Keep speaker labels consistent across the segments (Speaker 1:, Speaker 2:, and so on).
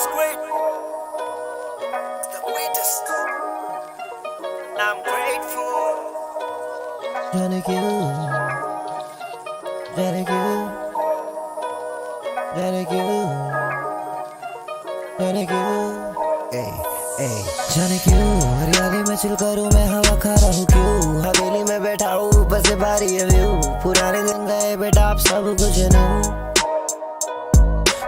Speaker 1: great. The greatest. I'm grateful.
Speaker 2: Thank you. Thank you. Thank you. Thank you. जाने क्यों हरियाली में chill करूं मैं हवा खा रहा हूँ क्यों हवेली में बैठा हूँ ऊपर से भारी है व्यू पुराने दिन गए बेटा आप सब कुछ न्यू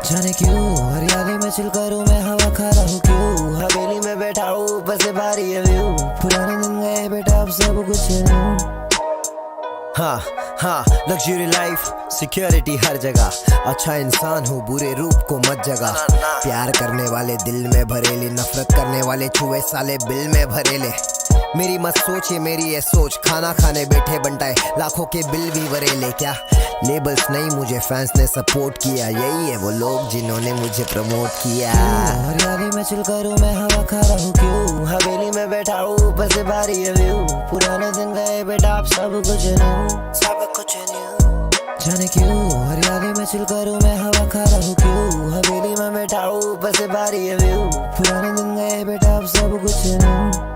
Speaker 2: जाने क्यों हरियाली में चिल करूं मैं हवा खा रहा हूँ क्यों हवेली में बैठा हूँ ऊपर से भारी है व्यू पुराने दिन गए बेटा आप सब कुछ न्यू हाँ लग्जरी लाइफ सिक्योरिटी हर जगह अच्छा इंसान हूँ बुरे रूप को मत जगा प्यार करने वाले दिल में भरेले नफरत करने वाले चूहे साले बिल में भरेले मेरी मत सोच ये मेरी ये सोच खाना खाने बैठे बंटाए लाखों के बिल भी भरेले क्या लेबल्स नहीं मुझे फैंस ने सपोर्ट किया यही है वो लोग जिन्होंने मुझे प्रमोट किया हरियाली में चिल करूं मैं हवा खा रहा हूँ क्यों हवेली में बैठा हूँ ऊपर से भारी है व्यू पुराने दिन गए बेटा आप सब कुछ न्यू जाने क्यों हरियाली में चिल करूं मैं हवा खा रहा हूँ क्यों हवेली में बैठा हूँ ऊपर से भारी है व्यू पुराने दिन गए बेटा आप सब कुछ न्यू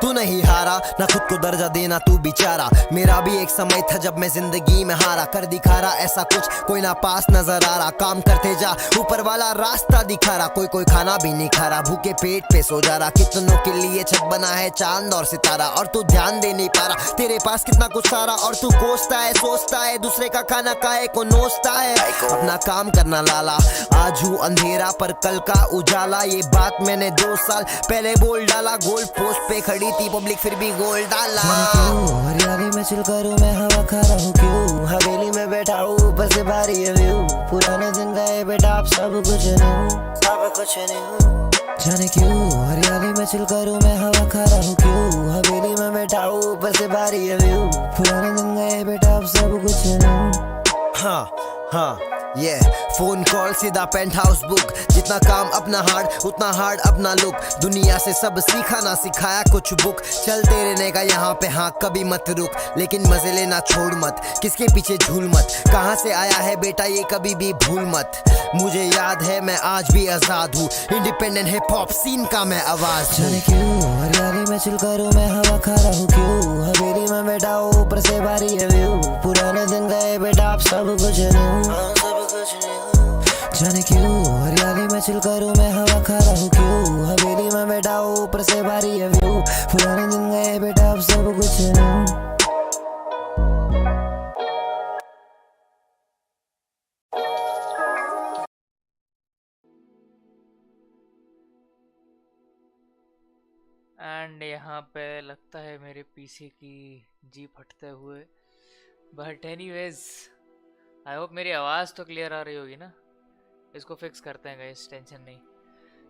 Speaker 2: तू नहीं हारा ना खुद को दर्जा देना तू बेचारा मेरा भी एक समय था जब मैं जिंदगी में हारा कर दिखा रहा ऐसा कुछ कोई ना पास नजर आ रहा काम करते जा ऊपर वाला रास्ता दिखा रहा कोई खाना भी नहीं खा रहा भूखे पेट पे सो जा रहा कितनों के लिए छत बना है चांद और सितारा और तू ध्यान दे नहीं पा रहा तेरे पास कितना कुछ सारा और तू कोसता है सोचता है दूसरे का खाना काहे को नोचता है अपना काम करना लाला आज हूँ अंधेरा पर कल का उजाला ये बात मैंने 2 साल पहले बोल डाला गोल पोस्ट पे खड़ी थी पब्लिक फिर भी गोल डाला हरियाली में चिल करूं मैं हवा खा रहा हूँ क्यों हवेली में बैठा हूँ ऊपर से भारी है व्यू पुराने दिन गए बेटा आप सब कुछ न्यू जाने क्यों हरियाली में चिल करूं मैं हवा खा रहा हूँ क्यों हवेली में बैठा हूँ ऊपर से भारी है व्यू पुराने दिन गए बेटा आप सब कुछ न्यू हाँ ये फोन कॉल सीधा पेंट हाउस बुक जितना काम अपना हार्ड उतना हार्ड अपना लुक दुनिया से सब सीखा ना सिखाया कुछ बुक चलते रहने का यहाँ पे हाँ कभी मत रुक लेकिन मजे लेना छोड़ मत किसके पीछे झूल मत कहाँ से आया है बेटा ये कभी भी भूल मत मुझे याद है मैं आज भी आजाद हूँ इंडिपेंडेंट हिप हॉप सीन का मैं आवाज जाने क्यों हरियाली में चिल करूं मैं हवा खा रहा हूँ क्यों हवेली में बैठा हूँ ऊपर से भारी है व्यू पुराने दिन गए बेटा आप सब कुछ न्यू जाने क्यों हरियाली में चिल करूं मैं हवा खा रहा हूँ क्यों हवेली में बैठा हूँ ऊपर से भारी है व्यू पुराने दिन गए बेटा अब सब कुछ न्यू
Speaker 3: एंड यहाँ पे लगता है मेरे पीसी की जी फटते हुए बट एनीवेज आई होप मेरी आवाज़ तो क्लियर आ रही होगी ना इसको फिक्स करते हैं गाइस टेंशन नहीं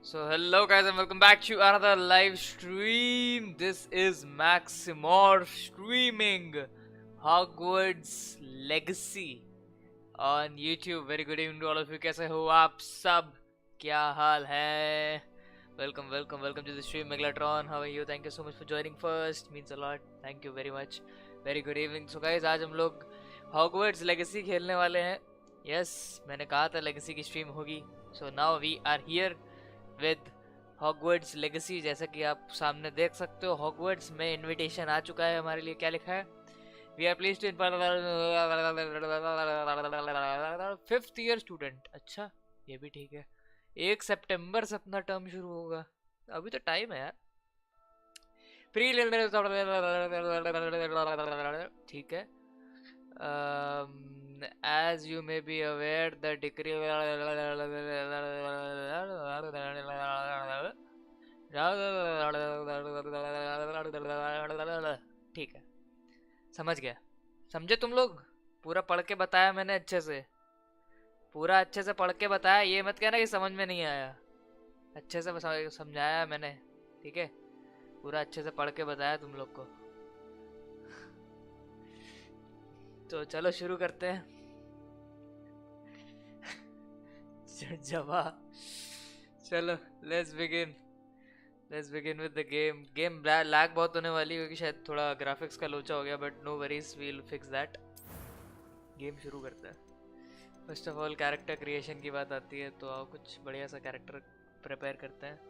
Speaker 3: so hello guys and welcome back to another live stream this is Maximorph streaming Hogwarts Legacy on YouTube very good evening to all of you कैसे हो आप सब क्या हाल है welcome to the stream Megatron how are you thank you so much for joining first means a lot thank you very much very good evening so guys आज हम लोग Hogwarts Legacy खेलने वाले हैं yes मैंने कहा था Legacy की स्ट्रीम होगी so now we are here with Hogwarts Legacy जैसा कि आप सामने देख सकते हो Hogwarts में इनविटेशन आ चुका है हमारे लिए क्या लिखा है we are pleased to invite 5th year student अच्छा ये भी ठीक है 1 सितंबर से अपना टर्म शुरू होगा अभी तो टाइम है यार प्री ठीक है as you may be aware the decree ठीक है समझ गया समझे तुम लोग पूरा पढ़ के बताया मैंने पूरा अच्छे से पढ़ के बताया ये मत कहना कि समझ में नहीं आया अच्छे से समझाया मैंने ठीक है पूरा अच्छे से पढ़ के बताया तुम लोग को तो चलो शुरू करते हैं जवाब चलो let's begin with the game lag बहुत होने वाली क्योंकि शायद थोड़ा ग्राफिक्स का लोचा हो गया but no worries we will fix that game शुरू करते हैं first of all character creation की बात आती है तो आओ कुछ बढ़िया सा कैरेक्टर प्रिपेयर करते हैं।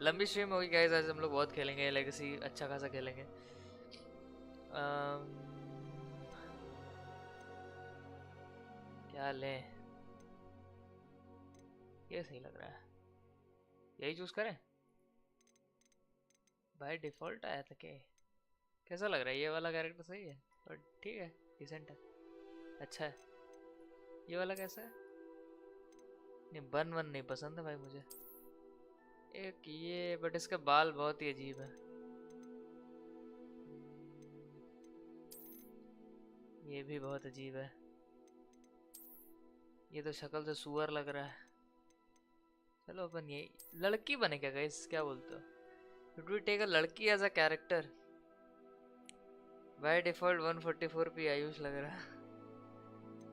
Speaker 3: लंबी स्ट्रीम होगी गाइस, आज हम लोग बहुत खेलेंगे, लेगेसी अच्छा खासा खेलेंगे। क्या लें, ये सही लग रहा है, यही चूज करें। बाय डिफॉल्ट आया था क्या? कैसा लग रहा है ये वाला कैरेक्टर? सही है और ठीक है, डिसेंट है, अच्छा है। ये वाला कैसा है? नहीं, बन वन नहीं पसंद है भाई मुझे। एक ये, बट इसका बाल बहुत ही अजीब है। ये भी बहुत अजीब है। ये तो शक्ल से सुअर लग रहा है। चलो अपन ये लड़की बने क्या गाइस, क्या बोलते हो? Should we take a लड़की as a character? By default 144 पे आयुष लग रहा है।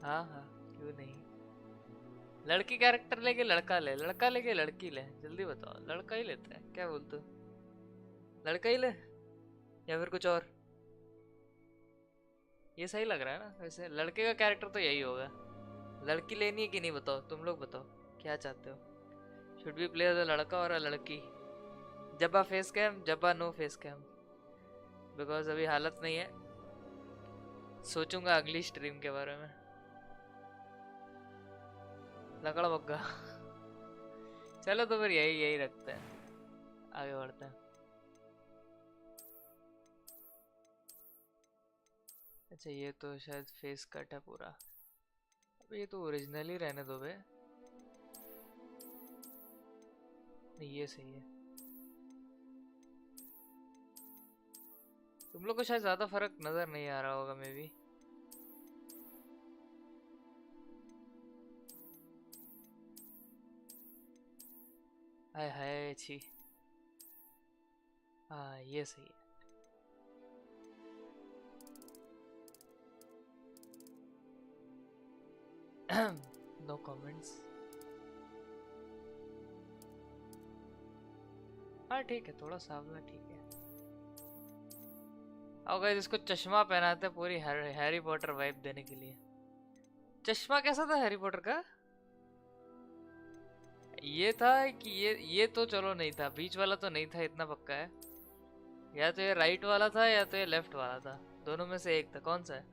Speaker 3: हाँ हाँ, क्यों नहीं। लड़की कैरेक्टर लेके लड़का ले, लड़का लेके लड़की ले, जल्दी बताओ। लड़का ही लेते हैं, क्या बोलते हो? लड़का ही ले या फिर कुछ और? ये सही लग रहा है ना वैसे। लड़के का कैरेक्टर तो यही होगा। लड़की लेनी है कि नहीं बताओ, तुम लोग बताओ क्या चाहते हो। Should be play as a लड़का और अ लड़की? जब्बा फेस कैम, जब्बा नो फेस कैम, बिकॉज अभी हालत नहीं है, सोचूंगा अगली स्ट्रीम के बारे में। लकड़ा बग्गा चलो तो फिर यही यही रखते हैं, आगे बढ़ते हैं। अच्छा ये तो शायद फेस कट है पूरा। अब ये तो ओरिजिनल ही रहने दो बे। नहीं ये सही है। तुम लोग को शायद ज्यादा फर्क नजर नहीं आ रहा होगा मे बी। हाय हाय छी। हाँ ये सही है। No comments. हाँ ठीक है, थोड़ा सावला ठीक है। आओ गाइस, इसको चश्मा पहनाते पूरी हैरी पॉटर वाइब देने के लिए। चश्मा कैसा था हैरी पॉटर का? ये था कि ये तो चलो नहीं था, बीच वाला तो नहीं था, इतना पक्का है। या तो ये राइट वाला था या तो ये लेफ्ट वाला था, दोनों में से एक था। कौन सा है?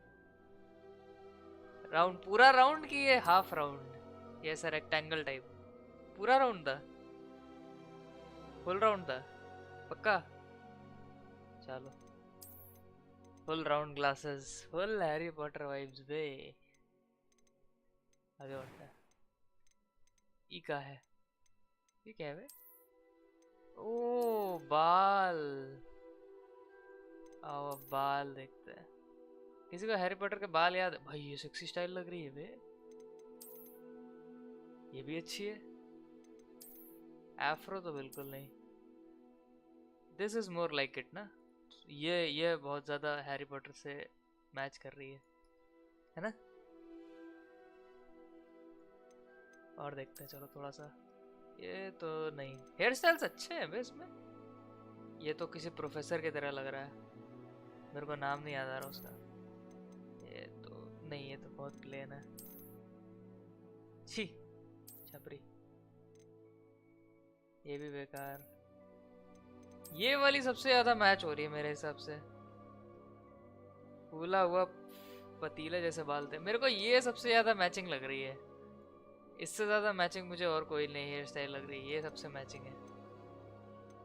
Speaker 3: राउंड, पूरा राउंड की ये हाफ राउंड? ये ऐसा रेक्टेंगल टाइप? पूरा राउंड था, फुल राउंड था पक्का? चलो full round glasses, full Harry Potter vibes बे। आगे बढ़ता है। ई का है, ये क्या है बे? ओ बाल। आओ अब बाल देखते हैं। किसी को हैरी पॉटर के बाल याद है? भाई ये सेक्सी स्टाइल लग रही है बे, ये भी अच्छी है। एफ्रो तो बिल्कुल नहीं। This is more like it ना। ये बहुत ज्यादा हैरी पॉटर से मैच कर रही है ना? और देखते हैं चलो थोड़ा सा। ये तो नहीं, हेयर स्टाइल्स अच्छे हैं बे इसमें। ये तो किसी प्रोफेसर की तरह लग रहा है, मेरे को नाम नहीं याद आ रहा उसका। ये तो नहीं, ये तो बहुत प्लेन है। छी छपरी, ये भी बेकार। ये वाली सबसे ज्यादा मैच हो रही है मेरे हिसाब से। फूला हुआ पतीले जैसे बाल थे, मेरे को ये सबसे ज्यादा मैचिंग लग रही है। इससे ज्यादा मैचिंग मुझे और कोई नहीं हेयर स्टाइल लग रही है, ये सबसे मैचिंग है।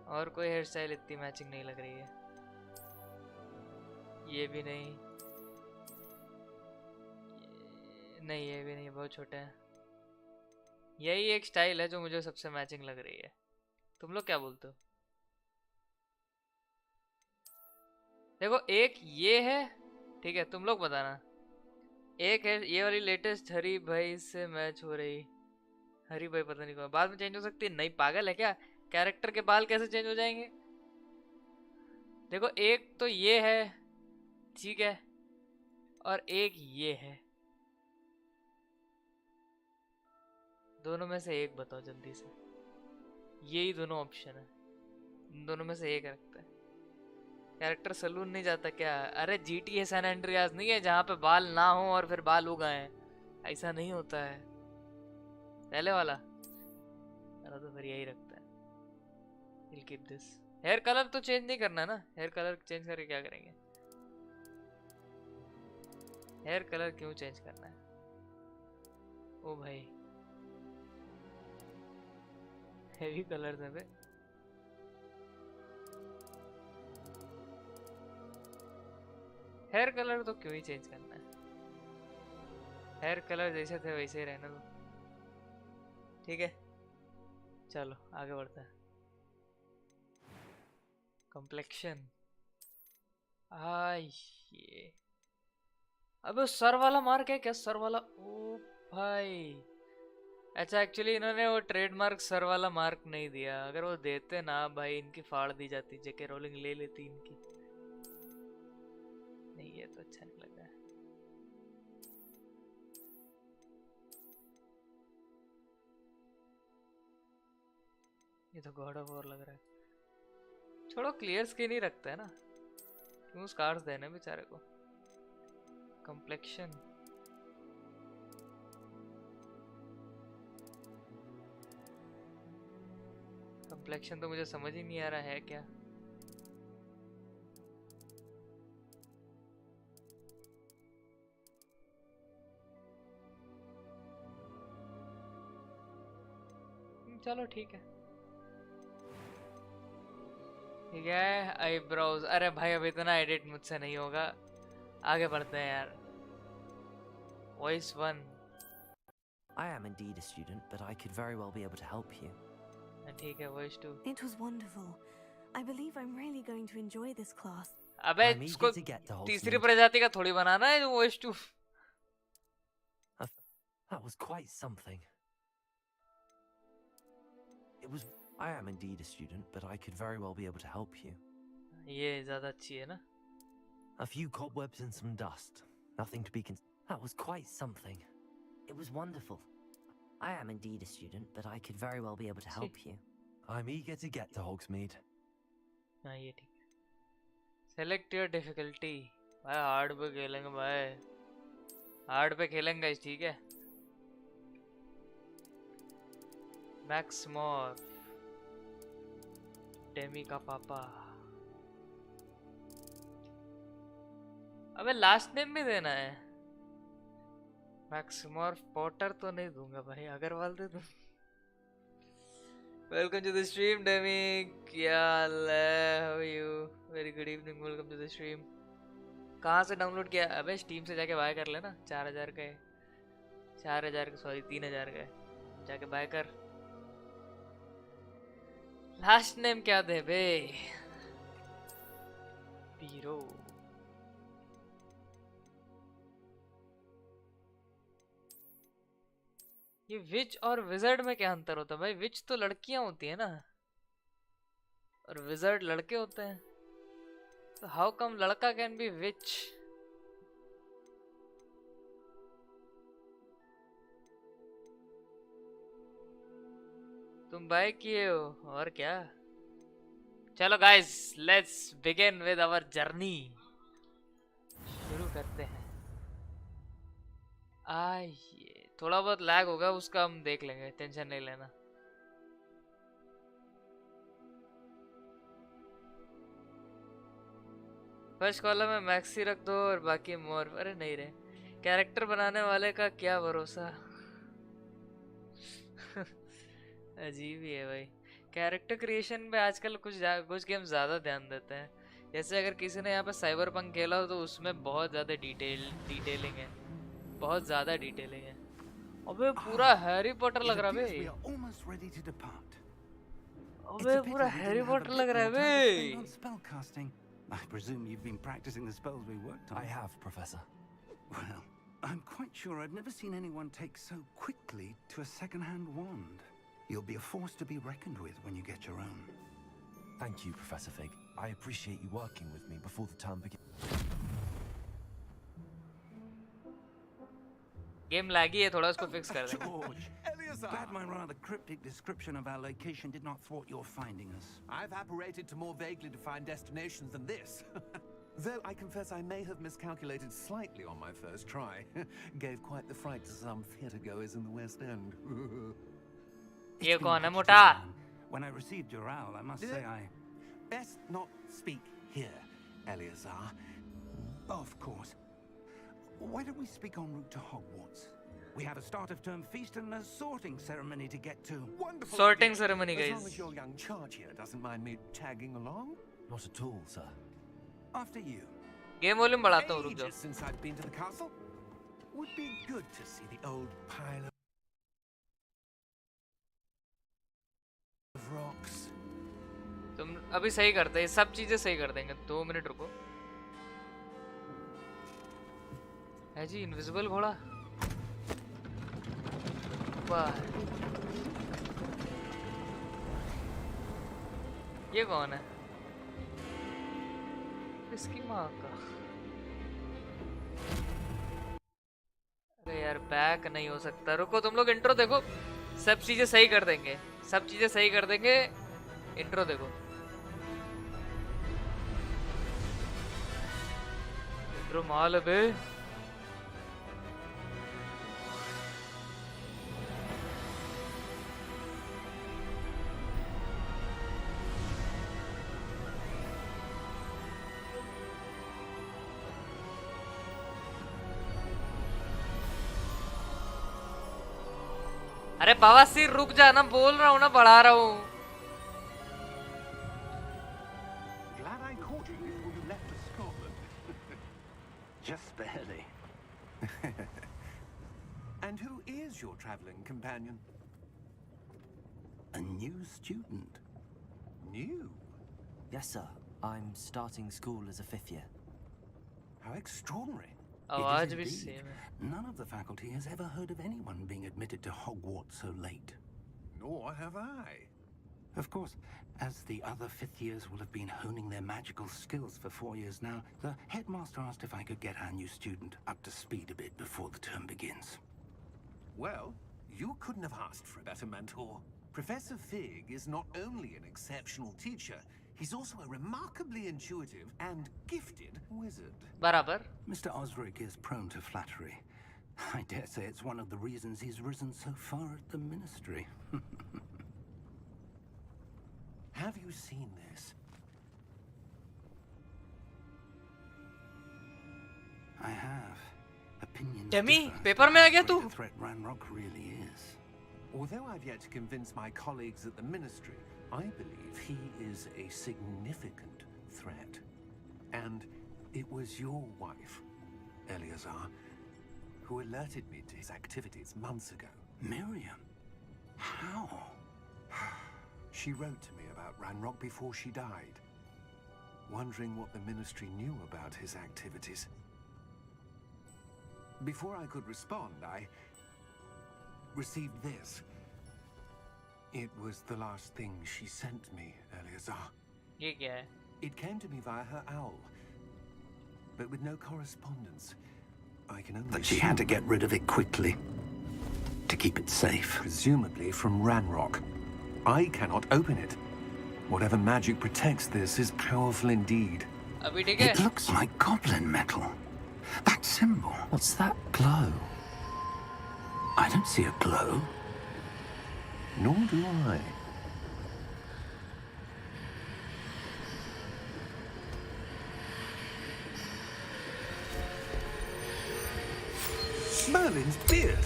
Speaker 3: और कोई हेयर स्टाइल इतनी मैचिंग नहीं लग रही है। ये भी नहीं, नहीं ये भी नहीं, बहुत छोटे हैं। यही एक स्टाइल है जो मुझे सबसे मैचिंग लग रही है। तुम लोग क्या बोलते हो? देखो एक ये है, ठीक है, तुम लोग बताना। एक है ये वाली लेटेस्ट, हरी भाई से मैच हो रही। हरी भाई पता नहीं कौन, बाद में चेंज हो सकती है। नहीं पागल है क्या? कैरेक्टर के बाल कैसे चेंज हो जाएंगे? देखो एक तो ये है, ठीक है, और एक ये है। दोनों में से एक बताओ जल्दी से। यही दोनों ऑप्शन है, इन दोनों में से एक रखता है। कैरेक्टर सलून नहीं जाता क्या? अरे GTA सैन एंड्रियास नहीं है जहाँ पे बाल ना हो और फिर बाल उगाए। ऐसा नहीं होता है। पहले वाला मेरा तो फिर यही रखता है। We'll keep this. Hair colour तो चेंज नहीं करना ना, हेयर कलर चेंज करके क्या करेंगे? हेयर कलर क्यों चेंज करना है? ओ भाई हेवी कलर है बे। हेयर कलर तो क्यों ही चेंज करना है? हेयर कलर जैसे थे वैसे ही रहना दो, ठीक है? चलो आगे बढ़ते हैं। कॉम्प्लेक्शन ये अबे सर वाला मार्क है क्या? सर वाला, ओ भाई अच्छा एक्चुअली इन्होंने वो ट्रेडमार्क सर वाला मार्क नहीं दिया। अगर वो देते ना भाई इनकी फाड़ दी जाती, जेके रोलिंग ले लेती इनकी। नहीं ये तो अच्छा नहीं लगा। ये तो गॉड ऑफ वॉर लग रहा है। छोड़ो क्लियर स्किन ही रखता है ना, क्यों स्कार्स देने बेचारे को। कॉम्प्लेक्शन कॉम्प्लेक्शन तो मुझे समझ ही नहीं आ रहा है क्या। चलो ठीक है ठीक है। आईब्रोज, अरे भाई अब इतना एडिट मुझसे नहीं होगा, आगे बढ़ते हैं यार। Voice 1
Speaker 4: I am indeed a student, but I could very well be able to help you.
Speaker 3: ठीक है। Voice 2
Speaker 5: It was wonderful. I believe I'm really going to enjoy this class.
Speaker 3: अबे
Speaker 4: I'm
Speaker 3: इसको
Speaker 4: eager to get to
Speaker 3: तीसरी
Speaker 4: Hogsmeade.
Speaker 3: प्रजाति का थोड़ी बनाना है जो voice 2।
Speaker 4: That was quite something. It was. I am indeed a student, but I could very well be able to help you.
Speaker 3: ये ज्यादा अच्छी है ना।
Speaker 4: A few cobwebs and some dust. Nothing to be That was quite something. It was wonderful. I am indeed a student, but I could very well be able to help you. I'm eager to get to Hogsmeade.
Speaker 3: हाँ ये ठीक है। Select your difficulty. भाई hard पे खेलेंगे भाई, hard पे खेलेंगे ठीक है। मैक्समॉर्फ, डेमी का पापा। अबे लास्ट नेम भी देना है। मैक्सिमॉर्फ पॉटर तो नहीं दूंगा भाई, अग्रवाल दे दूं। Welcome to the stream Demi, क्या हाल है? How are you? Very good evening, welcome to the stream. कहाँ से डाउनलोड किया? अबे स्टीम से जाके बाय कर लेना, 4000 का है। 4000 का सॉरी 3000 का है, जाके बाय कर। लास्ट नेम क्या दे बे? पीरो। ये विच और विजर्ड में क्या अंतर होता है भाई? विच तो लड़कियां होती है ना, और विजर्ड लड़के होते हैं, तो हाउ कम लड़का कैन बी विच? तुम बाय किए हो और क्या। चलो guys let's begin with our journey. शुरू करते हैं। आइए, थोड़ा बहुत लैग होगा उसका हम देख लेंगे, टेंशन नहीं लेना। फर्स्ट कॉलम में मैक्सी रख दो और बाकी मोर। अरे नहीं रे, कैरेक्टर बनाने वाले का क्या भरोसा। अजीब ही है भाई। कैरेक्टर क्रिएशन पे आजकल कुछ गेम ज़्यादा ध्यान देते हैं। जैसे अगर किसी ने यहाँ पे साइबर पंक खेला हो तो उसमें बहुत ज़्यादा डिटेलिंग है, बहुत ज़्यादा डिटेलिंग है। अबे पूरा हैरी पॉटर लग रहा है बे। अबे पूरा हैरी पॉटर लग रहा है बे।
Speaker 6: I presume you've been practicing the spells we worked on.
Speaker 4: I have, Professor.
Speaker 6: Well, I'm quite sure I've never seen anyone take so quickly to a second-hand wand. You'll be a force to be reckoned with when you get your own.
Speaker 4: Thank you, Professor Fig. I appreciate you working with me before the term begins.
Speaker 3: Game laggy है थोड़ा, उसको fix कर दे।
Speaker 6: George, glad my rather cryptic description of our location did not thwart your finding us.
Speaker 7: I've apparated to more vaguely defined destinations than this.
Speaker 6: Though I confess I may have miscalculated slightly on my first try. Gave quite the fright to some theatre goers in the West End.
Speaker 3: ये कौन है मोटा?
Speaker 6: When I received your owl, I must say I... Best not speak here, Eleazar. Of course. Why don't we speak en route to Hogwarts? We have a start of term feast and a sorting ceremony to get to. Wonderful.
Speaker 3: Sorting ceremony, guys.
Speaker 6: As long as your young charge here doesn't mind me tagging along.
Speaker 4: Not at all, sir.
Speaker 6: After you.
Speaker 3: Game volume बढ़ाता हूँ, रुक जाओ.
Speaker 6: Ages since I've been to the castle. Would be good to see the old pile of rocks.
Speaker 3: तुम अभी सही करते हैं, सब चीजें सही कर देंगे. 2 मिनट रुको. है जी इनविजिबल घोड़ा. वाह. ये कौन है? इसकी माँ का. अरे यार बैक नहीं हो सकता. रुको तुम लोग इंट्रो देखो. सब चीजें सही कर देंगे. सब चीजें सही कर देंगे. इंट्रो देखो. इंट्रो माल है बे. अरे बवासीर रुक जा ना. बोल रहा हूँ ना, बढ़ा रहा हूँ.
Speaker 6: Glad I caught you before you left for Scotland. Just barely. And who is your traveling companion? A new student. New?
Speaker 4: Yes, sir. I'm starting school as a 5th year.
Speaker 6: How extraordinary.
Speaker 3: आवाज
Speaker 6: It
Speaker 3: भी
Speaker 6: is indeed.
Speaker 3: Same है.
Speaker 6: None of the faculty has ever heard of anyone being admitted to Hogwarts so late. Nor have I. Of course, as the other 5th years will have been honing their magical skills for 4 years now, the headmaster asked if I could get our new student up to speed a bit before the term begins. Well, you couldn't have asked for a better mentor. Professor Fig is not only an exceptional teacher, he's also a remarkably intuitive and gifted wizard.
Speaker 3: बराबर.
Speaker 6: Mr. Osric is prone to flattery. I dare say it's one of the reasons he's risen so far at the ministry. Have you seen this? I have. Opinions
Speaker 3: Demi,
Speaker 6: differ
Speaker 3: paper में आ गया
Speaker 6: about
Speaker 3: तू?
Speaker 6: how great a threat Ranrock really is. Although I've yet to convince my colleagues at the ministry, I believe he is a significant threat. And it was your wife, Eleazar, who alerted me to his activities months ago. Miriam? How? She wrote to me about Ranrock before she died, wondering what the ministry knew about his activities. Before I could respond, I received this. It was the last thing she sent me, Eleazar.
Speaker 3: ये क्या है?
Speaker 6: It came to me via her owl, but with no correspondence. I can only. But she had to get rid of it quickly to keep it safe. Presumably from Ranrock. I cannot open it. Whatever magic protects this is powerful indeed.
Speaker 3: अभी ठीक है?
Speaker 6: It looks like goblin metal. That symbol. What's that glow? I don't see a glow. Nor do I. Merlin's beard.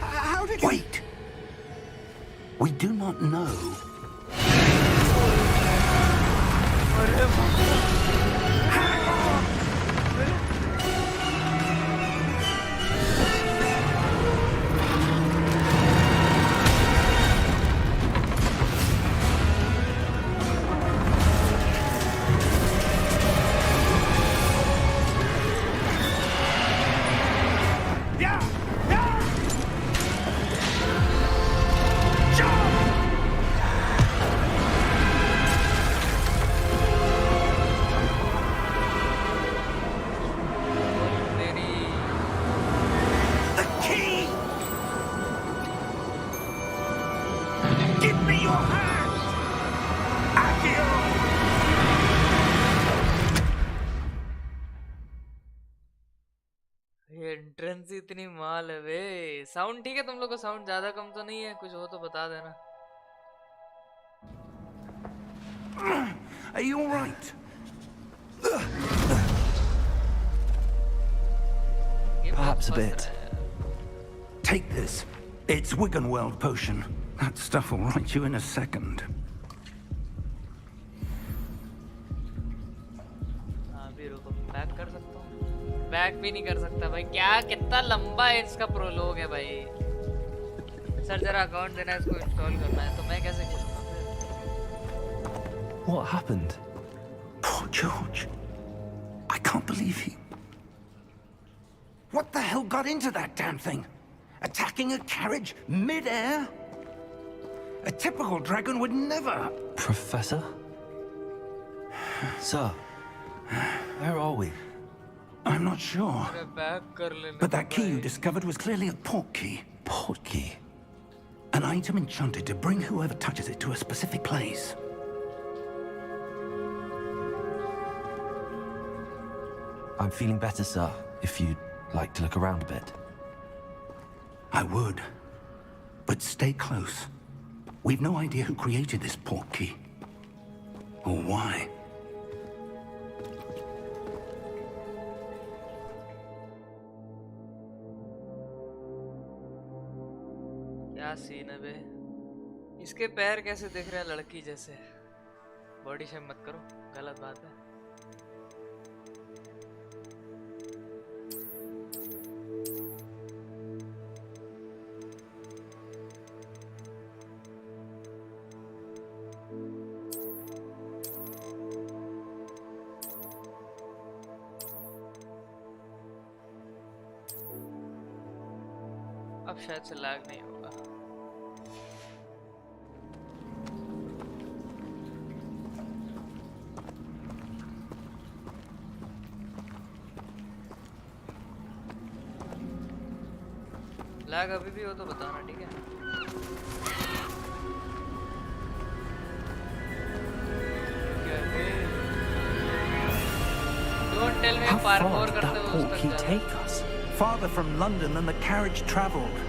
Speaker 6: How did you... Wait. We do not know.
Speaker 3: सी इतनी माल है बे। Sound ठीक है तुम लोग का? साउंड ज्यादा कम तो नहीं है? कुछ हो तो बता देना।
Speaker 6: Are you all right?
Speaker 4: Perhaps a bit.
Speaker 6: Take this. It's Wiggenweld potion. That stuff will right you in a second.
Speaker 3: अभी रुको, बैक कर सकता हूँ? बैक भी नहीं कर सकता भाई। क्या कितना लंबा है इसका प्रोलॉग है भाई। सर जरा अकाउंट देना है, इसको इंस्टॉल करना है। तो मैं कैसे खेलूंगा फिर?
Speaker 4: What happened?
Speaker 6: Poor George. I can't believe he... What the hell got into that damn thing? Attacking a carriage mid-air? A typical dragon would never...
Speaker 4: Professor? Sir, where are we?
Speaker 6: I'm not sure.
Speaker 3: मैं back कर लेना।
Speaker 6: But that key you discovered was clearly a port key.
Speaker 4: Port key?
Speaker 6: An item enchanted to bring whoever touches it to a specific place.
Speaker 4: I'm feeling better, sir, if you'd like to look around a bit.
Speaker 6: I would. But stay close. We've no idea who created this port key. Or why.
Speaker 3: क्या scene है बे? इसके पैर कैसे दिख रहे हैं लड़की जैसे? बॉडी शेम मत करो, गलत बात है। अब शायद से लैग नहीं होगा। लैग अभी भी हो तो बताना, ठीक है? Don't tell me
Speaker 4: How far
Speaker 3: parkour
Speaker 4: did
Speaker 3: करते
Speaker 4: that
Speaker 3: हुए
Speaker 4: port
Speaker 3: उस तक
Speaker 4: key
Speaker 3: जा रहे
Speaker 4: take us?
Speaker 6: Farther from London than the carriage travelled.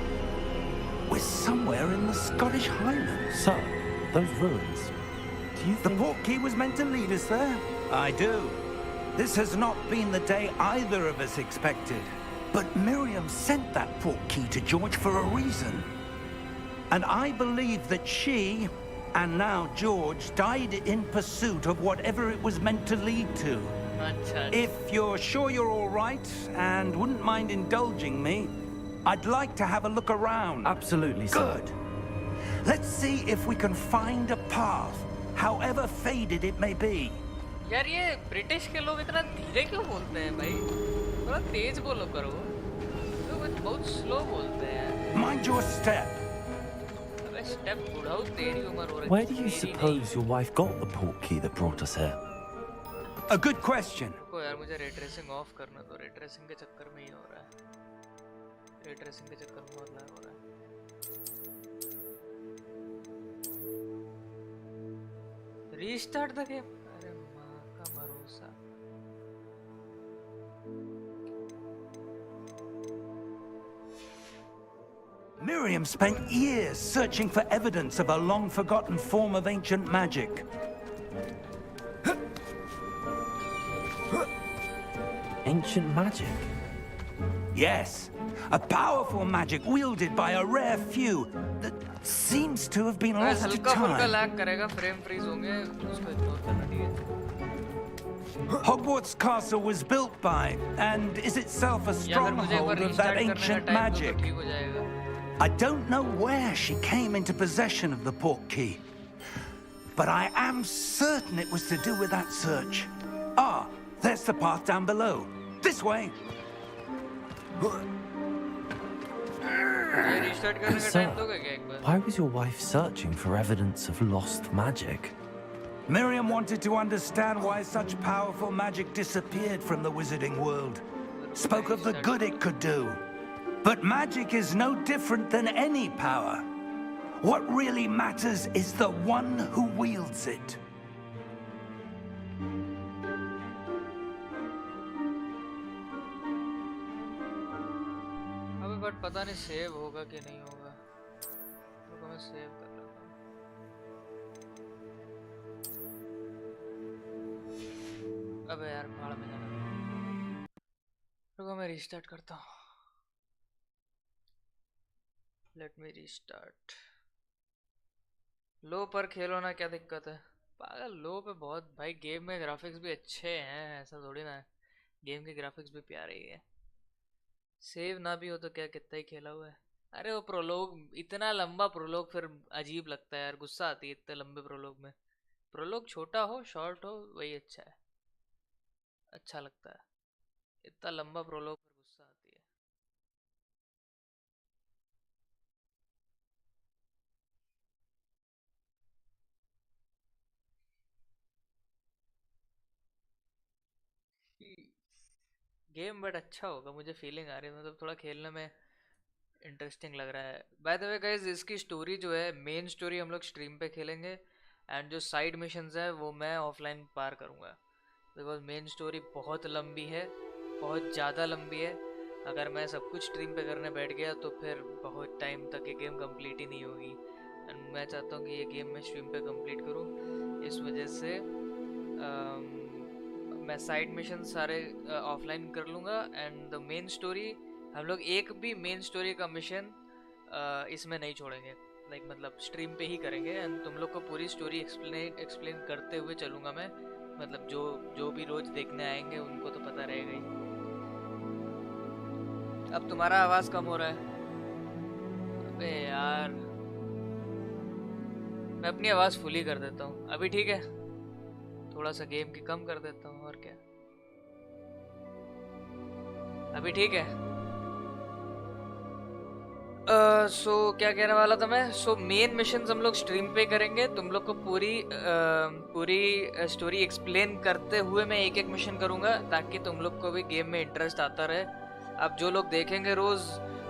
Speaker 6: We're somewhere in the Scottish Highlands.
Speaker 4: Sir, those ruins. Do you
Speaker 6: The
Speaker 4: think...
Speaker 6: port key was meant to lead us there? I do. This has not been the day either of us expected. But Miriam sent that port key to George for a reason. And I believe that she, and now George, died in pursuit of whatever it was meant to lead to.
Speaker 3: अच्छा।
Speaker 6: If you're sure you're all right and wouldn't mind indulging me, I'd like to have a look around.
Speaker 4: Absolutely, sir.
Speaker 6: Good. Let's see if we can find a path, however faded it may be.
Speaker 3: यार ये British के लोग इतना धीरे क्यों बोलते हैं भाई? थोड़ा तेज बोलो करो। लोग बहुत स्लो बोलते हैं।
Speaker 6: Mind your step.
Speaker 3: अबे स्टेप बुढ़ाऊ, तेरी उम्र हो रही है।
Speaker 4: Where do you
Speaker 3: मेरी
Speaker 4: suppose your wife got the port key that brought us here?
Speaker 6: A good question.
Speaker 3: नहीं। को यार मुझे रे ट्रेसिंग ऑफ करना, तो रे ट्रेसिंग के चक्कर में ही हो रहा है। रे ट्रेसिंग के चक्कर में बहुत लैग हो रहा है। Restart the game. अरे माँ का भरोसा।
Speaker 6: Miriam spent years searching for evidence of a long-forgotten form of ancient magic.
Speaker 4: Ancient magic?
Speaker 6: Yes, a powerful magic wielded by a rare few that seems to have been
Speaker 3: अगर
Speaker 6: lost to
Speaker 3: हल्का फुल्का
Speaker 6: time.
Speaker 3: Lag करेगा, frame freeze होंगे, उसको ignore करना, ठीक है?
Speaker 6: Hogwarts Castle was built by, and is itself a
Speaker 3: या अगर मुझे एक बार
Speaker 6: stronghold of that
Speaker 3: रीस्टार्ट करने का
Speaker 6: ancient
Speaker 3: टाइम दो तो
Speaker 6: magic.
Speaker 3: ठीक हो जाएगा।
Speaker 6: I don't know where she came into possession of the port key, but I am certain it was to do with that search. Ah, there's the path down below. This way.
Speaker 3: ये restart करने का
Speaker 4: Sir,
Speaker 3: time दोगे क्या एक बार?
Speaker 4: why was your wife searching for evidence of lost magic?
Speaker 6: Miriam wanted to understand why such powerful magic disappeared from the wizarding world. Spoke of the good it could do. But magic is no different than any power. What really matters is the one who wields it.
Speaker 3: पता नहीं save होगा कि नहीं होगा, तो मैं save कर लेता हूँ। अबे यार भाड़ में जाना, रुको मैं रीस्टार्ट करता हूँ। Let me restart. लो पर खेलो ना, क्या दिक्कत है पागल। लो पे बहुत भाई, गेम में ग्राफिक्स भी अच्छे हैं, ऐसा थोड़ी ना है, गेम के ग्राफिक्स भी प्यारे ही है। सेव ना भी हो तो क्या, कितना ही खेला हुआ है। अरे वो प्रोलोग, इतना लंबा प्रोलोग फिर अजीब लगता है यार, गुस्सा आती है इतने लंबे प्रोलोग में। प्रोलोग छोटा हो, शॉर्ट हो, वही अच्छा है, अच्छा लगता है। इतना लंबा प्रोलोग फिर गुस्सा आती है। गेम बट अच्छा होगा, मुझे फीलिंग आ रही है, मतलब थोड़ा खेलने में इंटरेस्टिंग लग रहा है। बाय द वे गाइस, इसकी स्टोरी जो है, मेन स्टोरी हम लोग स्ट्रीम पे खेलेंगे, एंड जो साइड मिशंस है वो मैं ऑफलाइन पार करूँगा, बिकॉज मेन स्टोरी बहुत लंबी है, बहुत ज़्यादा लंबी है। अगर मैं सब कुछ स्ट्रीम पे करने बैठ गया तो फिर बहुत टाइम तक ये गेम कंप्लीट ही नहीं होगी, एंड मैं चाहता हूँ कि ये गेम मैं स्ट्रीम पे कंप्लीट करूँ। इस वजह से मैं साइड मिशन सारे ऑफलाइन कर लूँगा, एंड द मेन स्टोरी हम लोग एक भी मेन स्टोरी का मिशन इसमें नहीं छोड़ेंगे, लाइक मतलब स्ट्रीम पे ही करेंगे, एंड तुम लोग को पूरी स्टोरी एक्सप्लेन करते हुए चलूँगा मैं, मतलब जो भी रोज देखने आएंगे उनको तो पता रहेगा ही। अब तुम्हारा आवाज़ कम हो रहा है। अबे यार, मैं अपनी आवाज़ फुल ही कर देता हूँ, अभी ठीक है। थोड़ा सा गेम की कम कर देता हूँ, और क्या, अभी ठीक है। क्या कहने वाला था मैं। मेन मिशन हम लोग स्ट्रीम पे करेंगे, तुम लोग को पूरी स्टोरी एक्सप्लेन करते हुए मैं एक एक मिशन करूंगा, ताकि तुम लोग को भी गेम में इंटरेस्ट आता रहे। अब जो लोग देखेंगे रोज,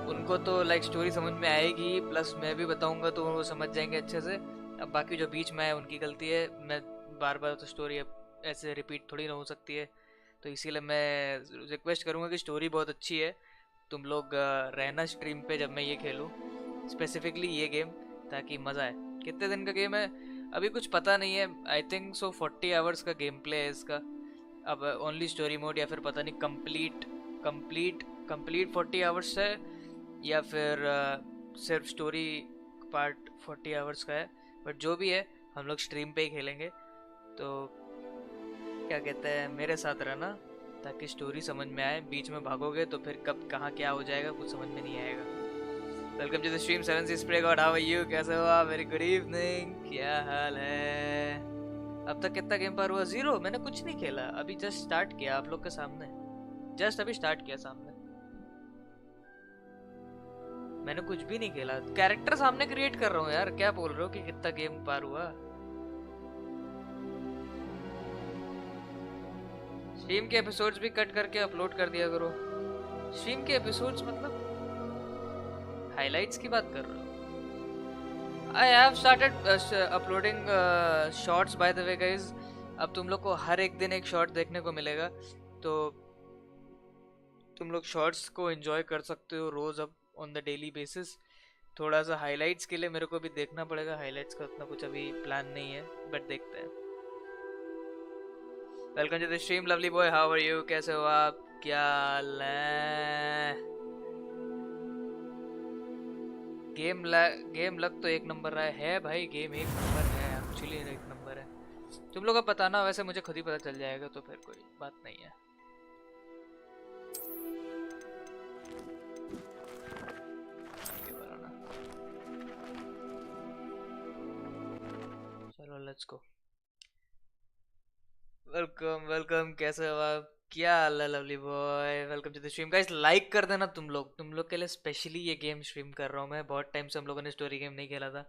Speaker 3: उनको तो लाइक स्टोरी समझ में आएगी, प्लस मैं भी बताऊंगा तो वो समझ जाएंगे अच्छे से। अब बाकी जो बीच में है उनकी गलती है, मैं बार बार तो स्टोरी ऐसे रिपीट थोड़ी ना हो सकती है, तो इसीलिए मैं रिक्वेस्ट करूंगा कि स्टोरी बहुत अच्छी है, तुम लोग रहना स्ट्रीम पे जब मैं ये खेलूँ, स्पेसिफिकली ये गेम, ताकि मज़ा आए। कितने दिन का गेम है अभी कुछ पता नहीं है, आई थिंक सो 40 आवर्स का गेम प्ले है इसका। अब ओनली स्टोरी मोड, या फिर पता नहीं कंप्लीट 40 आवर्स है, या फिर सिर्फ स्टोरी पार्ट 40 आवर्स का है। बट जो भी है हम लोग स्ट्रीम पे ही खेलेंगे, तो क्या कहते हैं, मेरे साथ रहना ताकि स्टोरी समझ में आए। बीच में भागोगे तो फिर कब कहाँ क्या हो जाएगा कुछ समझ में नहीं आएगा। Welcome to the stream 7C spray god, how are you, कैसे हो आप? वेरी गुड इवनिंग, क्या हाल है? अब तक कितना गेम पार हुआ? 0। मैंने कुछ नहीं खेला, अभी जस्ट स्टार्ट किया आप लोग के सामने, जस्ट अभी स्टार्ट किया सामने, मैंने कुछ भी नहीं खेला। कैरेक्टर सामने क्रिएट कर रहा हूँ यार, क्या बोल रहे हो कि कितना गेम पार हुआ? स्ट्रीम के एपिसोड्स भी कट करके अपलोड कर दिया करो। स्ट्रीम के एपिसोड्स मतलब हाइलाइट्स की बात कर रहे हो? I have started uploading shorts bye the way guys. अब तुम लोग को हर एक दिन एक शॉर्ट देखने को मिलेगा, तो तुम लोग शॉर्ट्स को एंजॉय कर सकते हो रोज, अब ऑन द डेली बेसिस। थोड़ा सा हाइलाइट्स के लिए मेरे को भी देखना पड़ेगा, हाइलाइट्स का उतना कुछ अभी प्लान नहीं है, बट देखते हैं। Welcome to the stream lovely boy, how are you, कैसे हो आप, क्या हाल है? गेम लग तो एक नंबर रहा है भाई, गेम एक नंबर है, एक्चुअली एक नंबर है। तुम लोग अब बताना, वैसे मुझे खुद ही पता चल जाएगा, तो फिर कोई बात नहीं है। चलो लेट्स गो। वेलकम, कैसे हो आप, क्या हाल है lovely boy? Welcome to the stream guys. Like कर देना तुम लोग के लिए स्पेशली ये गेम स्ट्रीम कर रहा हूँ मैं, बहुत टाइम से हम लोगों ने स्टोरी गेम नहीं खेला था।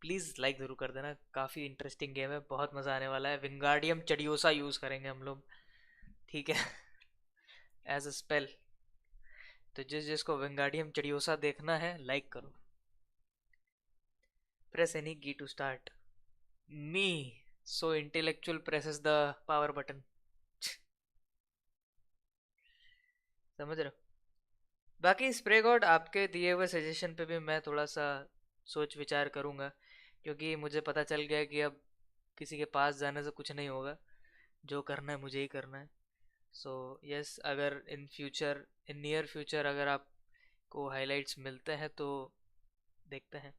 Speaker 3: प्लीज़ लाइक ज़रूर कर देना, काफ़ी इंटरेस्टिंग गेम है, बहुत मज़ा आने वाला है। विंगार्डियम चडियोसा यूज़ करेंगे हम लोग, ठीक है, एज अ स्पेल। तो जिसको विंगार्डियम चडियोसा देखना है लाइक करो। Press any key to start. Me so intellectual presses the power button। समझ रहे हो? बाकी स्प्रे गॉड आपके दिए हुए सजेशन पे भी मैं थोड़ा सा सोच विचार करूँगा, क्योंकि मुझे पता चल गया कि अब किसी के पास जाने से कुछ नहीं होगा, जो करना है मुझे ही करना है। सो यस, अगर इन नियर फ्यूचर अगर आपको हाइलाइट्स मिलते हैं तो देखते हैं।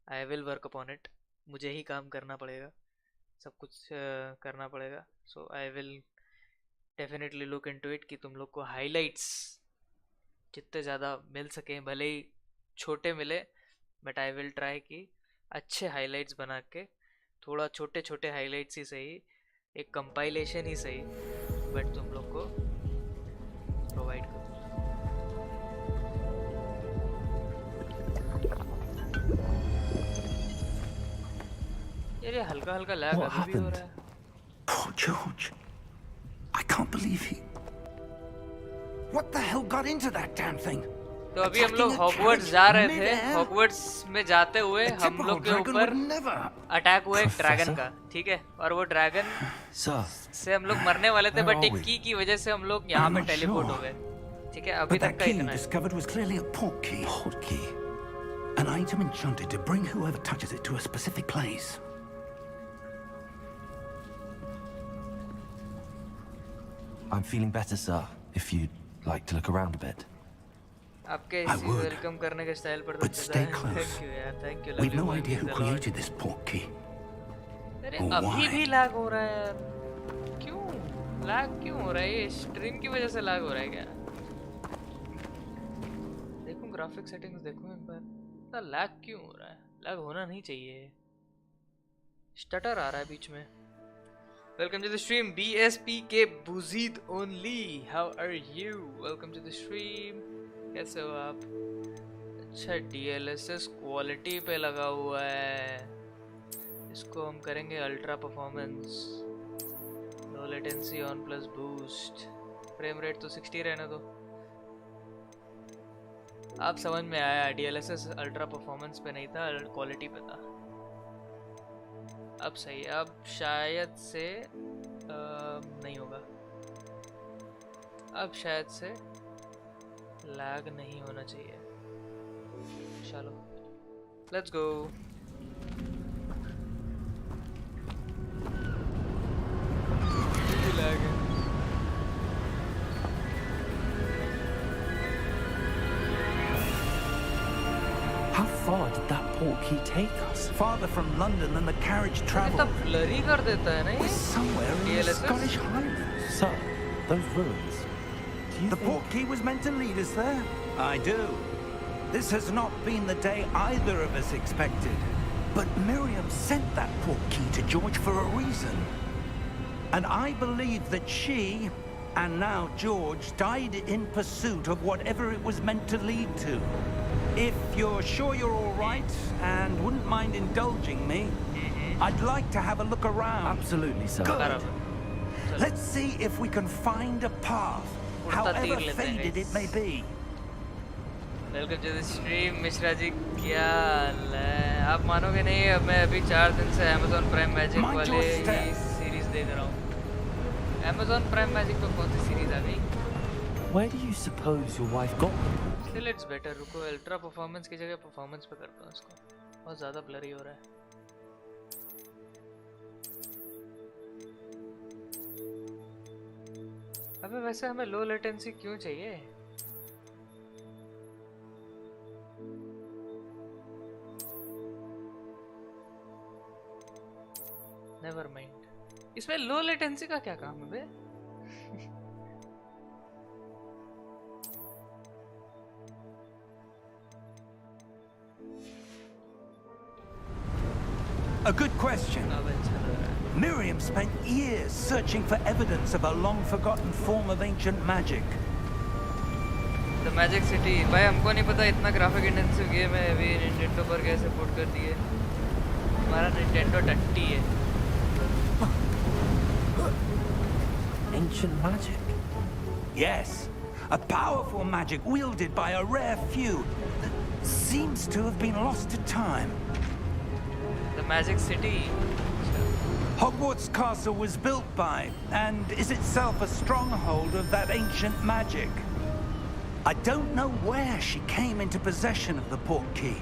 Speaker 3: I will work upon it, मुझे ही काम करना पड़ेगा, सब कुछ करना पड़ेगा। So I will definitely look into it कि तुम लोग को हाइलाइट्स जितने ज़्यादा मिल सकें, भले ही छोटे मिले, बट आई विल ट्राई कि अच्छे हाइलाइट्स बना के, थोड़ा छोटे छोटे हाइलाइट्स ही सही, एक कंपाइलेशन ही सही, बट तुम लोग को प्रोवाइड करूँ। यार ये हल्का हल्का लैग अभी भी हो रहा है।
Speaker 6: Poor George. I can't believe he... What the hell got into that damn thing?
Speaker 3: तो अभी हम लोग हॉगवर्ट्स जा रहे थे। हॉगवर्ट्स में जाते हुए हम लोग के ऊपर अटैक हुआ एक ड्रैगन का, ठीक है, और वो ड्रैगन से हम लोग मरने वाले थे, बट एक की वजह से हम लोग यहाँ पे टेलीपोर्ट हो गए, ठीक है। अभी तक का इतना है।
Speaker 6: An item enchanted to bring whoever touches it to a specific place.
Speaker 4: I'm feeling better, sir. If you'd like to look around a bit.
Speaker 3: आपके इसी वेलकम करने के स्टाइल पर तो
Speaker 6: stay close.
Speaker 3: थैंक यू यार, thank you.
Speaker 6: We've no idea who created this portkey.
Speaker 3: अरे अभी भी लैग हो रहा है यार, क्यों लैग क्यों हो रहा है? ये स्ट्रीम की वजह से लैग हो रहा है क्या? देखूं ग्राफिक सेटिंग्स, देखूं एक बार, इतना लैग क्यों हो रहा है? लैग होना नहीं चाहिए, स्टटर आ रहा है बीच में। Welcome to the stream, BSPK Buzid only. How are you? Welcome to the stream. कैसे हो आप? अच्छा, DLSS क्वालिटी पे लगा हुआ है, इसको हम करेंगे ultra performance, low latency on plus boost, frame rate तो 60 रहने दो। आप समझ में आया, DLSS अल्ट्रा परफॉर्मेंस पे नहीं था, क्वालिटी पे था। अब सही है, अब शायद से नहीं होगा, अब शायद से लैग नहीं होना चाहिए। चलो लेट्स गो। लैग है।
Speaker 6: How far did that portkey take us? Farther from London than the carriage
Speaker 3: कितना
Speaker 6: travelled.
Speaker 3: blurry कर देता है ना ये?
Speaker 6: Somewhere in the
Speaker 3: DLSS?
Speaker 6: Scottish Highlands.
Speaker 4: Sir, those ruins. Do you
Speaker 6: The
Speaker 4: think...
Speaker 6: portkey was meant to lead us there. I do. This has not been the day either of us expected. But Miriam sent that portkey to George for a reason. And I believe that she, and now George, died in pursuit of whatever it was meant to lead to. If you're sure you're all right and wouldn't mind indulging me, I'd like to have a look around.
Speaker 4: Absolutely, sir.
Speaker 6: Good. Let's see if we can find a path, however faded it may be.
Speaker 3: Welcome to the stream Mishra ji, क्या हाल है? आप मानोगे नहीं, अब मैं अभी 4 दिन से Amazon प्राइम मैजिक वाले ही सीरीज देख रहा हूँ। Amazon प्राइम मैजिक पे कौन सी सीरीज आ गई?
Speaker 4: Where do you suppose your wife got?
Speaker 3: Still it's better, रुको अल्ट्रा परफॉर्मेंस की जगह परफॉर्मेंस पे करता हूँ इसको, बहुत ज़्यादा ब्लरी हो रहा है। अबे वैसे हमें लो लेटेंसी क्यों चाहिए? नेवर माइंड, इसमें लो लेटेंसी का क्या काम है बे?
Speaker 6: A good question. Miriam spent years searching for evidence of a long-forgotten form of ancient magic.
Speaker 3: The Magic City, भाई हमको नहीं पता इतना ग्राफिक इंटेंसिव गेम है, अभी निंटेंडो पर कैसे पोर्ट कर दिए। हमारा निंटेंडो टट्टी है।
Speaker 4: Ancient magic?
Speaker 6: Yes, a powerful magic wielded by a rare few that seems to have been lost to time.
Speaker 3: The Magic City.
Speaker 6: Hogwarts Castle was built by, and is itself a stronghold of that ancient magic. I don't know where she came into possession of the port key,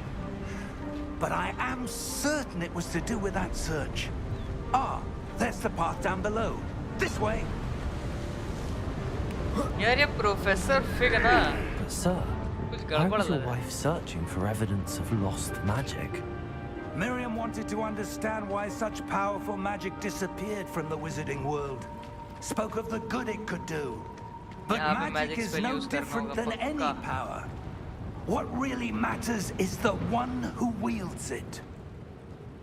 Speaker 6: but I am certain it was to do with that search. Ah, there's the path down below. This way.
Speaker 3: यार ये professor fig ना
Speaker 4: But sir,
Speaker 3: कुछ
Speaker 4: why
Speaker 3: गड़बड़
Speaker 4: was your
Speaker 3: लग रहा है.
Speaker 4: wife searching for evidence of lost magic?
Speaker 6: Miriam wanted to understand why such powerful magic disappeared from the wizarding world. Spoke of the good it could do. But
Speaker 3: यहाँ पे
Speaker 6: magic
Speaker 3: magic
Speaker 6: is
Speaker 3: spell
Speaker 6: no
Speaker 3: use करना
Speaker 6: different
Speaker 3: होगा
Speaker 6: than any
Speaker 3: पक्का.
Speaker 6: power. What really matters is the one who wields it.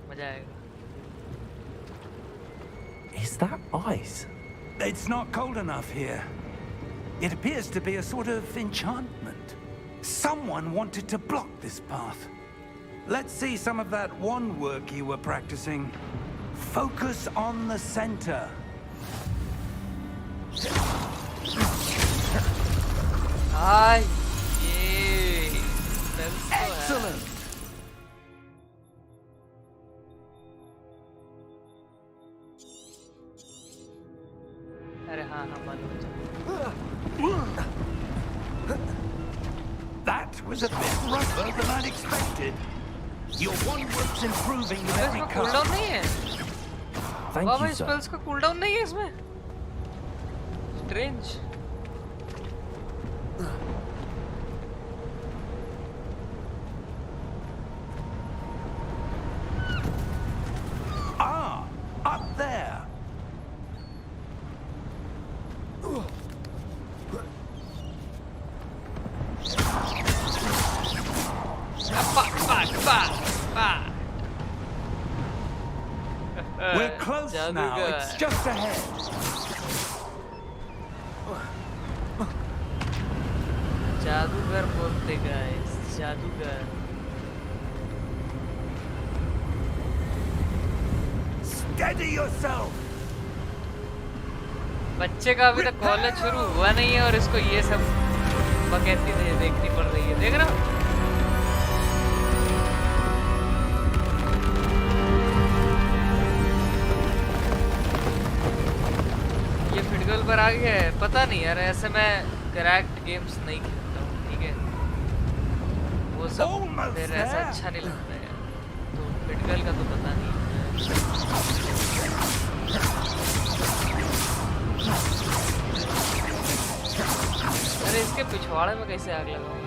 Speaker 3: मजा आएगा.
Speaker 4: Is that ice?
Speaker 6: It's not cold enough here. It appears to be a sort of enchantment. Someone wanted to block this path. Let's see some of that wand work you were practicing. Focus on the center.
Speaker 3: Ah, ये spells तो है.
Speaker 6: Excellent.
Speaker 3: अरे हाँ हाँ मालूम है.
Speaker 6: That was a bit rougher than I'd expected. Your wand work's improving with every
Speaker 3: इसमें
Speaker 6: cut.
Speaker 3: cooldown नहीं है.
Speaker 4: Thank
Speaker 3: Baba
Speaker 4: you, sir.
Speaker 3: spells का cooldown नहीं है इसमें. Strange.
Speaker 6: Ah, up there. We're close now. It's just ahead.
Speaker 3: जादूगर बोलते guys, जादूगर.
Speaker 6: Steady yourself.
Speaker 3: बच्चे का अभी तक कॉलेज शुरू हुआ नहीं है और इसको ये सब बकैती देखनी पड़ रही है. देख रहा हो? ये फिटगल पर आ गया है. पता नहीं यार, ऐसे मैं क्रैक्ड गेम्स नहीं खेलता हूँ. ठीक है, वो सब फिर ऐसा अच्छा नहीं लगता है. तो फिटगल का तो पता नहीं. अरे इसके पिछवाड़े में कैसे आग लगाऊंगा?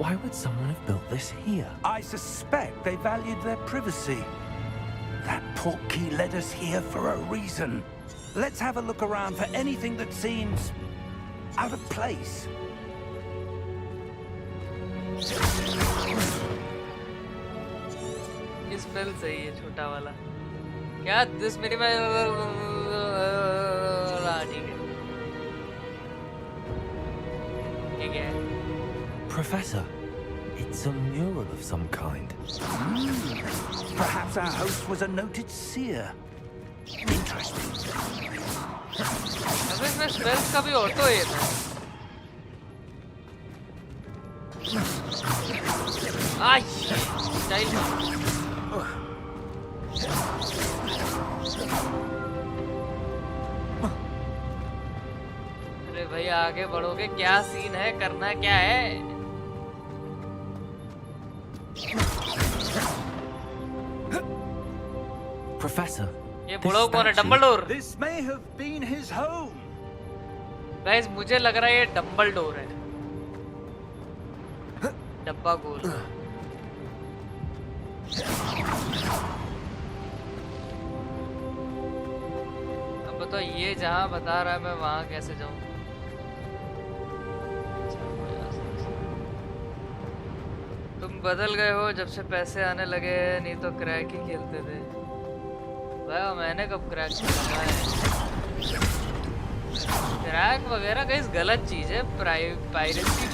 Speaker 4: Why would someone have built this here?
Speaker 6: I suspect they valued their privacy. That port key led us here for a reason. Let's have a look around for anything that seems out of place.
Speaker 3: इस spell सही है, छोटा वाला. क्या 10 minute में? ठीक है. ये क्या है?
Speaker 4: Professor, it's a mural of some kind.
Speaker 6: Perhaps our host was a noted seer. Interesting.
Speaker 3: अबे इसमें स्पेल्स का भी ऑटो है ना. आई स्टाइल. अरे भाई आगे बढ़ोगे, क्या सीन है, करना क्या है?
Speaker 4: Professor,
Speaker 3: ये बुढ़ो कौन है? Dumbledore.
Speaker 6: This may have been his home.
Speaker 3: Guys मुझे लग रहा है ये डंबलडोर है. डब्बा गोल. अब बताओ, ये जहाँ बता रहा है मैं वहाँ कैसे जाऊँ? तुम बदल गए हो जब से पैसे आने लगे, नहीं तो क्रैक ही खेलते थे. भाई मैंने कब क्रैक खेला है? क्रैक वगैरह गाइस गलत चीज़ है. पायरेसी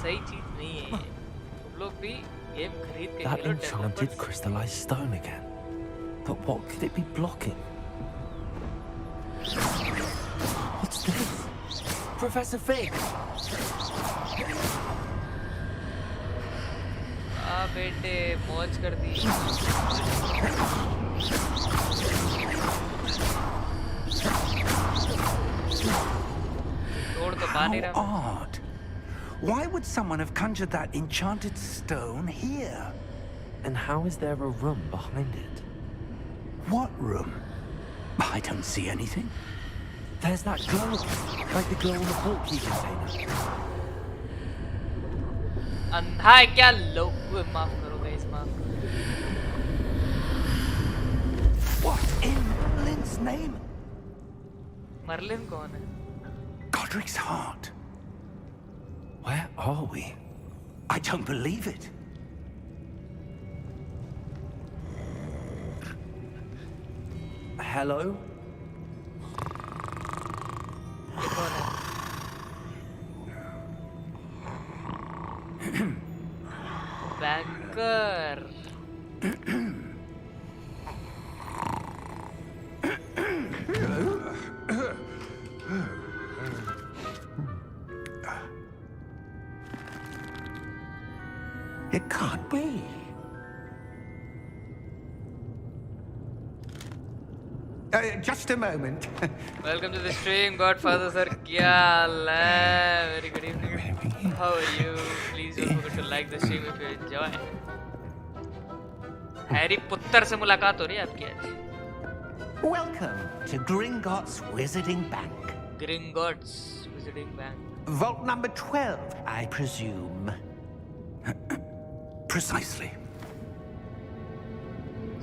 Speaker 3: सही चीज़ नहीं है. तुम लोग भी गेम खरीद के
Speaker 4: that
Speaker 3: Khelo.
Speaker 4: enchanted crystallized stone again. But what could it be blocking? What's this? Professor Fig!
Speaker 3: हाँ बेटे मौज कर दी। तोड़ तो पा नहीं रहा।
Speaker 6: Odd. Why would someone have conjured that enchanted stone here?
Speaker 4: And how is there a room behind it?
Speaker 6: What room? I don't see anything.
Speaker 4: There's that glow, like the glow in the bulky container.
Speaker 3: अंधा है क्या लोग? माफ करो guys, माफ करो।
Speaker 6: What in Merlin's name?
Speaker 3: Merlin कौन है?
Speaker 6: Godric's heart. Where are we? I don't believe it.
Speaker 4: Hello?
Speaker 3: ये कौन है? Banker.
Speaker 6: It can't be. Just a moment.
Speaker 3: Welcome to the stream, Godfather sir. क्या हाल है? Very good evening. How are you? Please don't forget to like the stream if you enjoy. Harry पुत्तर से मुलाकात हो रही है आपकी आज?
Speaker 6: Welcome to Gringotts Wizarding Bank.
Speaker 3: Gringotts Wizarding Bank.
Speaker 6: Vault number 12, I presume. Precisely.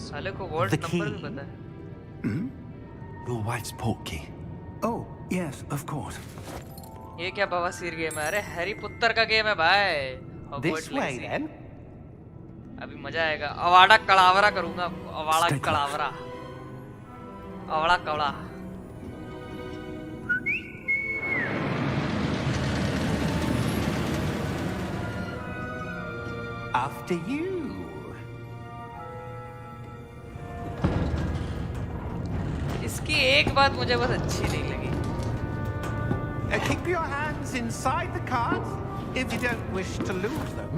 Speaker 3: साले को वॉल्ट
Speaker 6: The
Speaker 3: नंबर भी
Speaker 6: key.
Speaker 3: पता है।
Speaker 6: Your wife's portkey. Oh, yes, of course.
Speaker 3: ये क्या बवासीर गेम है? अरे हैरी पुत्तर का गेम है भाई।
Speaker 6: This
Speaker 3: Hogwarts
Speaker 6: way,
Speaker 3: Legacy।
Speaker 6: then.
Speaker 3: अभी मजा आएगा। अवाड़ा कड़ावरा करूंगा। Awada
Speaker 6: Stay close.
Speaker 3: कड़ावरा। Awada Kawra.
Speaker 6: After you.
Speaker 3: इसकी एक बात मुझे बस अच्छी नहीं लगी।
Speaker 6: Keep your hands inside the cards if you don't wish to lose them.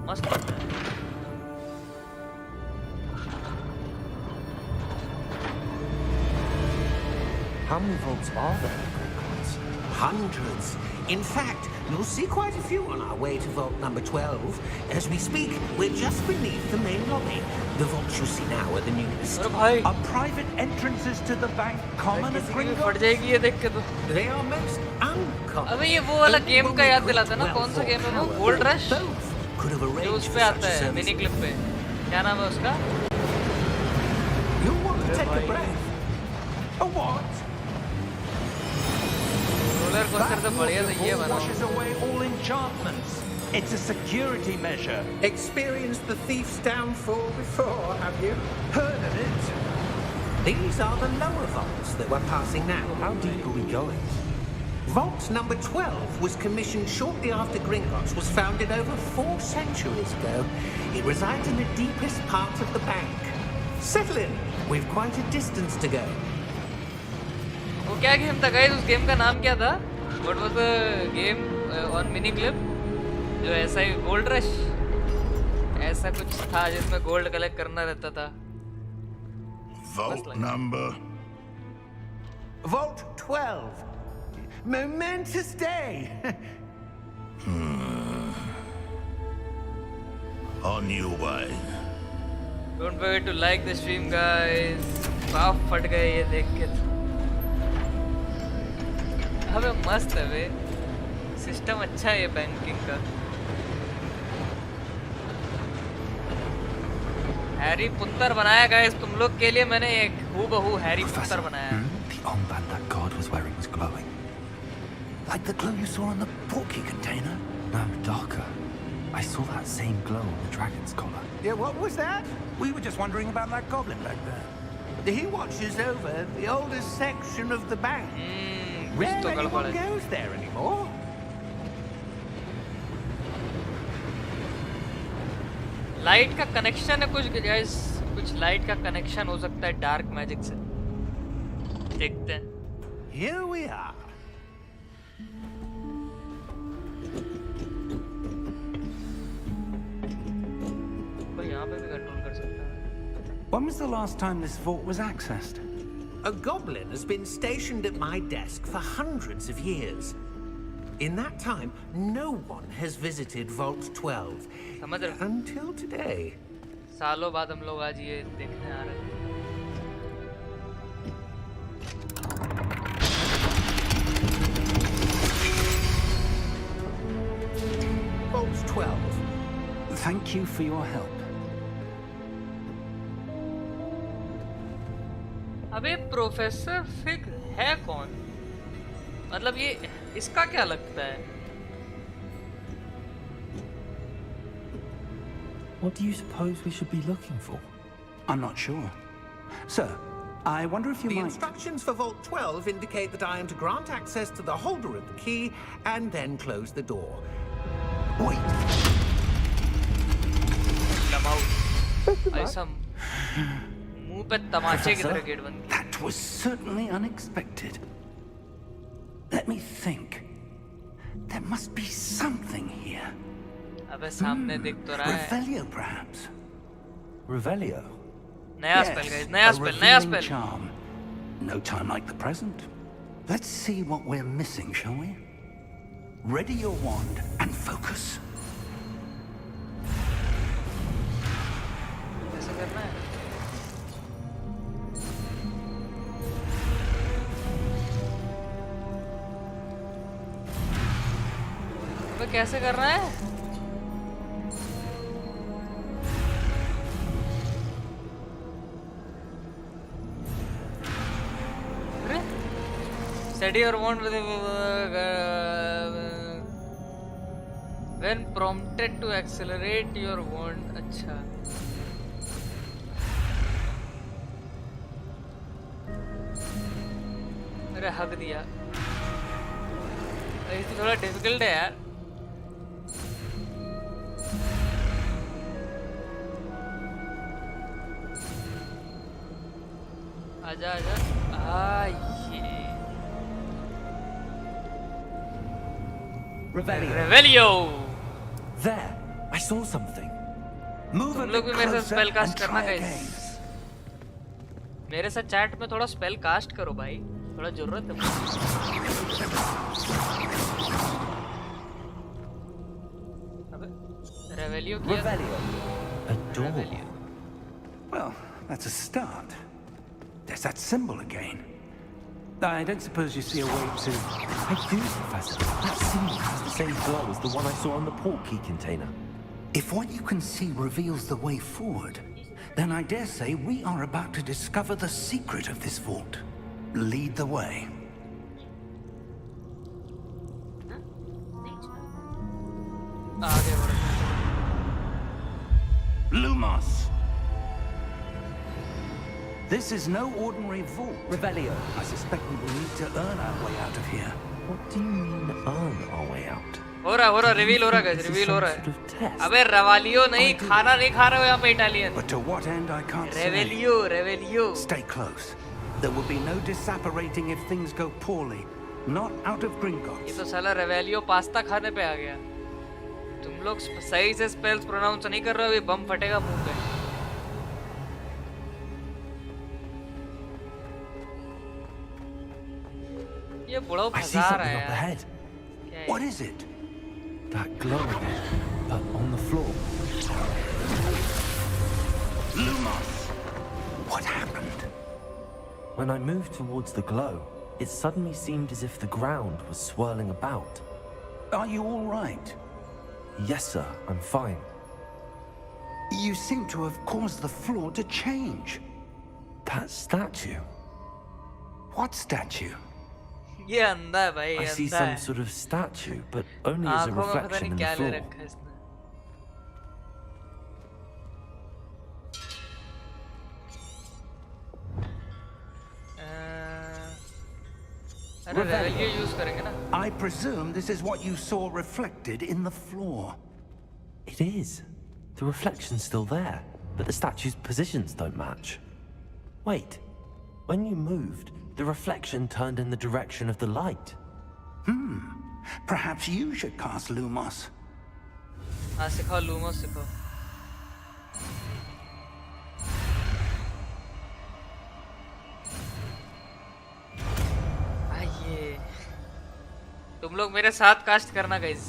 Speaker 3: मस्त।
Speaker 4: How many vaults are there in Gringotts?
Speaker 7: Hundreds. In fact, you'll see quite a few on our way to vault number 12. As we speak, we're just beneath the main lobby. The vaults you see now are the newest.
Speaker 3: अरे भाई
Speaker 6: Are private entrances to the bank common at
Speaker 3: किसी की भी फट
Speaker 6: Gringotts?
Speaker 3: जाएगी ये देख के तो।
Speaker 7: They are most uncommon.
Speaker 3: अबे ये वो वाला
Speaker 7: Only
Speaker 3: गेम
Speaker 7: when
Speaker 3: का
Speaker 7: we
Speaker 3: याद
Speaker 7: group
Speaker 3: दिलाता है ना?
Speaker 7: 12
Speaker 3: कौन सा गेम है वो?
Speaker 7: tower,
Speaker 3: gold rush?
Speaker 7: both could have
Speaker 3: जो उस
Speaker 7: arranged
Speaker 3: पे
Speaker 7: for
Speaker 3: आता
Speaker 7: such a
Speaker 3: है
Speaker 7: service.
Speaker 3: मिनी क्लिप पे। क्या नाम है उसका?
Speaker 6: You'll want to take a breath. A what?
Speaker 3: Roller coaster तो बढ़िया तो ये बना।
Speaker 8: washes away all enchantments. It's a security measure.
Speaker 7: Experienced the thief's downfall before, have you?
Speaker 6: Heard of it?
Speaker 7: These are the lower vaults that we're passing now.
Speaker 4: How deep are we going?
Speaker 7: Vault number 12 was commissioned shortly after Gringotts was founded over 4 centuries ago. It resides in the deepest part of the bank. Settle in. We've quite a distance to go.
Speaker 3: वो क्या game था guys? उस game का नाम क्या था? What was the game on mini clip? जो ऐसा ही गोल्ड रश ऐसा कुछ था जिसमें गोल्ड कलेक्ट करना रहता था।
Speaker 9: Vault number.
Speaker 6: Vault 12. Momentous day.
Speaker 9: On your way.
Speaker 3: Don't forget to like the stream guys. बाप फट गए ये देख के। अबे मस्त है बे। सिस्टम अच्छा है ये बैंकिंग का। हैरी पुत्तर बनाया गाइस तुम लोग के लिए। मैंने एक हूबहू हैरी पुत्तर बनाया है।
Speaker 6: The armband that guard was wearing was glowing. Like the glow you saw on the portkey container?
Speaker 4: No, darker. I saw that same glow on the dragon's collar.
Speaker 6: Yeah, what was that? We were just wondering about that goblin back there. He watches over the oldest section of the bank.
Speaker 3: कुछ तो
Speaker 6: Rarely
Speaker 3: गड़बड़
Speaker 6: anyone
Speaker 3: है।
Speaker 6: goes there anymore.
Speaker 3: Light का connection है कुछ guys. कुछ light का connection हो सकता है डार्क मैजिक से। देखते हैं।
Speaker 6: Here we are.
Speaker 3: यहाँ पे भी कंट्रोल कर सकता है।
Speaker 6: When was the last time this vault was accessed?
Speaker 7: A goblin has been stationed at my desk for hundreds of years. In that time, no one has visited Vault 12
Speaker 3: समझ रहे हो?
Speaker 7: until today.
Speaker 3: सालों बाद हम लोग आज ये देखने आ रहे हैं।
Speaker 7: Vault 12.
Speaker 6: Thank you for your help.
Speaker 3: अबे प्रोफेसर फिग है कौन? मतलब ये इसका क्या लगता है?
Speaker 4: What do you suppose we should be looking for?
Speaker 6: I'm not sure. Sir, I wonder if you
Speaker 7: The
Speaker 6: might...
Speaker 7: instructions for Vault 12 indicate that I am to grant access to the holder of the key and then close the door.
Speaker 6: Wait!
Speaker 3: ऐसा मुंह पे तमाचे की तरह gate बंद।
Speaker 6: That was certainly unexpected. Let me think. There must be something here.
Speaker 3: अबे सामने दिख तो रहा है।
Speaker 6: Revelio, perhaps.
Speaker 4: Revelio?
Speaker 3: नया स्पेल गाइस, नया स्पेल, नया
Speaker 6: revealing
Speaker 3: spell.
Speaker 6: charm. No time like the present. Let's see what we're missing, shall we? Ready your wand and focus.
Speaker 3: कैसे करना है? अबे कैसे करना है? अरे steady your wand with when prompted to accelerate your wand। अच्छा अरे हक दिया। ये तो थोड़ा डिफिकल्ट है यार। आजा आजा ये Revelio।
Speaker 4: There! I saw something.
Speaker 6: Move
Speaker 3: तुम
Speaker 6: a
Speaker 3: लोग
Speaker 6: bit
Speaker 3: भी मेरे साथ
Speaker 6: closer
Speaker 3: spell
Speaker 6: and
Speaker 3: cast
Speaker 6: try
Speaker 3: करना
Speaker 6: again.
Speaker 3: गाइस। मेरे साथ चैट में थोड़ा स्पेल कास्ट करो भाई, थोड़ा जरूरत है मुझे। अबे रेवेलियो किया।
Speaker 4: Revelio. A door.
Speaker 3: रेवेलियो।
Speaker 6: Well, that's a start. There's that symbol again. I don't suppose you see a way to...
Speaker 4: I do, Professor. That symbol has the same glow as the one I saw on the port key container.
Speaker 6: If what you can see reveals the way forward, then I dare say we are about to discover the secret of this vault. Lead the way.
Speaker 3: आगे बढ़ो।
Speaker 6: Lumos! This is no ordinary vault.
Speaker 4: Revelio.
Speaker 6: I suspect we will need to earn our way out of here.
Speaker 4: What do you mean, earn our way out?
Speaker 3: हो रहा reveal हो रहा है,
Speaker 4: This is
Speaker 3: reveal हो
Speaker 4: some
Speaker 3: रहा
Speaker 4: sort of
Speaker 3: है।
Speaker 4: test.
Speaker 3: अबे रवालियो नहीं, खाना नहीं खा रहे हो यहाँ पे Italian.
Speaker 6: But to what end I can't say.
Speaker 3: रेवेलियो।
Speaker 6: Stay close. There will be no disapparating if things go poorly. Not out of
Speaker 3: ये
Speaker 6: Gringotts.
Speaker 3: तो साला रेवेलियो पास्ता खाने पे आ गया। तुम लोग सही से स्पेल्स प्रोनाउंस नहीं कर रहे हो, ये बम फटेगा मुंह पे। ये बुढ़ा
Speaker 4: I see
Speaker 3: फंसा रहा
Speaker 4: something
Speaker 3: है
Speaker 4: up
Speaker 3: यार।
Speaker 4: ahead.
Speaker 3: क्या है?
Speaker 6: What is it?
Speaker 4: That glow again, but on the floor.
Speaker 6: Lumos! What happened?
Speaker 4: When I moved towards the glow, it suddenly seemed as if the ground was swirling about.
Speaker 6: Are you all right?
Speaker 4: Yes, sir, I'm fine.
Speaker 6: You seem to have caused the floor to change.
Speaker 4: That statue.
Speaker 6: What statue?
Speaker 3: ये अंधा है भाई,
Speaker 4: I see
Speaker 3: अंधा
Speaker 4: some
Speaker 3: है।
Speaker 4: sort of statue, but only as a
Speaker 3: आंखों में पता
Speaker 4: reflection
Speaker 3: नहीं
Speaker 4: in
Speaker 3: क्या
Speaker 4: the
Speaker 3: ले
Speaker 4: floor.
Speaker 3: रखा है इसने। अरे रेवेलियो यूज करेंगे ना।
Speaker 6: I presume this is what you saw reflected in the floor.
Speaker 4: It is. The reflection's still there, but the statue's positions don't match. Wait, when you moved, the reflection turned in the direction of the light.
Speaker 6: Perhaps you should cast Lumos.
Speaker 3: हाँ सिखाओ, Lumos सिखाओ। तुम लोग मेरे साथ cast करना guys.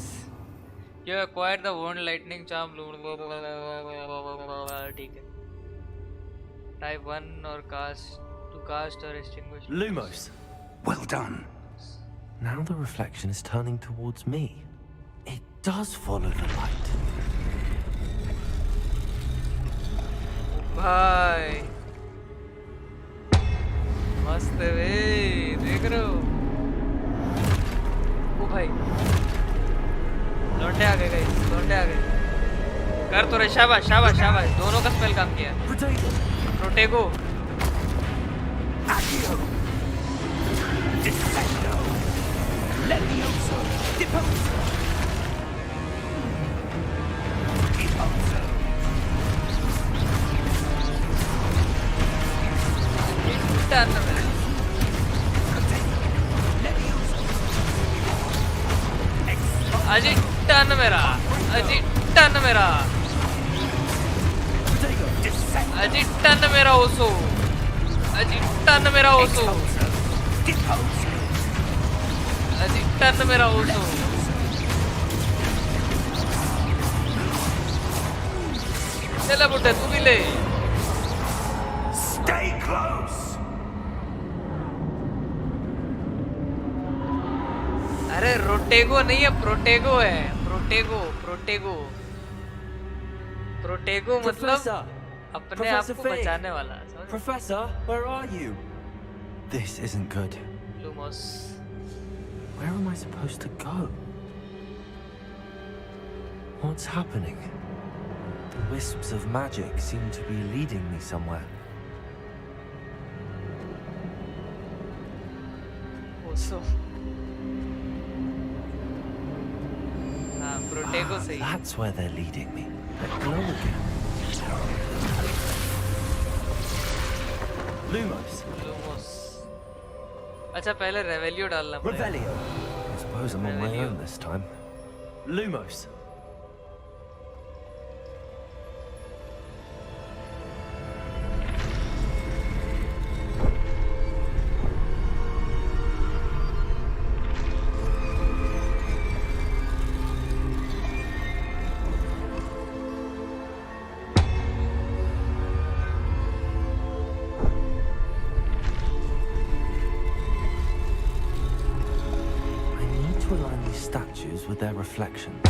Speaker 3: You acquired the wound lightning charm, ठीक है। Type 1 or cast to cast or extinguish.
Speaker 4: Lumos.
Speaker 6: Well done.
Speaker 4: Now the reflection is turning towards me. It does follow the light.
Speaker 3: भाई मस्त है वे, देख रहे हो? ओ भाई लौंडे आ गए गाइस, लौंडे आ गए। कर तो रहे, शाबाश शाबाश शाबाश, दोनों का स्पेल काम किया। प्रोटेगो अजी टन मेरा, अजी टन मेरा, अजी टन मेरा ओसो, अजी टन मेरा ओसो, अजी टन मेरा ओसो। चला बुड्ढे तू भी ले।
Speaker 6: Stay close.
Speaker 3: अरे रोटेगो नहीं है, प्रोटेगो है। प्रोटेगो प्रोटेगो प्रोटेगो मतलब अपने आप को बचाने वाला।
Speaker 4: Professor, where are you? This isn't good.
Speaker 3: Lumos,
Speaker 4: Where am I supposed to go? What's happening? The wisps of magic seem to be leading me somewhere.
Speaker 3: ओसो हाँ, प्रोटेगो सही।
Speaker 4: That's where they're leading me. That glow again. Lumos.
Speaker 3: Lumos. अच्छा पहले रेवेलियो डालना पड़ेगा।
Speaker 4: Revelio. I suppose I'm on my own this time. Lumos. With their reflections.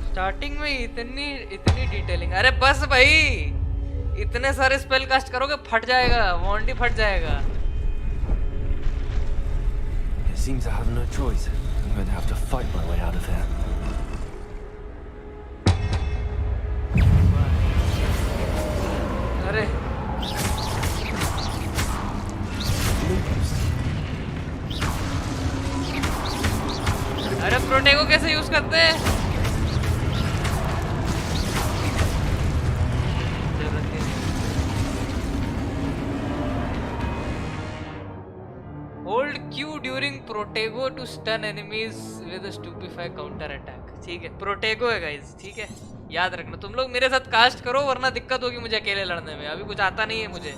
Speaker 3: Starting में इतनी detailing. अरे बस भाई, इतने सारे स्पेल कास्ट करोगे फट जाएगा, वॉन्ड ही फट जाएगा।
Speaker 4: It seems I have no choice. I'm going to have to fight my way out of here.
Speaker 3: अरे अरे प्रोटेगो कैसे यूज करते हैं? Hold Q during Protego to stun enemies with Stupefy counter attack. ठीक है, प्रोटेगो है गाइस, ठीक है, याद रखना। तुम लोग मेरे साथ कास्ट करो वरना दिक्कत होगी मुझे अकेले लड़ने में। अभी कुछ आता नहीं है मुझे।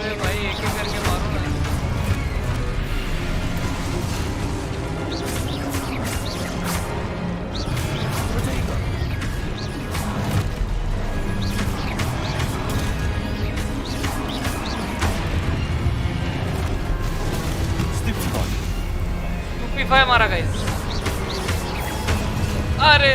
Speaker 3: अरे भाई एक एक करके मारो ना। स्टूपिफाई मारा गाइस। अरे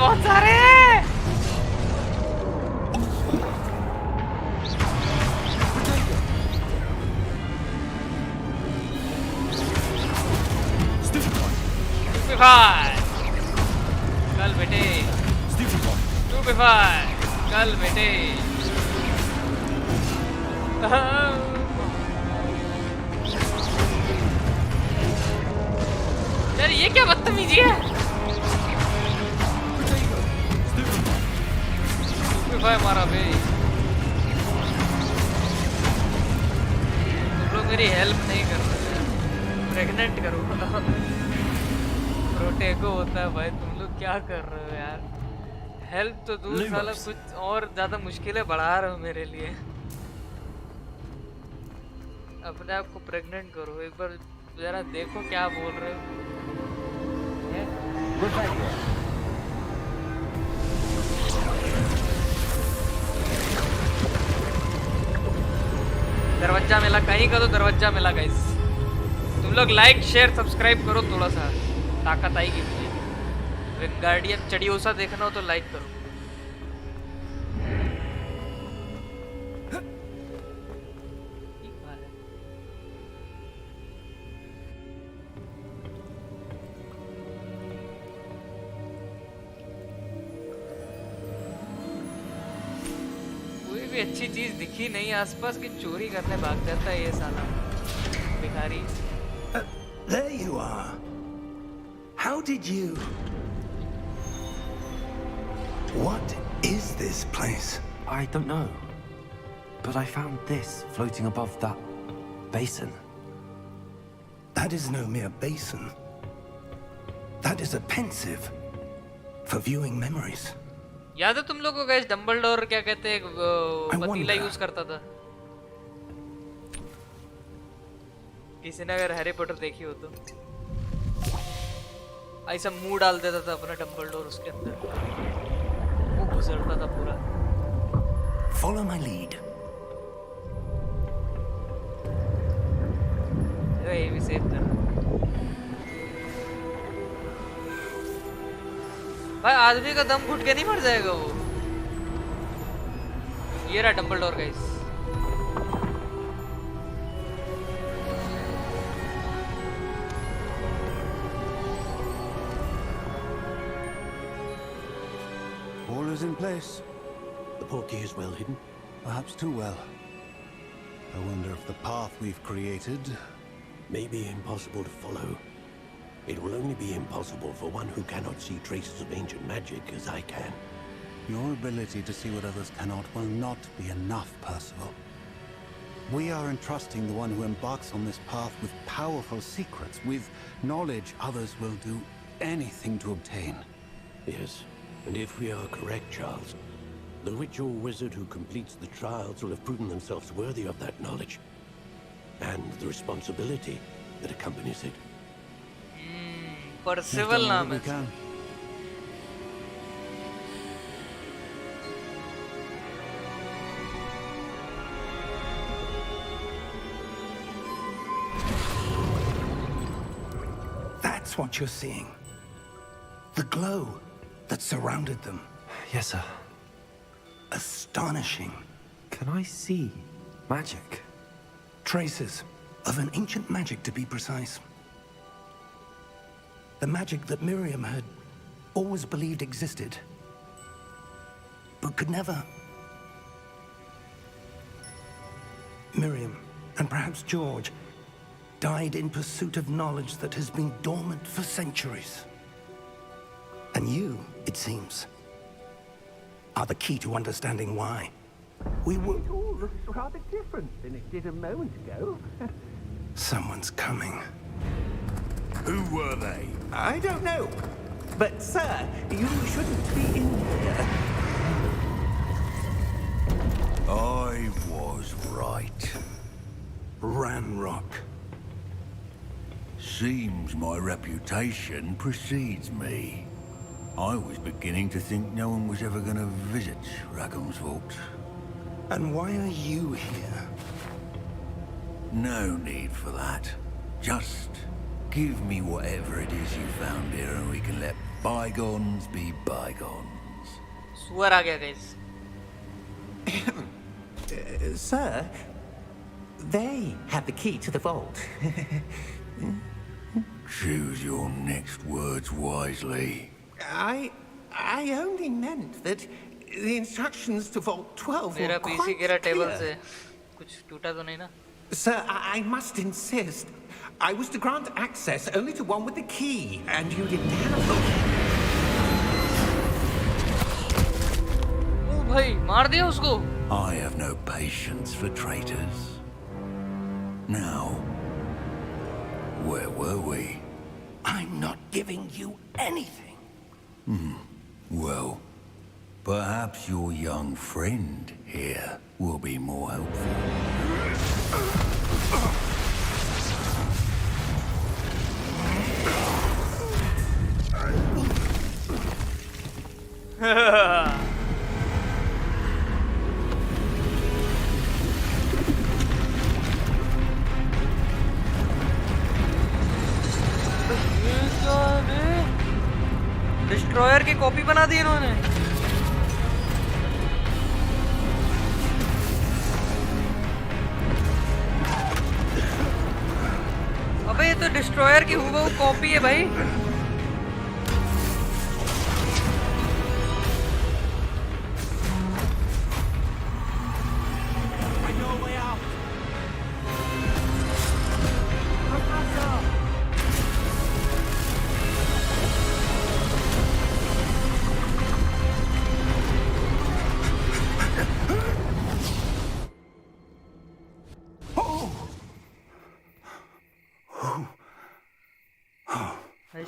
Speaker 3: बहुत सारे कल बेटे, कल बेटे। यार ये क्या बदतमीजी है? भाई मारा बे। तुम लोग मेरी हेल्प नहीं कर रहे। प्रेग्नेंट करो। प्रोटेको होता है भाई, तुम लोग क्या कर रहे हो यार? हेल्प तो दूर, साला कुछ और ज्यादा मुश्किलें बढ़ा रहे हो मेरे लिए। अपने आप को प्रेग्नेंट करो, एक बार जरा देखो क्या बोल रहे हो। दरवाजा मिला, कहीं का तो दरवाजा मिला गाइस। तुम लोग लाइक शेयर सब्सक्राइब करो, थोड़ा सा ताकत आएगी मुझे। गार्डियन चढ़ियोसा देखना हो तो लाइक करो। अच्छी चीज दिखी नहीं आसपास कि चोरी करने भाग जाता है ये साला भिखारी।
Speaker 6: There you are. How did you? What is this place?
Speaker 4: I don't know. But I found this floating above that basin.
Speaker 6: That is no mere basin. That is a pensive for viewing memories.
Speaker 3: याद है तुम लोगों को guys Dumbledore क्या कहते हैं, पतीला use करता था। किसी ने अगर हैरी पॉटर देखी हो तो ऐसा मुंह डाल देता था अपना डम्बलडोर उसके अंदर, वो गुजरता था पूरा।
Speaker 6: Follow my lead.
Speaker 3: ये भी सेव कर। भाई आदमी का दम घुट के नहीं मर जाएगा वो। ये रहा Dumbledore guys.
Speaker 10: All is in place.
Speaker 6: The portkey is well hidden.
Speaker 10: Perhaps too well. I wonder if the path we've created
Speaker 6: may be impossible to follow. It will only be impossible for one who cannot see traces of ancient magic as I can.
Speaker 10: Your ability to see what others cannot will not be enough, Percival. We are entrusting the one who embarks on this path with powerful secrets, with knowledge others will do anything to obtain.
Speaker 6: Yes, and if we are correct, Charles, the witch or wizard who completes the trials will have proven themselves worthy of that knowledge, and the responsibility that accompanies it.
Speaker 3: परसिवल नाम है।
Speaker 6: That's what you're seeing. The glow that surrounded them.
Speaker 4: Yes, sir.
Speaker 6: Astonishing.
Speaker 4: Can I see magic?
Speaker 6: Traces of an ancient magic, to be precise. The magic that Miriam had always believed existed, but could never. Miriam, and perhaps George, died in pursuit of knowledge that has been dormant for centuries. And you, it seems, are the key to understanding why. We will.
Speaker 7: It all looks rather different than it did a moment ago.
Speaker 6: Someone's coming.
Speaker 9: Who were they?
Speaker 7: I don't know. But, sir, you shouldn't be in here.
Speaker 9: I was right.
Speaker 6: Ranrock.
Speaker 9: Seems my reputation precedes me. I was beginning to think no one was ever going to visit Rackham's Vault.
Speaker 6: And why are you here?
Speaker 9: No need for that. Just give me whatever it is you found here and we can let bygones be bygones.
Speaker 3: सुअर आ गया guys.
Speaker 7: Sir, they have the key to the vault.
Speaker 9: Choose your next words wisely.
Speaker 7: I only meant that the instructions to Vault 12
Speaker 3: मेरा
Speaker 7: were
Speaker 3: PC
Speaker 7: quite
Speaker 3: गिरा table
Speaker 7: clear.
Speaker 3: से, कुछ टूटा तो नहीं ना?
Speaker 7: Sir, I must insist. I was to grant access only to one with the key, and you didn't have it.
Speaker 3: ओ भाई मार दिया उसको.
Speaker 9: I have no patience for traitors. Now, where were we?
Speaker 7: I'm not giving you anything.
Speaker 9: Well, perhaps your young friend here will be more helpful.
Speaker 3: Destroyer की copy बना दी इन्होंने. अबे ये तो डिस्ट्रॉयर की हूबहू कॉपी है भाई.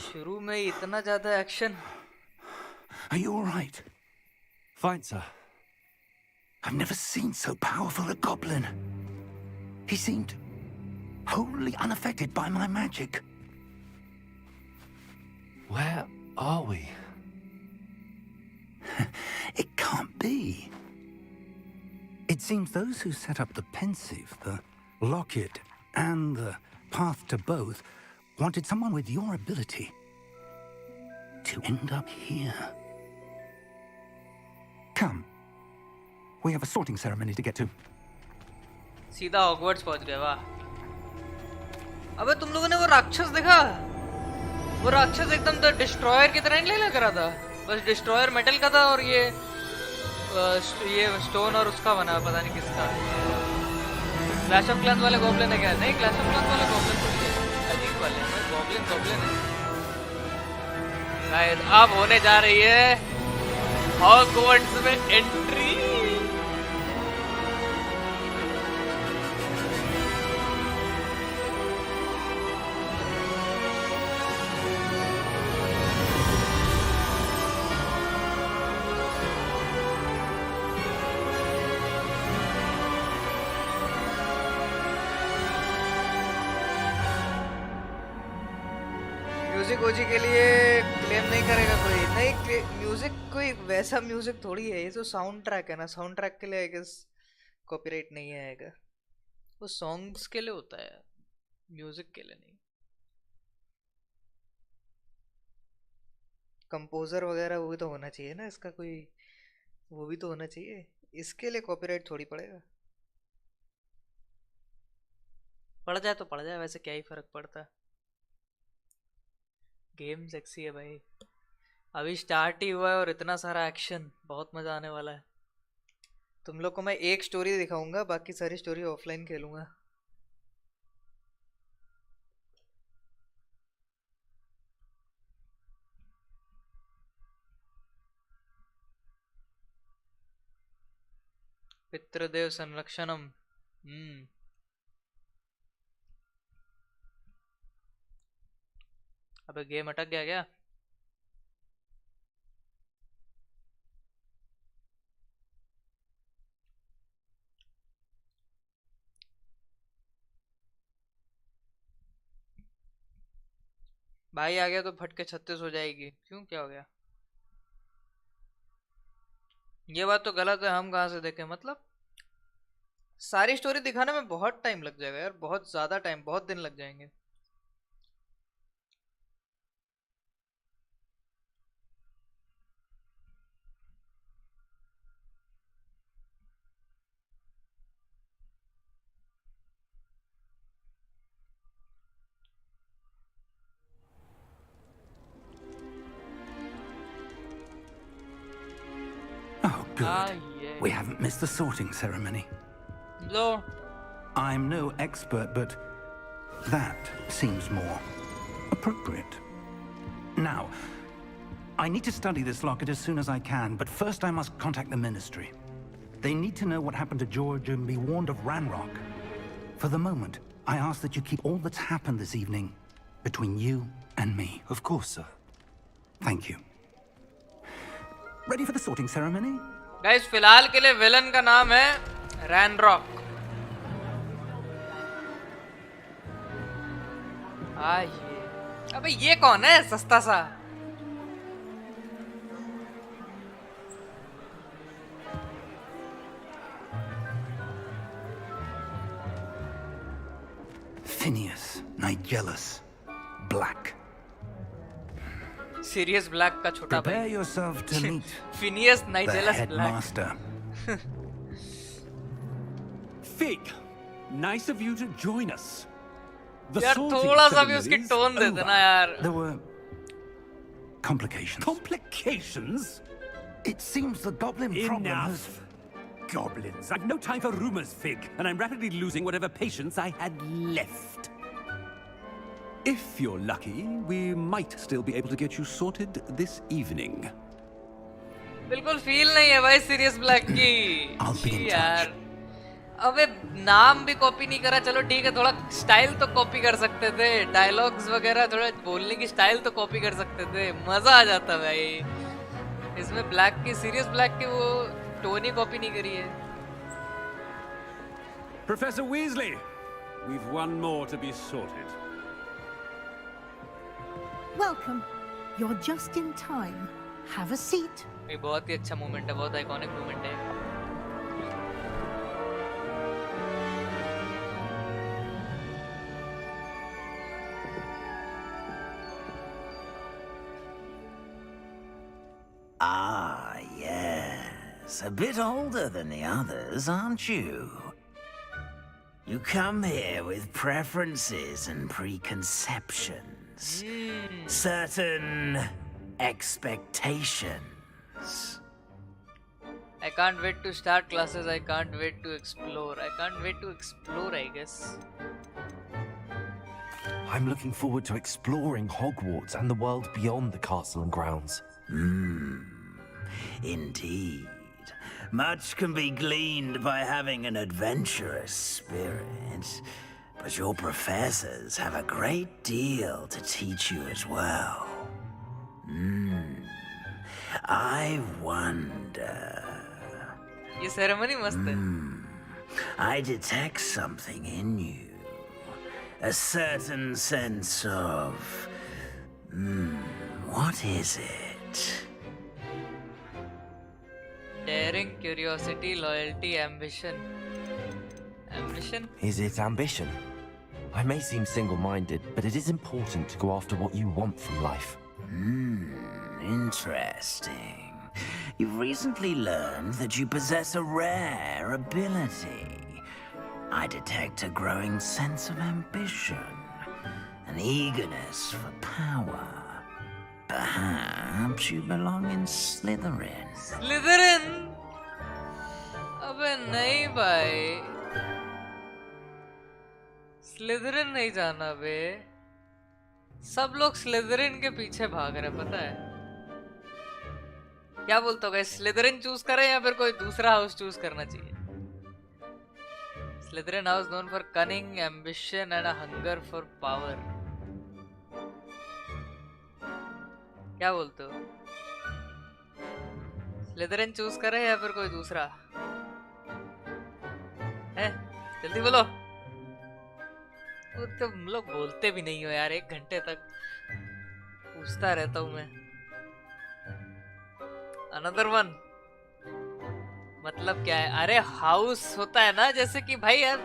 Speaker 3: शुरू में इतना ज्यादा action.
Speaker 6: Are you all right?
Speaker 4: Fine, sir.
Speaker 6: I've never seen so powerful a goblin. He seemed wholly unaffected by my magic.
Speaker 4: Where are we?
Speaker 6: It can't be. It seems those who set up the pensive, the locket, and the path to both wanted someone with your ability to end up here. Come. We have a sorting ceremony to get to.
Speaker 3: सीधा Hogwarts पहुंच गए. वाह. अबे तुम लोगों ने वो राक्षस देखा? वो राक्षस एकदम तो डिस्ट्रॉयर की तरह नहीं लग रहा था. बस डिस्ट्रॉयर मेटल का था और ये स्टोन और उसका बना, पता नहीं किसका. क्लैश ऑफ क्लैंस वाले गॉब्लिन है क्या? नहीं, क्लैश ऑफ क्लैंस वाले गॉब्लिन थोड़ी है, अजीब वाले हैं. गॉब्लिन है. शायद अब होने जा रही है हॉगवर्ट्स में एंट्री. म्यूजिक ओजी के लिए क्लेम नहीं करेगा कोई. नहीं, म्यूजिक कोई वैसा म्यूजिक थोड़ी है. ये तो साउंड ट्रैक है ना. साउंड ट्रैक के लिए आई गेस कॉपीराइट नहीं आएगा. वो सॉन्ग्स के लिए होता है, म्यूजिक के लिए नहीं. कंपोजर वगैरह वो भी तो होना चाहिए ना इसका, कोई वो भी तो होना चाहिए. इसके लिए कॉपीराइट थोड़ी पड़ेगा. पड़ जाए तो पड़ जाए, वैसे क्या ही फर्क पड़ता है. गेम सेक्सी है भाई. अभी स्टार्ट ही हुआ है और इतना सारा एक्शन, बहुत मजा आने वाला है. तुम लोग को मैं एक स्टोरी दिखाऊंगा, बाकी सारी स्टोरी ऑफलाइन खेलूंगा. पितृदेव संरक्षणम. अबे गेम अटक गया क्या? भाई आ गया तो फटके 36 हो जाएगी. क्यों, क्या हो गया? ये बात तो गलत है. हम कहाँ से देखें? मतलब सारी स्टोरी दिखाने में बहुत टाइम लग जाएगा यार, बहुत ज्यादा टाइम, बहुत दिन लग जाएंगे.
Speaker 6: Good. We haven't missed the sorting ceremony.
Speaker 3: Low
Speaker 6: I'm no expert, but that seems more appropriate. Now, I need to study this locket as soon as I can, but first I must contact the Ministry. They need to know what happened to George and be warned of Ranrock. For the moment, I ask that you keep all that's happened this evening between you and me.
Speaker 11: Of course, sir.
Speaker 6: Thank you. Ready for the sorting ceremony?
Speaker 3: Guys फिलहाल के लिए villain का नाम है Ranrok. ये अबे ये कौन है सस्ता सा?
Speaker 6: Phineas, Nigellus, Black.
Speaker 3: Sirius Black का छोटा भाई।
Speaker 6: Prepare yourself to meet
Speaker 3: Phineas
Speaker 6: the
Speaker 3: Nigellus Black।
Speaker 6: headmaster.
Speaker 12: Fig, nice of you to join us.
Speaker 3: यार थोड़ा सा भी उसकी टोन दे देना यार।
Speaker 6: There were complications.
Speaker 12: Complications?
Speaker 6: It seems the goblin problem has...
Speaker 12: Enough. Goblins. I've no time for rumors, Fig, and I'm rapidly losing whatever patience I had left. If you're lucky, we might still be able to get you sorted this evening.
Speaker 3: बिल्कुल feel नहीं है भाई Sirius Black की यार। अबे नाम भी copy नहीं करा, चलो ठीक है, थोड़ा स्टाइल तो कॉपी कर सकते थे, डायलॉग्स वगैरह थोड़ा बोलने की स्टाइल तो कॉपी कर सकते थे, मजा आ जाता भाई। इसमें ब्लैक की सीरियस ब्लैक की वो टोन ही कॉपी नहीं करी है।
Speaker 12: Professor Weasley, we've one more to be sorted.
Speaker 13: Welcome. You're just in time. Have a seat.
Speaker 3: ये बहुत ही अच्छा मोमेंट है, बहुत आइकॉनिक मोमेंट है।
Speaker 9: Ah, yes. A bit older than the others, aren't you? You come here with preferences and preconceptions. Certain expectations.
Speaker 3: I can't wait to start classes. I can't wait to explore. I can't wait to explore, I guess.
Speaker 11: I'm looking forward to exploring Hogwarts and the world beyond the castle and grounds.
Speaker 9: Indeed. Much can be gleaned by having an adventurous spirit, but your professors have a great deal to teach you as well. I wonder...
Speaker 3: ये ceremony मस्त है।
Speaker 9: I detect something in you. A certain sense of... what is it?
Speaker 3: Daring, curiosity, loyalty, ambition. Ambition?
Speaker 11: Is it ambition? I may seem single-minded, but it is important to go after what you want from life.
Speaker 9: Interesting. You've recently learned that you possess a rare ability. I detect a growing sense of ambition, an eagerness for power. Perhaps you belong in Slytherin.
Speaker 3: Slytherin? अबे नहीं भाई, Slytherin नहीं जाना बे। सब लोग Slytherin के पीछे भाग रहे, पता है? क्या बोलते हो गाइस, Slytherin चूज करें या फिर कोई दूसरा हाउस चूज करना चाहिए? Slytherin house known for cunning, ambition and a hunger for power. क्या बोलते हो? Slytherin चूज करें या फिर कोई दूसरा? हैं? जल्दी बोलो। तुम लोग बोलते भी नहीं हो यार, 1 घंटे तक पूछता रहता हूँ मैं। Another one. मतलब क्या है? अरे हाउस होता है ना, जैसे कि भाई यार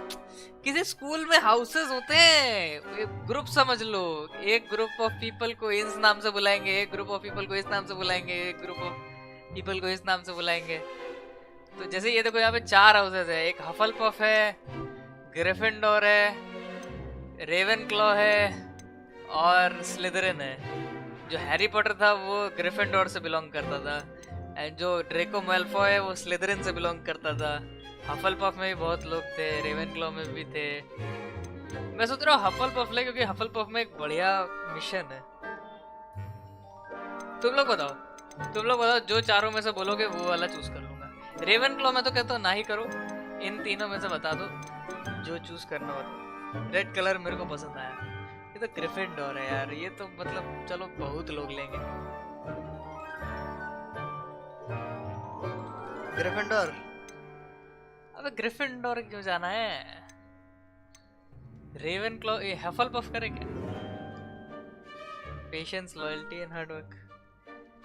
Speaker 3: किसी स्कूल में हाउसेस होते हैं, एक ग्रुप समझ लो, एक ग्रुप ऑफ पीपल को इस नाम से बुलाएंगे, एक ग्रुप ऑफ पीपल को इस नाम से बुलाएंगे, एक ग्रुप ऑफ पीपल को इस नाम से बुलाएंगे। तो जैसे ये देखो यहाँ पे 4 हाउसेस है, एक हफलपफ है, ग्रिफिंडोर है, रेवेनक्लॉ है और स्लिदरिन है। जो हैरी पॉटर था वो ग्रिफिंडोर से बिलोंग करता था, एंड जो ड्रेको मैल्फॉय है वो स्लिदरिन से बिलोंग करता था, हफलपफ में भी बहुत लोग थे, रेवेनक्लॉ में भी थे। मैं सोच रहा हूँ हफलपफ ले, क्योंकि हफलपफ में एक बढ़िया मिशन है। तुम लोग बताओ जो चारों में से बोलोगे वो वाला चूज कर लूंगा। रेवेनक्लॉ में तो कहता हूँ ना ही करो, इन तीनों में से बता दो जो चूज करना हो। रेड कलर मेरे को पसंद आया। ये तो ग्रिफिंडोर है यार, ये तो मतलब चलो बहुत लोग लेंगे। ग्रिफिंडोर, अबे ग्रिफिंडोर क्यों जाना है? रेवेनक्लॉ, ये हफलपफ करे क्या? Patience, loyalty and hard work.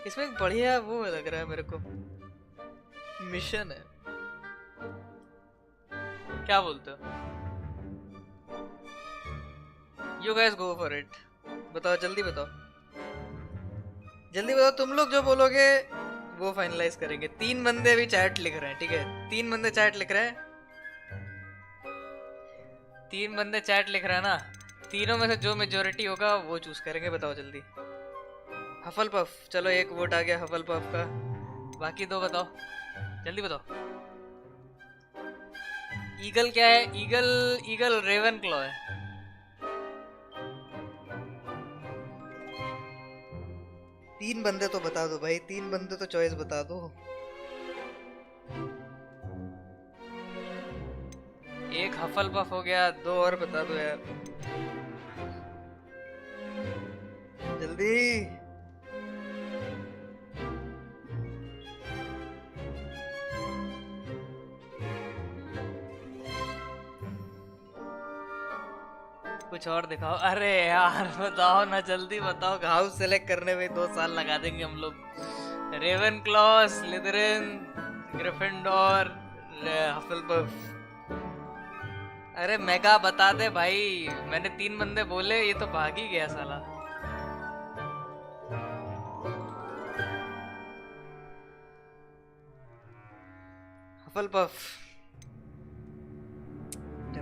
Speaker 3: इसमें एक बढ़िया वो लग रहा है मेरे को, मिशन है। क्या बोलते हो? You guys go for it. बताओ, जल्दी बताओ, जल्दी बताओ। तुम लोग जो बोलोगे वो फाइनलाइज करेंगे। 3 बंदे भी चैट लिख रहे हैं, ठीक है? 3 बंदे चैट लिख रहे हैं, 3 बंदे चैट लिख रहे हैं ना। तीनों में से जो मेजोरिटी होगा वो चूज करेंगे। बताओ जल्दी। हफलपफ, चलो एक वोट आ गया हफलपफ का। बाकी 2 बताओ, जल्दी बताओ। ईगल क्या है? ईगल रेवेनक्लॉ है। तीन बंदे तो बता दो भाई, 3 बंदे तो चॉइस बता दो। एक हफलपफ हो गया, 2 और बता दो यार, जल्दी। कुछ और दिखाओ। अरे यार बताओ ना, जल्दी बताओ। हाउस सेलेक्ट करने में 2 साल लगा देंगे हम लोग। रेवेनक्लॉ, स्लिदरिन, ग्रिफिंडोर, हफलपफ। अरे मेगा बता दे भाई, मैंने 3 बंदे बोले, ये तो भाग ही गया साला। हफलपफ,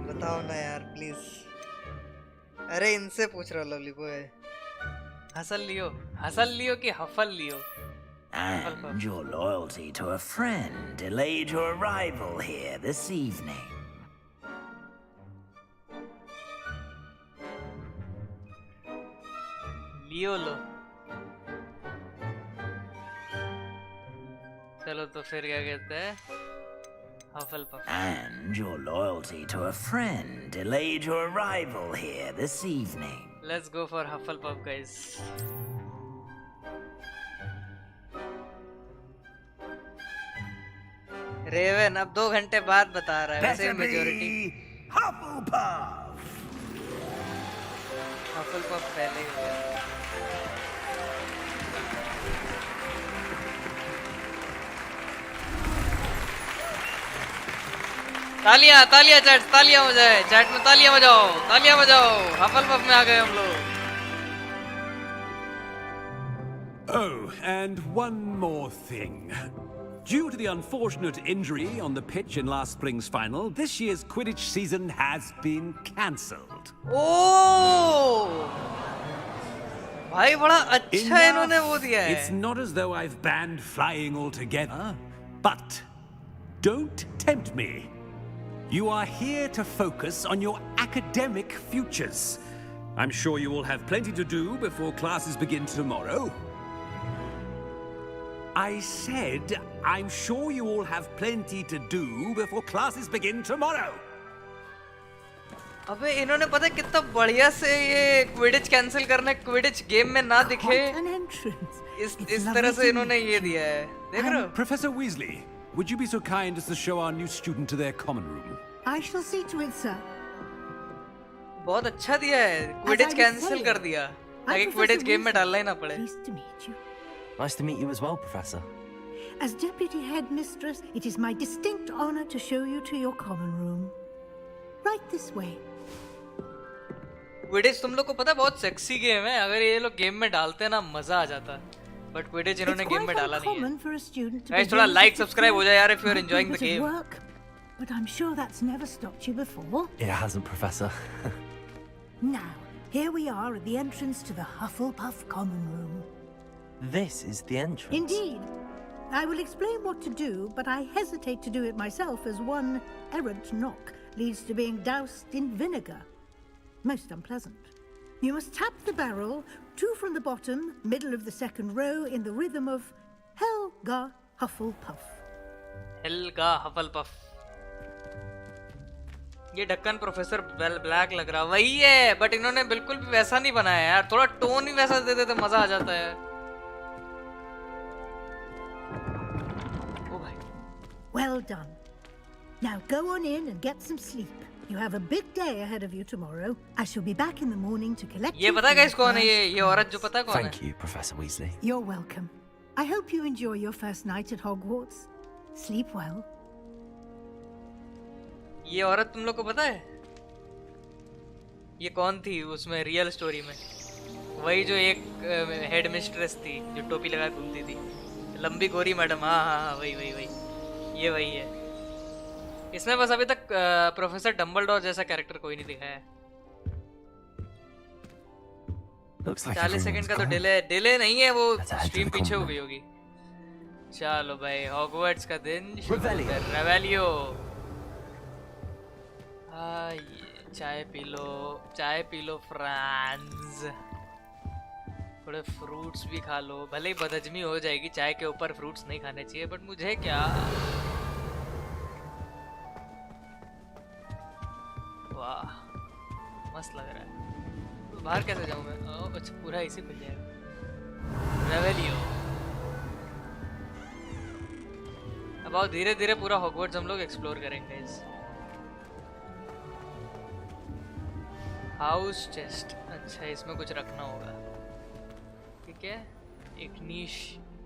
Speaker 3: बताओ ना यार प्लीज। अरे इनसे पूछ रहा लवली बॉय। हसल लियो कि हफल लियो?
Speaker 9: And your loyalty to a friend delayed your arrival here this evening.
Speaker 3: लियो लो। चलो तो फिर क्या कहते हैं? Hufflepuff.
Speaker 9: And your loyalty to a friend delayed your arrival here this evening.
Speaker 3: Let's go for Hufflepuff, guys. Raven अब 2 घंटे बाद बता रहा है। वैसे मेजोरिटी
Speaker 9: Hufflepuff.
Speaker 3: Hufflepuff पहले ही हो गया। तालियां चैट, तालियां हो जाए चैट में, तालियां बजाओ। हफलपफ में आ गए हम लोग।
Speaker 12: Oh, and one more thing. Due to the unfortunate injury on the pitch in last spring's final, this year's Quidditch season has been cancelled.
Speaker 3: Oh! भाई बड़ा अच्छा इन्होंने वो दिया है।
Speaker 12: It's not as though I've banned flying altogether, but don't tempt me. You are here to focus on your academic futures. I'm sure you will have plenty to do before classes begin tomorrow. I said, I'm sure you all have plenty to do before classes begin tomorrow.
Speaker 3: अबे इन्होंने पता है कितना बढ़िया से ये Quidditch cancel करने, Quidditch game में ना दिखे, इस तरह से इन्होंने ये दिया है। देख रहे हो?
Speaker 12: Professor Weasley, would you be so kind as to show our new student to their common room?
Speaker 13: I shall see to it, sir.
Speaker 3: बहुत अच्छा दिया है, क्विडिच कैंसिल कर दिया ताकि क्विडिच गेम में डालना ही ना पड़े।
Speaker 11: Nice to meet you as well, Professor.
Speaker 13: As Deputy Headmistress, it is my distinct honor to show you to your common room. Right this way.
Speaker 3: Quidditch तुम लोग को पता है बहुत सेक्सी गेम है, अगर ये लोग गेम में डालते ना मजा आ जाता। बट क्विडिच इन्होंने गेम में डाला नहीं है। गाइस थोड़ा लाइक सब्सक्राइब हो जाए यार if you are enjoying the game.
Speaker 13: But I'm sure that's never stopped you before.
Speaker 11: It hasn't, Professor.
Speaker 13: Now, here we are at the entrance to the Hufflepuff common room.
Speaker 11: This is the entrance?
Speaker 13: Indeed. I will explain what to do, but I hesitate to do it myself as one errant knock leads to being doused in vinegar. Most unpleasant. You must tap the barrel, 2 from the bottom, middle of the second row, in the rhythm of Helga Hufflepuff.
Speaker 3: Helga Hufflepuff. ये ढक्कन professor black लग रहा वही है, but इन्होंने बिल्कुल भी वैसा नहीं बनाया यार, थोड़ा टोन ही वैसा दे देते मजा आ जाता है। ओ भाई।
Speaker 13: Well done. Now go on in and get some sleep. You have a big day ahead of you tomorrow. I shall be back in the morning to collect.
Speaker 3: ये पता गाइस कौन है ये औरत जो पता कौन है?
Speaker 11: Thank you, Professor Weasley.
Speaker 13: You're welcome. I hope you enjoy your first night at Hogwarts. Sleep well.
Speaker 3: ये औरत तुम लोग को पता है ये कौन थी उसमें रियल स्टोरी में? वही जो एक हेड मिस्ट्रेस थी जो टोपी लगा घूमती थी, लंबी गोरी मैडम। हाँ हाँ हाँ वही वही वही, ये वही है। इसमें बस अभी तक प्रोफेसर डम्बलडोर जैसा कैरेक्टर कोई नहीं दिखाया है। 40 सेकंड का तो डिले नहीं है, वो स्ट्रीम पीछे हो गई होगी। चलो भाई हॉगवर्ट्स का दिन रेवेलियो। चाय पी लो फ्रांस, थोड़े फ्रूट्स भी खा लो, भले ही बदहजमी हो जाएगी, चाय के ऊपर फ्रूट्स नहीं खाने चाहिए, बट मुझे क्या। वाह मस्त लग रहा है। तो बाहर कैसे जाऊं मैं? अच्छा पूरा इसी खुल जाएगा। रेवेलियो। अब आओ धीरे धीरे पूरा हॉगवर्ट्स हम लोग एक्सप्लोर करेंगे। हाउस चेस्ट, अच्छा इसमें कुछ रखना होगा, ठीक है। एक नीश,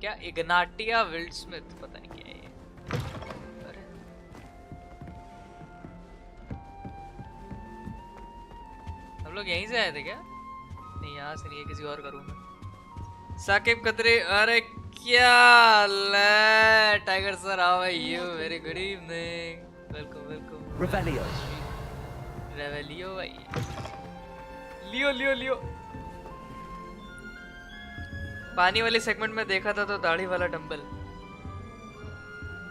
Speaker 3: क्या इग्नाटिया विल्डस्मिथ, पता नहीं क्या है ये। अरे हम लोग यहीं से आए थे क्या? नहीं यहाँ से नहीं है, किसी और का रूम है। साकिब कतरे, अरे क्या tiger sir, how are you? Very good evening, welcome welcome.
Speaker 11: Revelio
Speaker 3: Revelio भाई, लियो। पानी वाली सेगमेंट में देखा था तो दाढ़ी वाला डंबल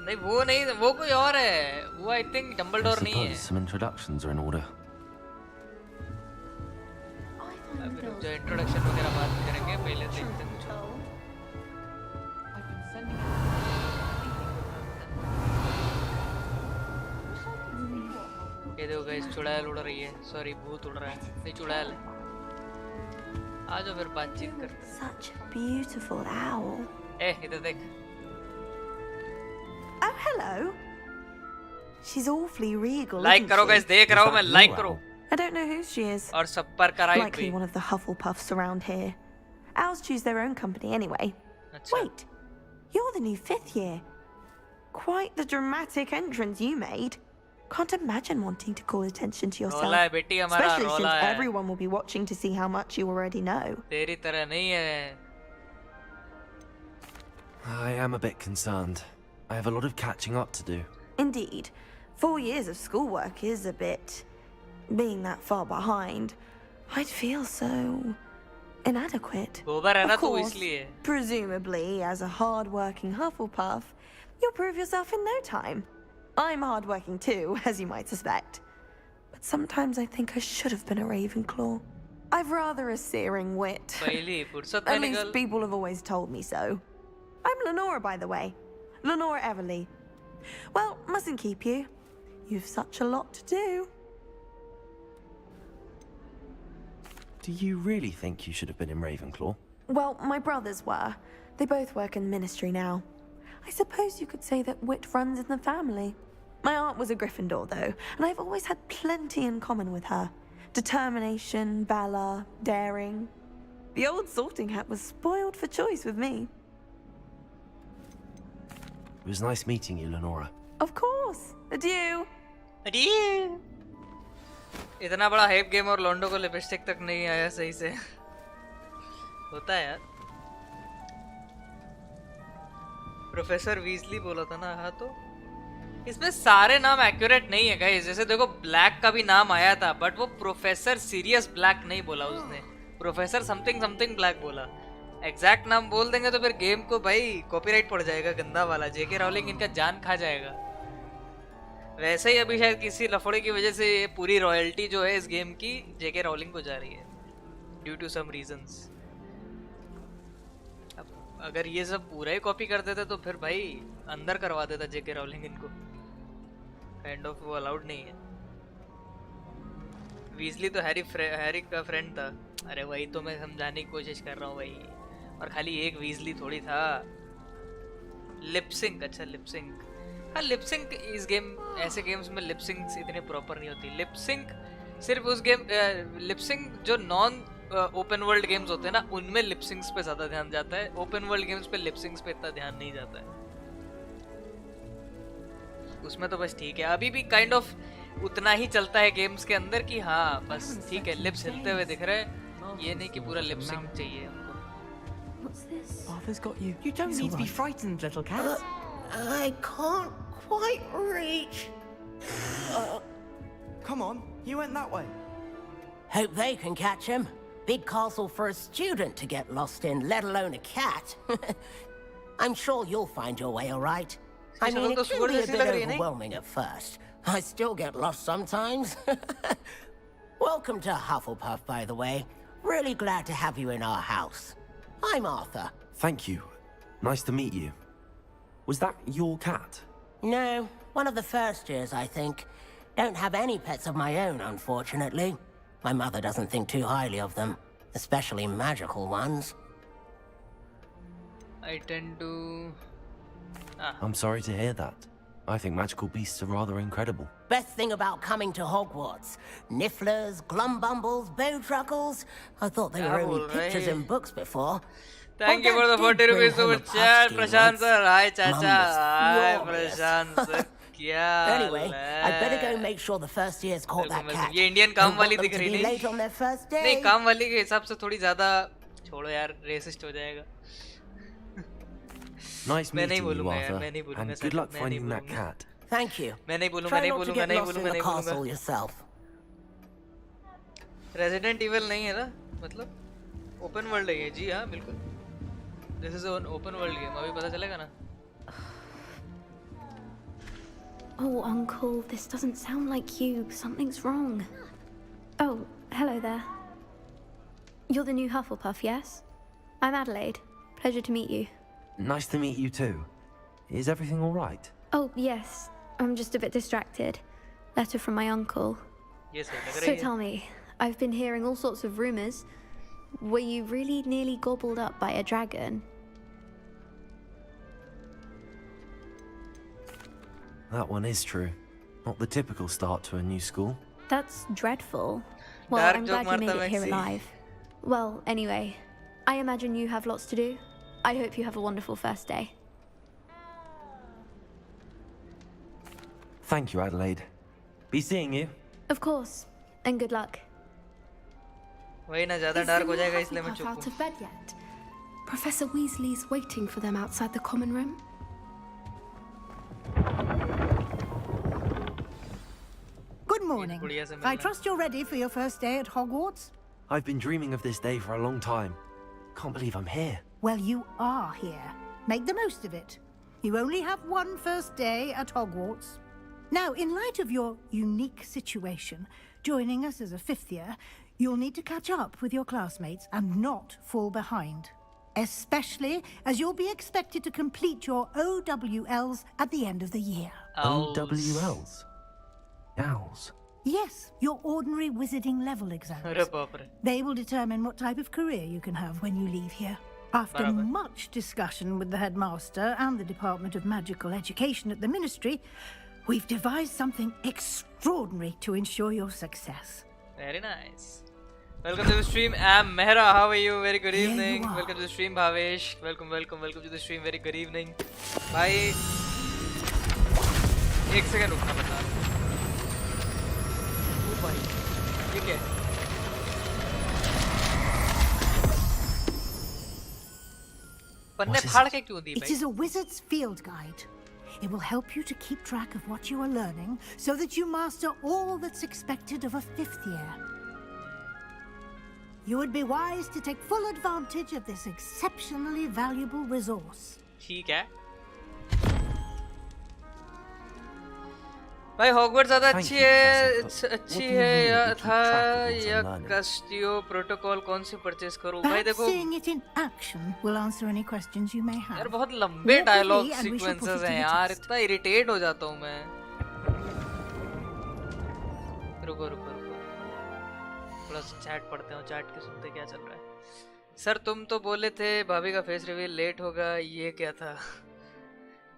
Speaker 3: नहीं, वो कोई और है, वो आई थिंक डंबलडोर नहीं है।
Speaker 11: Some introductions are in order.
Speaker 3: जो इंट्रोडक्शन वगैरह बात करेंगे, पहले देखते हैं। ये देखो गाइस चुड़ैल उड़ रही है, सॉरी भूत उड़ रहा है, नहीं चुड़ैल है। आ जाओ फिर बातचीत करते हैं।
Speaker 5: Such a beautiful owl.
Speaker 3: इधर देख।
Speaker 5: Oh, hello. She's awfully regal.
Speaker 3: Like करो गाइस, देख रहा हूँ मैं, लाइक करो।
Speaker 5: I don't know who she is.
Speaker 3: और सब पर कराई
Speaker 5: Likely one of the Hufflepuffs around here. Owls choose their own company anyway. Wait, you're the new 5th year. Quite the dramatic entrance you made. Can't imagine wanting to call attention to yourself.
Speaker 3: रोला है बेटी हमारा,
Speaker 5: Especially
Speaker 3: रोला
Speaker 5: since
Speaker 3: है।
Speaker 5: everyone will be watching to see how much you already know.
Speaker 3: तेरी तरह नहीं है।
Speaker 11: I am a bit concerned. I have a lot of catching up to do.
Speaker 5: Indeed. 4 years of schoolwork is a bit... Being that far behind, I'd feel so... inadequate.
Speaker 3: गोबर है ना
Speaker 5: Of
Speaker 3: तू
Speaker 5: course,
Speaker 3: इसलिए।
Speaker 5: presumably, as a hard-working Hufflepuff, you'll prove yourself in no time. I'm hard-working too, as you might suspect. But sometimes I think I should have been a Ravenclaw. I've rather a searing wit. At least people have always told me so. I'm Lenora, by the way. Lenora Everly. Well, mustn't keep you. You've such a lot to do.
Speaker 11: Do you really think you should have been in Ravenclaw?
Speaker 5: Well, my brothers were. They both work in the ministry now. I suppose you could say that wit runs in the family. My aunt was a Gryffindor, though, and I've always had plenty in common with her. Determination, valor, daring. The old sorting hat was spoiled for choice with me.
Speaker 11: It was nice meeting you, Lenora.
Speaker 5: Of course. Adieu.
Speaker 3: Adieu. इतना बड़ा hype game और लॉन्डो को lipstick तक नहीं आया सही से। होता है यार। प्रोफेसर वीजली बोला था ना, हाँ तो इसमें सारे नाम एक्यूरेट नहीं है गाइस। जैसे देखो ब्लैक का भी नाम आया था, बट वो प्रोफेसर सीरियस ब्लैक नहीं बोला उसने, प्रोफेसर समथिंग समथिंग ब्लैक बोला। एग्जैक्ट नाम बोल देंगे तो फिर गेम को भाई कॉपीराइट पड़ जाएगा गंदा वाला। जेके राउलिंग इनका जान खा जाएगा। वैसे ही अभी शायद किसी लफड़े की वजह से ये पूरी रॉयल्टी जो है इस गेम की जेके राउलिंग को जा रही है ड्यू टू सम रीजंस। अब अगर ये सब पूरा ही कॉपी कर देते तो फिर भाई अंदर करवा देता जेके राउलिंग इनको। काइंड ऑफ वो अलाउड नहीं है। वीजली तो हैरी का फ्रेंड था। अरे वही तो मैं समझाने की कोशिश कर रहा हूँ भाई। और खाली एक वीजली थोड़ी था। लिपसिंक, अच्छा लिपसिंक। हाँ लिपसिंक इस गेम, ऐसे गेम्स में लिपसिंक इतने प्रॉपर नहीं होती। लिपसिंक सिर्फ उस गेम, लिपसिंक जो नॉन ओपन वर्ल्ड गेम्स होते हैं ना उनमें लिपसिंक्स पे ज्यादा ध्यान जाता है। ओपन वर्ल्ड गेम्स पे लिपसिंक्स पे इतना ध्यान नहीं जाता है। उसमें तो बस ठीक है, अभी भी काइंड ऑफ उतना ही चलता है गेम्स के अंदर कि हाँ बस ठीक है लिप्स हिलते हुए दिख रहे हैं, ये नहीं कि पूरा लिपसिंक चाहिए हमको।
Speaker 14: What's this? Arthur's got you. You don't need to be frightened, little cat.
Speaker 15: I can't quite reach.
Speaker 14: Come on, you went that way.
Speaker 15: Hope they can catch him. Big castle for a student to get lost in, let alone a cat. I'm sure you'll find your way all right. I mean, it can be a bit overwhelming at first. I still get lost sometimes. Welcome to Hufflepuff, by the way. Really glad to have you in our house. I'm Arthur.
Speaker 11: Thank you. Nice to meet you. Was that your cat?
Speaker 15: No, one of the first years, I think. Don't have any pets of my own, unfortunately. My mother doesn't think too highly of them, especially magical ones.
Speaker 3: I tend to...
Speaker 11: I'm sorry to hear that. I think magical beasts are rather incredible.
Speaker 15: Best thing about coming to Hogwarts. Nifflers, Glumbumbles, Bowtruckles. I thought they were only pictures in books before.
Speaker 3: Thank you for the 40 rupees super chat, Prashant sir. Hi, Chacha. Hi, Prashant sir.
Speaker 15: Anyway, I'd better go make sure the first year's caught that cat.
Speaker 3: ये Indian काम वाली दिख रही नहीं?
Speaker 15: Late on their first day.
Speaker 3: नहीं, काम वाली के हिसाब से थोड़ी ज़्यादा छोड़ो यार, रेसिस्ट हो जाएगा.
Speaker 11: Nice meeting you, Arthur. And good luck finding that cat.
Speaker 15: Thank you.
Speaker 3: मैं नहीं बोलूँगा,
Speaker 15: Try
Speaker 3: नहीं
Speaker 15: not to
Speaker 3: बोलूँगा,
Speaker 15: get
Speaker 3: नहीं
Speaker 15: lost in
Speaker 3: बोलूँगा,
Speaker 15: the
Speaker 3: नहीं
Speaker 15: castle
Speaker 3: बोलूँगा.
Speaker 15: yourself.
Speaker 3: Resident Evil नहीं है ना? मतलब open world है ये, जी हाँ बिल्कुल. This is an open world game. अभी पता चलेगा ना?
Speaker 16: Oh, Uncle, this doesn't sound like you. Something's wrong. Oh, hello there. You're the new Hufflepuff, yes? I'm Adelaide. Pleasure to meet you.
Speaker 11: Nice to meet you too. Is everything all right?
Speaker 16: Oh, yes. I'm just a bit distracted. Letter from my uncle.
Speaker 3: Yes,
Speaker 16: So tell me, I've been hearing all sorts of rumors. Were you really nearly gobbled up by a dragon?
Speaker 11: That one is true. Not the typical start to a new school.
Speaker 16: That's dreadful. Well, I'm glad you made it here alive. Well, anyway, I imagine you have lots to do. I hope you have a wonderful first day.
Speaker 11: Thank you, Adelaide. Be seeing you.
Speaker 16: Of course, and good luck.
Speaker 3: वही ना ज़्यादा dark हो जाएगा इसलिए मैं चुप
Speaker 17: out of bed yet? Professor Weasley's waiting for them outside the common room.
Speaker 13: Good morning. I trust you're ready for your first day at Hogwarts?
Speaker 11: I've been dreaming of this day for a long time. Can't believe I'm here.
Speaker 13: Well, you are here. Make the most of it. You only have one first day at Hogwarts. Now, in light of your unique situation, joining us as a fifth year, you'll need to catch up with your classmates and not fall behind. Especially as you'll be expected to complete your OWLs at the end of the year.
Speaker 11: OWLs? Owls?
Speaker 13: Yes, your ordinary wizarding level exams. They will determine what type of career you can have when you leave here. After much discussion with the headmaster and the Department of Magical Education at the Ministry, we've devised something extraordinary to ensure your success.
Speaker 3: Very nice. Welcome to the stream. I'm Mehra. How are you? Very good evening. Welcome to the stream, Bhavesh. Welcome to the stream. Very good evening. Bye. एक second रुकना बता. ओ भाई, ये क्या है? पन्ने फाड़ के क्यों दी भाई?
Speaker 13: It is a wizard's field guide. It will help you to keep track of what you are learning so that you master all that's expected of a fifth year. You would be wise to take full advantage of this exceptionally valuable resource.
Speaker 3: ठीक है भाई, Hogwarts ज्यादा अच्छी है या था या कास्टियो protocol, कौन सी परचेस करूं? भाई देखो,
Speaker 13: Seeing it in action will answer any questions you may have.
Speaker 3: यार बहुत लंबे डायलॉग सीक्वेंसेस हैं यार, इतना इरिटेट हो जाता हूं मैं। रुको रुको रुको, थोड़ा सा चैट पढ़ते हैं, चैट के सुनते क्या चल रहा है। सर तुम तो बोले थे भाभी का फेस रिवील लेट होगा, ये क्या था?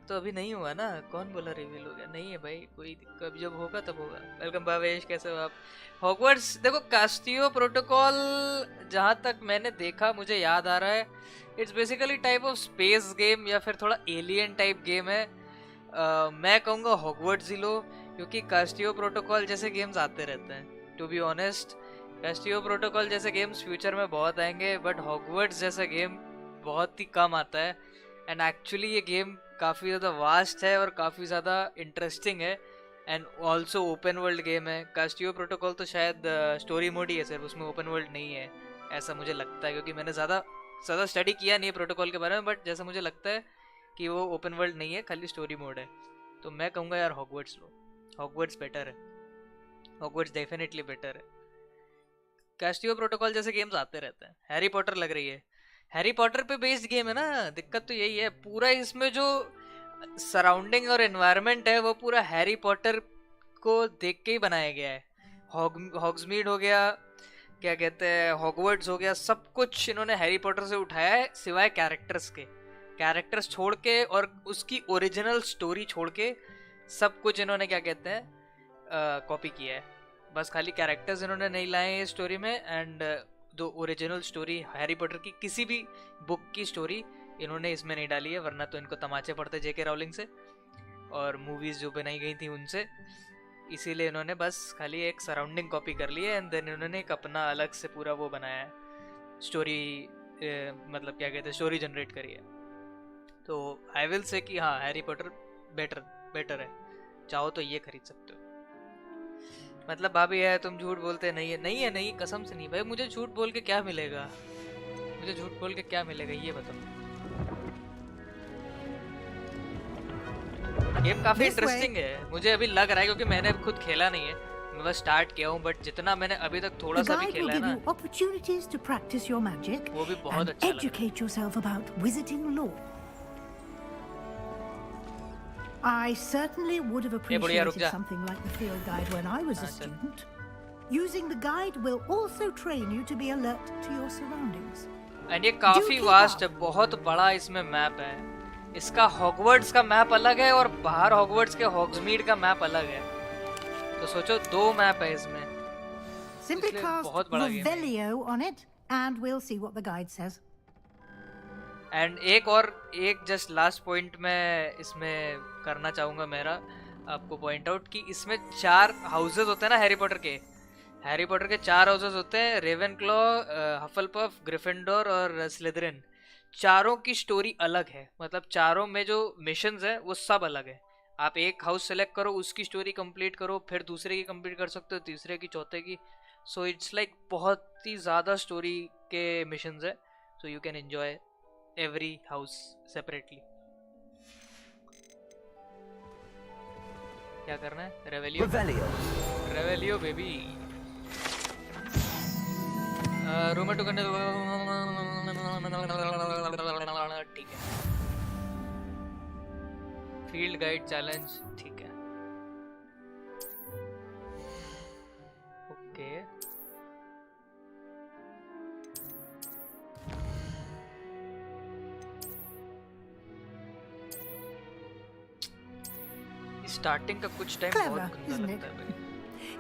Speaker 3: तो अभी नहीं हुआ ना, कौन बोला रिवील हो गया? नहीं है भाई, कोई कब जब होगा तब होगा। वेलकम भावेश, कैसे हो आप? हॉगवर्ट्स देखो, कास्टियो प्रोटोकॉल जहाँ तक मैंने देखा मुझे याद आ रहा है, it's basically type of space game या फिर थोड़ा एलियन टाइप गेम है। मैं कहूँगा हॉगवर्ट्स ही लो, क्योंकि कास्टियो प्रोटोकॉल जैसे गेम्स आते रहते हैं। टू बी ऑनेस्ट, कास्टियो प्रोटोकॉल जैसे गेम्स फ्यूचर में बहुत आएंगे, बट हॉगवर्ट्स जैसा गेम बहुत ही कम आता है। एंड एक्चुअली ये गेम काफ़ी ज़्यादा वास्ट है और काफ़ी ज़्यादा इंटरेस्टिंग है, and also open world game है। कास्टियो प्रोटोकॉल तो शायद स्टोरी मोड ही है सिर्फ, उसमें ओपन वर्ल्ड नहीं है, ऐसा मुझे लगता है, क्योंकि मैंने ज़्यादा स्टडी किया नहीं है प्रोटोकॉल के बारे में, बट जैसा मुझे लगता है कि वो ओपन वर्ल्ड नहीं है, खाली स्टोरी मोड है। तो मैं कहूँगा यार हॉगवर्ट्स लो, हॉगवर्ट्स बेटर है, हॉगवर्ट्स डेफिनेटली बेटर है। कास्टियो प्रोटोकॉल जैसे गेम्स आते रहते हैं। हैरी पॉटर लग रही है, हैरी पॉटर पे बेस्ड गेम है ना, दिक्कत तो यही है। पूरा इसमें जो सराउंडिंग और एनवायरनमेंट है वो पूरा हैरी पॉटर को देख के ही बनाया गया है। हॉग्समीड हो गया, क्या कहते हैं, हॉगवर्ट्स हो गया, सब कुछ इन्होंने हैरी पॉटर से उठाया है, सिवाय कैरेक्टर्स के। कैरेक्टर्स छोड़ के और उसकी ओरिजिनल स्टोरी छोड़ के सब कुछ इन्होंने क्या कहते हैं कॉपी किया है। बस खाली कैरेक्टर्स इन्होंने नहीं लाए हैं स्टोरी में, एंड जो ओरिजिनल स्टोरी हैरी पॉटर की किसी भी बुक की स्टोरी इन्होंने इसमें नहीं डाली है, वरना तो इनको तमाचे पड़ते जेके राउलिंग से और मूवीज़ जो बनाई गई थी उनसे। इसीलिए इन्होंने बस खाली एक सराउंडिंग कॉपी कर ली है, एंड देन इन्होंने एक अपना अलग से पूरा वो बनाया है, स्टोरी मतलब क्या कहते हैं, स्टोरी जनरेट करी है। तो आई विल से कि हाँ, हैरी पॉटर बेटर है, चाहो तो ये खरीद सकते हो। मतलब भाभी है, तुम झूठ बोलते नहीं है, नहीं कसम से नहीं भाई, मुझे झूठ बोल के क्या मिलेगा, मुझे झूठ बोल के क्या मिलेगा ये बताओ। गेम काफी इंटरेस्टिंग है, मुझे अभी लग रहा है, क्योंकि मैंने खुद खेला नहीं है, मैं बस स्टार्ट किया हूँ, बट जितना मैंने अभी तक थोड़ा सा भी खेला है ना, वो भी बहुत अच्छा लगा।
Speaker 13: I certainly would have appreciated something like the field guide when I was a student. Using the guide will also train you to be alert to your surroundings.
Speaker 3: And ये काफी वास्ट है, बहुत बड़ा इसमें मैप है। इसका Hogwarts का map अलग है और बाहर हॉगवर्ट्स के हॉग्समीड का मैप अलग है, तो सोचो 2 मैप है इसमें।
Speaker 13: Simply cast Revelio on it and we'll see what the guide says.
Speaker 3: And एक जस्ट लास्ट पॉइंट मैं इसमें करना चाहूँगा, मेरा आपको पॉइंट आउट कि इसमें 4 हाउसेस होते हैं ना हैरी पॉटर के 4 हाउसेस होते हैं, रेवेनक्लॉ, हफलपफ, ग्रिफिंडोर और स्लिदरिन। चारों की स्टोरी अलग है, मतलब चारों में जो मिशंस है वो सब अलग है। आप एक हाउस सेलेक्ट करो, उसकी स्टोरी कंप्लीट करो, फिर दूसरे की कंप्लीट कर सकते हो, तीसरे की, चौथे की। सो इट्स लाइक बहुत ही ज़्यादा स्टोरी के मिशंस है, so you can enjoy every house separately. क्या करना है? रेवेलियो बेबी। रूमर टू करने ठीक है। फील्ड गाइड चैलेंज ठीक है, ओके। स्टार्टिंग का कुछ टाइम बहुत गंदा लगता है भाई।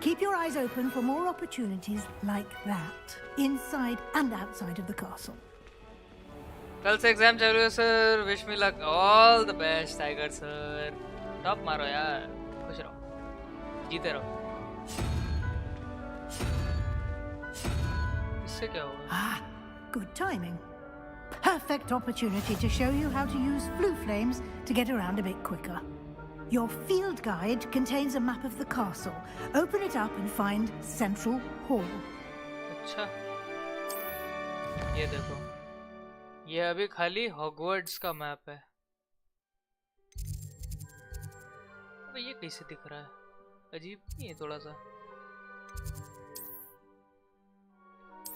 Speaker 13: Keep your eyes open for more opportunities like that inside and outside of the castle.
Speaker 3: कल से एग्जाम चालू है sir, wish me luck, all the best tiger sir. Top मारो यार, खुश रहो, जीते रहो। इससे क्या होगा?
Speaker 13: Good timing. Perfect opportunity to show you how to use blue flames to get around a bit quicker. Your field guide contains a map of the castle. Open it up and find Central Hall.
Speaker 3: अच्छा, ये देखो, ये अभी खाली Hogwarts का map है। अबे ये कैसे दिख रहा है? अजीब नहीं है थोड़ा सा?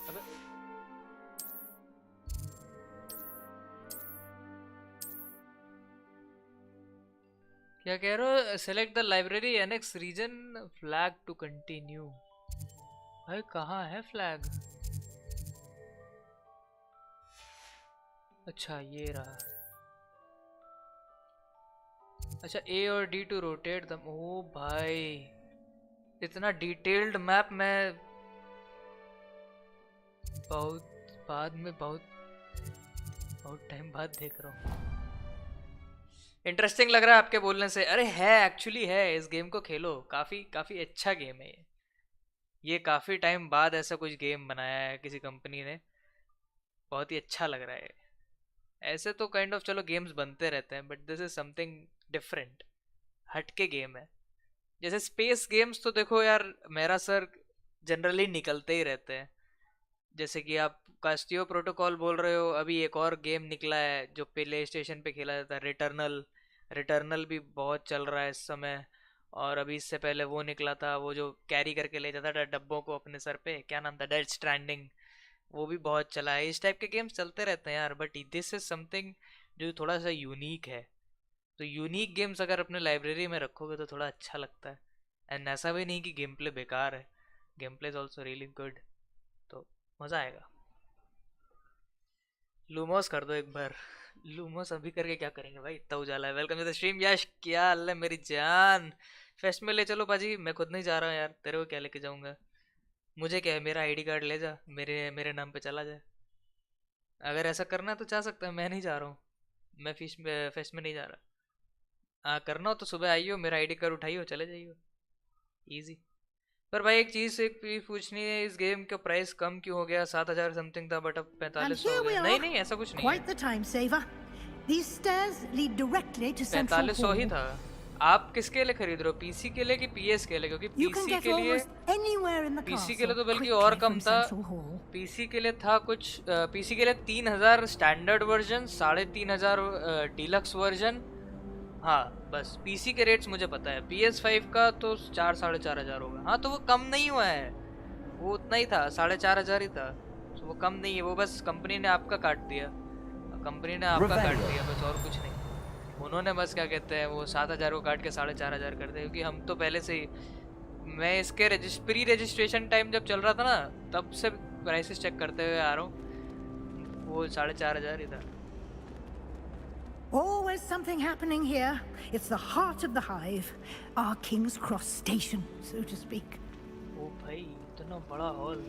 Speaker 3: अबे क्या कह रहे हो? Select the library annex region flag to continue. भाई कहाँ है फ्लैग? अच्छा ये रहा। अच्छा A और D टू रोटेट द। ओ भाई इतना डिटेल्ड मैप मैं बहुत बाद में बहुत टाइम बाद देख रहा हूँ। इंटरेस्टिंग लग रहा है आपके बोलने से। अरे है, एक्चुअली है। इस गेम को खेलो, काफी अच्छा गेम है ये काफी टाइम बाद ऐसा कुछ गेम बनाया है किसी कंपनी ने। बहुत ही अच्छा लग रहा है। ऐसे तो काइंड ऑफ चलो गेम्स बनते रहते हैं, but this is something different, हटके गेम है। जैसे स्पेस गेम्स तो देखो यार, मेरा सर जनरली निकलते ही रहते हैं। जैसे कि आप कास्टियो प्रोटोकॉल बोल रहे हो, अभी एक और गेम निकला है जो प्ले स्टेशन पे खेला जाता है, रिटर्नल भी बहुत चल रहा है इस समय। और अभी इससे पहले वो निकला था, वो जो कैरी करके ले जाता था डब्बों को अपने सर पे, क्या नाम था, डेथ स्ट्रैंडिंग, वो भी बहुत चला है। इस टाइप के गेम्स चलते रहते हैं यार, बट दिस इज समथिंग जो थोड़ा सा यूनिक है। तो यूनिक गेम्स अगर अपने लाइब्रेरी में रखोगे तो थोड़ा अच्छा लगता है। एंड ऐसा भी नहीं कि गेम प्ले बेकार है, game play is also really good, तो मज़ा आएगा। लूमोस कर दो एक बार। लूमोस अभी करके क्या करेंगे भाई, इतना उजाला है। वेलकम टू द स्ट्रीम यश, क्या हाल है मेरी जान? फेस्ट में ले चलो पाजी, मैं खुद नहीं जा रहा हूँ यार, तेरे को क्या लेके जाऊँगा? मुझे क्या है, मेरा आईडी कार्ड ले जा, मेरे नाम पे चला जाए। अगर ऐसा करना है तो जा सकता है, मैं नहीं जा रहा हूँ, मैं फेस्ट में नहीं जा रहा। हाँ करना हो तो सुबह आइयो, मेरा आईडी कार्ड उठाइयो, चले जाइयो, इजी। पर भाई एक चीज पूछनी है, इस गेम का प्राइस कम क्यों हो गया? 7000 समथिंग था बट अब 4500 हो गया। नहीं ऐसा कुछ नहीं है, 4500 ही था। आप किसके लिए खरीद रहे हो, पीसी के लिए कि पीएस के लिए? क्योंकि पीसी के लिए तो बल्कि और कम था। पीसी के लिए था कुछ, पीसी के लिए 3000 स्टैंडर्ड वर्जन, 3500 डीलक्स वर्जन। हाँ बस पीसी के रेट्स मुझे पता है। PS5 का तो 4-4.5 होगा। हाँ तो वो कम नहीं हुआ है, वो उतना ही था, 4.5 ही था। तो वो कम नहीं है, वो बस कंपनी ने आपका काट दिया, बस और कुछ नहीं। उन्होंने बस क्या कहते हैं वो 7000 को काट के 4500 कर दिया। क्योंकि हम तो पहले से ही, मैं इसके प्री रजिस्ट्रेशन टाइम जब चल रहा था ना, तब से प्राइसेस चेक करते हुए आ रहा हूँ, वो 4500 ही था।
Speaker 13: Always something happening here. It's the heart of the hive, our King's Cross station, so to speak.
Speaker 3: Oh, bhai, itna bada hall.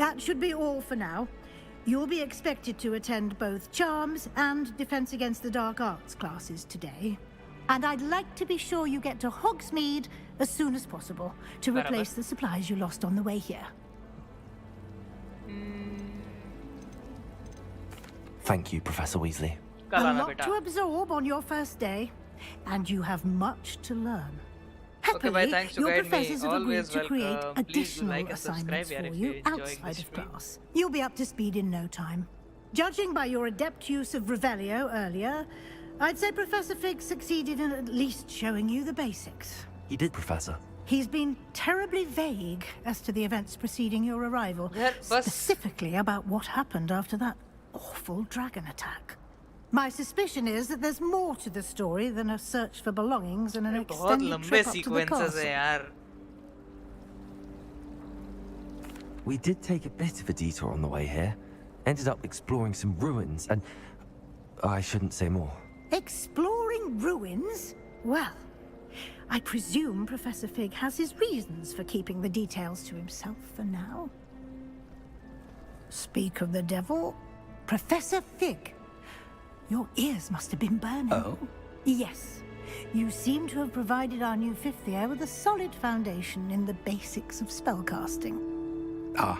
Speaker 13: That should be all for now. You'll be expected to attend both Charms and Defense Against the Dark Arts classes today. And I'd like to be sure you get to Hogsmeade as soon as possible to replace the supplies you lost on the way here.
Speaker 11: Thank you, Professor Weasley.
Speaker 13: A lot to absorb on your first day, and you have much to learn. Happily, your professors have agreed to create additional assignments for you outside of class. You'll be up to speed in no time. Judging by your adept use of Revelio earlier, I'd say Professor Fig succeeded in at least showing you the basics.
Speaker 11: He did, Professor.
Speaker 13: He's been terribly vague as to the events preceding your arrival, specifically about what happened after that awful dragon attack. My suspicion is that there's more to the story than a search for belongings and an extended trip up to the castle.
Speaker 11: We did take a bit of a detour on the way here. Ended up exploring some ruins and... I shouldn't say more.
Speaker 13: Exploring ruins? Well, I presume Professor Fig has his reasons for keeping the details to himself for now. Speak of the devil, Professor Fig. Your ears must have been burning.
Speaker 6: Oh?
Speaker 13: Yes. You seem to have provided our new fifth year with a solid foundation in the basics of spellcasting.
Speaker 6: Ah,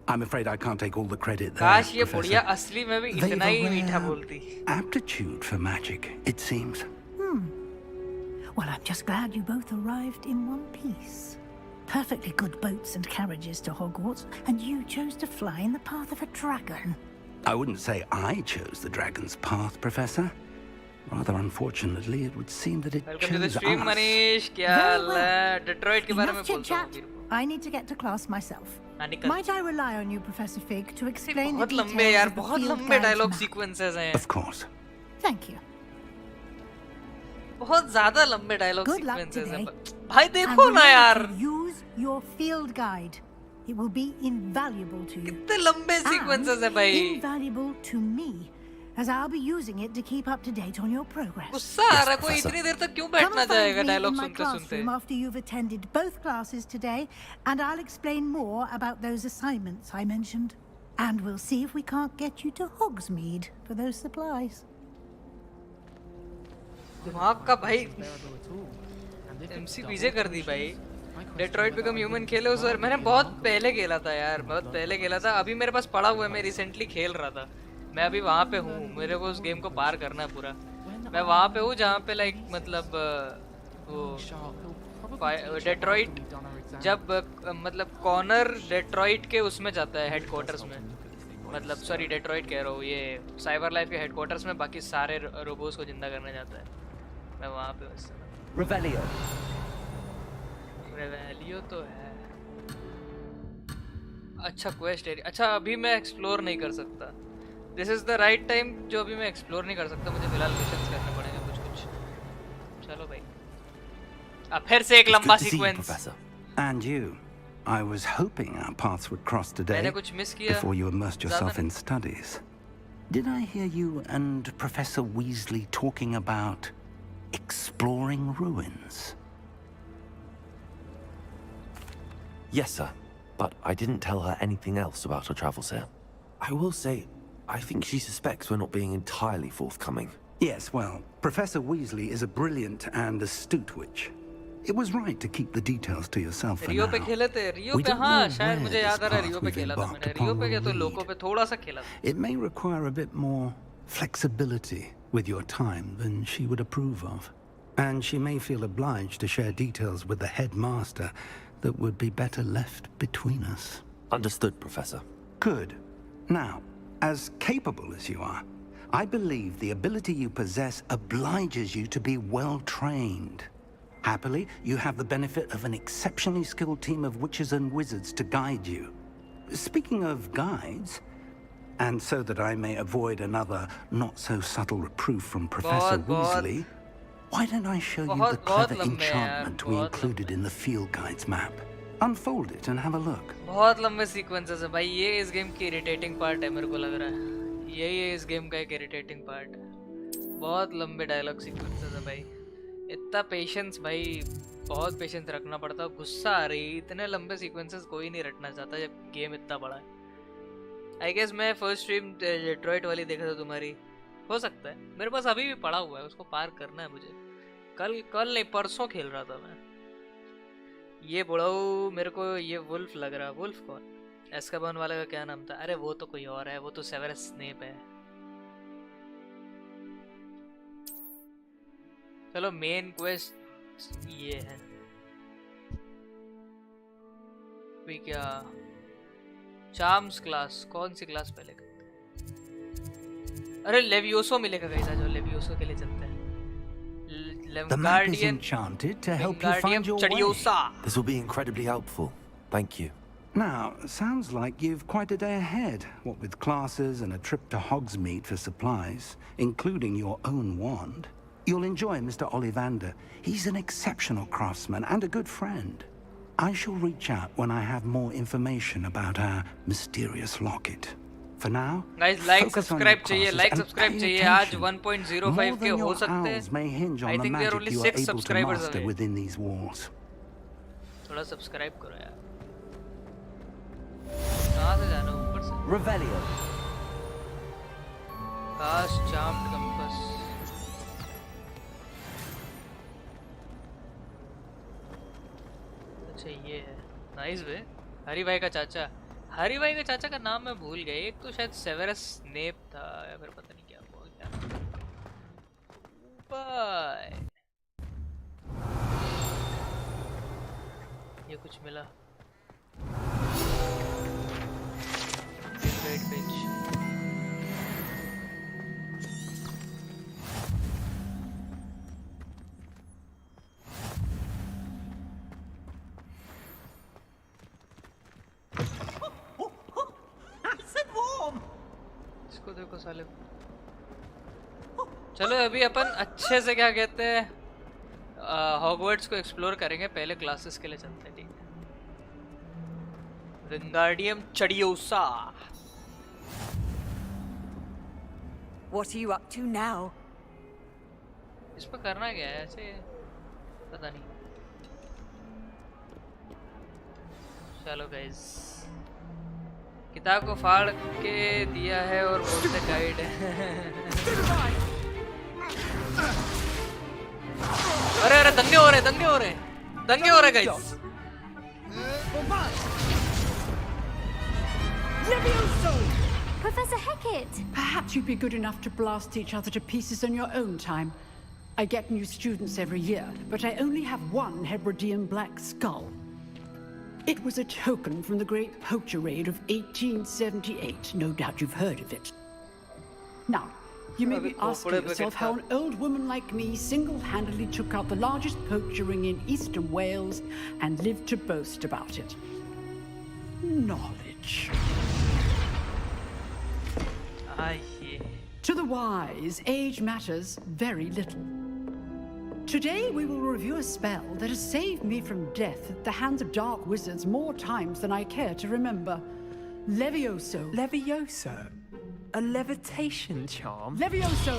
Speaker 6: I'm afraid I can't take all the credit there,
Speaker 3: काश ये
Speaker 6: Professor.
Speaker 3: बुढ़िया असली में भी इतना ही मीठा बोलती.
Speaker 6: Aptitude for magic, it seems.
Speaker 13: Well, I'm just glad you both arrived in one piece. perfectly good boats and carriages to Hogwarts, and you chose to fly in the path of a dragon.
Speaker 6: I wouldn't say I chose the dragon's path, Professor. Rather unfortunately, it would seem that it
Speaker 3: Welcome to the
Speaker 6: chose
Speaker 3: stream,
Speaker 6: us.
Speaker 3: Manish. क्या हाल है? Detroit के बारे में
Speaker 13: Enough
Speaker 3: बोलता हूँ
Speaker 13: chit-chat. I need to get to class myself.
Speaker 3: निकल.
Speaker 13: Might I rely on you, Professor Fig, to explain the
Speaker 3: बहुत
Speaker 13: details
Speaker 3: लंबे यार,
Speaker 13: of the
Speaker 3: बहुत
Speaker 13: field
Speaker 3: लंबे
Speaker 13: guides
Speaker 3: dialogue
Speaker 13: map?
Speaker 3: sequences हैं.
Speaker 6: Of course.
Speaker 13: Thank you.
Speaker 3: बहुत ज़्यादा लंबे dialogue
Speaker 13: Good luck
Speaker 3: sequences हैं.
Speaker 13: today.
Speaker 3: भाई
Speaker 13: And
Speaker 3: देखो ना
Speaker 13: remember
Speaker 3: यार.
Speaker 13: to use your field guide. It will be invaluable to you.
Speaker 3: कितने लंबे sequences हैं भाई.
Speaker 13: Invaluable to me, as I'll be using it to keep up to date on your progress.
Speaker 3: गुस्सा आ रहा है, कोई इतनी देर तक क्यों बैठना चाहेगा dialogue सुनते सुनते.
Speaker 13: Classroom after you've attended both classes today, and I'll explain more about those assignments I mentioned. And we'll see if we can't get you to Hogsmeade for those supplies.
Speaker 3: दिमाग का भाई MC कर दी भाई. Detroit become human खेले उस बार मैंने बहुत पहले खेला था यार, बहुत पहले खेला था. अभी मेरे पास पड़ा हुआ है, मैं रिसेंटली खेल रहा था. मैं अभी वहाँ पे हूँ, मेरे को उस गेम को पार करना है पूरा. मैं वहाँ पे हूँ जहाँ पे लाइक मतलब वो डेट्रॉइट जब मतलब कॉर्नर डेट्रॉइट के उसमें जाता है हेडक्वार्टर्स में, मतलब सॉरी डेट्रॉइट कह रहा हूँ, ये साइबर लाइफ के हेडक्वार्टर्स में बाकी सारे रोबोट्स को जिंदा करने जाता है. मैं वहाँ पे बस रेवेलियो तो है. अच्छा क्वेस्ट एरिया. अच्छा अभी मैं एक्सप्लोर नहीं कर सकता. This is the right time जो अभी मैं एक्सप्लोर नहीं कर सकता. मुझे फिलहाल मिशंस करने पड़ेंगे कुछ कुछ. चलो भाई. अब फिर से एक लंबा sequence.
Speaker 6: And you. I was hoping our paths would cross today
Speaker 3: मैंने कुछ मिस किया.
Speaker 6: before you immersed yourself in studies. Did I hear you and Professor Weasley talking about exploring ruins?
Speaker 11: Yes, sir. But I didn't tell her anything else about our travels here. I will say, I think she suspects we're not being entirely forthcoming.
Speaker 6: Yes, well, Professor Weasley is a brilliant and astute witch. It was right to keep the details to yourself for
Speaker 3: Rio
Speaker 6: now.
Speaker 3: पे खेले थे. रियो पे हाँ शायद मुझे याद आ रहा है रियो पे खेला था मैंने. रियो पे क्या तो लोगों पे थोड़ा सा खेला था.
Speaker 6: It may require a bit more flexibility with your time than she would approve of. And she may feel obliged to share details with the headmaster that would be better left between us.
Speaker 11: Understood, Professor.
Speaker 6: Good. Now, as capable as you are, I believe the ability you possess obliges you to be well trained. Happily, you have the benefit of an exceptionally skilled team of witches and wizards to guide you. Speaking of guides, and so that I may avoid another not-so-subtle reproof from Professor Weasley, why don't I show you the clever enchantment we included in the field guide's map? Unfold it and have a look.
Speaker 3: बहुत लंबे sequences है भाई. ये इस game की irritating part है मेरे को लग रहा है. यही है इस गेम का एक इरिटेटिंग पार्ट. बहुत लंबे डायलॉग सीक्वेंसेस है भाई. इतना पेशेंस भाई, बहुत पेशेंस रखना पड़ता है. गुस्सा आ रही. इतने लंबे सीक्वेंसेस कोई नहीं रखना चाहता जब गेम इतना बड़ा है. आई गेस मैं फर्स्ट स्ट्रीम डेट्रॉइट वाली देखा था तुम्हारी. हो सकता है मेरे पास अभी भी पड़ा हुआ है, उसको पार करना है मुझे. कल नहीं परसों खेल रहा था मैं. ये बुढ़ाऊ मेरे को ये वुल्फ लग रहा. वुल्फ कौन? एस्काबान वाले का क्या नाम था? अरे वो तो कोई और है, वो तो सेवेरस स्नेप है. चलो मेन क्वेस्ट ये है. भी क्या चार्म्स क्लास, कौन सी क्लास पहले करते हैं? अरे लेवियोसो मिलेगा कैसा, जो लेवियोसो के लिए चलते हैं.
Speaker 6: The map is enchanted to help you find your way.
Speaker 11: This will be incredibly helpful. Thank you.
Speaker 6: Now, sounds like you've quite a day ahead, what with classes and a trip to Hogsmeade for supplies, including your own wand. You'll enjoy Mr. Ollivander. He's an exceptional craftsman and a good friend. I shall reach out when I have more information about our mysterious locket. For now,
Speaker 3: guys, like subscribe चाहिए, like subscribe चाहिए. आज 1.05 के हो सकते हैं. I think there are only 6 subscribers away.
Speaker 6: Within these walls.
Speaker 3: थोड़ा subscribe करो यार. कहाँ से जाना ऊपर से?
Speaker 11: Revelio.
Speaker 3: Cast charmed compass. अच्छा ये है. Nice way. हरी भाई का चाचा. हरी भाई के चाचा का नाम मैं भूल गया. एक तो शायद सेवेरस स्नेप था या फिर पता नहीं क्या हुआ. क्या बाय. ये लिए कुछ मिला। Weight bench. इसको देखो साले। चलो अभी अपन अच्छे से क्या कहते हैं हॉगवर्ट्स को एक्सप्लोर करेंगे। पहले क्लासेस के लिए चलते हैं, ठीक है। Wingardium चढ़ियोसा।
Speaker 18: What are you up to now?
Speaker 3: इस पर करना क्या है ऐसे, पता नहीं। चलो गाइस, किताब को फाड़ के दिया है और बोलते गाइड है। अरे अरे दंगे हो रहे guys.
Speaker 17: Professor Hecat!
Speaker 19: Perhaps you'd be good enough to blast each other to pieces on your own time. I get new students every year, but I only have one Hebridean black skull. It was a token from the Great Poacher Raid of 1878. No doubt you've heard of it. Now, you may be asking yourself how an old woman like me single-handedly took out the largest poacher ring in eastern Wales and lived to boast about it. Knowledge. To the wise, age matters very little. Today we will review a spell that has saved me from death at the hands of dark wizards more times than I care to remember. Levioso.
Speaker 14: Levioso? A levitation charm?
Speaker 19: Levioso!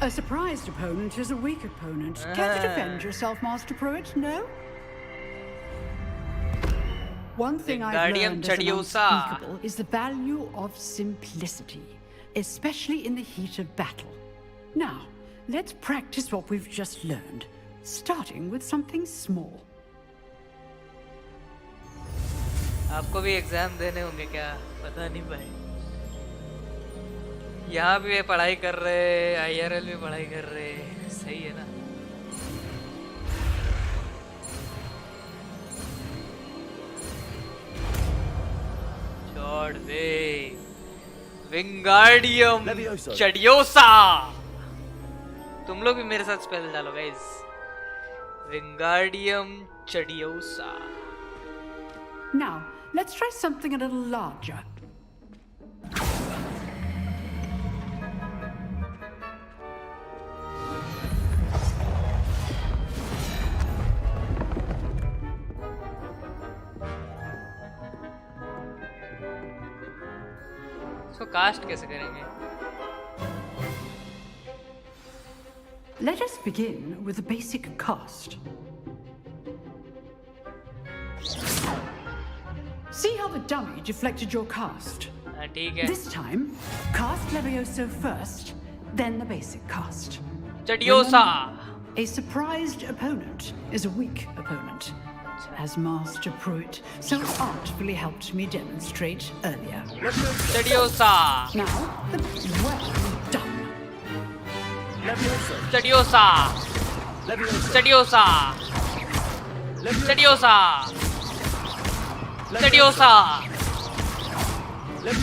Speaker 19: A surprised opponent is a weak opponent. Care to defend yourself, Master Pruitt? No? One thing I've learned as an unspeakable is the value of simplicity, especially in the heat of battle. Now, let's practice what we've just learned, starting with something small.
Speaker 3: आपको भी exam देने होंगे क्या? पता नहीं भाई। यहाँ भी पढ़ाई कर रहे, IRL भी पढ़ाई कर रहे, सही है ना? छोड़ दे। विंगार्डियम चढ़ियोसा। तुम लोग भी मेरे साथ स्पेल डालो गाइस। विंगार्डियम चढ़ियोसा।
Speaker 19: Now, let's try something a little larger.
Speaker 3: इसको कास्ट कैसे करेंगे?
Speaker 19: Let us begin with the basic cast. See how the dummy deflected your cast? This time, cast Levioso first, then the basic cast.
Speaker 3: Chadiosa!
Speaker 19: A surprised opponent is a weak opponent, as Master Pruitt so artfully helped me demonstrate earlier.
Speaker 3: Chadiosa!
Speaker 19: Now, well done.
Speaker 3: Chadiosa! Chadiosa! Chadiosa! Chadiosa!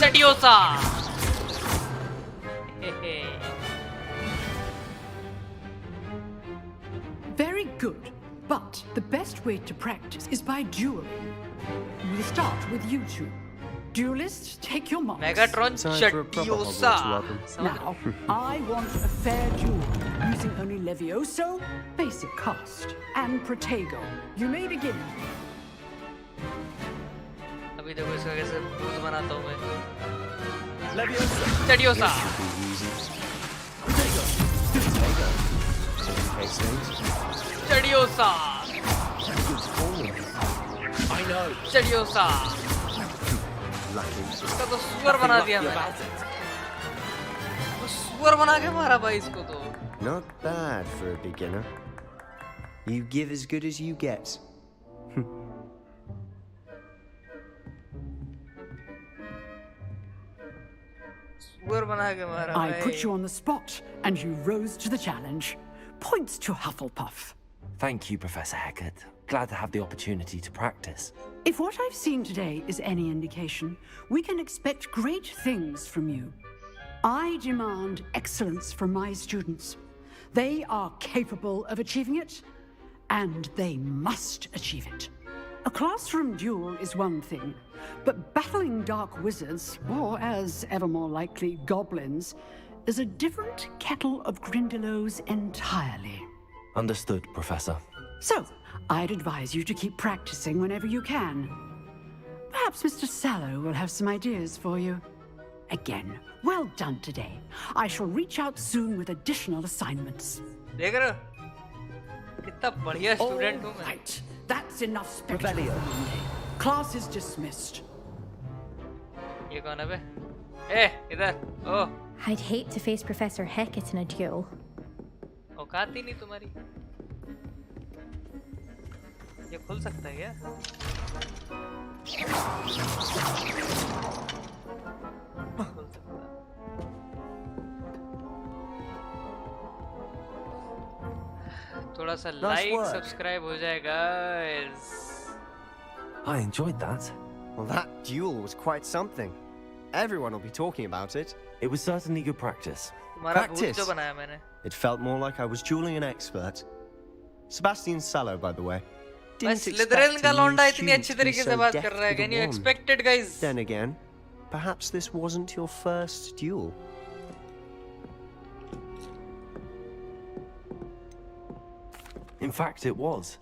Speaker 3: Chadiosa!
Speaker 19: Very good, but the best way to practice is by dueling. We'll start with you two. Duelists, take your marks.
Speaker 3: Megatron Chadiosa.
Speaker 19: Now, I want a fair duel, using only Levioso, basic cast, and Protego. You may begin.
Speaker 3: अभी देखो इसका कैसे भूत बनाता हूँ मैं। Chadiosa. Chadiosa.
Speaker 14: I know.
Speaker 3: Chadiosa. इसका तो सुअर बना दिया मैंने। तो सुअर बना के मारा भाई इसको तो।
Speaker 20: Not bad for a beginner. You give as good as you get.
Speaker 3: सुअर बना के मारा
Speaker 19: I
Speaker 3: भाई।
Speaker 19: put you on the spot, and you rose to the challenge. Points to Hufflepuff.
Speaker 11: Thank you, Professor Hecat. Glad to have the opportunity to practice.
Speaker 19: If what I've seen today is any indication, we can expect great things from you. I demand excellence from my students. They are capable of achieving it, and they must achieve it. A classroom duel is one thing, but battling dark wizards, or as ever more likely, goblins, is a different kettle of Grindylows entirely.
Speaker 11: Understood, Professor.
Speaker 19: So, I'd advise you to keep practicing whenever you can. Perhaps Mr. Sallow will have some ideas for you. Again, well done today. I shall reach out soon with additional assignments.
Speaker 3: देख रहे हो? कितना बढ़िया student हूँ मैं.
Speaker 19: Right, that's enough spectacle for Monday. Class is dismissed.
Speaker 3: ये कौन है बे? ए, इधर. Oh.
Speaker 21: I'd hate to face Professor Hecat in a duel.
Speaker 3: औकात ही नहीं तुम्हारी. ये खुल सकता है क्या? खुल सकता है. थोड़ा सा like, subscribe हो जाए guys.
Speaker 11: I enjoyed that.
Speaker 20: Well, that duel was quite something. Everyone will be talking about it.
Speaker 11: It was certainly good practice.
Speaker 20: Practice? It felt more like I was dueling an expert. Sebastian Sallow, by the way. Didn't expect
Speaker 3: का लौंडा
Speaker 20: a
Speaker 3: इतनी
Speaker 20: new
Speaker 3: अच्छी
Speaker 20: student to be
Speaker 3: तरीके से
Speaker 20: so
Speaker 3: बात
Speaker 20: deft
Speaker 3: कर रहा है.
Speaker 20: with a
Speaker 3: Can you
Speaker 20: wand.
Speaker 3: expect it, guys?
Speaker 20: Then again, perhaps this wasn't your first duel.
Speaker 11: In fact, it was.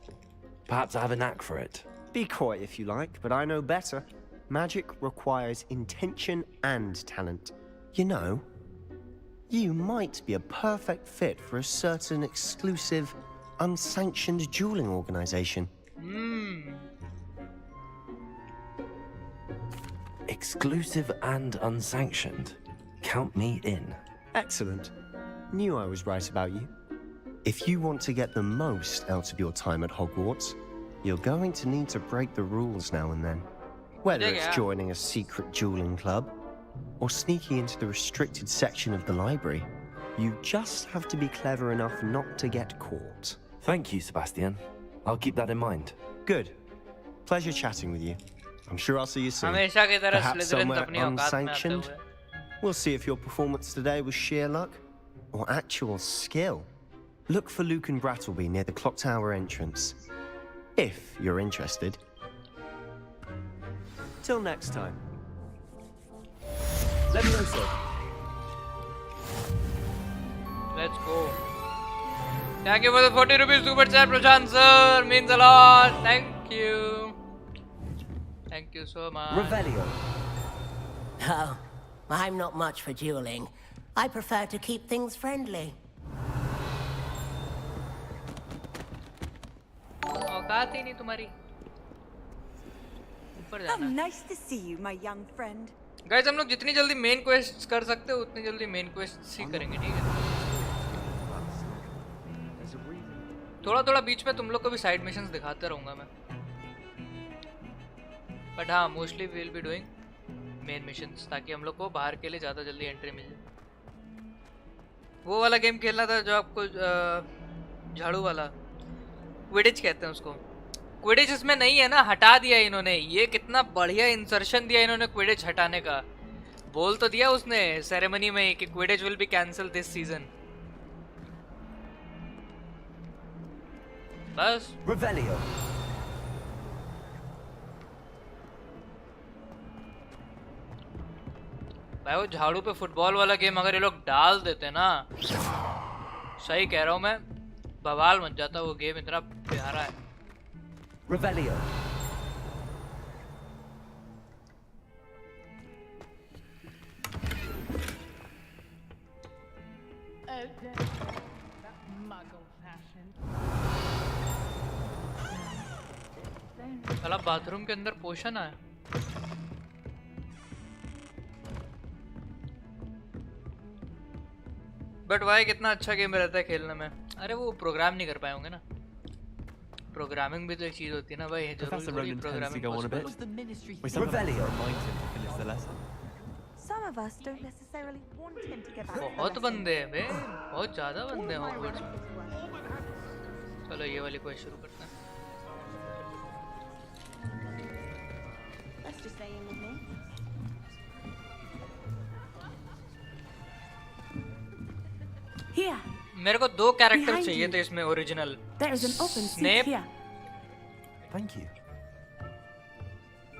Speaker 11: Perhaps I have a knack for it.
Speaker 20: Be coy if you like, but I know better. Magic requires intention and talent. You know, you might be a perfect fit for a certain exclusive, unsanctioned dueling organization.
Speaker 11: Exclusive and unsanctioned. Count me in.
Speaker 20: Excellent. Knew I was right about you. If you want to get the most out of your time at Hogwarts, you're going to need to break the rules now and then. Whether it's joining a secret dueling club, or sneaking into the restricted section of the library, you just have to be clever enough not to get caught.
Speaker 11: Thank you, Sebastian. I'll keep that in mind.
Speaker 20: Good. Pleasure chatting with you. I'm sure I'll see you soon.
Speaker 3: हमेशा की तरह
Speaker 20: Perhaps
Speaker 3: Slytherin
Speaker 20: somewhere
Speaker 3: अपनी औकात में आते
Speaker 20: unsanctioned.
Speaker 3: हुए.
Speaker 20: We'll see if your performance today was sheer luck or actual skill. Look for Luke and Brattleby near the clock tower entrance, if you're interested. Till next time. Let me know, sir.
Speaker 3: Let's go. Thank you for the 40 rupees super chat, Prashant sir. Means a lot. Thank you. Thank you so much.
Speaker 20: Revelio.
Speaker 15: Oh, I'm not much for dueling. I prefer to keep things friendly.
Speaker 3: औकात ही नहीं तुम्हारी. ऊपर
Speaker 18: How
Speaker 3: जाना.
Speaker 18: nice to see you, my young friend.
Speaker 3: Guys, हम लोग जितनी जल्दी main quest कर सकते हो उतनी जल्दी मेन क्वेस्ट ही करेंगे, ठीक है? थोड़ा थोड़ा बीच में तुम लोग को भी साइड मिशंस दिखाते रहूंगा मैं. बट हाँ, mostly we will be doing main missions ताकि हम लोग को बाहर के लिए ज़्यादा जल्दी एंट्री मिल जाए. वो वाला गेम खेलना था जो आपको झाड़ू वाला क्विडिच कहते हैं उसको. क्विडिच इसमें नहीं है ना, हटा दिया इन्होंने. ये कितना बढ़िया इंसर्शन दिया इन्होंने क्विडिच हटाने का. बोल तो दिया उसने सेरेमनी में कि Quidditch will be cancel this season. बस
Speaker 20: Revelio.
Speaker 3: भाई वो झाड़ू पे फुटबॉल वाला गेम अगर ये लोग डाल देते ना, सही कह रहा हूँ मैं, बवाल मच जाता. वो गेम इतना प्यारा है.
Speaker 20: Revelio.
Speaker 3: साला बाथरूम के अंदर पोशन है. बट भाई कितना अच्छा गेम रहता है खेलने में. अरे वो प्रोग्राम नहीं कर पाए होंगे ना. प्रोग्रामिंग भी तो एक चीज होती है ना भाई. जरूरी programming.
Speaker 5: Some of us don't necessarily want him to get back.
Speaker 3: बहुत बंदे हैं बे, बहुत ज्यादा बंदे हैं हॉगवर्ट्स में. चलो ये वाली क्वेश्चन शुरू करते हैं.
Speaker 1: Here.
Speaker 3: मेरे को 2 कैरेक्टर
Speaker 1: Behind
Speaker 3: चाहिए
Speaker 1: you.
Speaker 3: थे इसमें original.
Speaker 1: There is an open seat
Speaker 3: Snape.
Speaker 1: here.
Speaker 11: Thank you.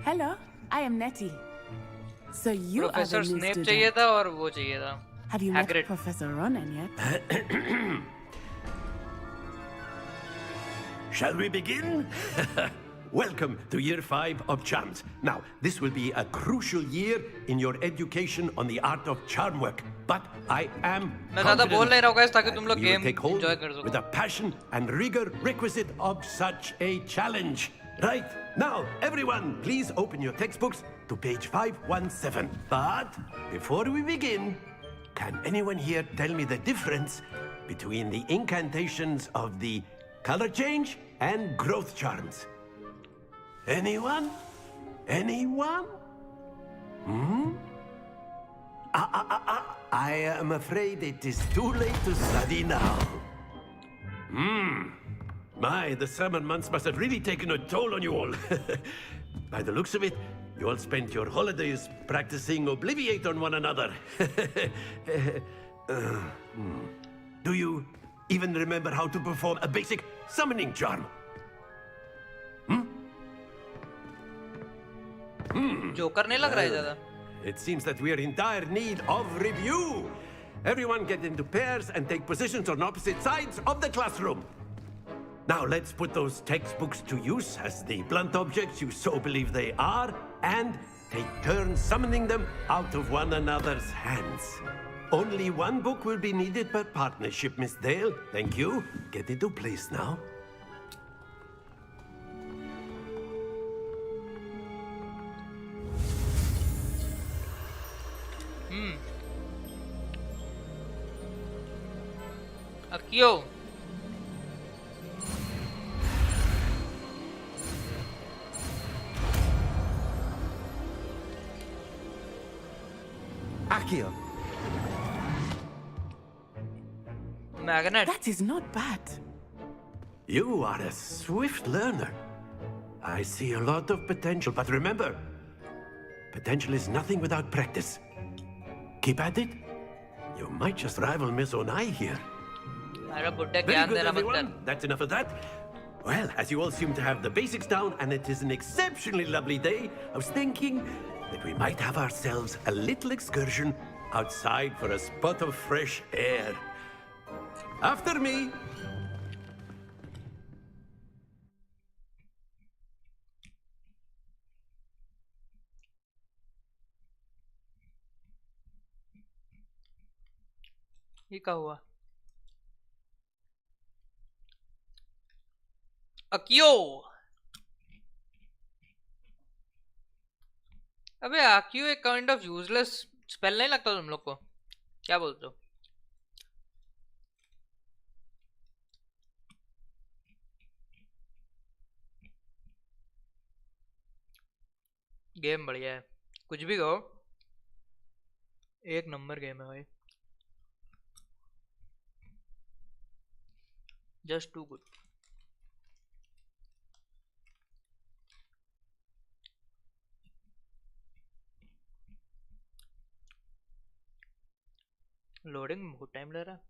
Speaker 1: Hello, I am Nettie. So you are the
Speaker 3: professor
Speaker 1: new
Speaker 3: Snape
Speaker 1: student.
Speaker 3: चाहिए था और वो चाहिए था.
Speaker 1: Have you met
Speaker 3: Hagrid.
Speaker 1: Professor Ronan yet?
Speaker 22: Shall we begin? Welcome to Year 5 of Charms. Now, this will be a crucial year in your education on the art of charm work. But I am
Speaker 3: मैं ज़्यादा बोल नहीं रहा हूँ guys ताकि तुम लोग
Speaker 22: you will
Speaker 3: game
Speaker 22: take hold
Speaker 3: enjoy कर
Speaker 22: with
Speaker 3: सको.
Speaker 22: the passion and rigor requisite of such a challenge. Right, now, everyone, please open your textbooks to page 517. But before we begin, can anyone here tell me the difference between the incantations of the color change and growth charms? Anyone? Anyone? I am afraid it is too late to study now. My, the summer months must have really taken a toll on you all. By the looks of it, you all spent your holidays practicing Obliviate on one another. Do you even remember how to perform a basic summoning charm?
Speaker 3: Joker नहीं लग रहा है ज़्यादा.
Speaker 22: It seems that we are in dire need of review. Everyone get into pairs and take positions on opposite sides of the classroom. Now let's put those textbooks to use as the blunt objects you so believe they are, and take turns summoning them out of one another's hands. Only one book will be needed per partnership, Miss Dale. Thank you. Get into place now.
Speaker 3: Akio.
Speaker 20: Accio.
Speaker 3: Magnet.
Speaker 1: That is not bad.
Speaker 22: You are a swift learner. I see a lot of potential, but remember, potential is nothing without practice. Keep at it. You might just rival Miss Onai here.
Speaker 3: अरे बुड्ढे
Speaker 22: Very
Speaker 3: ज्ञान
Speaker 22: good,
Speaker 3: देना मत
Speaker 22: everyone.
Speaker 3: कर.
Speaker 22: That's enough of that. Well, as you all seem to have the basics down, and it is an exceptionally lovely day, I was thinking that we might have ourselves a little excursion outside for a spot of fresh air. After me.
Speaker 3: ये क्या हुआ? Akio. अबे Akio एक kind of useless spell नहीं लगता तुम लोग को? क्या बोलते हो? गेम बढ़िया है, कुछ भी कहो, एक नंबर गेम है भाई. Just too good. लोडिंग में बहुत टाइम ले रहा है.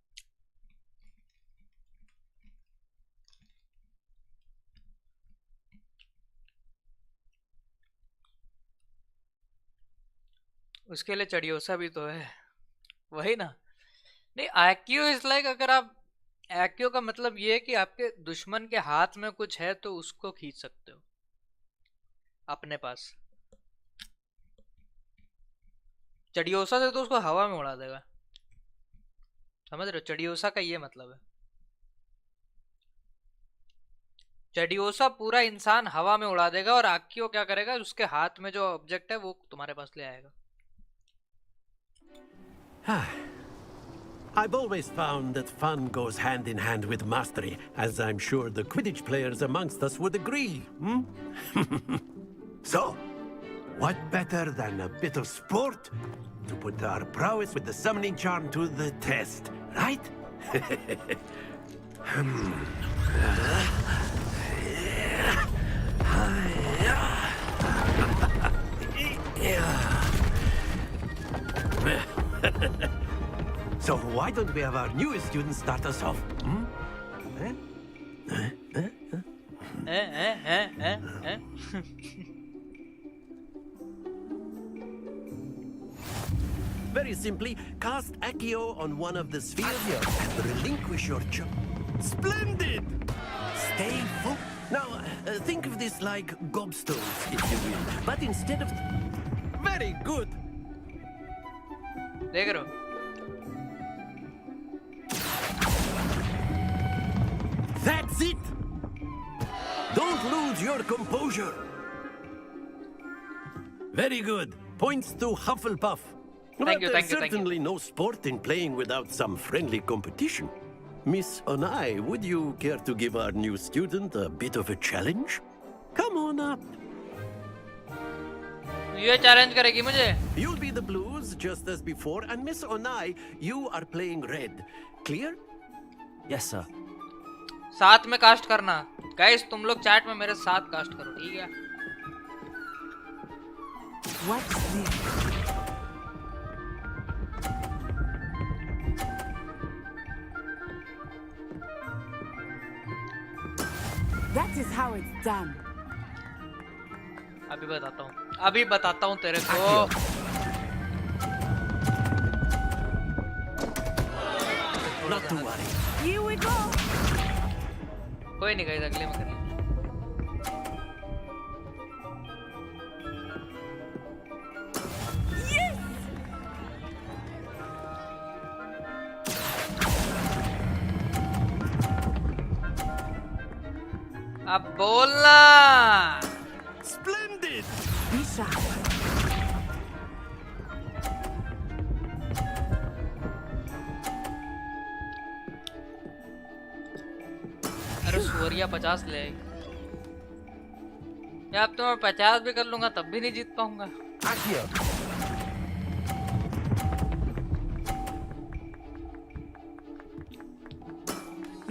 Speaker 3: उसके लिए चढ़ियोसा भी तो है, वही ना. नहीं, आईक्यू इज लाइक, अगर आप एक्यो का मतलब ये है कि आपके दुश्मन के हाथ में कुछ है तो उसको खींच सकते हो अपने पास. चढ़ियोसा से तो उसको हवा में उड़ा देगा, समझ रहे हो? चढ़ियोसा का ये मतलब है. चढ़ियोसा पूरा इंसान हवा में उड़ा देगा और आक्यो क्या करेगा, उसके हाथ में जो ऑब्जेक्ट है वो तुम्हारे पास ले आएगा.
Speaker 22: I've always found that fun goes hand in hand with mastery, as I'm sure the Quidditch players amongst us would agree. So, what better than a bit of sport to put our prowess with the summoning charm to the test, right? So, why don't we have our newest student start us off? Very simply, cast Accio on one of the spheres and relinquish your Splendid! Stay focused. Now, think of this like gobstones, if you will. But instead of... Very good!
Speaker 3: देख रहे हो?
Speaker 22: That's it! Don't lose your composure. Very good. Points to Hufflepuff.
Speaker 3: Thank you,
Speaker 22: There's certainly no sport in playing without some friendly competition. Miss Onai, would you care to give our new student a bit of a challenge? Come on up.
Speaker 3: ये challenge करेगी मुझे?
Speaker 22: You'll be the blues just as before, and Miss Onai, you are playing red. Clear?
Speaker 11: Yes, sir.
Speaker 3: साथ में cast करना। Guys तुम लोग chat में मेरे साथ कास्ट करो, ठीक है?
Speaker 1: What's this? That is how it's done.
Speaker 3: अभी बताता हूँ तेरे को।
Speaker 22: Not to worry.
Speaker 1: Here we go.
Speaker 3: कोई नहीं गाइस, अगले में कर लेंगे। अब बोलना।
Speaker 22: Splendid!
Speaker 1: Bisha.
Speaker 3: अरे सूर्या 50 ले आई। या अब तो मैं 50 भी कर लूंगा तब भी नहीं जीत पाऊंगा।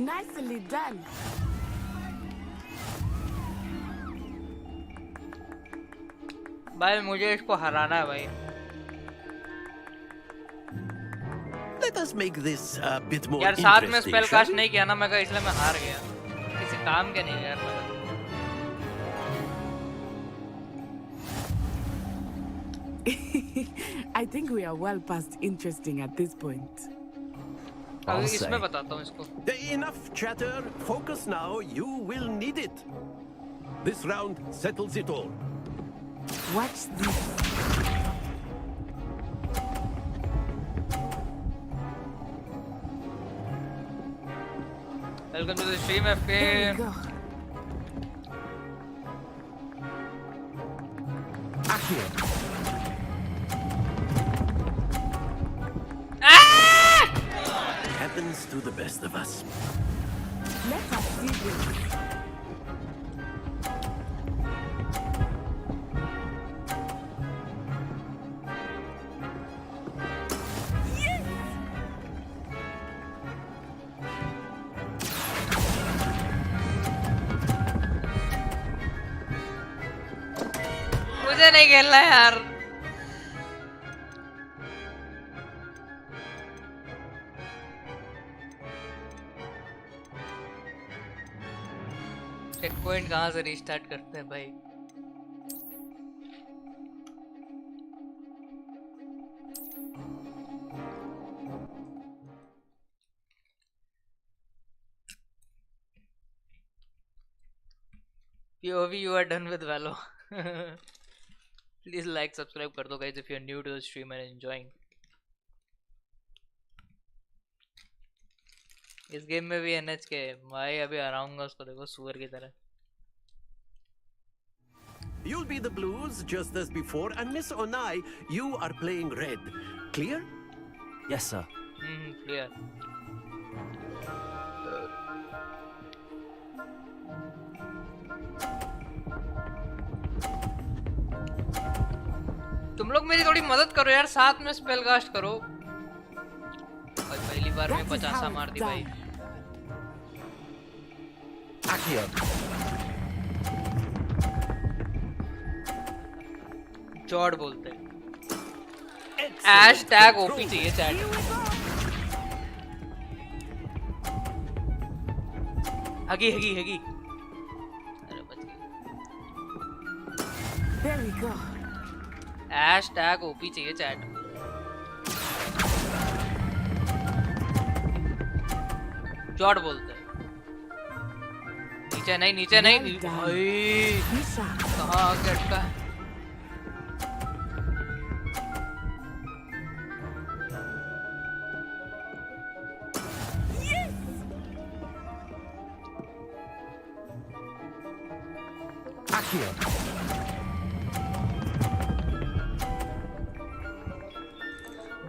Speaker 1: Nicely done.
Speaker 3: भाई मुझे इसको हराना है भाई।
Speaker 22: Let us make this a bit more
Speaker 3: यार साथ में
Speaker 22: interesting,
Speaker 3: spell
Speaker 22: shall
Speaker 3: cast
Speaker 22: we?
Speaker 3: नहीं किया ना मैं, इसलिए मैं हार गया। किसी काम के नहीं यार मैं।
Speaker 1: I think we are well past interesting at this point.
Speaker 3: अभी इसमें बताता हूँ इसको।
Speaker 22: Enough chatter. Focus now. You will need it. This round settles it all.
Speaker 1: Watch this.
Speaker 3: Welcome to the stream, FK.
Speaker 1: There we go.
Speaker 22: Happens to the best of us.
Speaker 1: Let us see this.
Speaker 3: मुझे नहीं खेलना यार। Check point कहाँ से restart करते हैं भाई? POV, you are done with Valo. Please like, subscribe कर दो guys if you are new to the stream and enjoying. इस गेम में भी NH के भाई अभी हराऊंगा उसको, देखो सुअर की तरह।
Speaker 22: You'll be the blues just as before, and Miss Onai, you are playing red. Clear?
Speaker 11: Yes, sir.
Speaker 3: Clear. तुम लोग मेरी थोड़ी मदद करो यार, साथ में स्पेल कास्ट करो। भाई पहली बार में 50 मार दी भाई। जॉर्ड बोलते हैं। #OP चाहिए चैट। हगी हगी हगी। अरे बच गई।
Speaker 1: There we go.
Speaker 3: Hashtag OP चाहिए चैट। जॉट बोलते हैं। नीचे नहीं नीचे नहीं। भाई कहाँ आके अटका?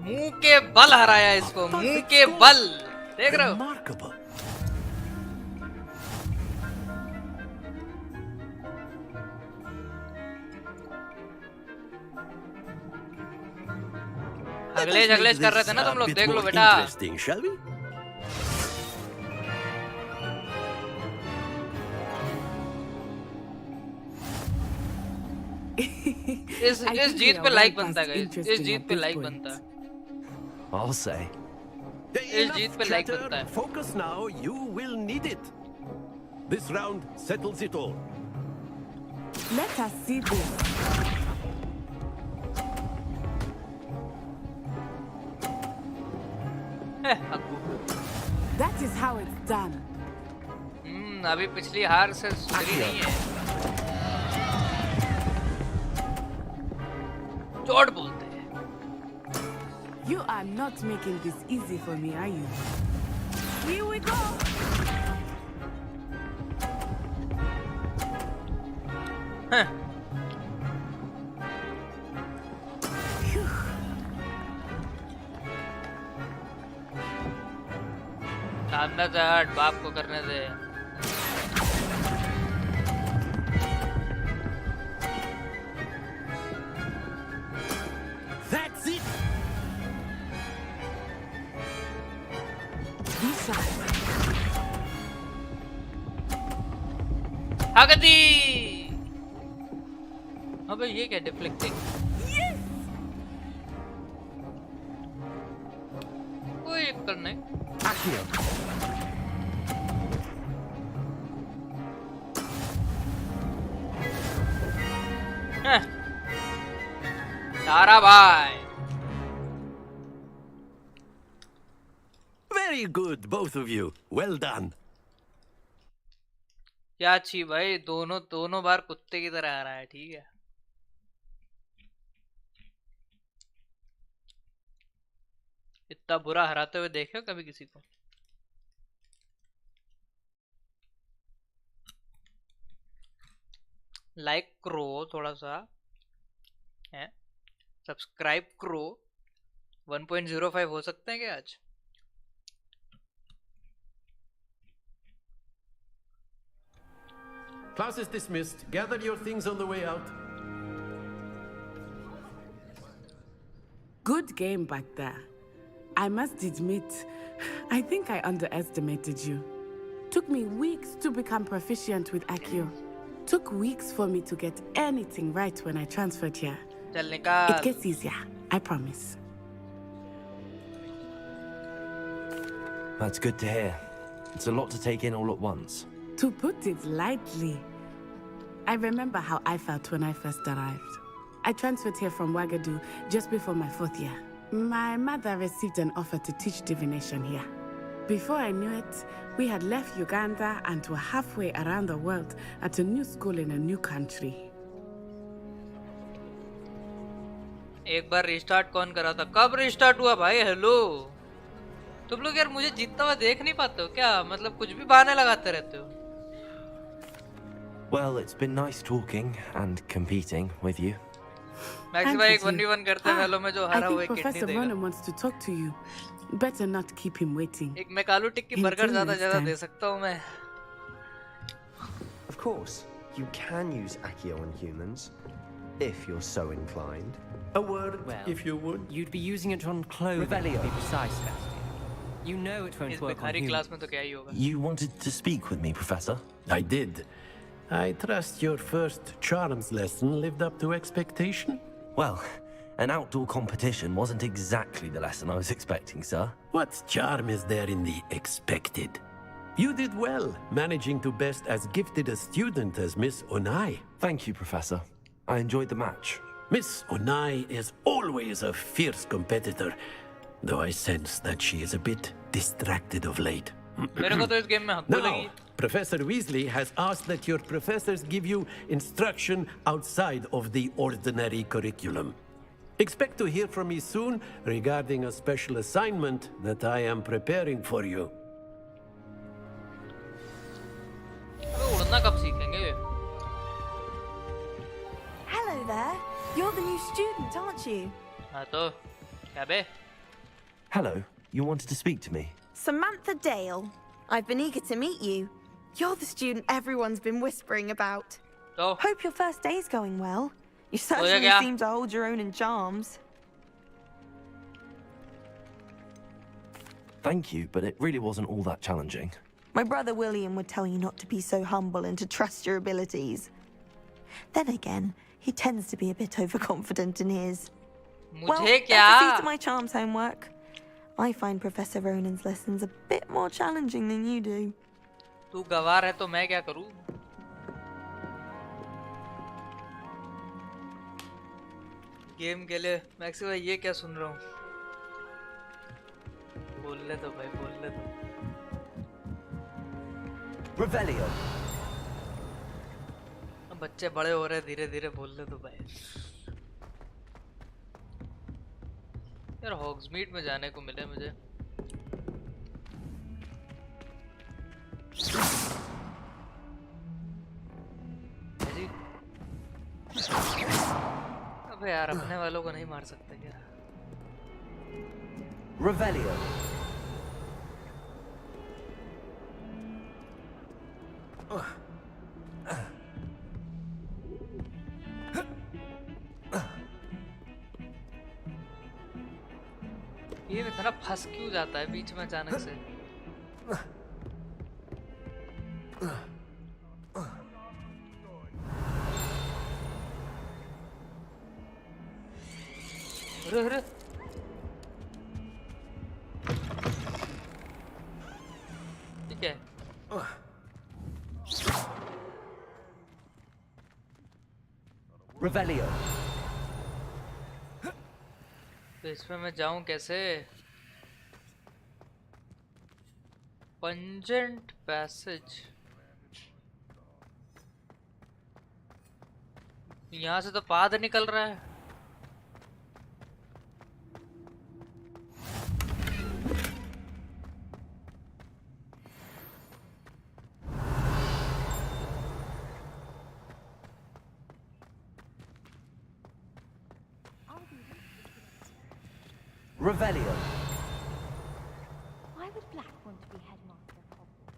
Speaker 3: मुंह के बल हराया इसको, मुंह के बल। देख रहे हो? झगले कर रहे थे ना तुम लोग, देख लो बेटा। इस जीत पे लाइक बनता है गाइस, इस जीत पे लाइक बनता है।
Speaker 11: I'll say.
Speaker 3: इस जीत पे लाइक बनता है।
Speaker 22: Focus now, you will need it. This round settles it all.
Speaker 1: Let us see this. That is how it's done.
Speaker 3: अभी पिछली हार से सुधरी नहीं है। चोट बोलते हैं।
Speaker 1: You are not making this easy for me, are you? Here we go.
Speaker 3: सामने से हट, बाप को करने दे।
Speaker 22: That's it.
Speaker 3: हगदी। अबे ये क्या डिफ्लेक्टिंग? कोई दिक्कत नहीं। तारा भाई।
Speaker 22: Very good, both of you. Well done.
Speaker 3: क्या अच्छी भाई, दोनों बार कुत्ते की तरह आ रहा है। ठीक है, इतना बुरा हराते हुए देखे हो कभी किसी को? लाइक करो थोड़ा सा है, सब्सक्राइब करो। 1.05 हो सकते हैं क्या आज?
Speaker 22: Class is dismissed. Gather your things on the way out.
Speaker 1: Good game back there. I must admit, I think I underestimated you. Took me weeks to become proficient with Accio. Took weeks for me to get anything right when I transferred here. It gets easier, I promise.
Speaker 11: That's good to hear. It's a lot to take in all at once.
Speaker 1: To put it lightly, I remember how I felt when I first arrived. I transferred here from Ouagadougou just before my 4th year. My mother received an offer to teach divination here. Before I knew it, we had left Uganda and were halfway around the world at a new school in a new country.
Speaker 3: एक बार restart कौन करा था? कब restart हुआ भाई? Hello, तुम लोग यार मुझे जीतता हुआ देख नहीं पाते हो क्या? मतलब कुछ भी बहाने लगाते रहते हो।
Speaker 11: Well, it's been nice talking and competing with you.
Speaker 3: Max भाई एक 1v1 करते हैं हेलो में जो हारा हुआ
Speaker 1: I think Professor Ronan wants to talk to you. Better not keep him waiting.
Speaker 3: एक मैं कालू टिक्की बर्गर ज़्यादा दे सकता हूँ मैं।
Speaker 20: Of course, you can use Accio on humans, if you're so inclined.
Speaker 22: A word, if you would.
Speaker 14: You'd be using it on clothing, to be precise, Sebastian. You know it won't work on humans.
Speaker 3: Class में तो क्या ही होगा?
Speaker 11: You wanted to speak with me, Professor?
Speaker 22: I did. I trust your first charms lesson lived up to expectation?
Speaker 11: Well, an outdoor competition wasn't exactly the lesson I was expecting, sir.
Speaker 22: What charm is there in the expected? You did well, managing to best as gifted a student as Miss Onai.
Speaker 11: Thank you, Professor. I enjoyed the match.
Speaker 22: Miss Onai is always a fierce competitor, though I sense that she is a bit distracted of late. Now, Professor Weasley has asked that your professors give you instruction outside of the ordinary curriculum. Expect to hear from me soon regarding a special assignment that I am preparing for you.
Speaker 5: Hello there. You're the new student, aren't you?
Speaker 11: Hello, you wanted to speak to me?
Speaker 5: Samantha Dale. I've been eager to meet you. You're the student everyone's been whispering about. Hope your first day's going well. You certainly seem to hold your own in charms.
Speaker 11: Thank you, but it really wasn't all that challenging.
Speaker 5: My brother William would tell you not to be so humble and to trust your abilities. Then again, he tends to be a bit overconfident in his. Well, let's see to my charms homework. I find Professor Ronan's lessons a bit more challenging than you do.
Speaker 3: तू गवार है तो मैं क्या करूं? Game के लिए maxi भाई ये क्या सुन रहा हूँ? बोल ले तो भाई बोल ले तो.
Speaker 4: Revelio.
Speaker 3: बच्चे बड़े हो रहे धीरे धीरे बोल ले तो भाई. यार हॉग्समीड में जाने को मिले मुझे. जी अबे यार अपने वालों को नहीं मार सकते क्या?
Speaker 4: Revelio.
Speaker 3: ये इतना फंस क्यों जाता है बीच में अचानक से? अरे ठीक है.
Speaker 4: Revelio.
Speaker 3: तो इसमें मैं जाऊं कैसे? Pungent passage. यहाँ से तो पाद निकल रहा है.
Speaker 4: Revelio.
Speaker 2: Why would Black want to be headmaster of Hogwarts?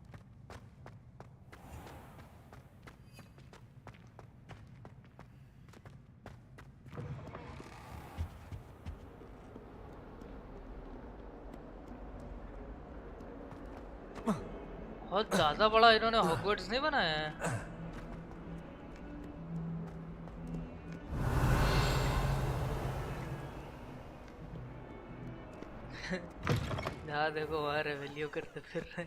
Speaker 3: बहुत ज़्यादा बड़ा इन्होंने हॉगवर्ट्स नहीं बनाया है. यहाँ देखो वहाँ रेवेलियो करते फिर रहे.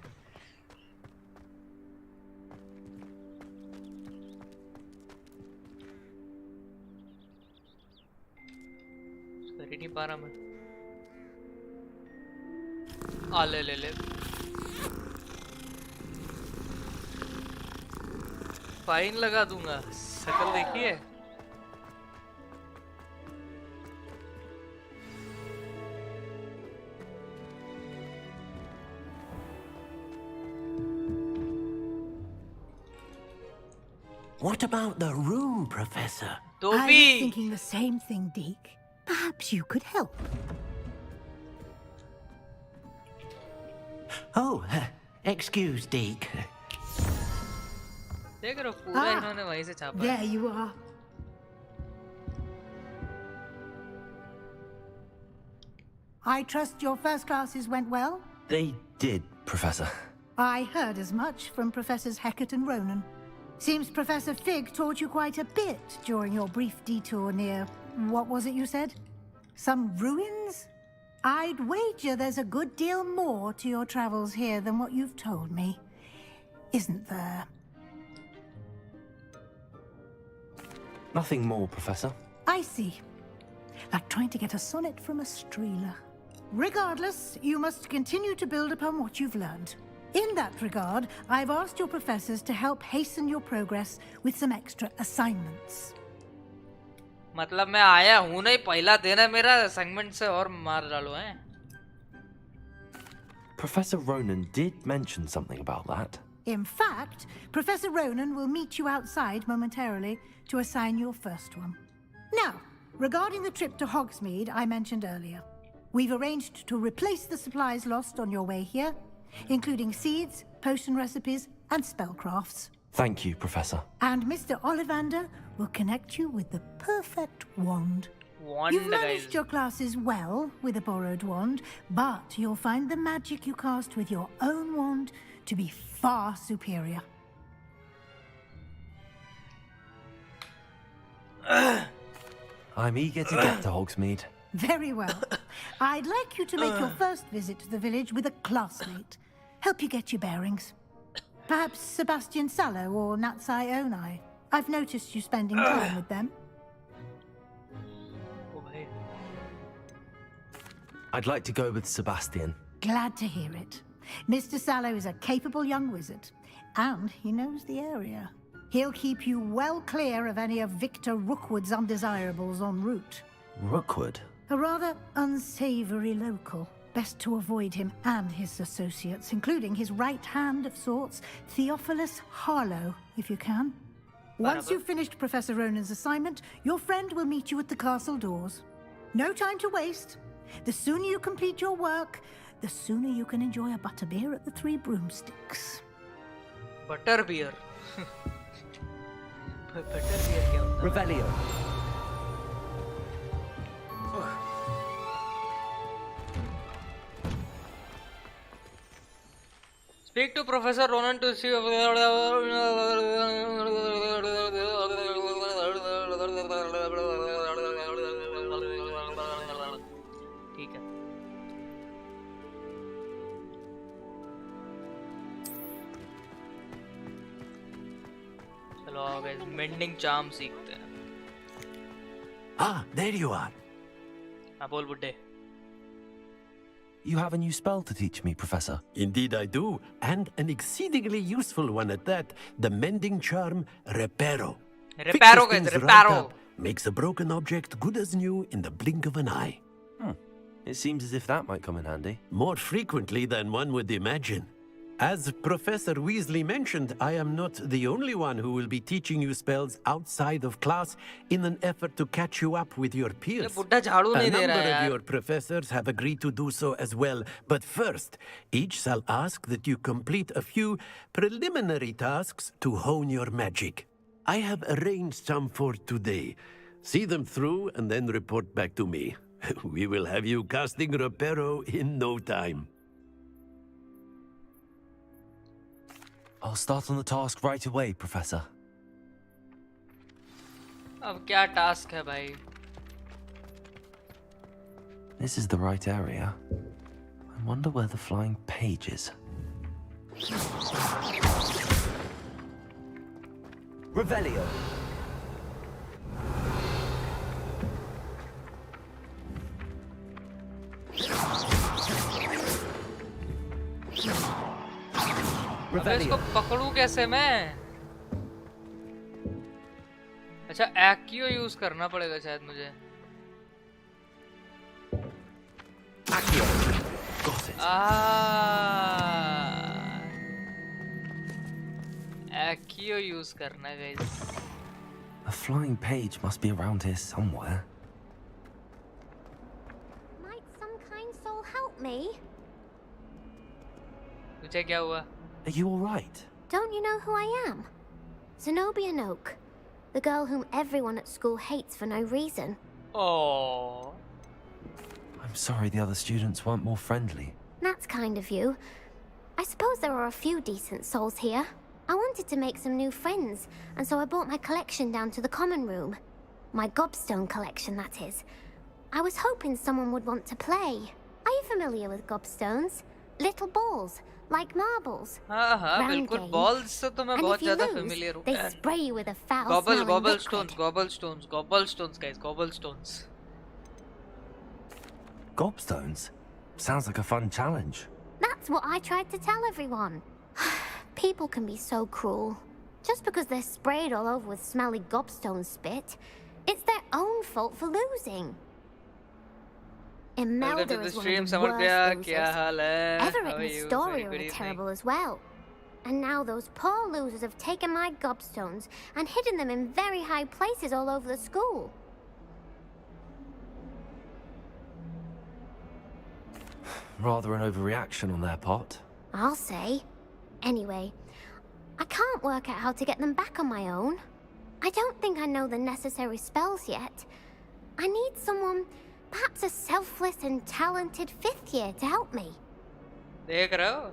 Speaker 3: कर ही नहीं पा रहा मैं. आ ले ले ले. फाइन लगा दूंगा. शक्ल देखिए.
Speaker 7: What about the room, Professor?
Speaker 13: I was thinking the same thing, Deke. Perhaps you could help.
Speaker 7: Oh, excuse, Deke.
Speaker 3: देख रहे हो पूरा इन्होंने वहीं से छापा.
Speaker 13: There you are. I trust your first classes went well?
Speaker 11: They did, Professor.
Speaker 13: I heard as much from Professors Hecat and Ronan. Seems Professor Fig taught you quite a bit during your brief detour near... what was it you said? Some ruins? I'd wager there's a good deal more to your travels here than what you've told me. isn't there?
Speaker 11: Nothing more, Professor.
Speaker 13: I see. Like trying to get a sonnet from a streeler. Regardless, you must continue to build upon what you've learned. In that regard, I've asked your professors to help hasten your progress with some extra assignments.
Speaker 3: मतलब मैं आया हूँ नहीं, पहला दिन है मेरा, assignment से और मार डालो हैं.
Speaker 11: Professor Ronan did mention something about that.
Speaker 13: In fact, Professor Ronan will meet you outside momentarily to assign your first one. Now, regarding the trip to Hogsmeade I mentioned earlier, we've arranged to replace the supplies lost on your way here, including seeds, potion recipes, and spellcrafts.
Speaker 11: Thank you, Professor.
Speaker 13: And Mr. Ollivander will connect you with the perfect wand. You've managed your classes well with a borrowed wand, but you'll find the magic you cast with your own wand to be far superior.
Speaker 11: I'm eager to get to Hogsmeade.
Speaker 13: Very well. I'd like you to make your first visit to the village with a classmate. Help you get your bearings. Perhaps Sebastian Sallow or Natsai Onai. I've noticed you spending time with them.
Speaker 11: I'd like to go with Sebastian.
Speaker 13: Glad to hear it. Mr. Sallow is a capable young wizard, and he knows the area. He'll keep you well clear of any of Victor Rookwood's undesirables en route.
Speaker 11: Rookwood?
Speaker 13: A rather unsavory local. Best to avoid him and his associates, including his right hand of sorts, Theophilus Harlow, if you can. Once you've finished Professor Ronan's assignment, your friend will meet you at the castle doors. No time to waste. The sooner you complete your work, the sooner you can enjoy a butterbeer at the Three Broomsticks.
Speaker 3: Butterbeer? Butterbeer क्या होता है?
Speaker 11: Revelio.
Speaker 3: Speak to Professor Ronan to see. ठीक है. चलो आओ guys, mending charm सीखते हैं.
Speaker 22: Ah, there you are.
Speaker 3: हाँ बोल बुड्ढे.
Speaker 11: You have a new spell to teach me, Professor.
Speaker 22: Indeed I do, and an exceedingly useful one at that. The mending charm, Reparo.
Speaker 3: Reparo, guys, Reparo.
Speaker 22: Makes a broken object good as new in the blink of an eye.
Speaker 11: It seems as if that might come in handy.
Speaker 22: More frequently than one would imagine. As Professor Weasley mentioned, I am not the only one who will be teaching you spells outside of class in an effort to catch you up with your peers. A number of your professors have agreed to do so as well, but first, each shall ask that you complete a few preliminary tasks to hone your magic. I have arranged some for today. See them through and then report back to me. We will have you casting Reparo in no time.
Speaker 11: I'll start on the task right away, Professor.
Speaker 3: अब क्या task है भाई?
Speaker 11: This is the right area. I wonder where the flying page is. Revelio.
Speaker 3: अबे इसको पकड़ूं कैसे मैं? अच्छा एक्यो use करना पड़ेगा शायद मुझे. एक्यो यूज करना है guys.
Speaker 11: A flying page must be around here somewhere.
Speaker 2: Might some kind soul help me?
Speaker 3: तुझे क्या हुआ?
Speaker 11: Are you all right?
Speaker 2: Don't you know who I am? Zenobia Noak, the girl whom everyone at school hates for no reason.
Speaker 3: Oh.
Speaker 11: I'm sorry the other students weren't more friendly.
Speaker 2: That's kind of you. I suppose there are a few decent souls here. I wanted to make some new friends, and so I brought my collection down to the common room. My gobstone collection, that is. I was hoping someone would want to play. Are you familiar with gobstones? Little balls, like marbles.
Speaker 3: हाँ हाँ
Speaker 2: Round
Speaker 3: बिल्कुल
Speaker 2: game.
Speaker 3: balls से तो मैं
Speaker 2: And
Speaker 3: बहुत
Speaker 2: if you
Speaker 3: ज़्यादा
Speaker 2: lose,
Speaker 3: familiar हूँ.
Speaker 2: they spray you with a foul
Speaker 3: Gobble
Speaker 2: smelling
Speaker 3: gobble
Speaker 2: liquid.
Speaker 3: stones guys, gobble stones.
Speaker 11: Gobstones? Sounds like a fun challenge.
Speaker 2: That's what I tried to tell everyone. People can be so cruel. Just because they're sprayed all over with smelly gobstone spit, it's their own fault for losing. Imelda is one of the worst losers. Everett and Astoria are terrible as well. And now those poor losers have taken my gobstones and hidden them in very high places all over the school.
Speaker 11: Rather an overreaction on their part.
Speaker 2: I'll say. Anyway, I can't work out how to get them back on my own. I don't think I know the necessary spells yet. I need someone, perhaps a selfless and talented 5th year to help me.
Speaker 3: देख रहे हो?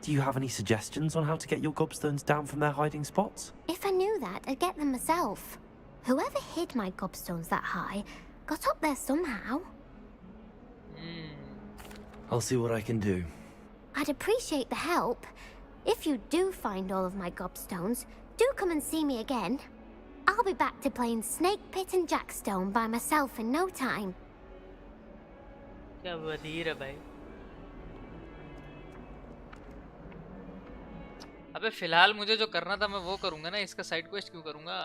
Speaker 11: Do you have any suggestions on how to get your gobstones down from their hiding spots?
Speaker 2: If I knew that, I'd get them myself. Whoever hid my gobstones that high got up there somehow.
Speaker 11: I'll see what I can do.
Speaker 2: I'd appreciate the help. If you do find all of my gobstones, do come and see me again. I'll be back to playing Snake Pit and Jackstone by myself in no time.
Speaker 3: क्या वजीर है भाई? अबे फिलहाल मुझे जो करना था मैं वो करूंगा ना, इसका साइड क्वेस्ट क्यों करूंगा?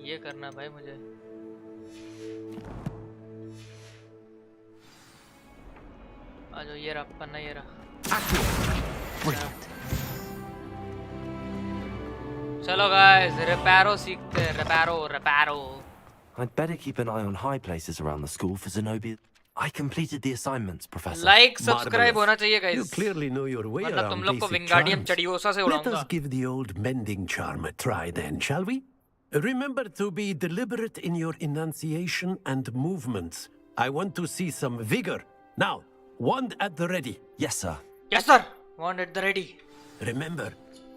Speaker 3: ये करना भाई मुझे. आ जाओ, ये रहा पन्ना, ये रहा. चलो गाइस, रेपैरो सीखते हैं. रेपैरो.
Speaker 11: I'd better keep an eye on high places around the school for Zenobia. I completed the assignments, Professor.
Speaker 3: Like, subscribe होना चाहिए guys.
Speaker 6: You clearly know your way
Speaker 3: वरना
Speaker 6: around
Speaker 3: तुम लोग को
Speaker 6: basic
Speaker 3: विंगार्डियम
Speaker 6: charms.
Speaker 3: चढ़ियोसा से
Speaker 6: Let
Speaker 3: उड़ाऊंगा.
Speaker 6: us give the old mending charm a try then, shall we? Remember to be deliberate in your enunciation and movements. I want to see some vigor. Now, wand at the ready.
Speaker 11: Yes, sir.
Speaker 3: Yes, sir. Wand at the ready.
Speaker 6: Remember,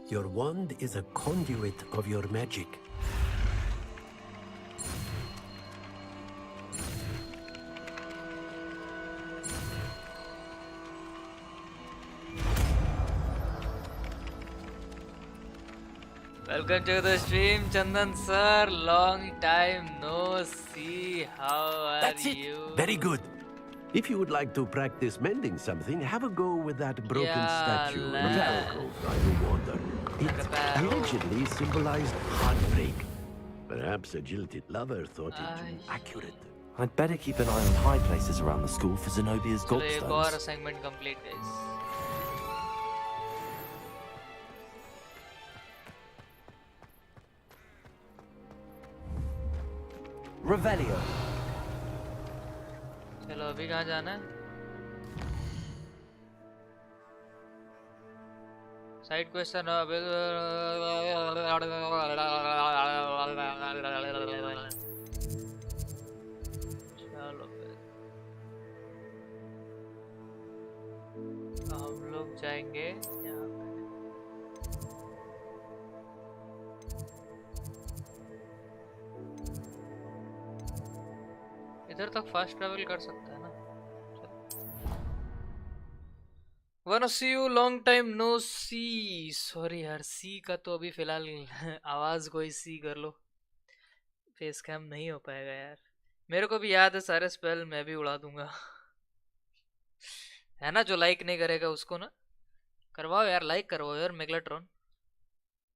Speaker 6: your wand is a conduit of your magic.
Speaker 3: Welcome to the stream, Chandan sir. Long time no see. How are
Speaker 6: That's it.
Speaker 3: you?
Speaker 6: Very good. If you would like to practice mending something, have a go with that broken statue in the alcove by the water. It allegedly symbolized heartbreak. Perhaps a jilted lover thought it too accurate.
Speaker 11: I'd better keep an eye on high places around the school for Zenobia's
Speaker 3: चलो एक और
Speaker 11: gobstones.
Speaker 3: assignment complete guys.
Speaker 11: Revelio.
Speaker 3: चलो अभी कहाँ जाना है? Side question चलो फिर हम लोग जाएंगे यहाँ पे. इधर तक फास्ट ट्रैवल कर सकता है ना. Wanna see you, long time no see. Sorry यार, सी का तो अभी फिलहाल आवाज कोई सी कर लो. फेस कैम नहीं हो पाएगा यार. मेरे को भी याद है सारे स्पेल, मैं भी उड़ा दूंगा. है ना, जो लाइक नहीं करेगा उसको ना करवाओ यार, लाइक करवाओ यार. मेगलाट्रॉन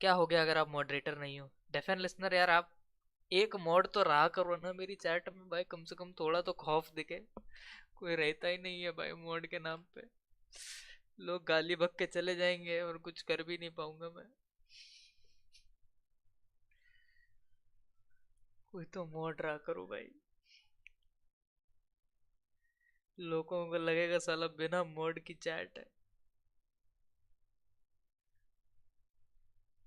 Speaker 3: क्या हो गया अगर आप मॉडरेटर नहीं हो? डेफिन लिसनर यार, आप एक मॉड तो रहा करो ना मेरी चैट में भाई. कम से कम थोड़ा तो खौफ दिखे. कोई रहता ही नहीं है भाई मॉड के नाम पे. लोग गाली बक के चले जाएंगे और कुछ कर भी नहीं पाऊंगा मैं. कोई तो मॉड रहा करो भाई. लोगों को लगेगा साला बिना मॉड की चैट है.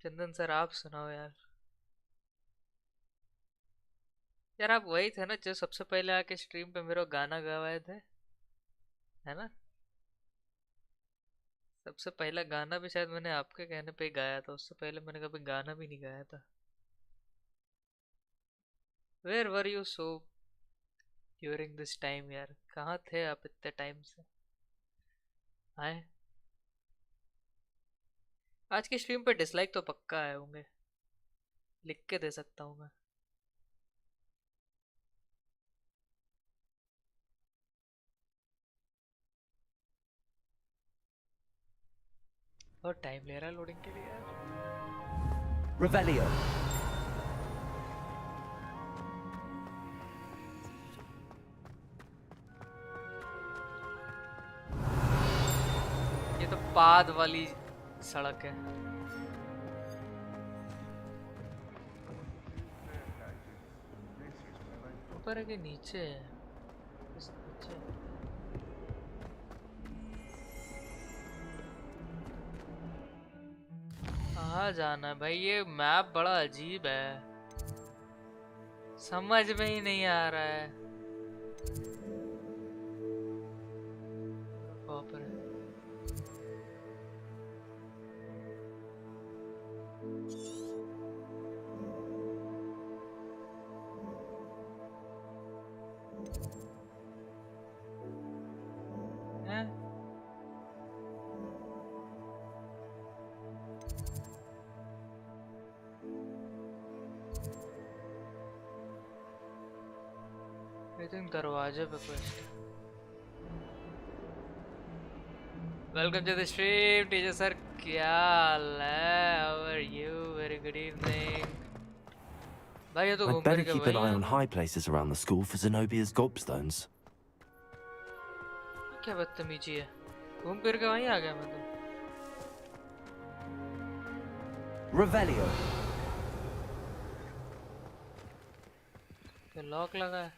Speaker 3: चंदन सर आप सुनाओ यार. यार आप वही थे ना जो सबसे पहले आके स्ट्रीम पे मेरा गाना गवाए थे, है ना? सबसे पहला गाना भी शायद मैंने आपके कहने पे ही गाया था. उससे पहले मैंने कभी गाना भी नहीं गाया था. Where were you so during this time यार? कहाँ थे आप इतने टाइम से? आए? आज की स्ट्रीम पे डिसलाइक तो पक्का आए होंगे, लिख के दे सकता हूँ मैं। बहुत टाइम ले रहा है लोडिंग के लिए यार।
Speaker 4: Revelio.
Speaker 3: ये तो पाद वाली सड़क है। ऊपर है कि नीचे है? नीचे। कहाँ जाना है भाई? ये मैप बड़ा अजीब है, समझ में ही नहीं आ रहा है। ऊपर है। दरवाजे पे question. Welcome to the stream teacher sir, क्या हाल है? How are you? Very good evening. भाई ये तो
Speaker 11: I'd
Speaker 3: घूम
Speaker 11: better
Speaker 3: फिर के
Speaker 11: keep an eye on high places around the school for Zenobia's gobstones.
Speaker 3: क्या बदतमीजी है, घूम फिर के वहीं आ गया मैं तो।
Speaker 4: Revelio.
Speaker 3: क्या लॉक लगा है?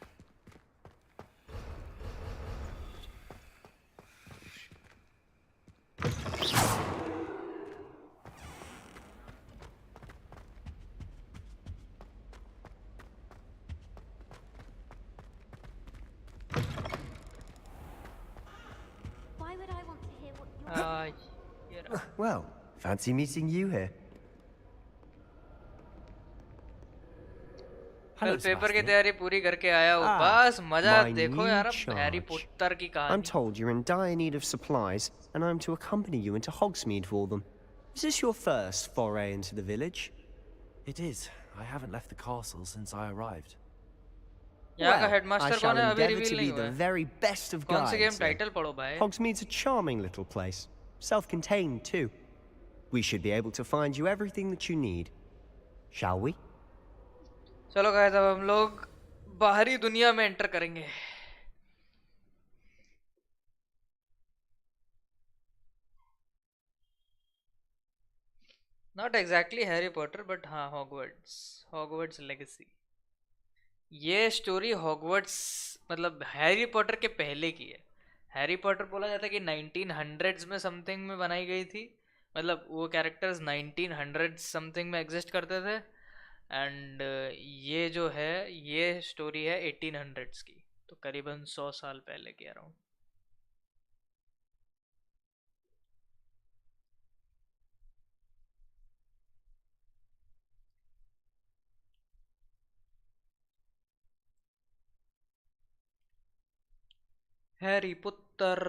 Speaker 20: Well, fancy meeting you here.
Speaker 3: कल पेपर की तैयारी पूरी करके आया हूँ, बस मजा देखो यार। अब हैरी पॉटर की कहानी।
Speaker 20: I'm told you're in dire need of supplies, and I'm to accompany you into Hogsmeade for them. Is this your first foray into the village?
Speaker 11: It is. I haven't left the castle since I arrived.
Speaker 3: यहाँ का headmaster कौन है? अभी reveal नहीं हुआ
Speaker 20: है। very best of
Speaker 3: कौन सी game
Speaker 20: guides,
Speaker 3: title पढ़ो भाई?
Speaker 20: Hogsmeade's a charming little place, self-contained too. We should be able to find you everything that you need. Shall we?
Speaker 3: चलो गाइस, अब हम लोग बाहरी दुनिया में एंटर करेंगे। Not exactly Harry Potter, but हाँ हॉगवर्ट्स लेगेसी। ये स्टोरी हॉगवर्ट्स मतलब हैरी पॉटर के पहले की है। हैरी पॉटर बोला जाता है कि 1900s में समथिंग में बनाई गई थी, मतलब वो कैरेक्टर्स 1900 समथिंग में एग्जिस्ट करते थे। एंड ये जो है ये स्टोरी है 1800s की, तो करीबन 100 साल पहले की अराउंड। हैरी पॉटर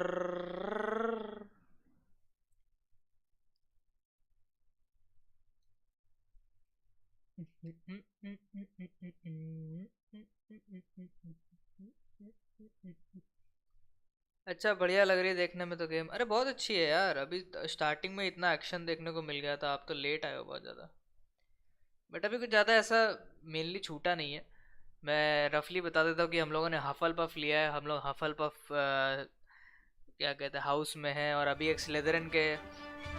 Speaker 3: अच्छा बढ़िया लग रही है देखने में तो गेम। अरे बहुत अच्छी है यार, अभी स्टार्टिंग में इतना एक्शन देखने को मिल गया था। आप तो लेट आए हो बहुत ज़्यादा, बट अभी कुछ ज़्यादा ऐसा मेनली छूटा नहीं है। मैं रफली बता देता हूँ कि हम लोगों ने हफल पफ लिया है। हम लोग हफल पफ क्या कहते हैं हाउस में है, और अभी एक स्लिदरिन के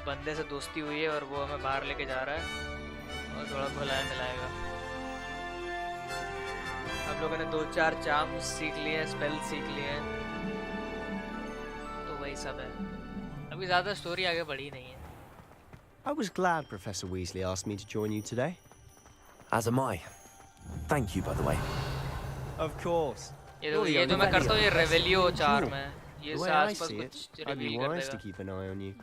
Speaker 3: बंदे से दोस्ती हुई है और वो हमें बाहर लेके जा रहा है और थोड़ा भुलाया मिलाएगा। हम लोगों ने 2-4 चार्म्स सीख लिए हैं, स्पेल सीख लिए हैं, तो वही सब है। अभी ज़्यादा स्टोरी आगे बढ़ी नहीं है।
Speaker 20: I was glad Professor Weasley asked me to join you today.
Speaker 11: As am I. Thank you, by the way.
Speaker 20: Of course.
Speaker 3: ये जो मैं करता हूँ ये रेवेलियो चार्म है। ये
Speaker 20: The way I see it, I'd be wise to keep an eye on you.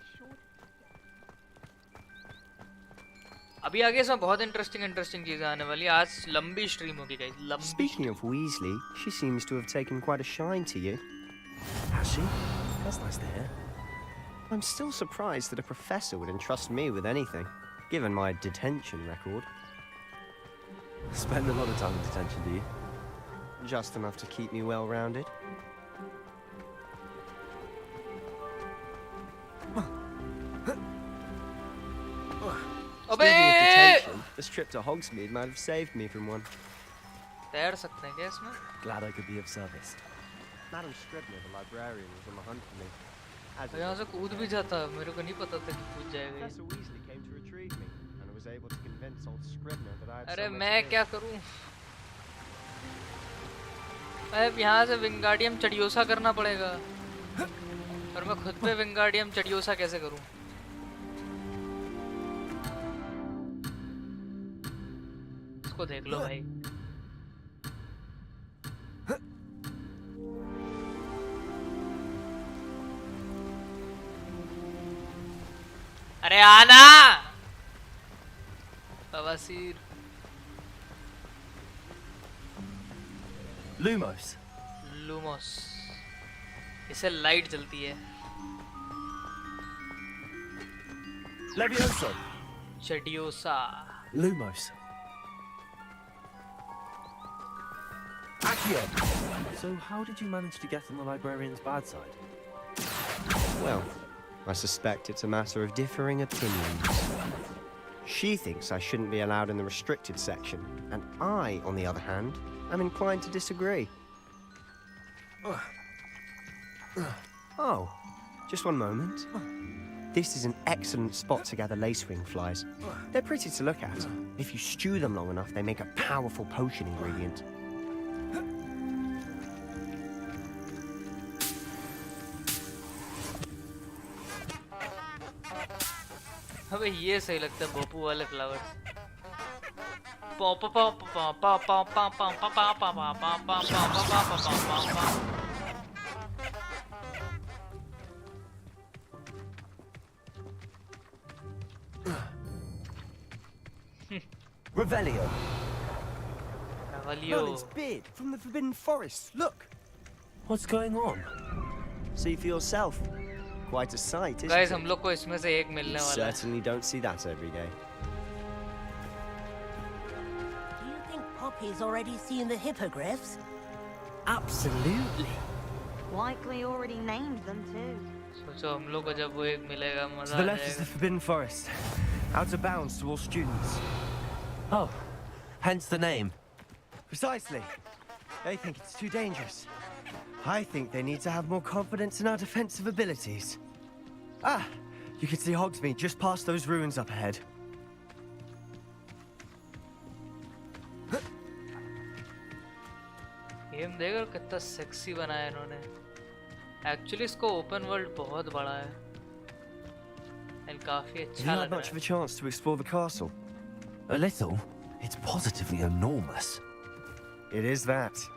Speaker 3: अभी आगे इसमें बहुत इंटरेस्टिंग चीजें आने वाली है। आज लंबी स्ट्रीम होगी गाइस, लंबी।
Speaker 20: Speaking of Weasley, she seems to have taken quite a shine to you.
Speaker 11: Has she? That's nice to hear.
Speaker 20: I'm still surprised that a professor would entrust me with anything, given my detention record.
Speaker 11: Spend a lot of time in detention, do you?
Speaker 20: Just enough to keep me well-rounded. Speaking of detention, this trip to Hogsmeade might have saved me from one.
Speaker 3: तैर सकते हैं क्या इसमें?
Speaker 11: Glad I could be of service.
Speaker 20: Madam Scribner, the librarian, was on the hunt for me.
Speaker 3: यहाँ से कूद भी जाता, मेरे को नहीं पता था कि कूद जाएगा।
Speaker 20: Professor Weasley came to retrieve me, and I was able to convince old Scribner that I had.
Speaker 3: अरे मैं क्या करूँ? अब यहाँ से विंगार्डियम चढ़ियोसा करना पड़ेगा, और मैं खुद पे विंगार्डियम चढ़ियोसा कैसे करूँ? इसको देख लो भाई। अरे आना बवासीर।
Speaker 11: Lumos.
Speaker 3: लूमोस, इसे लाइट जलती है।
Speaker 11: Leviosa.
Speaker 3: चढ़ियोसा।
Speaker 11: Lumos. Accio. So how did you manage to get on the librarian's bad side?
Speaker 20: Well, I suspect it's a matter of differing opinions. She thinks I shouldn't be allowed in the restricted section, and I, on the other hand, am inclined to disagree. Oh, just one moment. This is an excellent spot to gather lacewing flies. They're pretty to look at. If you stew them long enough, they make a powerful potion ingredient.
Speaker 3: अबे ये सही लगता है भोपू वाले flowers.
Speaker 20: Revelio.
Speaker 3: Revelio.
Speaker 20: Merlin's beard from the Forbidden Forest. Look.
Speaker 11: What's going on?
Speaker 20: See for yourself. Quite a sight, isn't
Speaker 3: Guys,
Speaker 20: it?
Speaker 3: हम लोग को इसमें से एक मिलने
Speaker 20: You
Speaker 3: वाला है।
Speaker 20: certainly don't see that every day.
Speaker 15: Do you think Poppy's already seen the hippogriffs?
Speaker 20: Absolutely.
Speaker 5: Likely already named them too.
Speaker 3: सोचो हम लोग को जब वो एक मिलेगा
Speaker 20: To
Speaker 3: मजा
Speaker 20: the
Speaker 3: आ
Speaker 20: left is the
Speaker 3: जाएगा।
Speaker 20: Forbidden Forest. Out of bounds to all students.
Speaker 11: Oh, hence the name.
Speaker 20: Precisely. They think it's too dangerous. I think they need to have more confidence in our defensive abilities. Ah, you can see Hogsmeade just past those ruins up ahead.
Speaker 3: Game देखो कितना sexy बनाया इन्होंने। Actually इसको open world बहुत बड़ा है and काफी
Speaker 20: Have you
Speaker 3: अच्छा
Speaker 20: had
Speaker 3: लग
Speaker 20: much
Speaker 3: रहा
Speaker 20: of a chance to explore the castle?
Speaker 11: A little. It's positively enormous.
Speaker 20: It is that.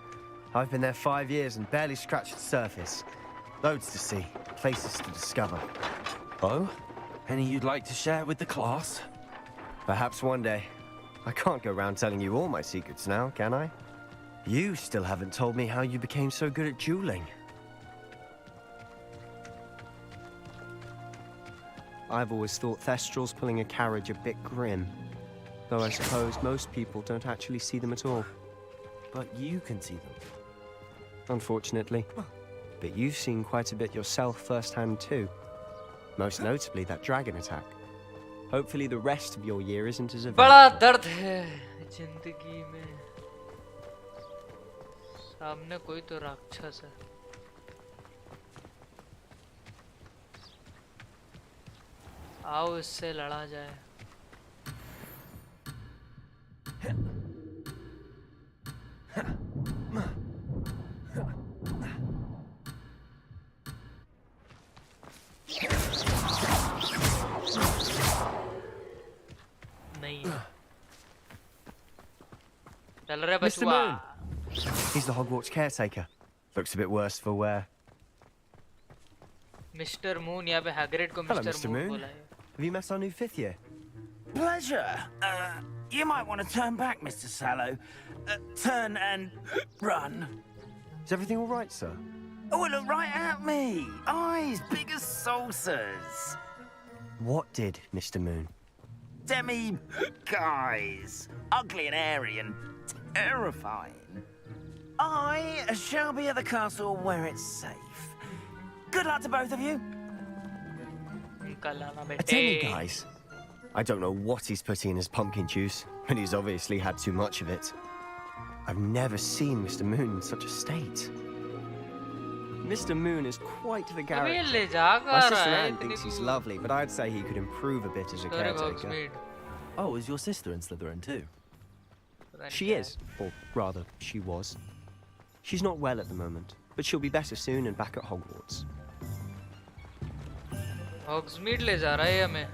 Speaker 20: I've been there 5 years and barely scratched the surface. Loads to see, places to discover.
Speaker 11: Oh? Any you'd like to share with the class?
Speaker 20: Perhaps one day. I can't go around telling you all my secrets now, can I? You still haven't told me how you became so good at dueling. I've always thought Thestrals pulling a carriage a bit grim. Though I suppose most people don't actually see them at all.
Speaker 11: But you can see them.
Speaker 20: Unfortunately. But you've seen quite a bit yourself firsthand too. Most notably that dragon attack. Hopefully the rest of your year isn't as eventful.
Speaker 3: बड़ा दर्द है जिंदगी में। सामने कोई तो राक्षस है। आओ इससे लड़ा जाए। नहीं चल रहा है
Speaker 20: Mr.
Speaker 3: बचुआ।
Speaker 20: Moon. He's the Hogwarts caretaker. Looks a bit worse for wear.
Speaker 3: Mister moon यहाँ पे हैग्रिड को
Speaker 20: Hello,
Speaker 3: mister
Speaker 20: Mr.
Speaker 3: Moon
Speaker 20: Moon.
Speaker 3: बोला है।
Speaker 20: Have you met our new 5th year?
Speaker 9: Pleasure. You might want to turn back, Mr. Sallow. Turn and run.
Speaker 20: Is everything all right, sir?
Speaker 9: Oh, look right at me. Eyes big as saucers.
Speaker 20: What did, Mr. Moon?
Speaker 9: Demi guys. Ugly and airy and terrifying. I shall be at the castle where it's safe. Good luck to both of you.
Speaker 20: Tell me, guys. I don't know what he's putting in his pumpkin juice, but he's obviously had too much of it. I've never seen Mr. Moon in such a state. Mr. Moon is quite the character. My sister Anne thinks he's lovely, but I'd say he could improve a bit as a caretaker.
Speaker 11: Oh, is your sister in Slytherin too?
Speaker 20: She is, or rather, she was. She's not well at the moment, but she'll be better soon and back at Hogwarts.
Speaker 3: Hogsmeade ले जा रहा है हमें.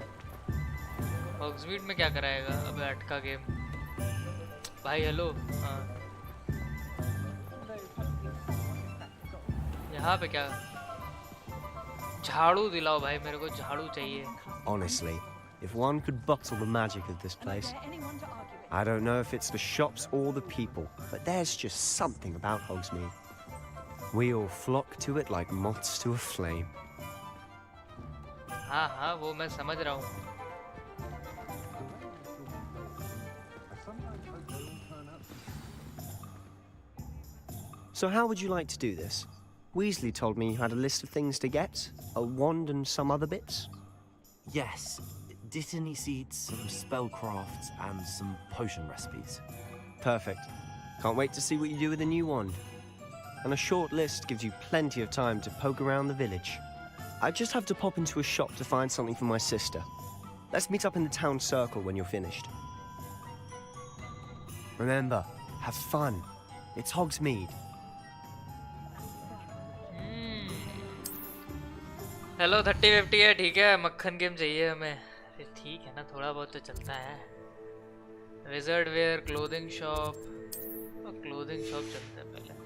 Speaker 3: Hogsmeade में क्या कराएगा? अबे अटका गेम. भाई हेलो. यहाँ पे क्या? झाड़ू दिलाओ भाई, मेरे को झाड़ू चाहिए.
Speaker 20: Honestly, if one could bottle the magic of this place, I don't know if it's the shops or the people, but there's just something about Hogsmeade. We all flock to it like moths to a flame.
Speaker 3: हाँ हाँ वो मैं समझ रहा हूँ.
Speaker 20: So how would you like to do this? Weasley told me you had a list of things to get, a wand and some other bits.
Speaker 11: Yes, Dittany seeds, some spellcrafts, and some potion recipes.
Speaker 20: Perfect. Can't wait to see what you do with the new wand. And a short list gives you plenty of time to poke around the village. I just have to pop into a shop to find something for my sister. Let's meet up in the town circle when you're finished. Remember, have fun. It's Hogsmeade.
Speaker 3: Hello 3050 है, ठीक है. मक्खन game चाहिए हमें. अरे ठीक है ना, थोड़ा बहुत तो चलता है. Wizard wear, clothing shop. Clothing shop चलता है पहले.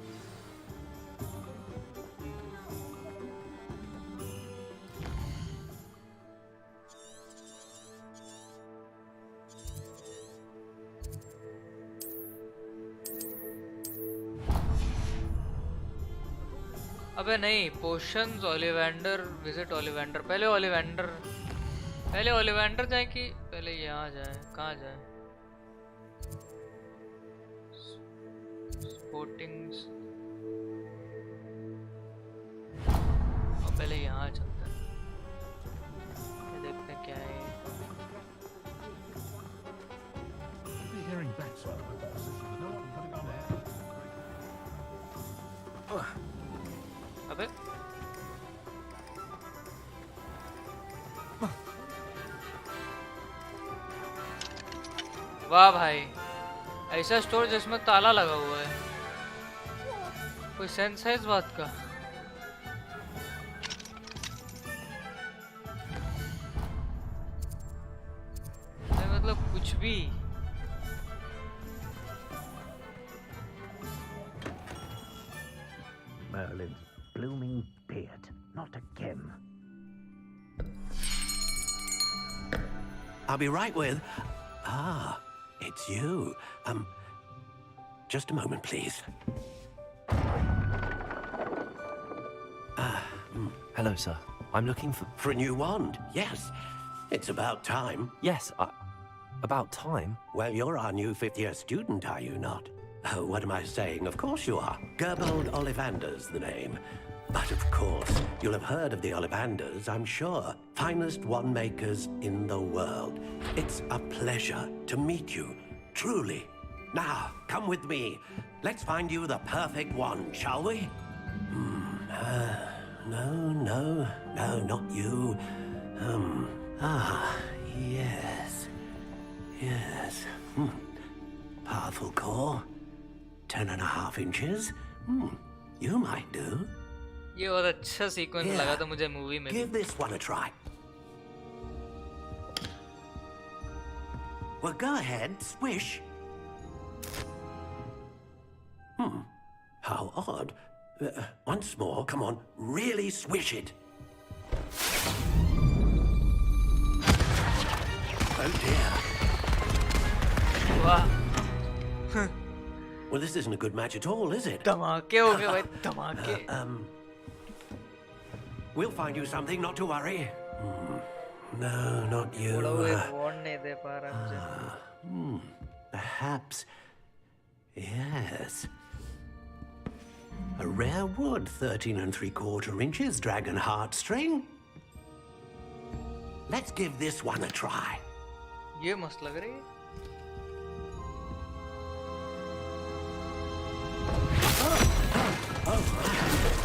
Speaker 3: अबे नहीं, पोशंस, ओलिवेंडर, विजिट ओलिवेंडर. पहले ओलिवेंडर जाए कि पहले यहाँ जाए? कहाँ जाए? स्पोर्टिंग्स. और पहले यहाँ चलते हैं. देखते हैं क्या है. अबे वाह भाई, ऐसा स्टोर जिसमें ताला लगा हुआ है. कोई सेंस है इस बात का? मतलब कुछ भी.
Speaker 6: Merlin's blooming beard, not a gem. I'll be right with... Ah, it's you. Just a moment, please.
Speaker 11: Hello, sir. I'm looking
Speaker 6: for a new wand. Yes, it's about time.
Speaker 11: Yes, about time?
Speaker 6: Well, you're our new fifth-year student, are you not? Oh, what am I saying? Of course you are. Gerbold Ollivander's the name. But of course, you'll have heard of the Ollivanders, I'm sure. Finest wand makers in the world. It's a pleasure to meet you, truly. Now, come with me. Let's find you the perfect wand, shall we? No, not you. Yes. Powerful core. 10.5 inches. You might do.
Speaker 3: ये बहुत अच्छा sequence लगा था मुझे movie में.
Speaker 6: Give this one a try. Well, go ahead, swish. How odd. Once more, come on, really swish it. Oh dear.
Speaker 3: वाह
Speaker 6: Well, this isn't a good match at all, is it?
Speaker 3: धमाके हो गए भाई धमाके.
Speaker 6: We'll find you something, not to worry. No, not you.
Speaker 3: Bond नहीं दे पा रहा मुझे.
Speaker 6: Perhaps. Yes. A rare wood, 13 3/4 inches, dragon heartstring. Let's give this one a try.
Speaker 3: ये मस्त लग रही है.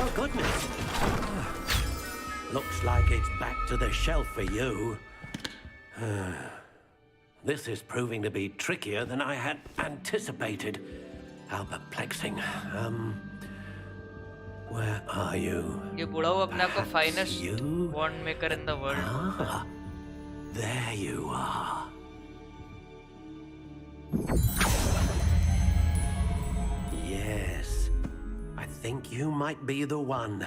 Speaker 6: Oh goodness. Looks like it's back to the shelf for you. This is proving to be trickier than I had anticipated. How perplexing. Where are you?
Speaker 3: ये बुढ़ा हुआ अपने आप को finest bond maker in the world.
Speaker 6: Ah, there you are. Yes, I think you might be the one.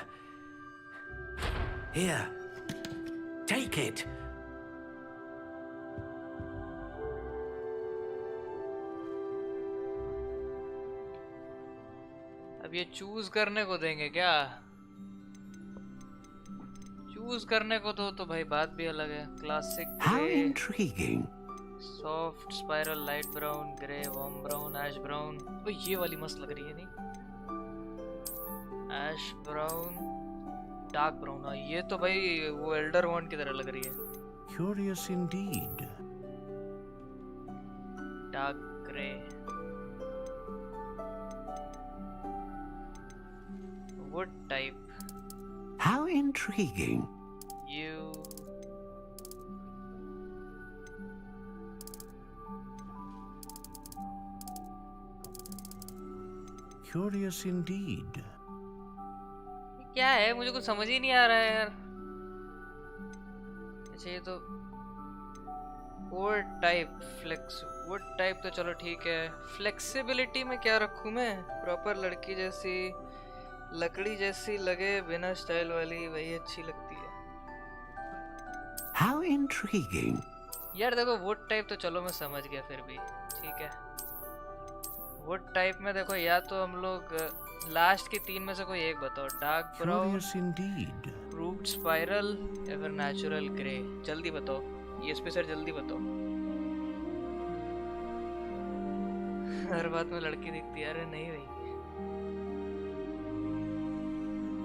Speaker 6: Here, take it.
Speaker 3: अब ये choose करने को देंगे क्या? चूज करने को तो भाई बात भी अलग है. Classic grey, soft spiral, light brown, grey, warm brown, ash brown. ओए ये वाली मस्त लग रही है नहीं? Ash brown, dark brown. हाँ ये तो भाई वो एल्डर वॉन्ड की तरह लग रही है.
Speaker 6: Curious indeed.
Speaker 3: Dark grey. Wood type.
Speaker 6: How intriguing.
Speaker 3: You.
Speaker 6: Curious indeed.
Speaker 3: क्या है? मुझे कुछ समझ ही नहीं आ रहा है यार. अच्छा ये तो wood type flex. wood type तो चलो ठीक है. Flexibility में क्या रखूं मैं? Proper लड़की जैसी, लकड़ी जैसी लगे, बिना स्टाइल वाली, वही अच्छी लगती है.
Speaker 6: How intriguing.
Speaker 3: यार देखो वुड टाइप तो चलो मैं समझ गया फिर भी ठीक है. वुड टाइप में देखो या तो हम लोग लास्ट की 3 में से कोई एक बताओ. डार्क ब्राउन, रूट स्पाइरल या फिर नेचुरल ग्रे. जल्दी बताओ. ये पे सर जल्दी बताओ. हर बात में लड़की दिखती है. अरे नहीं भाई.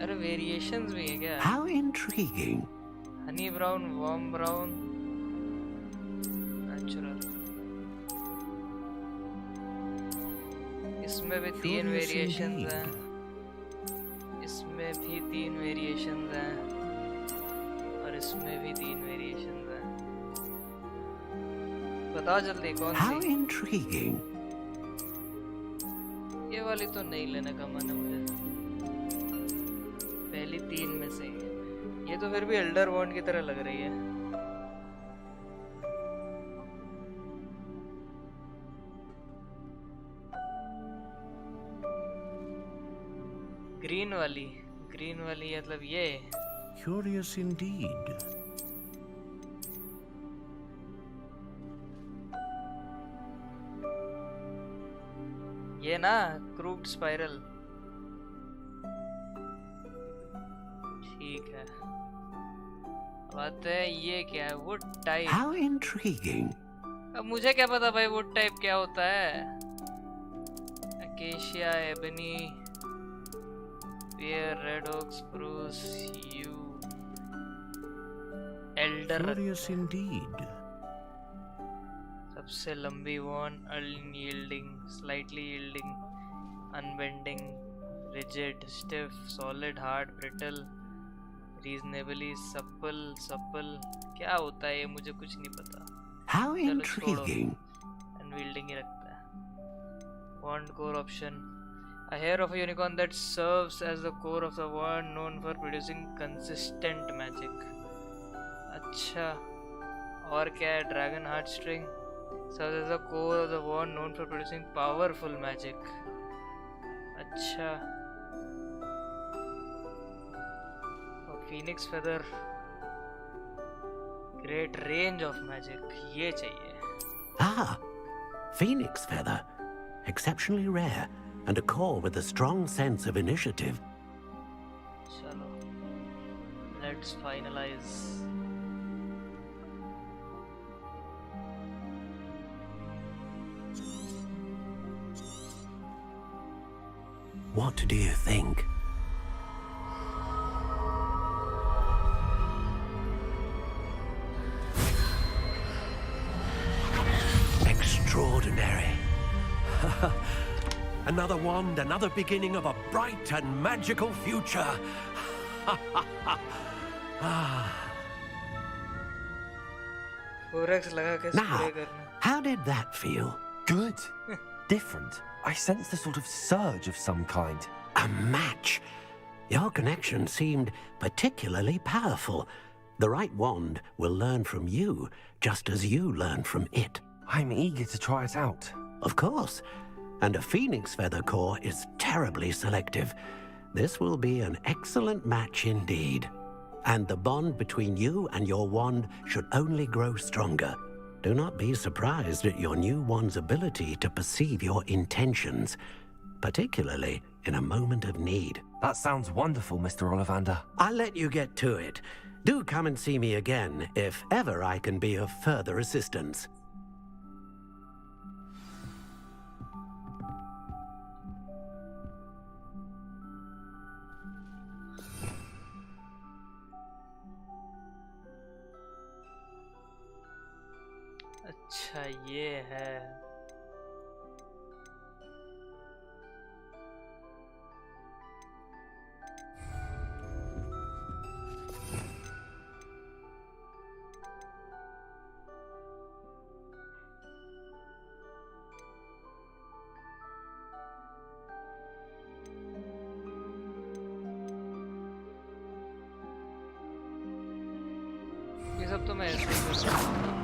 Speaker 3: अरे वेरिएशंस भी है क्या?
Speaker 6: How intriguing.
Speaker 3: Honey brown, warm brown, natural. इसमें भी 3 वेरिएशंस हैं. इसमें भी 3 वेरिएशंस हैं और इसमें भी 3 वेरिएशंस हैं. बताओ जल्दी कौन सी?
Speaker 6: How intriguing.
Speaker 3: ये वाली तो नहीं लेने का मन है मुझे. पहली 3 में से ये तो फिर भी एल्डर वॉन्ड की तरह लग रही है. ग्रीन वाली मतलब ये.
Speaker 6: Curious indeed.
Speaker 3: ये ना क्रूप्ड स्पाइरल. ठीक है. बात है ये क्या है? Would type.
Speaker 6: How intriguing.
Speaker 3: अब मुझे क्या पता भाई वुड टाइप क्या होता है? Acacia, ebony, pear, red oak, spruce, yew, alder.
Speaker 6: Curious indeed.
Speaker 3: सबसे लंबी one, unyielding, slightly yielding, unbending, rigid, stiff, solid, hard, brittle, reasonably supple. क्या होता है ये? मुझे कुछ नहीं पता.
Speaker 6: How intriguing.
Speaker 3: अनयील्डिंग ही रखता है. Wand core option. A hair of a unicorn that serves as the core of the wand, known for producing consistent magic. अच्छा. और क्या है? Dragon heart string serves as the core of the wand, known for producing powerful magic. अच्छा. और phoenix feather, great range of magic. ये चाहिए.
Speaker 6: Ah,
Speaker 7: Phoenix feather. Exceptionally rare, and a core with a strong sense of initiative.
Speaker 3: चलो, let's finalize.
Speaker 7: What do you think? Extraordinary.
Speaker 22: Another wand, another beginning of a bright and magical future.
Speaker 3: Forex लगा के
Speaker 7: Now,
Speaker 3: spray करना.
Speaker 7: how did that feel?
Speaker 11: Good. Different. I sensed a sort of surge of some kind.
Speaker 7: A match. Your connection seemed particularly powerful. The right wand will learn from you, just as you learn from it.
Speaker 11: I'm eager to try it out.
Speaker 7: Of course. And a phoenix feather core is terribly selective. This will be an excellent match indeed. And the bond between you and your wand should only grow stronger. Do not be surprised at your new wand's ability to perceive your intentions, particularly in a moment of need.
Speaker 11: That sounds wonderful, Mr. Ollivander.
Speaker 7: I'll let you get to it. Do come and see me again if ever I can be of further assistance.
Speaker 3: अच्छा ये है. ये सब तो मैं ऐसे ही कर सकता हूँ.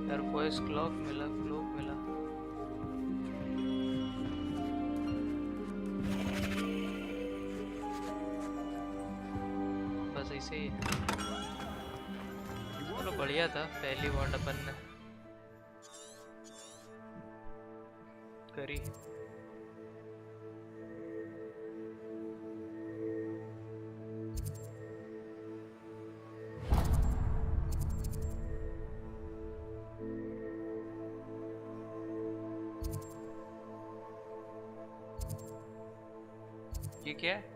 Speaker 3: यार वॉइस क्लॉक मिला. बस ऐसे ही. चलो बढ़िया था. पहली वॉन्ड अपन ने करी. ये क्या है?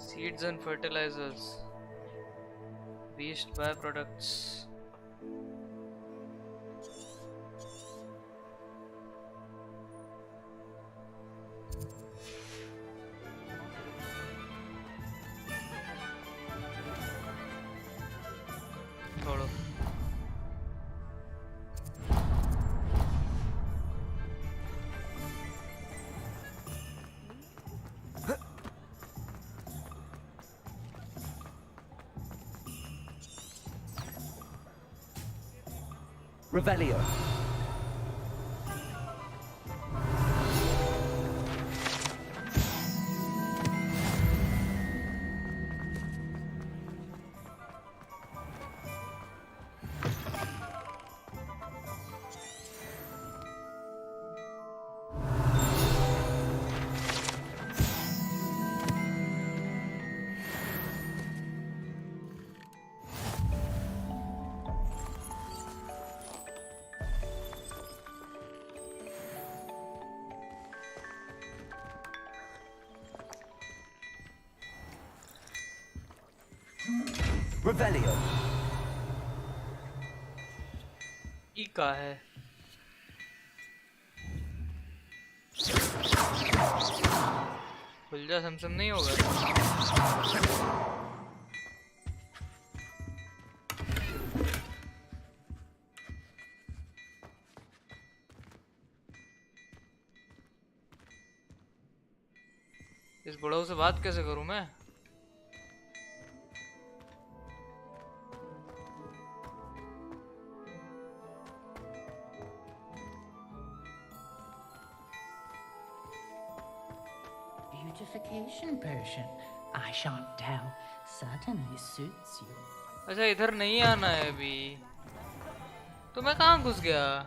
Speaker 3: Seeds and fertilizers, waste byproducts. छोड़ो.
Speaker 14: Revelio. Revelio.
Speaker 3: ई का है. खुल जा समसम नहीं होगा. इस बुढ़ाऊ से बात कैसे करूं मैं?
Speaker 8: beautification potion. I shan't tell. Certainly suits you.
Speaker 3: अच्छा इधर नहीं आना है अभी, तो मैं कहाँ घुस गया?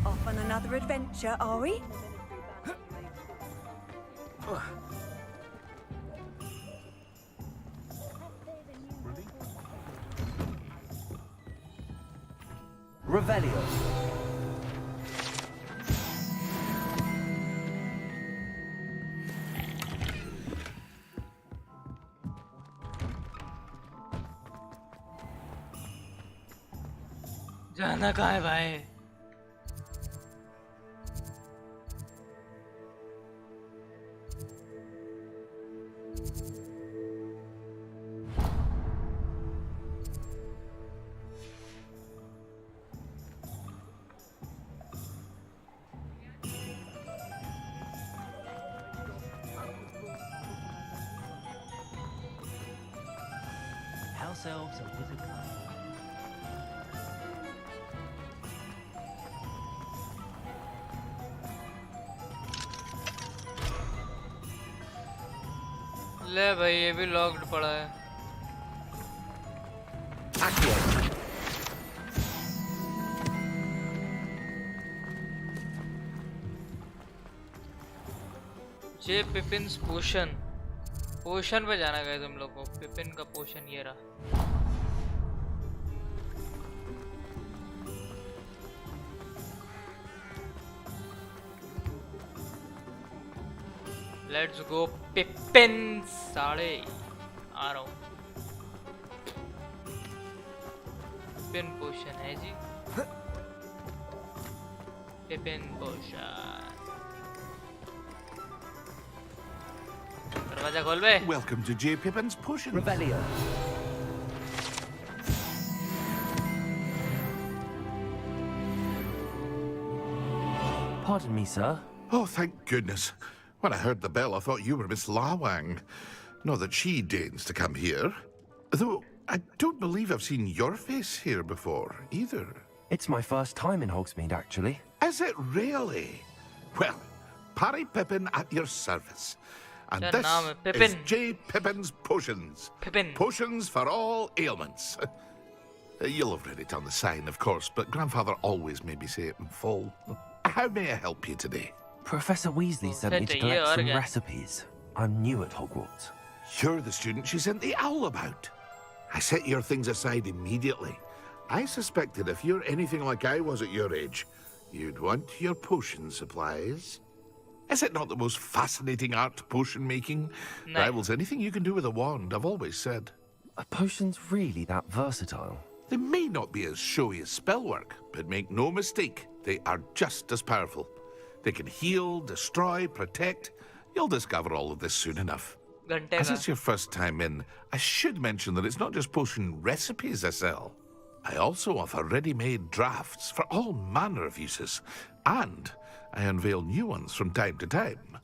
Speaker 18: Off on another adventure, are we?
Speaker 4: Revelio.
Speaker 3: जाना कहाँ है भाई?
Speaker 4: House elves are wizard kind.
Speaker 3: ले भाई ये भी लॉक्ड पड़ा है। जे पिपिन्स पोशन, पोशन पे जाना गया तुम लोग को। पिपिन का पोशन ये रहा। लेट्स गो पिपिन साढ़े आ रहा हूँ। पिपिन पोशन है जी, पिपिन पोशन। दरवाजा खोल बे।
Speaker 6: Welcome to J. Pippin's Potion.
Speaker 4: Revelio.
Speaker 11: Pardon me, sir.
Speaker 6: Oh, thank goodness. When I heard the bell, I thought you were Miss Lawang. Not that she deigns to come here. Though, I don't believe I've seen your face here before, either.
Speaker 11: It's my first time in Hogsmeade, actually.
Speaker 6: Is it really? Well, Parry Pippin at your service. And this is J. Pippin's Potions.
Speaker 3: Pippin.
Speaker 6: Potions for all ailments. You'll have read it on the sign, of course, but Grandfather always made me say it in full. How may I help you today?
Speaker 11: Professor Weasley sent me to collect some recipes. I'm new at Hogwarts.
Speaker 6: You're the student she sent the owl about. I set your things aside immediately. I suspected if you're anything like I was at your age, you'd want your potion supplies. Is it not the most fascinating art, potion making?
Speaker 3: No.
Speaker 6: Rivals anything you can do with a wand, I've always said.
Speaker 11: Are potions really that versatile?
Speaker 6: They may not be as showy as spellwork, but make no mistake, they are just as powerful. They can heal, destroy, protect. You'll discover all of this soon enough. As it's your first time in, I should mention that it's not just potion recipes I sell. I also offer ready-made drafts for all manner of uses, and I unveil new ones from time to time.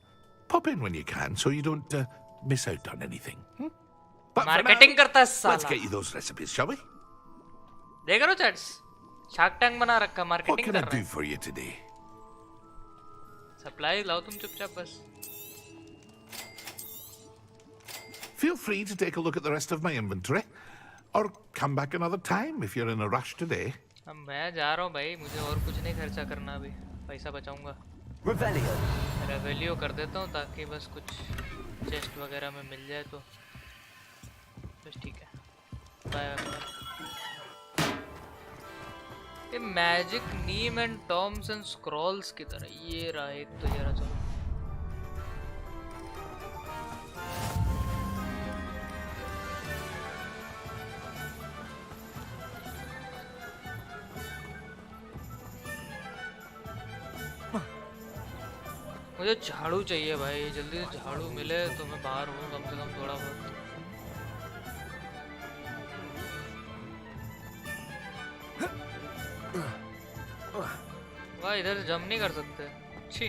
Speaker 6: Pop in when you can so you don't miss out on anything. But
Speaker 3: Marketing करता है साला.
Speaker 6: Let's get you those recipes, shall we?
Speaker 3: देख रहे हो chats? Shark tank बना रखा, marketing
Speaker 6: What can
Speaker 3: कर
Speaker 6: I
Speaker 3: रहा
Speaker 6: do
Speaker 3: है।
Speaker 6: for you today?
Speaker 3: सप्लाई लाओ तुम चुपचाप बस।
Speaker 6: Feel free to take a look at the rest of my inventory, or come back another time if you're in a rush today.
Speaker 3: अब मैं जा रहा हूँ भाई, मुझे और कुछ नहीं खर्चा करना अभी, पैसा बचाऊंगा।
Speaker 4: Revelio.
Speaker 3: रेवेलियो कर देता हूँ ताकि बस कुछ चेस्ट वगैरह में मिल जाए तो बस ठीक है। Bye bye. ये magic neep and tomes and scrolls की तरह ये रहा एक तो ये रहा। चलो मुझे झाड़ू चाहिए भाई, जल्दी से झाड़ू मिले तो मैं बाहर हूँ कम से कम थोड़ा बहुत। वाह इधर से जंप नहीं कर सकते। छी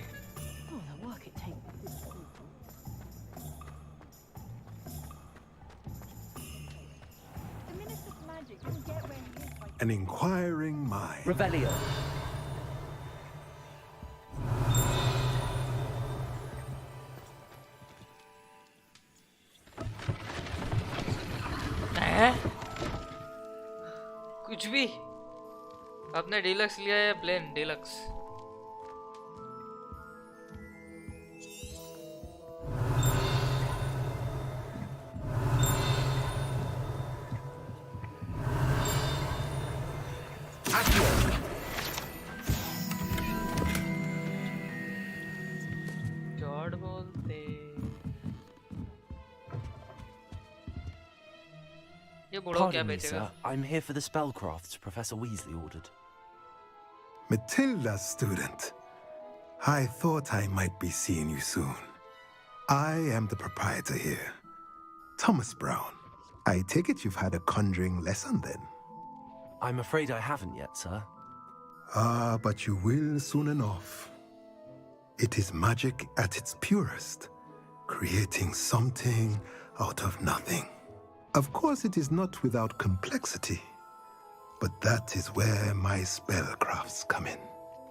Speaker 10: an inquiring mind.
Speaker 11: Revelio.
Speaker 3: कुछ भी आपने डीलक्स लिया या प्लेन डीलक्स? जॉर्ड बोलते ये बुढ़ो क्या
Speaker 11: Pardon me,
Speaker 3: बेचेगा?
Speaker 11: sir. I'm here for the spellcrafts Professor Weasley ordered.
Speaker 10: Matilda's student. I thought I might be seeing you soon. I am the proprietor here, Thomas Brown. I take it you've had a conjuring lesson then?
Speaker 11: I'm afraid I haven't yet, sir.
Speaker 10: Ah, but you will soon enough. It is magic at its purest, creating something out of nothing. Of course, it is not without complexity, but that is where my spellcrafts come in.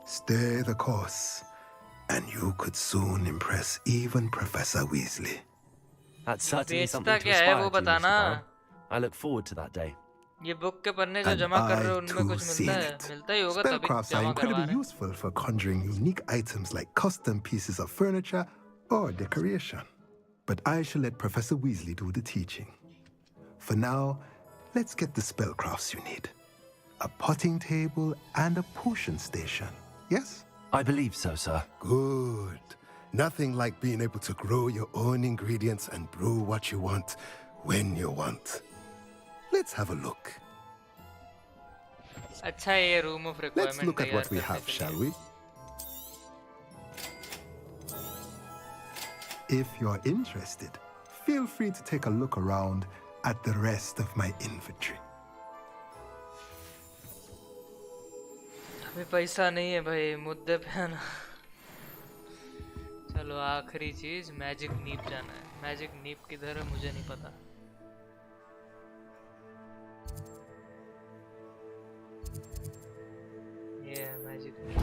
Speaker 10: Stay the course, and you could soon impress even Professor Weasley.
Speaker 11: That's certainly something to
Speaker 3: क्या है
Speaker 11: aspire
Speaker 3: वो
Speaker 11: to, Mr.
Speaker 3: बताना?
Speaker 11: Brown. I look forward to that day.
Speaker 3: ये book के पन्ने जो
Speaker 10: And
Speaker 3: जमा कर रहे हो
Speaker 10: I
Speaker 3: उनमें
Speaker 10: too
Speaker 3: कुछ
Speaker 10: seen
Speaker 3: मिलता है?
Speaker 10: it.
Speaker 3: मिलता ही होगा तभी
Speaker 10: Spellcrafts are
Speaker 3: जमा करवा
Speaker 10: incredibly
Speaker 3: रहे हैं।
Speaker 10: useful for conjuring unique items like custom pieces of furniture or decoration. But I shall let Professor Weasley do the teaching. For now, let's get the spellcrafts you need. A potting table and a potion station, yes?
Speaker 11: I believe so, sir.
Speaker 10: Good. Nothing like being able to grow your own ingredients and brew what you want when you want. Let's have a look.
Speaker 3: अच्छा है ये room of
Speaker 10: Let's
Speaker 3: requirement
Speaker 10: look at what we have, shall we? If you're interested, feel free to take a look around at the rest of my inventory.
Speaker 3: अभी पैसा नहीं है भाई, मुद्दे पे आना। चलो आखिरी चीज मैजिक नीप जाना है। मैजिक नीप किधर है मुझे नहीं पता। ये मैजिक नीप।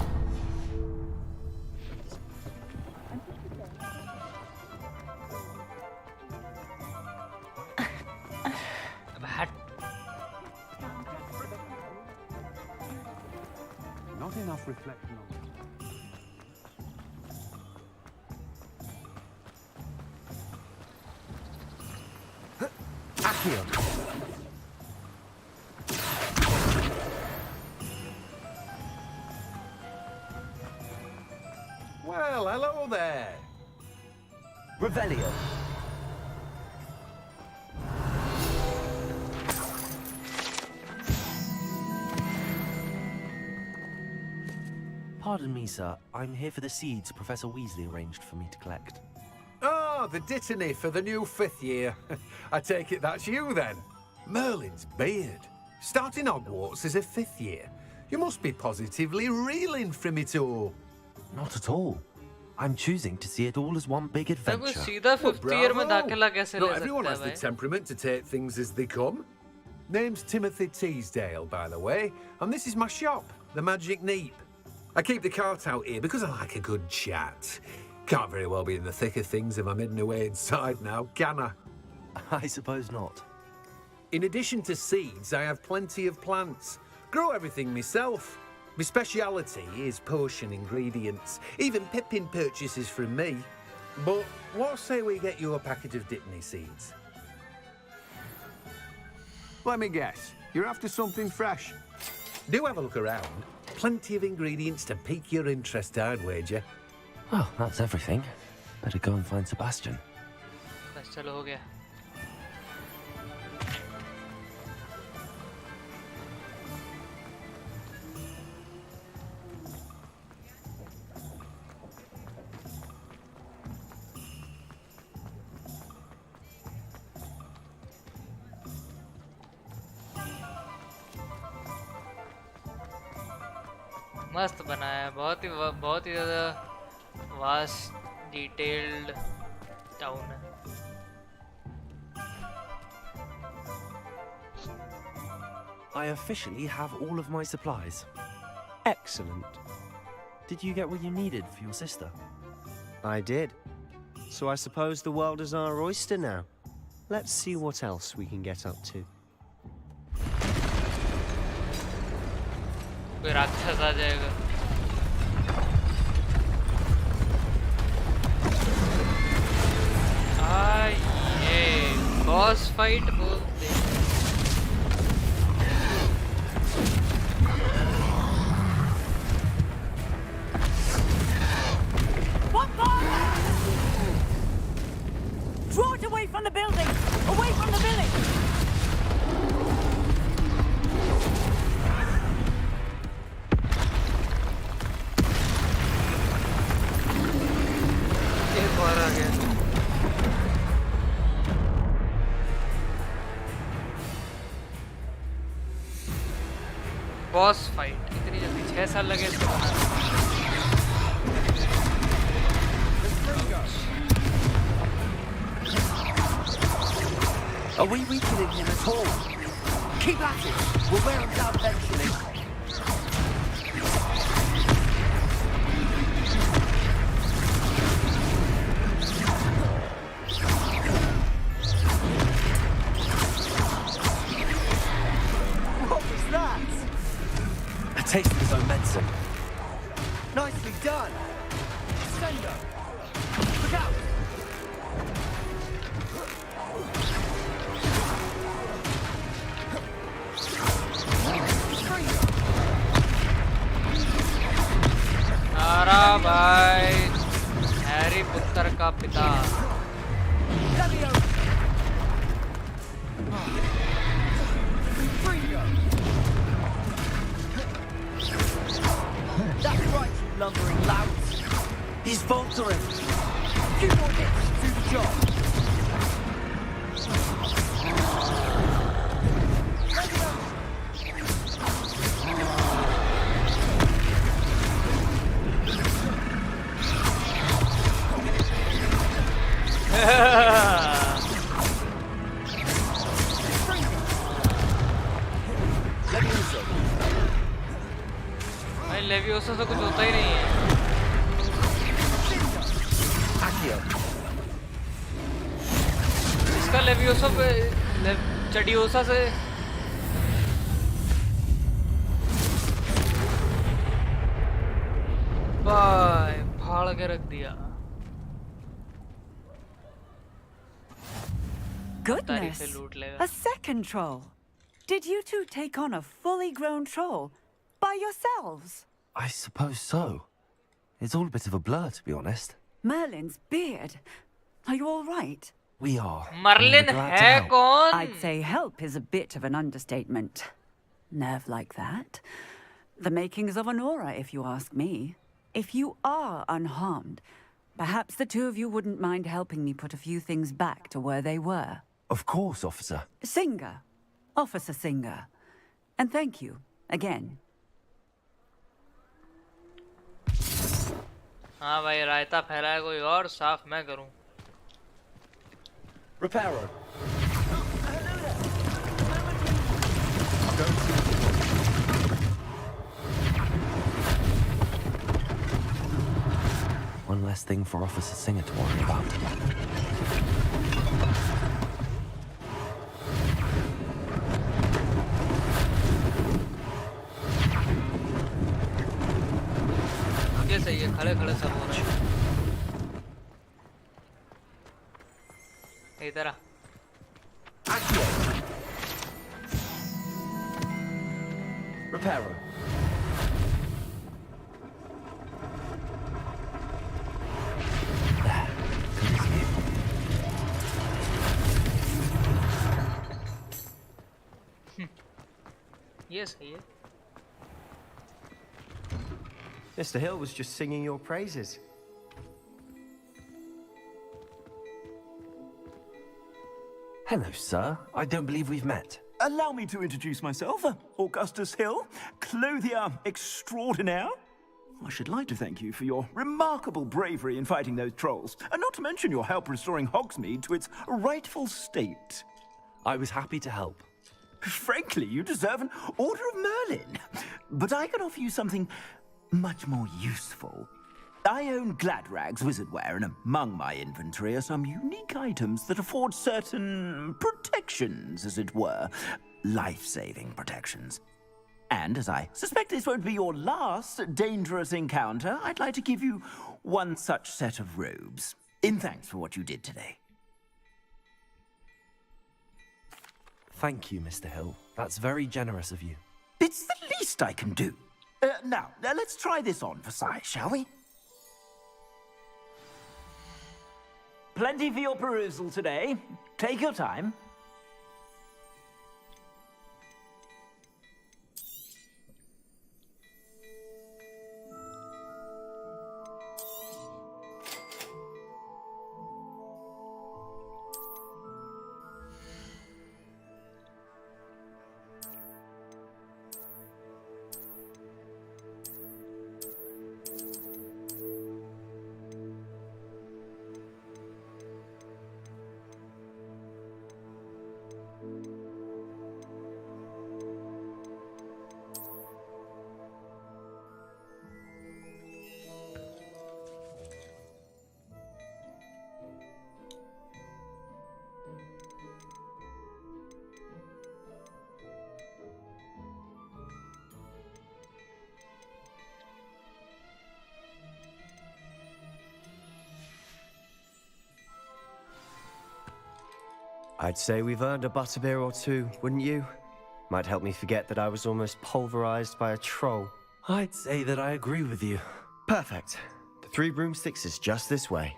Speaker 3: अब हट।
Speaker 22: Not enough reflection on
Speaker 10: Accio.
Speaker 22: Well, hello there.
Speaker 11: Revelio. Pardon me, sir. I'm here for the seeds Professor Weasley arranged for me to collect.
Speaker 22: Oh, the dittany for the new 5th year. I take it that's you then. Merlin's beard. Starting Hogwarts as a 5th year. You must be positively reeling from it all.
Speaker 11: Not at all. I'm choosing to see it all as one big adventure.
Speaker 3: सीधा 5th year में दाखिला कैसे ले
Speaker 22: Not everyone
Speaker 3: सकता
Speaker 22: has
Speaker 3: है
Speaker 22: the
Speaker 3: भाई?
Speaker 22: temperament to take things as they come. Name's Timothy Teasdale, by the way, and this is my shop, the Magic Neep. I keep the cart out here because I like a good chat. Can't very well be in the thick of things if I'm hidden away inside now, can I?
Speaker 11: I suppose not.
Speaker 22: In addition to seeds, I have plenty of plants. Grow everything myself. My speciality is potion ingredients. Even Pippin purchases from me. But what say we get you a packet of Dittany seeds? Let me guess. You're after something fresh. Do have a look around. Plenty of ingredients to pique your interest, I'd wager.
Speaker 11: Well, that's everything. Better go and find Sebastian.
Speaker 3: बस चलो हो गया। मस्त बनाया है, बहुत ही ज़्यादा vast detailed town है।
Speaker 11: I officially have all of my supplies.
Speaker 20: Excellent.
Speaker 11: Did you get what you needed for your sister?
Speaker 20: I did. So I suppose the world is our oyster now. Let's see what else we can get up to.
Speaker 3: कोई राक्षस आ जाएगा. ये boss fight बोलते हैं.
Speaker 8: Draw it away from the building! Away from the village!
Speaker 3: एक बार आ गया. Boss fight इतनी जल्दी 6 साल लगे इसको बनाने.
Speaker 4: Are we weakening him at all? Keep at it. We'll wear him down eventually. What was that?
Speaker 11: A taste of his own medicine.
Speaker 4: Nicely done. Sender. Look out.
Speaker 3: हमारा भाई हैरी पुत्र का पिता.
Speaker 4: That's right, you lumbering louts. He's faltering. Few more hits to do the job.
Speaker 3: भाई leviosa से कुछ होता ही नहीं है. इसका लेवियोसा पे चडियोसा से भाई फाड़ के रख दिया.
Speaker 8: Goodness! A second troll. Did you two take on a fully grown troll by yourselves?
Speaker 11: I suppose so. It's all a bit of a blur, to be honest.
Speaker 8: Merlin's beard. Are you all right?
Speaker 11: We are.
Speaker 3: Merlin है कौन?
Speaker 8: I'd say help is a bit of an understatement. Nerve like that. The makings of an aura, if you ask me. If you are unharmed, perhaps the two of you wouldn't mind helping me put a few things back to where they were.
Speaker 11: Of course, officer.
Speaker 8: Singer. Officer Singer. And thank you, again.
Speaker 3: हाँ भाई रायता फैलाया कोई और साफ मैं करूं.
Speaker 4: Reparo.
Speaker 11: One less thing for Officer Singer to worry about.
Speaker 3: ये सही है. खड़े खड़े सब हो रहे हैं. इधर आ.
Speaker 4: Reparo.
Speaker 3: ये सही है.
Speaker 20: Mr. Hill was just singing your praises.
Speaker 11: Hello, sir. I don't believe we've met.
Speaker 12: Allow me to introduce myself, Augustus Hill, clothier extraordinaire. I should like to thank you for your remarkable bravery in fighting those trolls, and not to mention your help restoring Hogsmeade to its rightful state.
Speaker 11: I was happy to help.
Speaker 12: Frankly, you deserve an Order of Merlin. But I can offer you something much more useful. I own Gladrag's wizardware, and among my inventory are some unique items that afford certain protections, as it were. Life-saving protections. And as I suspect this won't be your last dangerous encounter, I'd like to give you one such set of robes, in thanks for what you did today.
Speaker 11: Thank you, Mr. Hill. That's very generous of you.
Speaker 12: It's the least I can do. Now, let's try this on for size, shall we? Plenty for your perusal today. Take your time.
Speaker 20: I'd say we've earned a butterbeer or two, wouldn't you? Might help me forget that I was almost pulverized by a troll.
Speaker 11: I'd say that I agree with you.
Speaker 20: Perfect. The 3 broomsticks is just this way.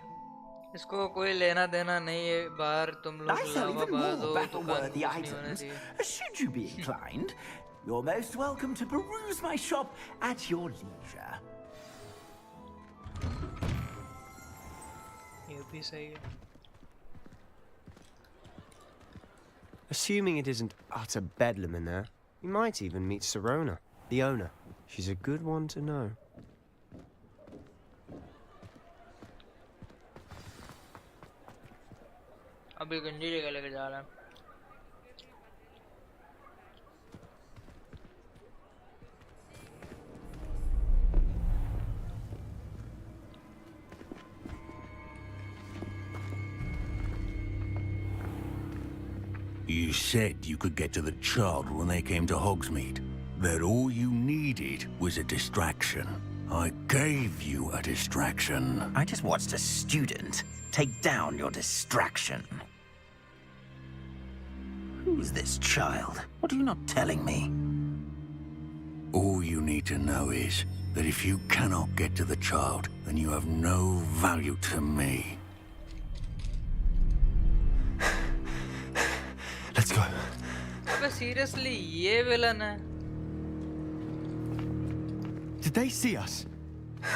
Speaker 3: इसको कोई लेना देना नहीं है बाहर तुम लोग
Speaker 12: I sell
Speaker 3: lava
Speaker 12: even
Speaker 3: बादो
Speaker 12: more
Speaker 3: दुकान
Speaker 12: battle-worthy
Speaker 3: कुछ नहीं होना
Speaker 12: items.
Speaker 3: चाहिए
Speaker 12: Should you be inclined, you're most welcome to peruse my shop at your leisure.
Speaker 3: ये भी सही है
Speaker 20: Assuming it isn't utter bedlam in there, you might even meet Sirona, the owner. She's a good one to know.
Speaker 3: अभी गंजी जगह लेके जा रहा है
Speaker 6: You said you could get to the child when they came to Hogsmeade. That all you needed was a distraction. I gave you a distraction.
Speaker 9: I just watched a student take down your distraction. Who's this child? What are you not telling me?
Speaker 6: All you need to know is that if you cannot get to the child, then you have no value to me.
Speaker 11: Let's go.
Speaker 3: अबे seriously ये villain है
Speaker 20: Did they see us?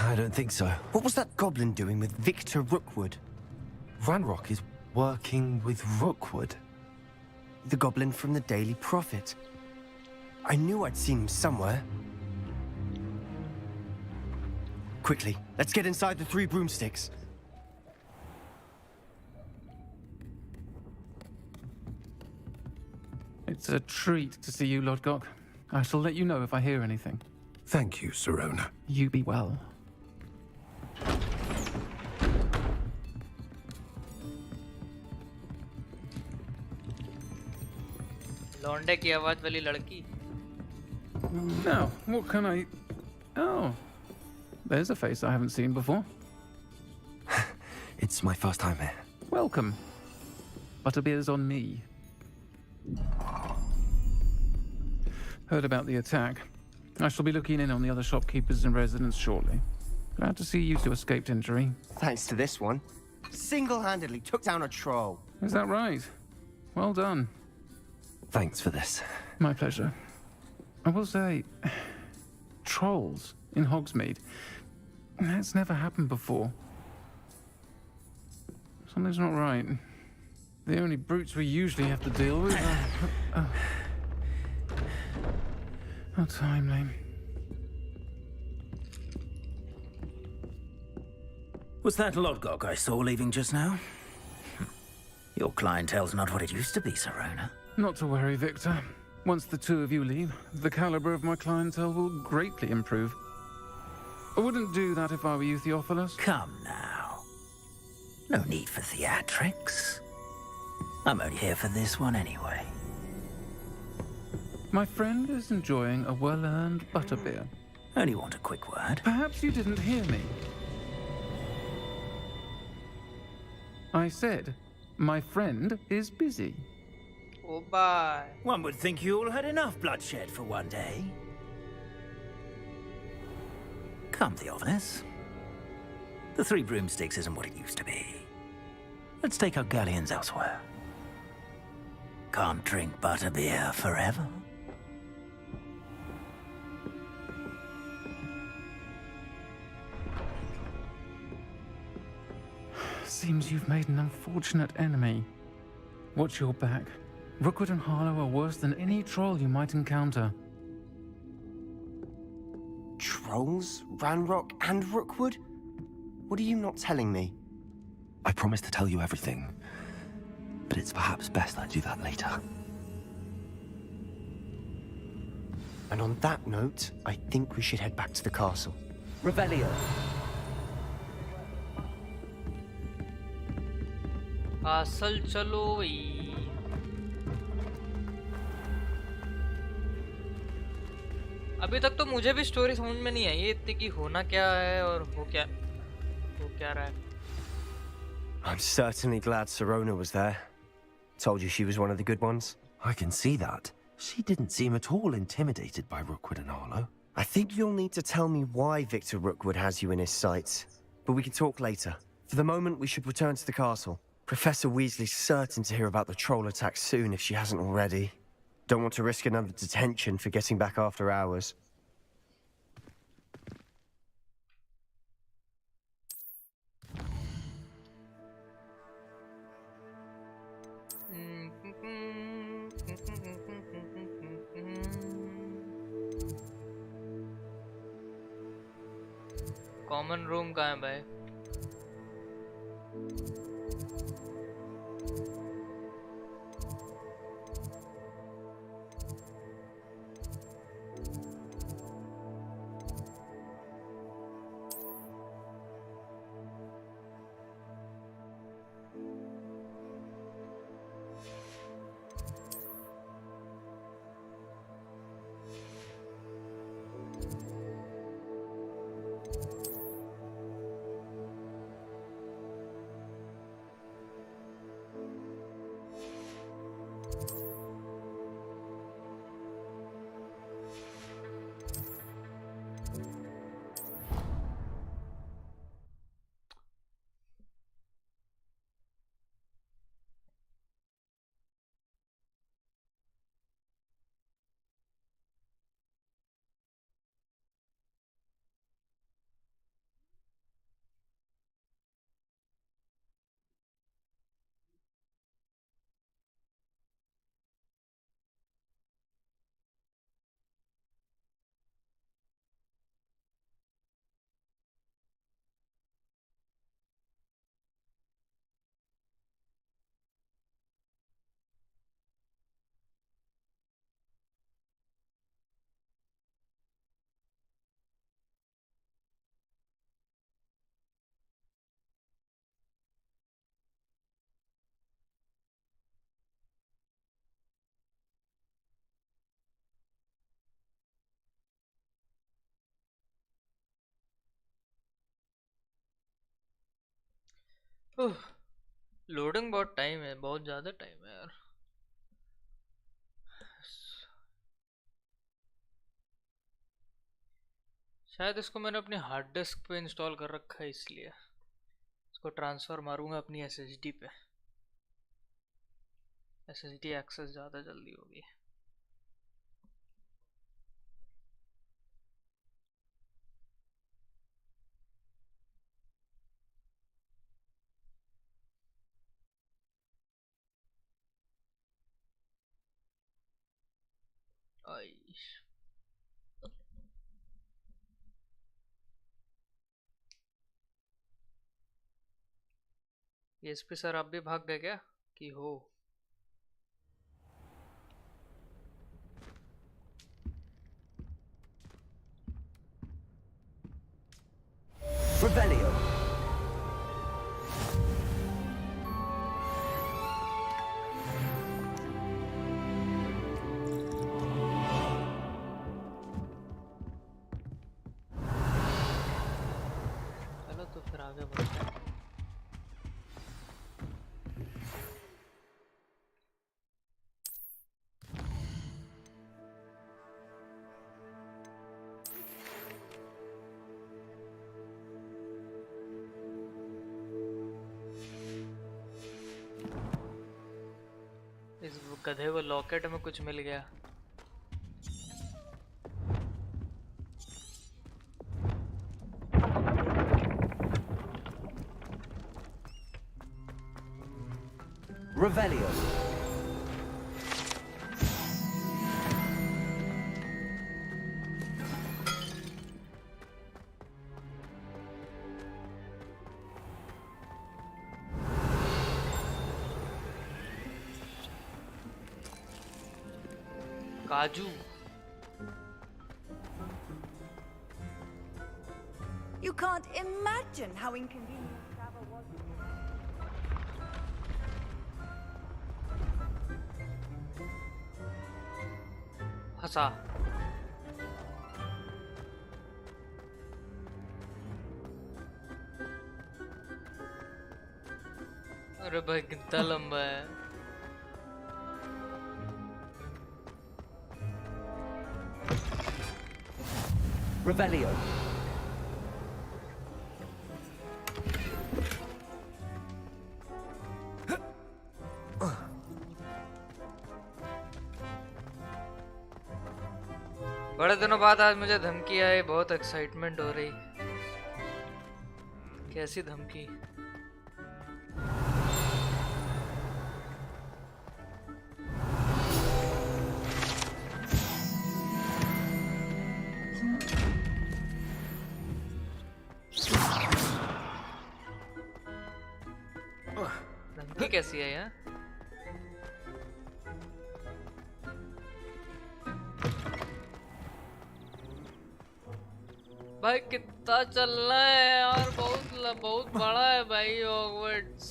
Speaker 11: I don't think so.
Speaker 20: What was that goblin doing with Victor Rookwood?
Speaker 11: Ranrock is working with Rookwood.
Speaker 20: The goblin from the Daily Prophet. I knew I'd seen him somewhere. Quickly, let's get inside the 3 broomsticks.
Speaker 16: It's a treat to see you, Lodgok. I shall let you know if I hear anything.
Speaker 6: Thank you, Sirona.
Speaker 16: You be well.
Speaker 3: लौंडे की आवाज वाली लड़की
Speaker 16: Now, what can I... Oh, there's a face I haven't seen before.
Speaker 11: It's my first time here.
Speaker 16: Welcome. Butterbeer's on me. Heard about the attack. I shall be looking in on the other shopkeepers and residents shortly. Glad to see you two escaped injury.
Speaker 20: Thanks to this one. Single-handedly took down a troll.
Speaker 16: Is that right? Well done.
Speaker 11: Thanks for this.
Speaker 16: My pleasure. I will say, trolls in Hogsmeade. That's never happened before. Something's not right. The only brutes we usually have to deal with are... How timely.
Speaker 9: Was that Lodgok I saw leaving just now? Your clientele's not what it used to be, Sirona.
Speaker 16: Not to worry, Victor. Once the two of you leave, the caliber of my clientele will greatly improve. I wouldn't do that if I were you, Theophilus.
Speaker 9: Come now. No need for theatrics. I'm only here for this one anyway.
Speaker 16: My friend is enjoying a well-earned butterbeer.
Speaker 9: Only want a quick word.
Speaker 16: Perhaps you didn't hear me. I said, my friend is busy.
Speaker 3: Oh, bye.
Speaker 9: One would think you all had enough bloodshed for one day. Come, Theophilus. The Three Broomsticks isn't what it used to be. Let's take our galleons elsewhere. Can't drink butterbeer forever.
Speaker 16: Seems you've made an unfortunate enemy. Watch your back. Rookwood and Harlow are worse than any troll you might encounter.
Speaker 20: Trolls? Ranrock and Rookwood? What are you not telling me?
Speaker 11: I promised to tell you everything, but it's perhaps best I do that later.
Speaker 20: And on that note, I think we should head back to the castle.
Speaker 8: Revelio.
Speaker 3: Castle चलो भाई। अभी तक तो मुझे भी story समझ में नहीं आई है इतनी कि होना क्या है और हो क्या रहा है।
Speaker 20: I'm certainly glad Sirona was there. Told you she was one of the good ones.
Speaker 11: I can see that. She didn't seem at all intimidated by Rookwood and Harlow.
Speaker 20: I think you'll need to tell me why Victor Rookwood has you in his sights. But we can talk later. For the moment, we should return to the castle. Professor Weasley's certain to hear about the troll attack soon if she hasn't already. Don't want to risk another detention for getting back after hours.
Speaker 3: Common room कहाँ है भाई? Loading बहुत time है, बहुत ज़्यादा time है यार। शायद इसको मैंने अपने हार्ड डिस्क पे इंस्टॉल कर रखा है, इसलिए इसको ट्रांसफ़र मारूंगा अपनी एसएसडी पे। एसएसडी एक्सेस ज़्यादा जल्दी होगी। एसपी सर आप भी भाग गए क्या कि हो? इस गधे को लॉकेट में कुछ मिल गया।
Speaker 12: Revelio.
Speaker 3: काजू।
Speaker 18: You can't imagine how inconvenient travel was.
Speaker 3: हंसा। अरे भाई कितना लंबा है।
Speaker 12: Revelio.
Speaker 3: बड़े दिनों बाद आज मुझे धमकी आई, बहुत एक्साइटमेंट हो रही। कैसी धमकी? धमकी कैसी है यार? भाई कितना चलना है यार, बहुत बड़ा है भाई हॉगवर्ट्स।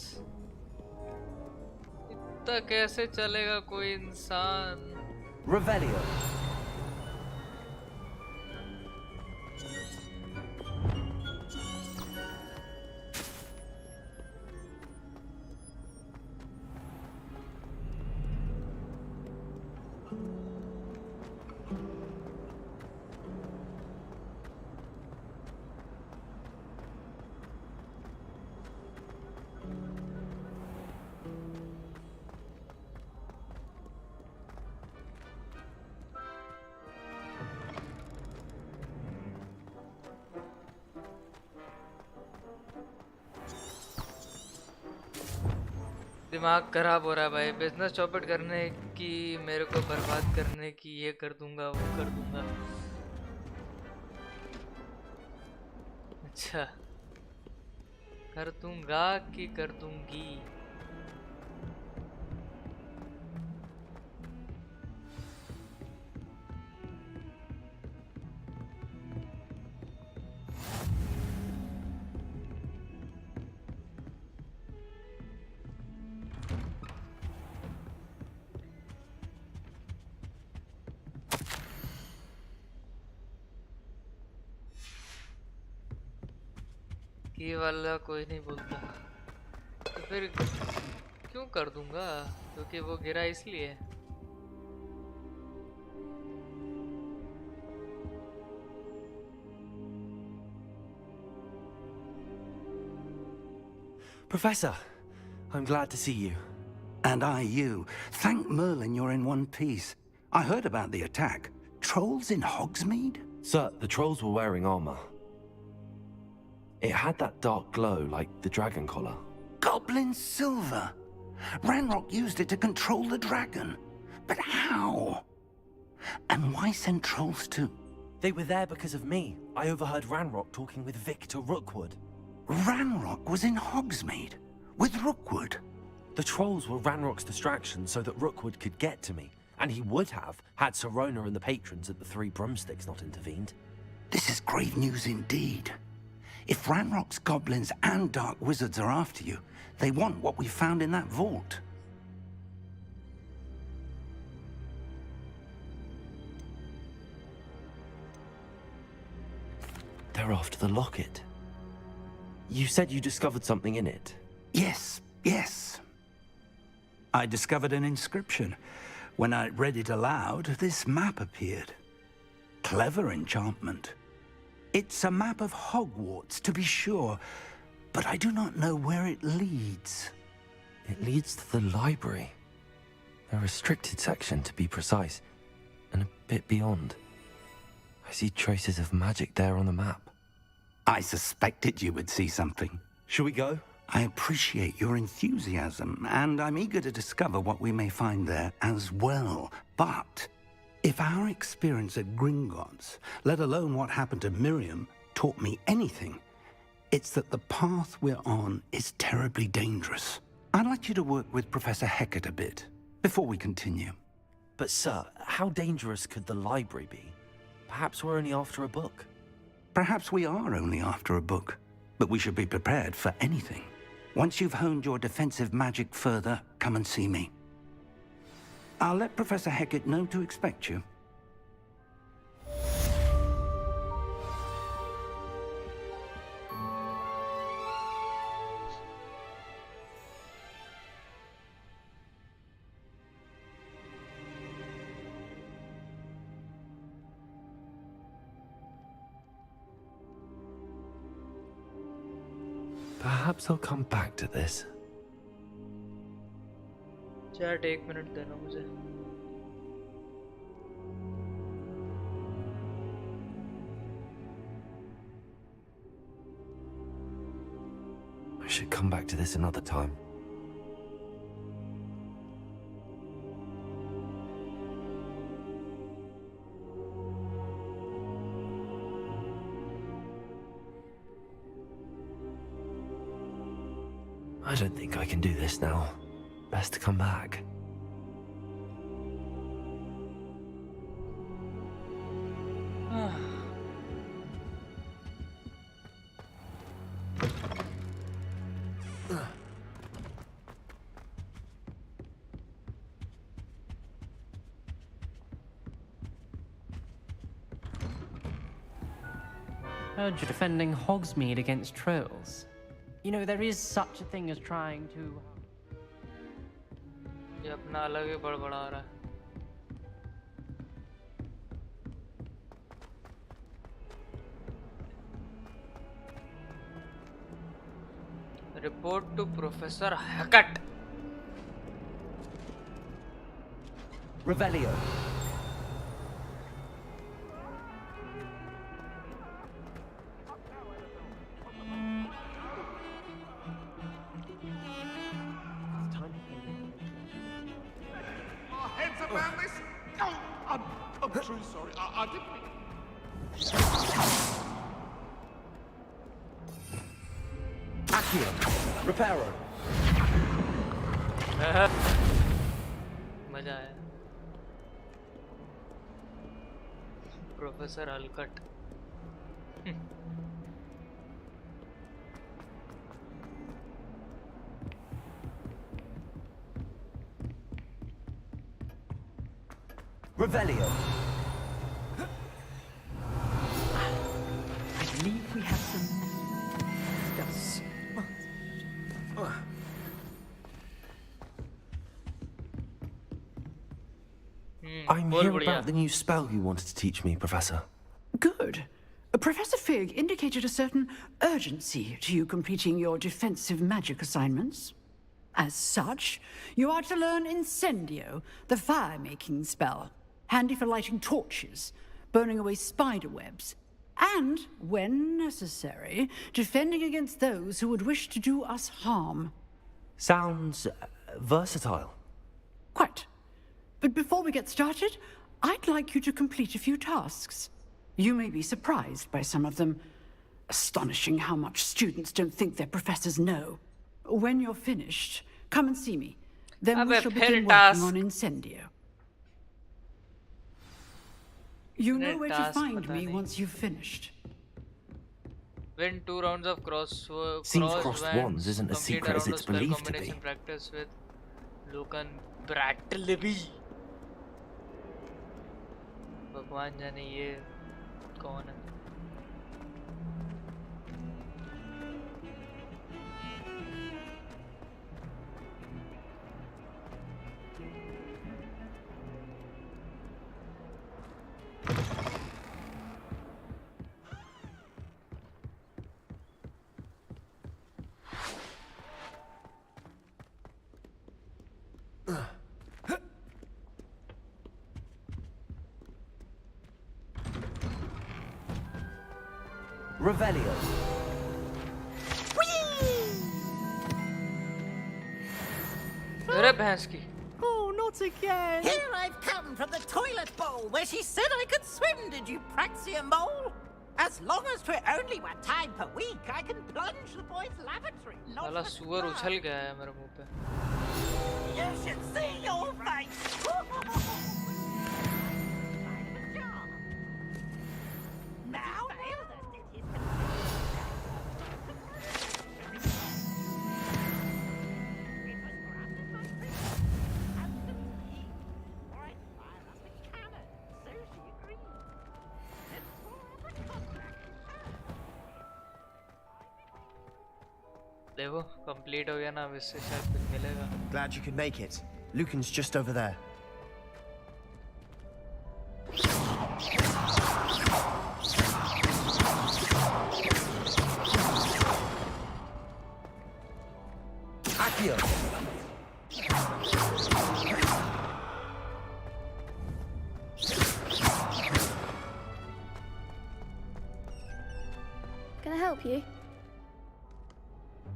Speaker 3: इतना कैसे चलेगा कोई इंसान?
Speaker 12: Revelio.
Speaker 3: दिमाग खराब हो रहा है भाई। बिजनेस चौपट करने की, मेरे को बर्बाद करने की, ये कर दूंगा वो कर दूंगा। अच्छा, कर दूंगा कि कर दूंगी? ये वाला कोई नहीं बोलता, तो फिर क्यों कर दूंगा? क्योंकि वो गिरा इसलिए।
Speaker 11: Professor, I'm glad to see you.
Speaker 6: And I you. Thank Merlin you're in one piece. I heard about the attack. Trolls in Hogsmeade?
Speaker 11: Sir, the trolls were wearing armor. It had that dark glow like the dragon collar.
Speaker 6: Goblin silver! Ranrock used it to control the dragon. But how? And why send trolls to...
Speaker 11: They were there because of me. I overheard Ranrock talking with Victor Rookwood.
Speaker 6: Ranrock was in Hogsmeade? With Rookwood?
Speaker 11: The trolls were Ranrock's distraction so that Rookwood could get to me. And he would have, had Sirona and the patrons at the Three Broomsticks not intervened.
Speaker 6: This is grave news indeed. If Ranrock's goblins and dark wizards are after you, they want what we found in that vault.
Speaker 11: They're after the locket. You said you discovered something in it.
Speaker 6: Yes, yes. I discovered an inscription. When I read it aloud, this map appeared. Clever enchantment. It's a map of Hogwarts, to be sure, but I do not know where it leads.
Speaker 11: It leads to the library. A restricted section, to be precise, and a bit beyond. I see traces of magic there on the map.
Speaker 6: I suspected you would see something.
Speaker 11: Shall we go?
Speaker 6: I appreciate your enthusiasm, and I'm eager to discover what we may find there as well. But if our experience at Gringotts, let alone what happened to Miriam, taught me anything, it's that the path we're on is terribly dangerous. I'd like you to work with Professor Hecat a bit before we continue.
Speaker 11: But sir, how dangerous could the library be? Perhaps we're only after a book.
Speaker 6: Perhaps we are only after a book, but we should be prepared for anything. Once you've honed your defensive magic further, come and see me. I'll let Professor Hecat know to expect you.
Speaker 11: Perhaps I'll come back to this.
Speaker 3: Chat 1 minute देना मुझे.
Speaker 11: I should come back to this another time. I don't think I can do this now. Best to come back.
Speaker 14: Heard you're defending Hogsmeade against trolls. You know, there is such a thing as trying to...
Speaker 3: ये अपना अलग ही बड़बड़ा रहा है. Report to Professor Hecat.
Speaker 12: Revelio.
Speaker 3: Reparo. मजा आया. Professor हलकट.
Speaker 12: Revelio.
Speaker 8: I believe we have some dust.
Speaker 11: I'm here about the new spell you wanted to teach me, Professor.
Speaker 8: Good. Professor Fig indicated a certain urgency to you completing your defensive magic assignments. As such, you are to learn Incendio, the fire-making spell, handy for lighting torches, burning away spider webs, and, when necessary, defending against those who would wish to do us harm.
Speaker 11: Sounds versatile.
Speaker 8: Quite. But before we get started, I'd like you to complete a few tasks. You may be surprised by some of them. Astonishing how much students don't think their professors know. When you're finished, come and see me. Then we shall begin working on Incendio. You know where to find me once you've finished.
Speaker 3: Win 2 rounds of
Speaker 11: Seems crossed wands isn't as secret as it's believed to be.
Speaker 3: Practice with Lucan Brattleby. भगवान जाने ये कौन है.
Speaker 4: Revelio.
Speaker 3: अरे भैंस की.
Speaker 15: Oh, not again! Here I've come from the toilet bowl where she said I could swim, did you Praxia mole? As long as for only 1 time per week, I can plunge the boys' lavatory.
Speaker 3: साला सुअर उछल गया है मेरे मुंह पे.
Speaker 15: You should see your face! Now,
Speaker 3: देखो complete हो गया ना, अब इससे शायद कुछ मिलेगा.
Speaker 20: Glad you could make it. Lucan's just over there. Accio.
Speaker 17: Can I help you?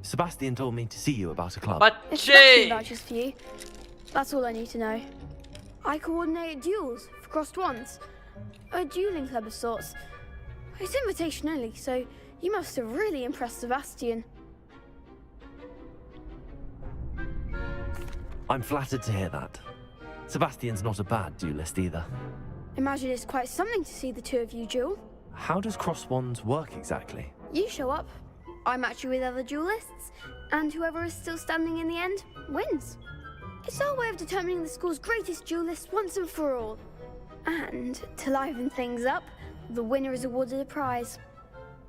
Speaker 11: Sebastian told me to see you about a club.
Speaker 17: If Sebastian vouches for you, that's all I need to know. I coordinate duels for crossed ones, a dueling club of sorts. It's invitation only, so you must have really impressed Sebastian.
Speaker 11: I'm flattered to hear that. Sebastian's not a bad duelist either.
Speaker 17: Imagine it's quite something to see the two of you duel.
Speaker 11: How does cross wands work exactly?
Speaker 17: You show up, I match you with other duelists, and whoever is still standing in the end wins. It's our way of determining the school's greatest duelist once and for all. And to liven things up, the winner is awarded a prize.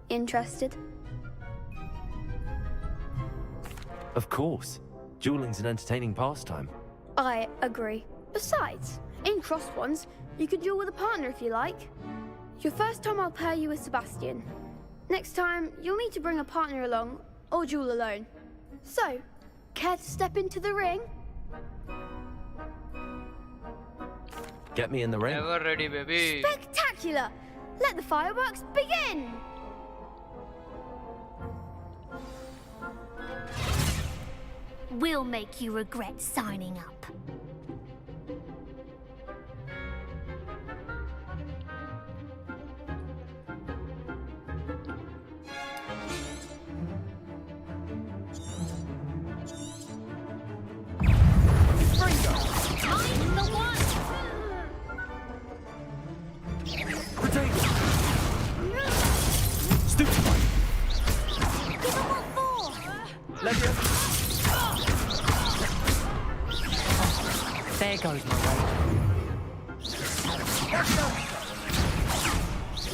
Speaker 17: Interested?
Speaker 11: Of course. Dueling's an entertaining pastime.
Speaker 17: I agree. Besides, in crossed ones, you can duel with a partner if you like. Your first time I'll pair you with Sebastian. Next time, you'll need to bring a partner along, or duel alone. So, care to step into the ring?
Speaker 11: Get me in the ring.
Speaker 3: Never ready, baby.
Speaker 17: Spectacular! Let the fireworks begin!
Speaker 2: We'll make you regret signing up.
Speaker 14: There goes my way.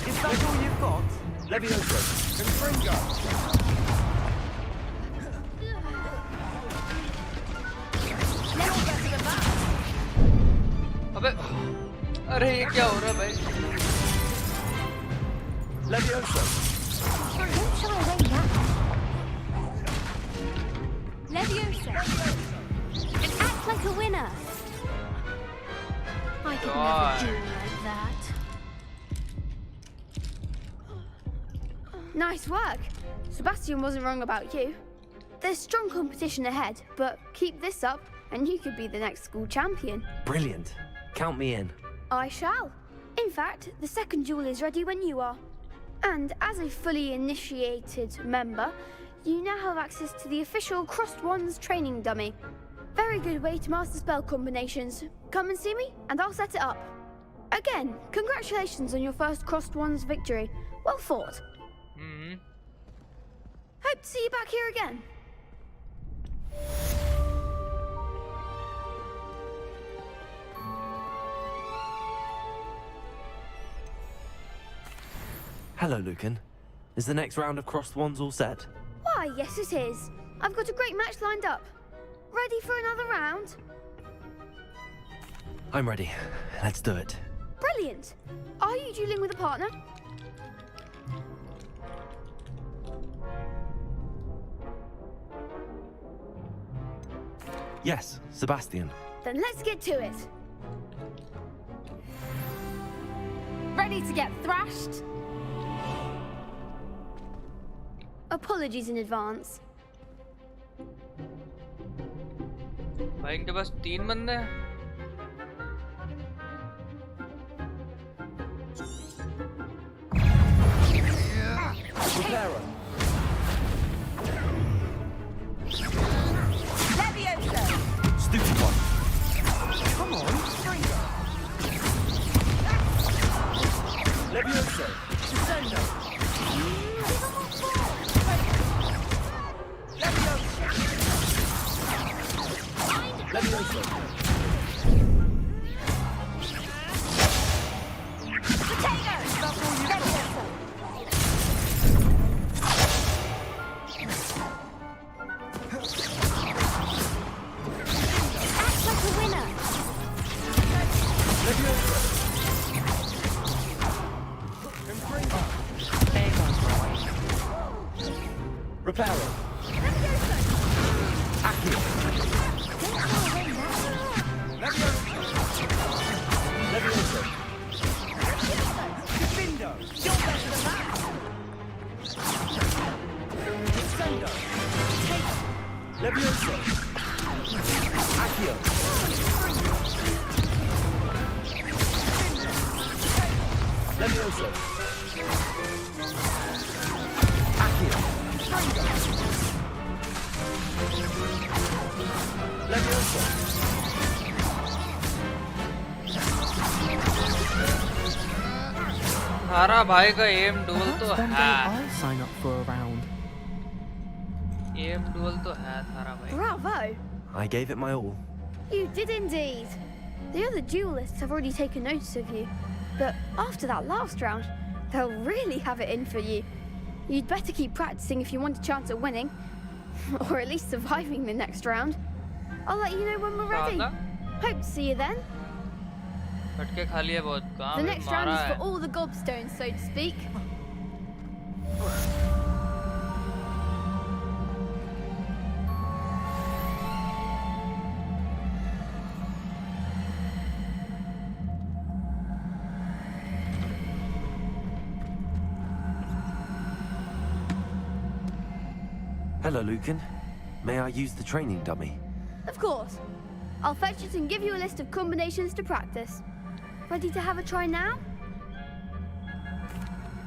Speaker 20: Is that all you've got? Levioso. Confringo.
Speaker 3: अबे अरे ये क्या हो रहा है भाई?
Speaker 20: Levioso.
Speaker 2: Don't shy away now. Leviosa. Act like a winner. I could never do like that.
Speaker 17: Nice work. Sebastian wasn't wrong about you. There's strong competition ahead, but keep this up and you could be the next school champion.
Speaker 11: Brilliant. Count me in.
Speaker 17: I shall. In fact, the second duel is ready when you are. And as a fully initiated member, you now have access to the official Crossed Wands training dummy. Very good way to master spell combinations. Come and see me, and I'll set it up. Again, congratulations on your first Crossed Wands victory. Well fought. Hope to see you back here again.
Speaker 11: Hello, Lucan. Is the next round of crossed wands all set?
Speaker 17: Why, yes it is. I've got a great match lined up. Ready for another round?
Speaker 11: I'm ready. Let's do it.
Speaker 17: Brilliant. Are you dueling with a partner?
Speaker 11: Yes, Sebastian.
Speaker 17: Then let's get to it.
Speaker 19: Ready to get thrashed?
Speaker 17: apologies in advance.
Speaker 3: भाई इनके पास 3 बंदे हैं।
Speaker 4: Stupid one.
Speaker 7: Come on, Springo.
Speaker 4: Levioso.
Speaker 7: Descendo.
Speaker 4: Levioso. Reparo. Accio. Levioso.
Speaker 7: Defendo. You're better than that. Descendo.
Speaker 4: Levioso. Accio. Levioso. Accio. Levioso.
Speaker 3: थारा भाई का M duel तो है।
Speaker 19: I'll sign up for a round.
Speaker 3: एम डुअल तो है थारा भाई।
Speaker 17: Bravo!
Speaker 11: I gave it my all.
Speaker 17: You did indeed. The other duelists have already taken notice of you, but after that last round, they'll really have it in for you. You'd better keep practicing if you want a chance at winning, or at least surviving the next round. I'll let you know when we're ready. Hope to see you then.
Speaker 3: फटके खा लिए बहुत काम
Speaker 17: The next round
Speaker 3: मारा
Speaker 17: is
Speaker 3: है।
Speaker 17: for all the gobstones, so to speak.
Speaker 11: Hello, Lucan. May I use the training dummy?
Speaker 17: Of course. I'll fetch it and give you a list of combinations to practice. Ready to have a try now?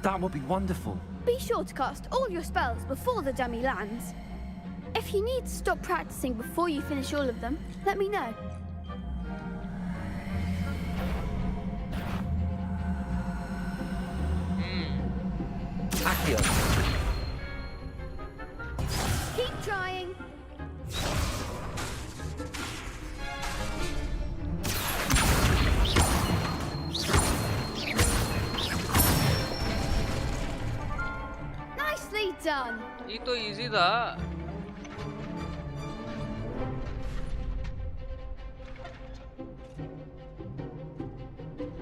Speaker 11: That would be wonderful.
Speaker 17: Be sure to cast all your spells before the dummy lands. If you need to stop practicing before you finish all of them, let me know.
Speaker 4: Accio.
Speaker 17: Keep trying. Nicely done.
Speaker 3: ये तो easy था।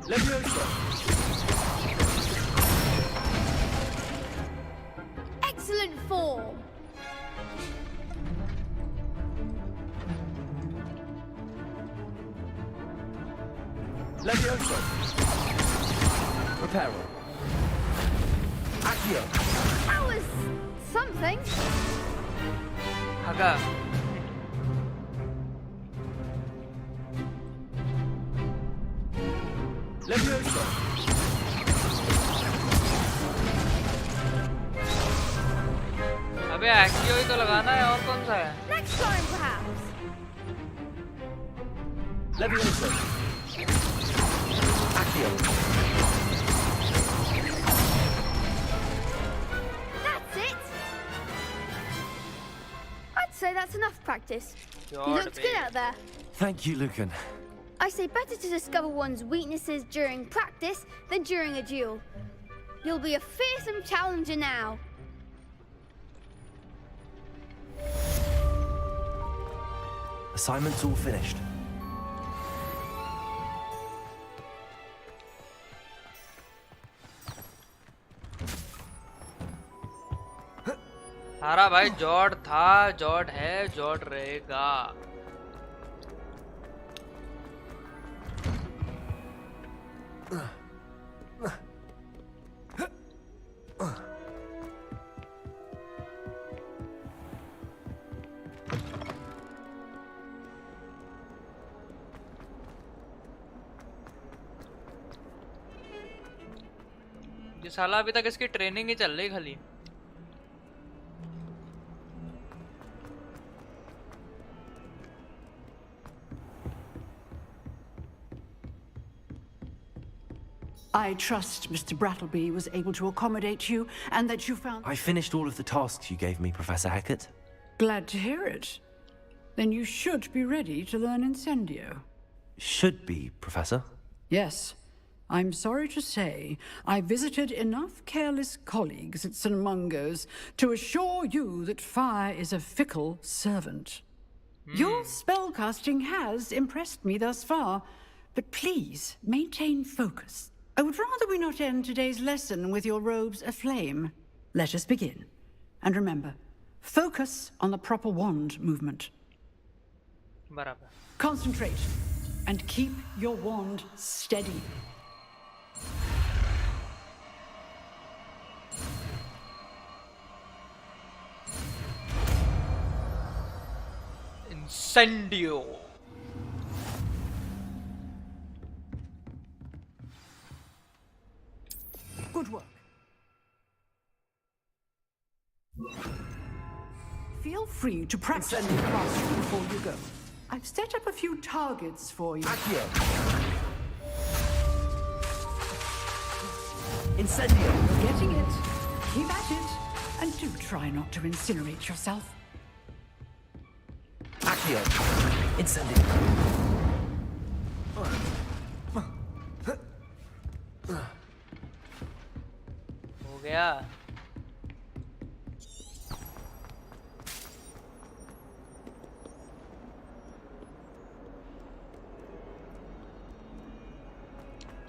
Speaker 4: Levioso.
Speaker 17: Excellent form.
Speaker 4: Levioso. Reparo. Accio.
Speaker 17: That was something.
Speaker 3: हगा।
Speaker 4: Levioso.
Speaker 3: अबे एक्टियो ही तो लगाना है और कौन सा है?
Speaker 17: Next time, perhaps.
Speaker 4: Levioso. Accio.
Speaker 17: That's it. I'd say that's enough practice. You looked good out there.
Speaker 11: Thank you, Lucan.
Speaker 17: I say better to discover one's weaknesses during practice than during a duel. You'll be a fearsome challenger now.
Speaker 11: Assignment's all finished.
Speaker 3: थारा भाई जॉर्ड था, जॉर्ड है, जॉर्ड रहेगा। ये साला अभी तक इसकी ट्रेनिंग ही चल रही खाली.
Speaker 1: I trust Mr. Brattleby was able to accommodate you and that you found...
Speaker 11: I finished all of the tasks you gave me, Professor Hackett.
Speaker 1: Glad to hear it. Then you should be ready to learn Incendio.
Speaker 11: Should be, Professor.
Speaker 1: Yes. I'm sorry to say, I visited enough careless colleagues at St. Mungo's to assure you that fire is a fickle servant. Your spellcasting has impressed me thus far, but please maintain focus. I would rather we not end today's lesson with your robes aflame. Let us begin. And remember, focus on the proper wand movement.
Speaker 3: बराबर.
Speaker 1: Concentrate and keep your wand steady.
Speaker 3: Incendio.
Speaker 1: Good work. Feel free to practice in the classroom before you go. I've set up a few targets for you.
Speaker 11: Incendio!
Speaker 1: You're getting it. Keep at it. And do try not to incinerate yourself.
Speaker 11: Accio! Incendio!
Speaker 3: हो गया.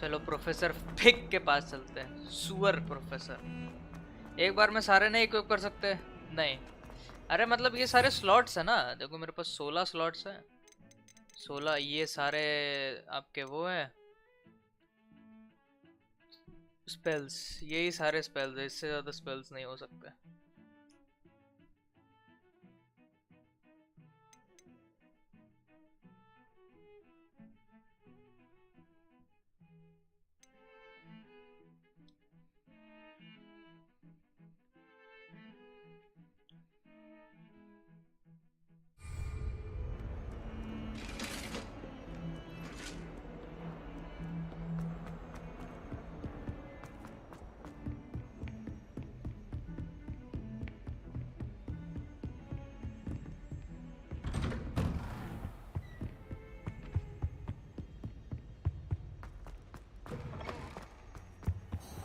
Speaker 3: चलो professor फिक के पास चलते हैं. सुअर professor. एक बार में सारे नहीं इक्विप कर सकते? नहीं. अरे मतलब ये सारे स्लॉट्स है ना. देखो मेरे पास 16 स्लॉट्स हैं. 16 ये सारे आपके वो हैं स्पेल्स. यही सारे स्पेल्स है. इससे ज़्यादा स्पेल्स नहीं हो सकते.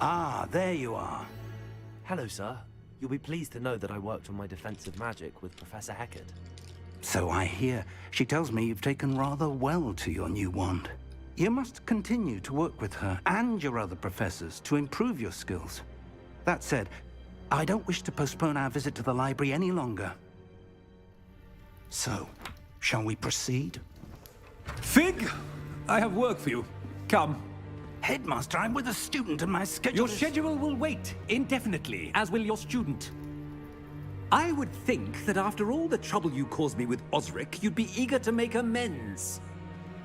Speaker 6: Ah, there you are.
Speaker 11: Hello, sir. You'll be pleased to know that I worked on my defensive magic with Professor Hackett.
Speaker 6: So I hear. She tells me you've taken rather well to your new wand. You must continue to work with her and your other professors to improve your skills. That said, I don't wish to postpone our visit to the library any longer. So, shall we proceed?
Speaker 21: Fig, I have work for you. Come.
Speaker 6: Headmaster, I'm with a student and my schedule
Speaker 21: Your schedule will wait indefinitely, as will your student. I would think that after all the trouble you caused me with Osric, you'd be eager to make amends.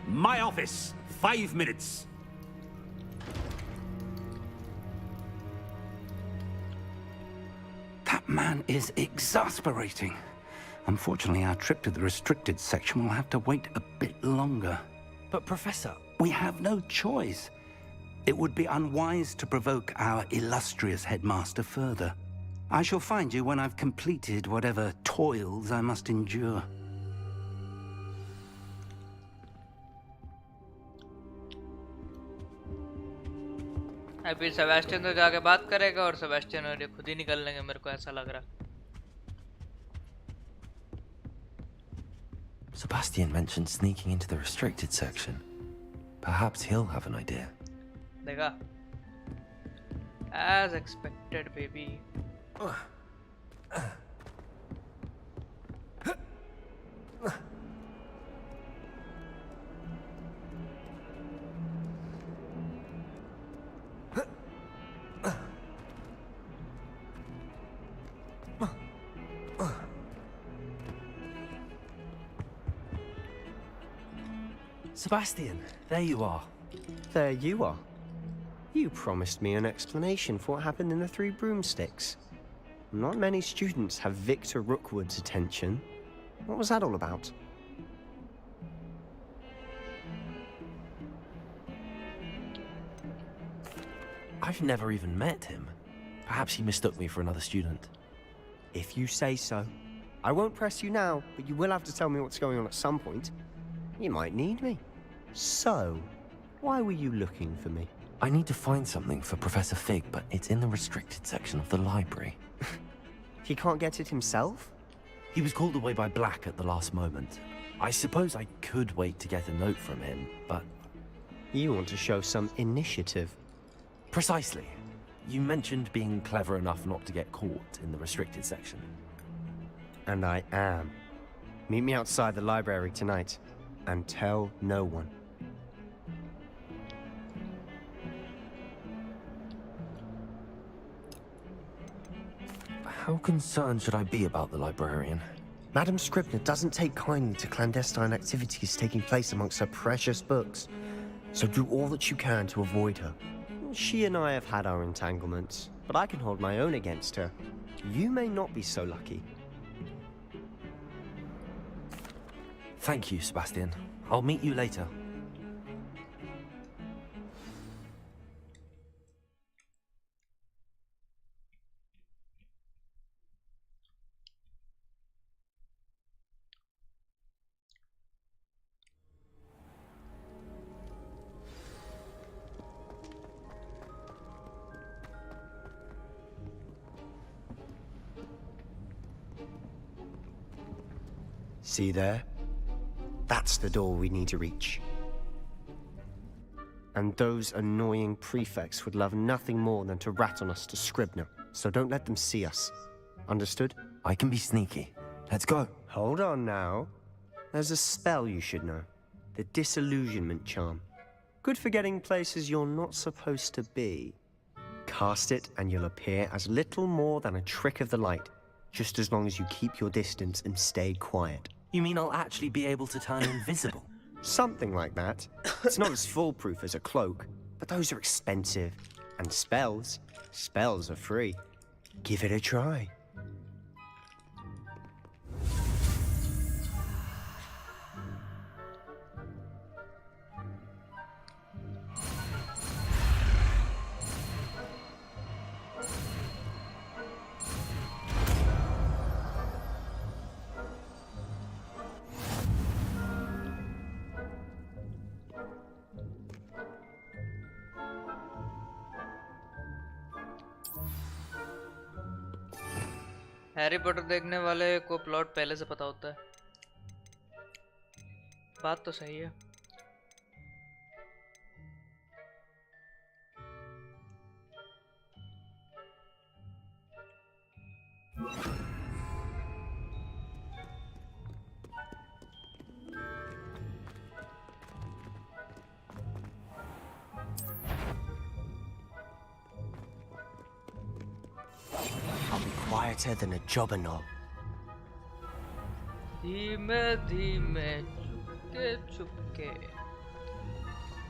Speaker 21: My office, 5 minutes.
Speaker 6: That man is exasperating. Unfortunately, our trip to the restricted section will have to wait a bit longer.
Speaker 11: But Professor...
Speaker 6: We have no choice. It would be unwise to provoke our illustrious headmaster further. I shall find you when I've completed whatever toils I must endure.
Speaker 3: अभी Sebastian तो जाके बात करेगा और Sebastian और ये खुद ही निकल लेंगे. मेरे को ऐसा लग रहा.
Speaker 11: Sebastian mentioned sneaking into the restricted section. Perhaps he'll have an idea.
Speaker 3: देखा? As expected, baby.
Speaker 11: Sebastian, there you are.
Speaker 20: There you are. You promised me an explanation for what happened in the Three Broomsticks. Not many students have Victor Rookwood's attention. What was that all about?
Speaker 11: I've never even met him. Perhaps he mistook me for another student.
Speaker 20: If you say so. I won't press you now, but you will have to tell me what's going on at some point. You might need me. So, why were you looking for me?
Speaker 11: I need to find something for Professor Fig, but it's in the restricted section of the library.
Speaker 20: He can't get it himself?
Speaker 11: He was called away by Black at the last moment. I suppose I could wait to get a note from him, but...
Speaker 20: You want to show some initiative.
Speaker 11: Precisely. You mentioned being clever enough not to get caught in the restricted section.
Speaker 20: And I am. Meet me outside the library tonight, and tell no one.
Speaker 11: How concerned should I be about the librarian?
Speaker 20: Madam Scribner doesn't take kindly to clandestine activities taking place amongst her precious books, so do all that you can to avoid her. She and I have had our entanglements, but I can hold my own against her. You may not be so lucky.
Speaker 11: Thank you, Sebastian. I'll meet you later.
Speaker 20: See there? That's the door we need to reach. And those annoying prefects would love nothing more than to rat on us to Scribner, so don't let them see us. Understood?
Speaker 11: I can be sneaky. Let's go.
Speaker 20: Hold on now. There's a spell you should know. The Disillusionment Charm. Good for getting places you're not supposed to be. Cast it and you'll appear as little more than a trick of the light, just as long as you keep your distance and stay quiet.
Speaker 11: You mean I'll actually be able to turn invisible?
Speaker 20: Something like that. It's not as foolproof as a cloak, but those are expensive. And spells are free. Give it a try.
Speaker 3: Harry Potter देखने वाले को plot पहले से पता होता है। बात तो सही है।
Speaker 20: Quieter than a jobber knob.
Speaker 3: धीमे धीमे चुपके चुपके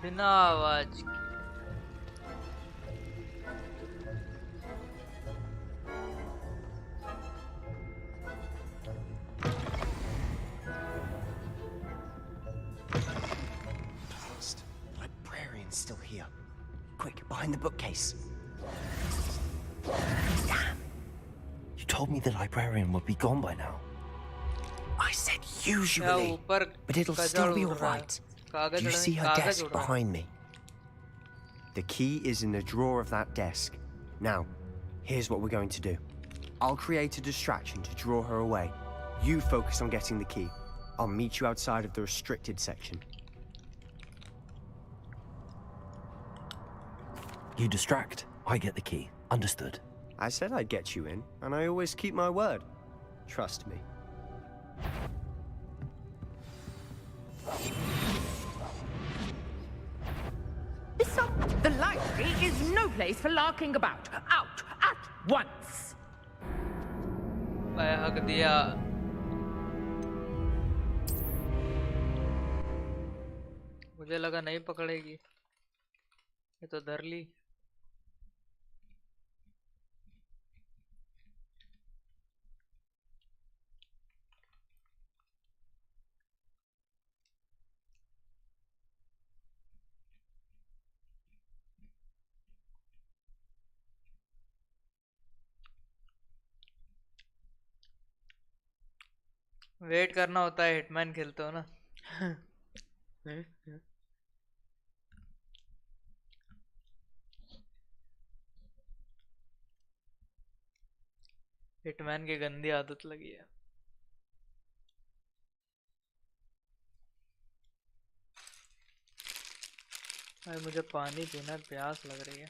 Speaker 3: बिना आवाज के।
Speaker 20: Blast. The librarian's still here. Quick, behind the bookcase. Damn.
Speaker 11: You told me the librarian would be gone by now.
Speaker 20: I said usually, but it'll still be all right. Do you see her desk behind me? The key is in the drawer of that desk. Now, here's what we're going to do. I'll create a distraction to draw her away. You focus on getting the key. I'll meet you outside of the restricted section.
Speaker 11: You distract, I get the key. Understood.
Speaker 20: I said I'd get you in, and I always keep my word. Trust me.
Speaker 5: The library is no place for larking about. Out at once.
Speaker 3: मैं हक दिया। मुझे लगा नहीं पकड़ेगी। ये तो धर ली। Wait करना होता है, हिटमैन खेलते हो ना। हिटमैन की गंदी आदत लगी है। भाई मुझे पानी पीना, प्यास लग रही है।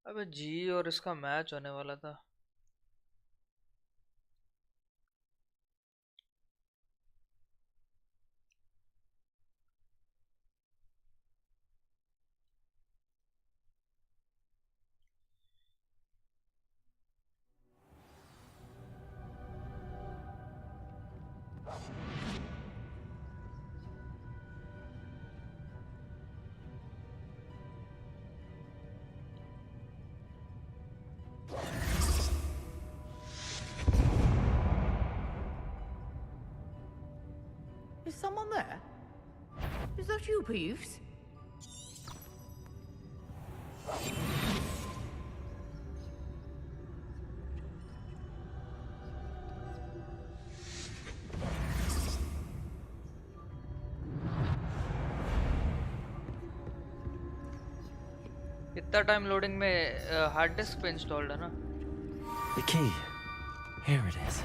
Speaker 3: अबे जी और इसका मैच होने वाला था।
Speaker 5: Is someone there? Is that you, Peeves?
Speaker 3: इतना टाइम लोडिंग में हार्ड डिस्क पे इंस्टॉल्ड है ना।
Speaker 11: The key. Here it is.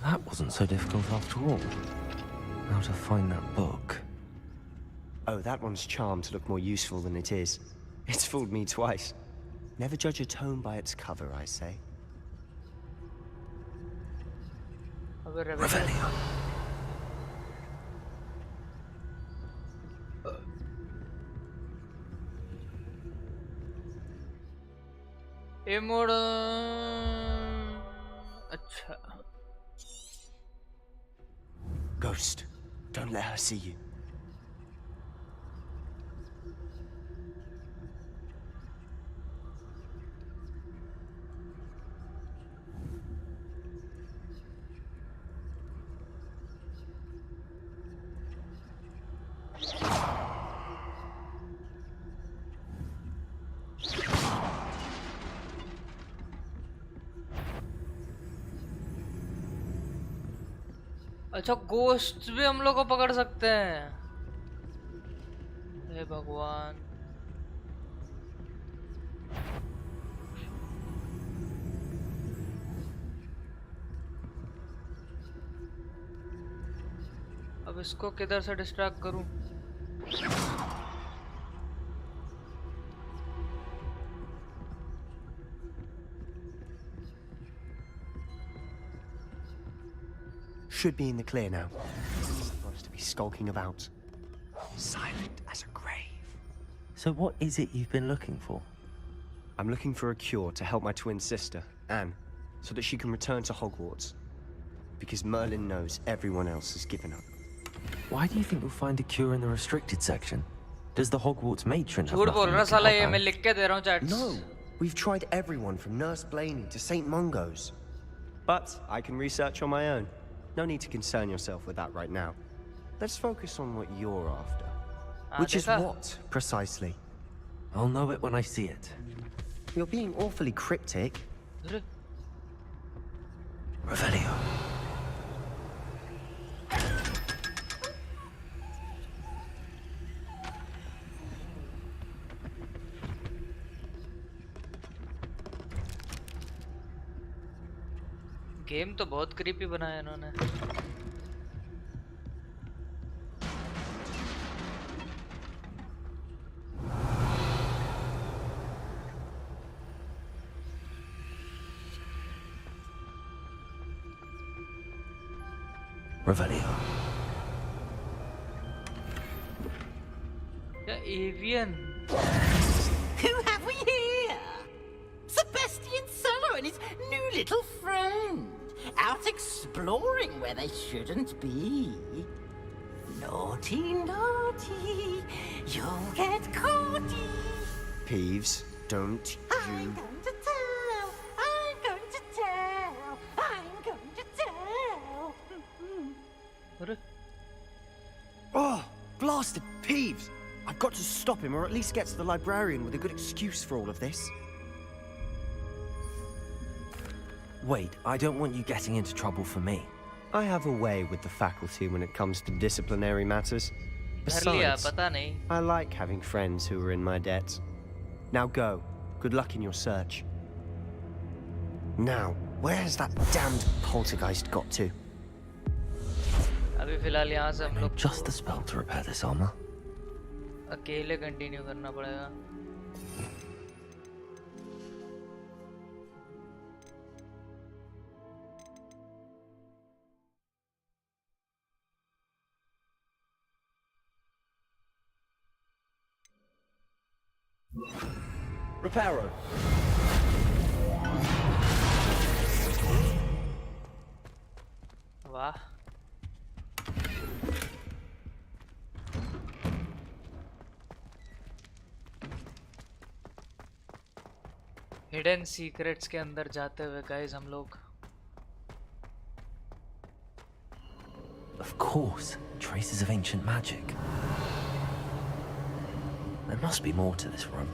Speaker 11: That wasn't so difficult after all. How to find that book?
Speaker 20: Oh, that one's charmed to look more useful than it is. It's fooled me twice. Never judge a tome by its cover, I say.
Speaker 11: Revelio.
Speaker 3: अच्छा।
Speaker 20: Ghost, don't let her see you.
Speaker 3: अच्छा, ghost भी हम लोग को पकड़ सकते हैं। हे भगवान। अब इसको किधर से डिस्ट्रैक्ट करूं?
Speaker 20: Should be in the clear now. For us to be skulking about. Silent as a grave.
Speaker 11: So what is it you've been looking for?
Speaker 20: I'm looking for a cure to help my twin sister, Anne, so that she can return to Hogwarts. Because Merlin knows everyone else has given up.
Speaker 11: Why do you think we'll find a cure in the restricted section? Does the Hogwarts matron have
Speaker 3: झूठ बोल रहा साला ये, मैं
Speaker 11: nothing?
Speaker 3: लिख के दे रहा हूँ chats.
Speaker 20: No, we've tried everyone from Nurse Blaney to St. Mungo's. But I can research on my own. No need to concern yourself with that right now. Let's focus on what you're after.
Speaker 11: Which is what, precisely? I'll know it when I see it.
Speaker 20: You're being awfully cryptic.
Speaker 11: Revelio.
Speaker 3: Game तो बहुत creepy बनाया इन्होंने।
Speaker 11: Revelio.
Speaker 3: या avian.
Speaker 15: Who have we here? Sebastian Sallow!
Speaker 9: and his new little friend. Out exploring where they shouldn't be. Naughty, naughty, you'll get caughty.
Speaker 20: Peeves, don't
Speaker 9: I'm going to tell, I'm going to tell, I'm going to tell.
Speaker 20: Oh, blasted Peeves! I've got to stop him, or at least get to the librarian with a good excuse for all of this.
Speaker 11: Wait, I don't want you getting into trouble for me.
Speaker 20: I have a way with the faculty when it comes to disciplinary matters. Besides, I like having friends who are in my debt. Now go. Good luck in your search. Now, where has that damned poltergeist got to?
Speaker 3: अभी फिलहाल यहाँ से हम लोग
Speaker 11: just the spell to repair this armor.
Speaker 3: अकेले continue करना पड़ेगा.
Speaker 20: Reparo.
Speaker 3: वाह. हिडन सीक्रेट्स के अंदर जाते हुए गाइस हम लोग.
Speaker 11: Of course, traces of ancient magic. There must be more to this room.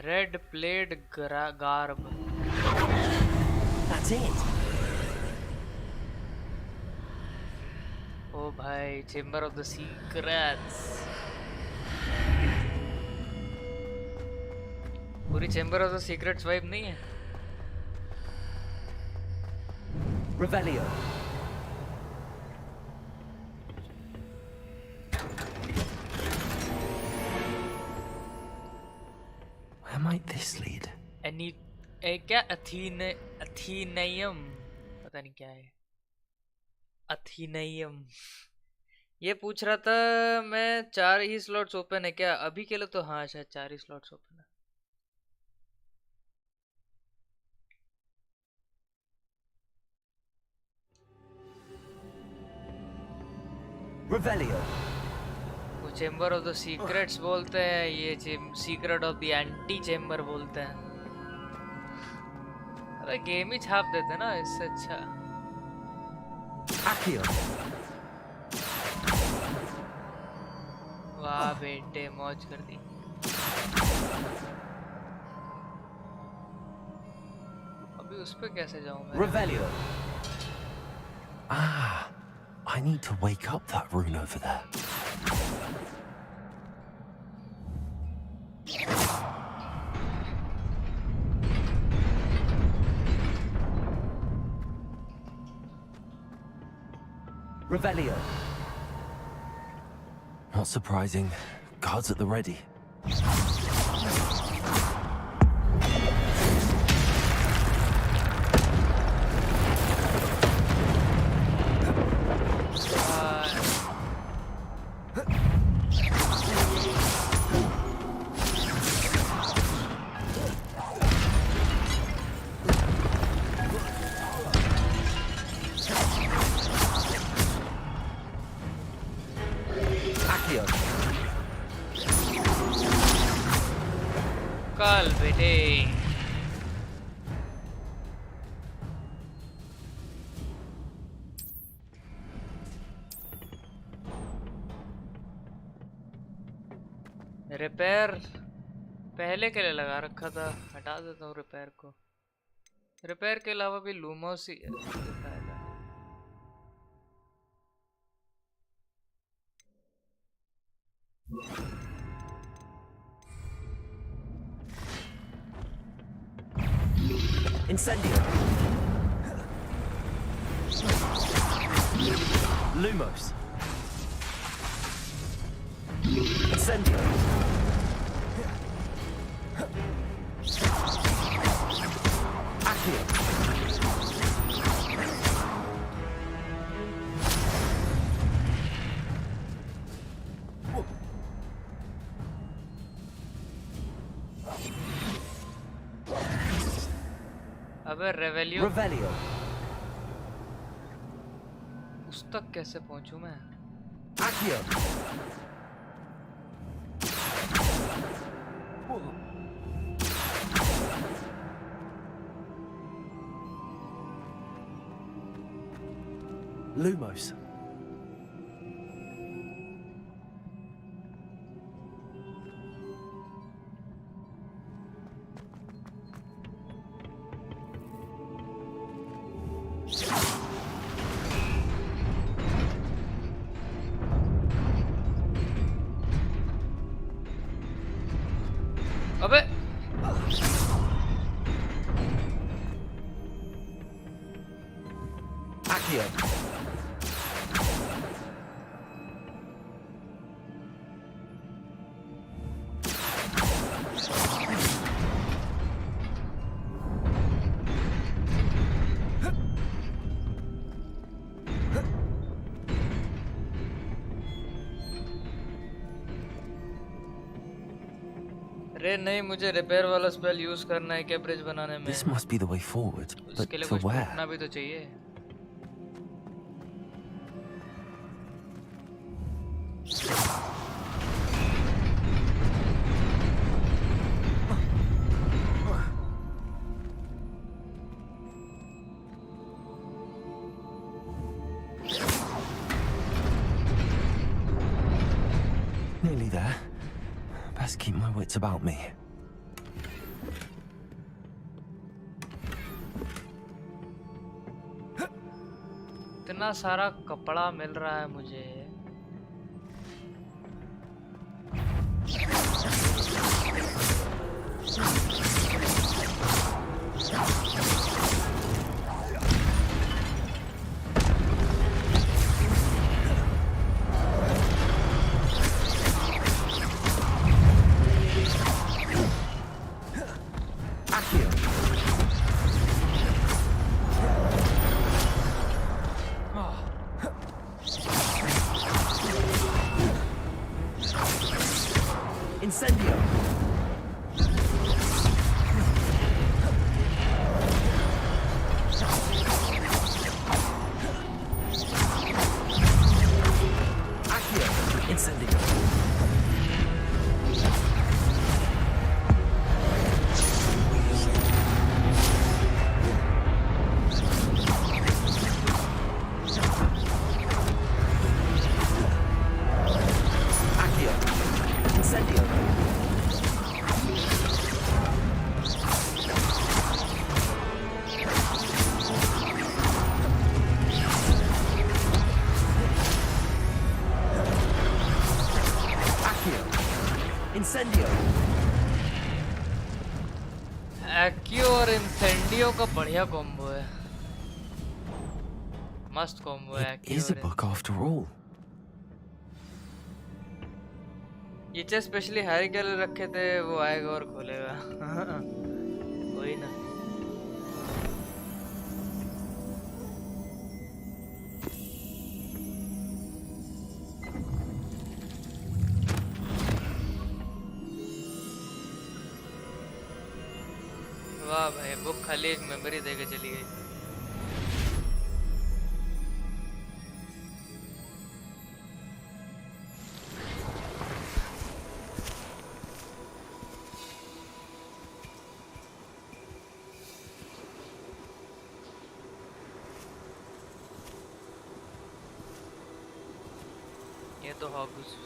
Speaker 3: Red plaid garb.
Speaker 20: That's it.
Speaker 3: Oh भाई, Chamber of the Secrets. पूरी Chamber of the Secrets vibe नहीं है?
Speaker 20: Revelio.
Speaker 11: Where might this lead?
Speaker 3: क्या अथीनियम पता नहीं क्या है. अथीनियम. ये पूछ रहा था मैं 4 ही स्लॉट्स ओपन है क्या अभी के लिए? तो हाँ शायद 4 ही स्लॉट्स ओपन है.
Speaker 20: Revelio.
Speaker 3: वो चेम्बर ऑफ द सीक्रेट्स बोलते हैं, ये secret of the anti chamber बोलते हैं. अरे गेम ही छाप देते ना इससे अच्छा. वाह बेटे मौज कर दी. अभी उस पे कैसे जाऊं मैं?
Speaker 20: Revelio.
Speaker 11: Ah, I need to wake up that rune over there.
Speaker 20: Revelio.
Speaker 11: Not surprising. Guards at the ready.
Speaker 3: Repair पहले के लिए लगा रखा था, हटा देता हूँ रिपेयर को. रिपेयर के अलावा भी लूमोस ही है.
Speaker 20: Incendio. Lumos. Incendio. Accio.
Speaker 3: अबे रेवेलियो उस तक कैसे पहुंचूं मैं?
Speaker 11: Lumos.
Speaker 3: अबे
Speaker 11: Accio.
Speaker 3: अरे नहीं, मुझे रिपेयर वाला स्पेल यूज करना है क्या ब्रिज बनाने में?
Speaker 11: This must be the way forward, but
Speaker 3: उसके लिए
Speaker 11: to
Speaker 3: कुछ
Speaker 11: where?
Speaker 3: टूटना भी तो चाहिए।
Speaker 11: Nearly there. Best keep my wits about me.
Speaker 3: इतना सारा कपड़ा मिल रहा है मुझे।
Speaker 11: Incendio. Accio. Incendio. Accio. Incendio. Accio. Incendio.
Speaker 3: एक्यो और इंसेंडियो का बढ़िया कॉम्बो है, मस्त कॉम्बो है।
Speaker 11: Is a book after all.
Speaker 3: ये चेस्ट स्पेशली हैरी के लिए रखे थे, वो आएगा और खोलेगा। कोई ना। वाह भाई, बुक खाली एक मेमोरी देके चली गई। ये तो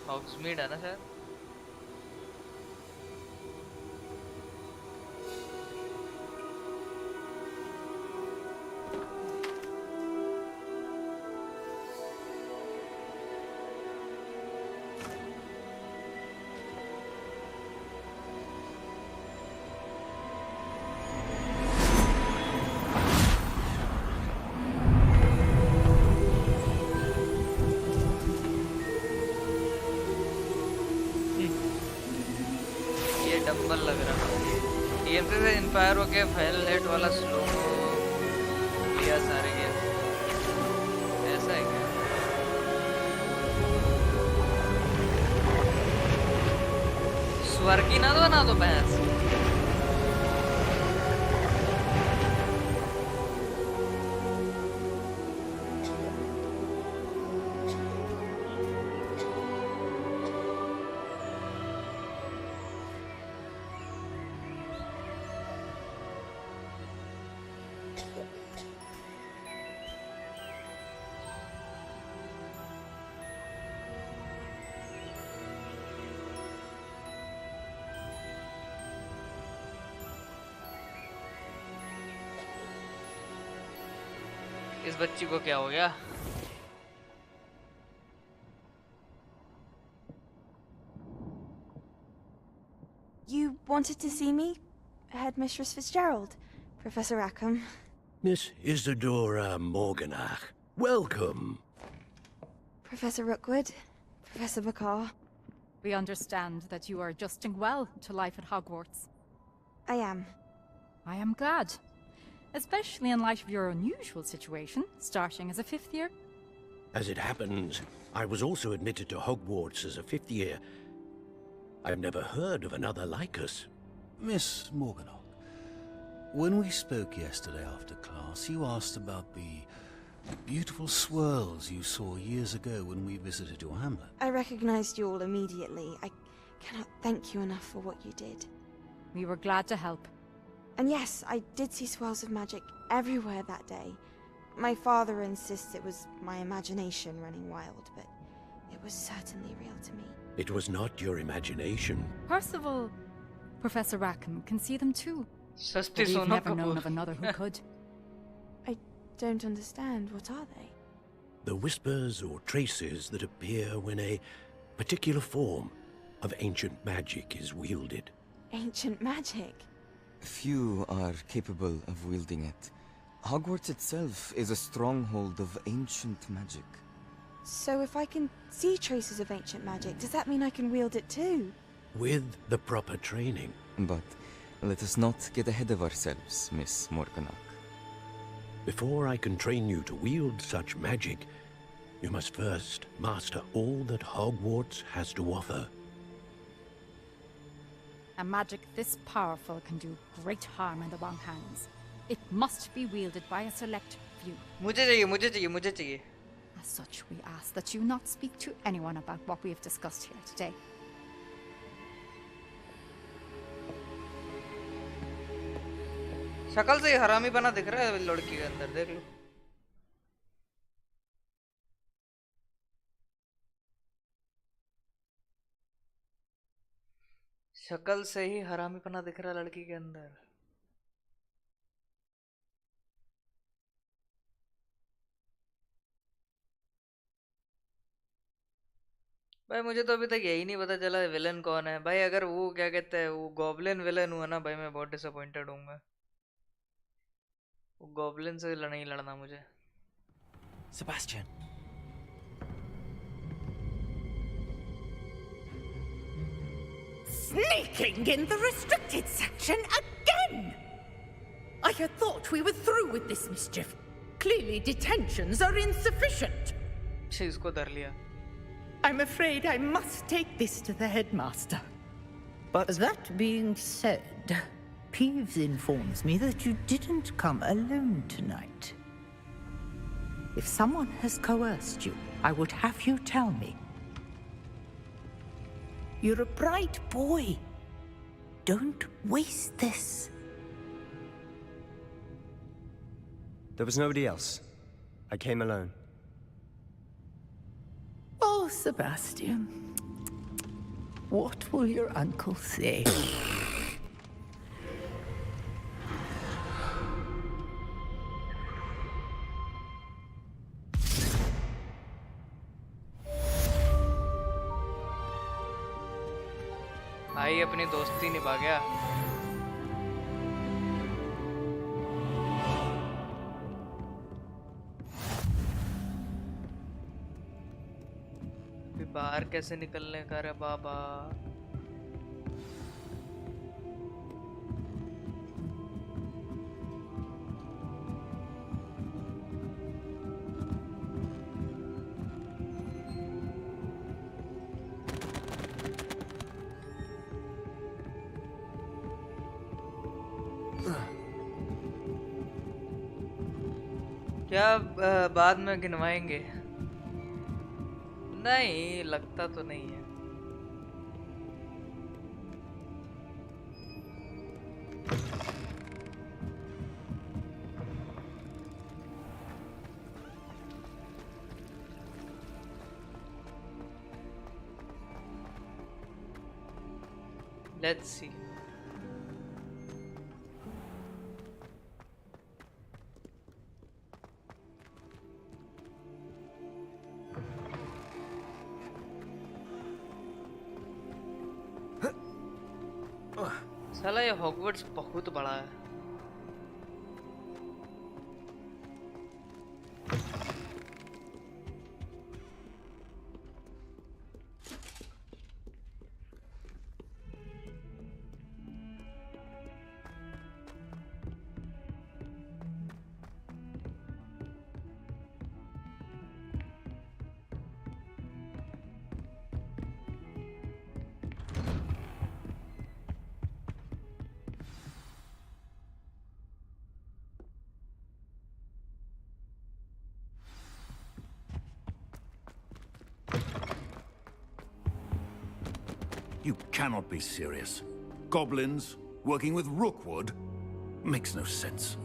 Speaker 3: हॉग्समीड है ना शायद। डंबल लग रहा है। गेम से इंस्पायर होके फाइल हेड वाला स्लो लिया सारे गेम। ऐसा है क्या? स्वर्गी ना दो भैंस। इस बच्ची को क्या हो गया?
Speaker 10: You wanted to see me? Headmistress Fitzgerald, Professor Rackham.
Speaker 22: Miss Isadora Morganach, welcome.
Speaker 10: Professor Rookwood, Professor McCaw.
Speaker 13: We understand that you are adjusting well to life at Hogwarts.
Speaker 10: I am.
Speaker 13: I am glad. Especially in light of your unusual situation, starting as a 5th year.
Speaker 22: As it happens, I was also admitted to Hogwarts as a 5th year. I've never heard of another like us.
Speaker 23: Miss Morganach, when we spoke yesterday after class, you asked about the beautiful swirls you saw years ago when we visited your hamlet.
Speaker 10: I recognized you all immediately. I cannot thank you enough for what you did.
Speaker 13: We were glad to help.
Speaker 10: And yes, I did see swirls of magic everywhere that day. My father insists it was my imagination running wild, but it was certainly real to me.
Speaker 22: It was not your imagination.
Speaker 13: Percival, Professor Rackham can see them too.
Speaker 3: But
Speaker 13: we've never known of another who could.
Speaker 10: I don't understand. What are they?
Speaker 22: The whispers or traces that appear when a particular form of ancient magic is wielded.
Speaker 10: Ancient magic?
Speaker 24: Few are capable of wielding it. Hogwarts itself is a stronghold of ancient magic.
Speaker 10: So if I can see traces of ancient magic, does that mean I can wield it too?
Speaker 22: With the proper training.
Speaker 24: But let us not get ahead of ourselves, Miss Morganach.
Speaker 22: Before I can train you to wield such magic, you must first master all that Hogwarts has to offer.
Speaker 13: A magic this powerful can do great harm in the wrong hands. It must be wielded by a select few.
Speaker 3: मुझे चाहिए.
Speaker 13: As such, we ask that you not speak to anyone about what we have discussed here today.
Speaker 3: शक्ल से हरामी बना दिख रहा है लड़की के अंदर, देख लो. शक्ल से ही हरामी पना दिख रहा है लड़की के अंदर. भाई मुझे तो अभी तक यही नहीं पता चला विलन कौन है भाई. अगर वो क्या कहते हैं वो गॉब्लिन विलन हुआ ना भाई, मैं बहुत डिसअपॉइंटेड हूँगा. वो गॉब्लिन से नहीं लड़ना मुझे.
Speaker 4: Sebastian.
Speaker 5: Sneaking in the restricted section again! I had thought we were through with this mischief. Clearly detentions are insufficient.
Speaker 3: इसको धर लिया.
Speaker 5: I'm afraid I must take this to the headmaster.
Speaker 25: But that being said, Peeves informs me that you didn't come alone tonight. If someone has coerced you, I would have you tell me. You're a bright boy. Don't waste this.
Speaker 20: There was nobody else. I came alone.
Speaker 25: Oh, Sebastian. What will your uncle say?
Speaker 3: भाई अपनी दोस्ती निभा गया. बाहर कैसे निकलने का रे बाबा. क्या बाद में गिनवाएंगे? नहीं लगता तो नहीं है. Let's see. साला ये हॉगवर्ट्स बहुत बड़ा है।
Speaker 23: You cannot be serious. Goblins working with Rookwood? Makes no sense.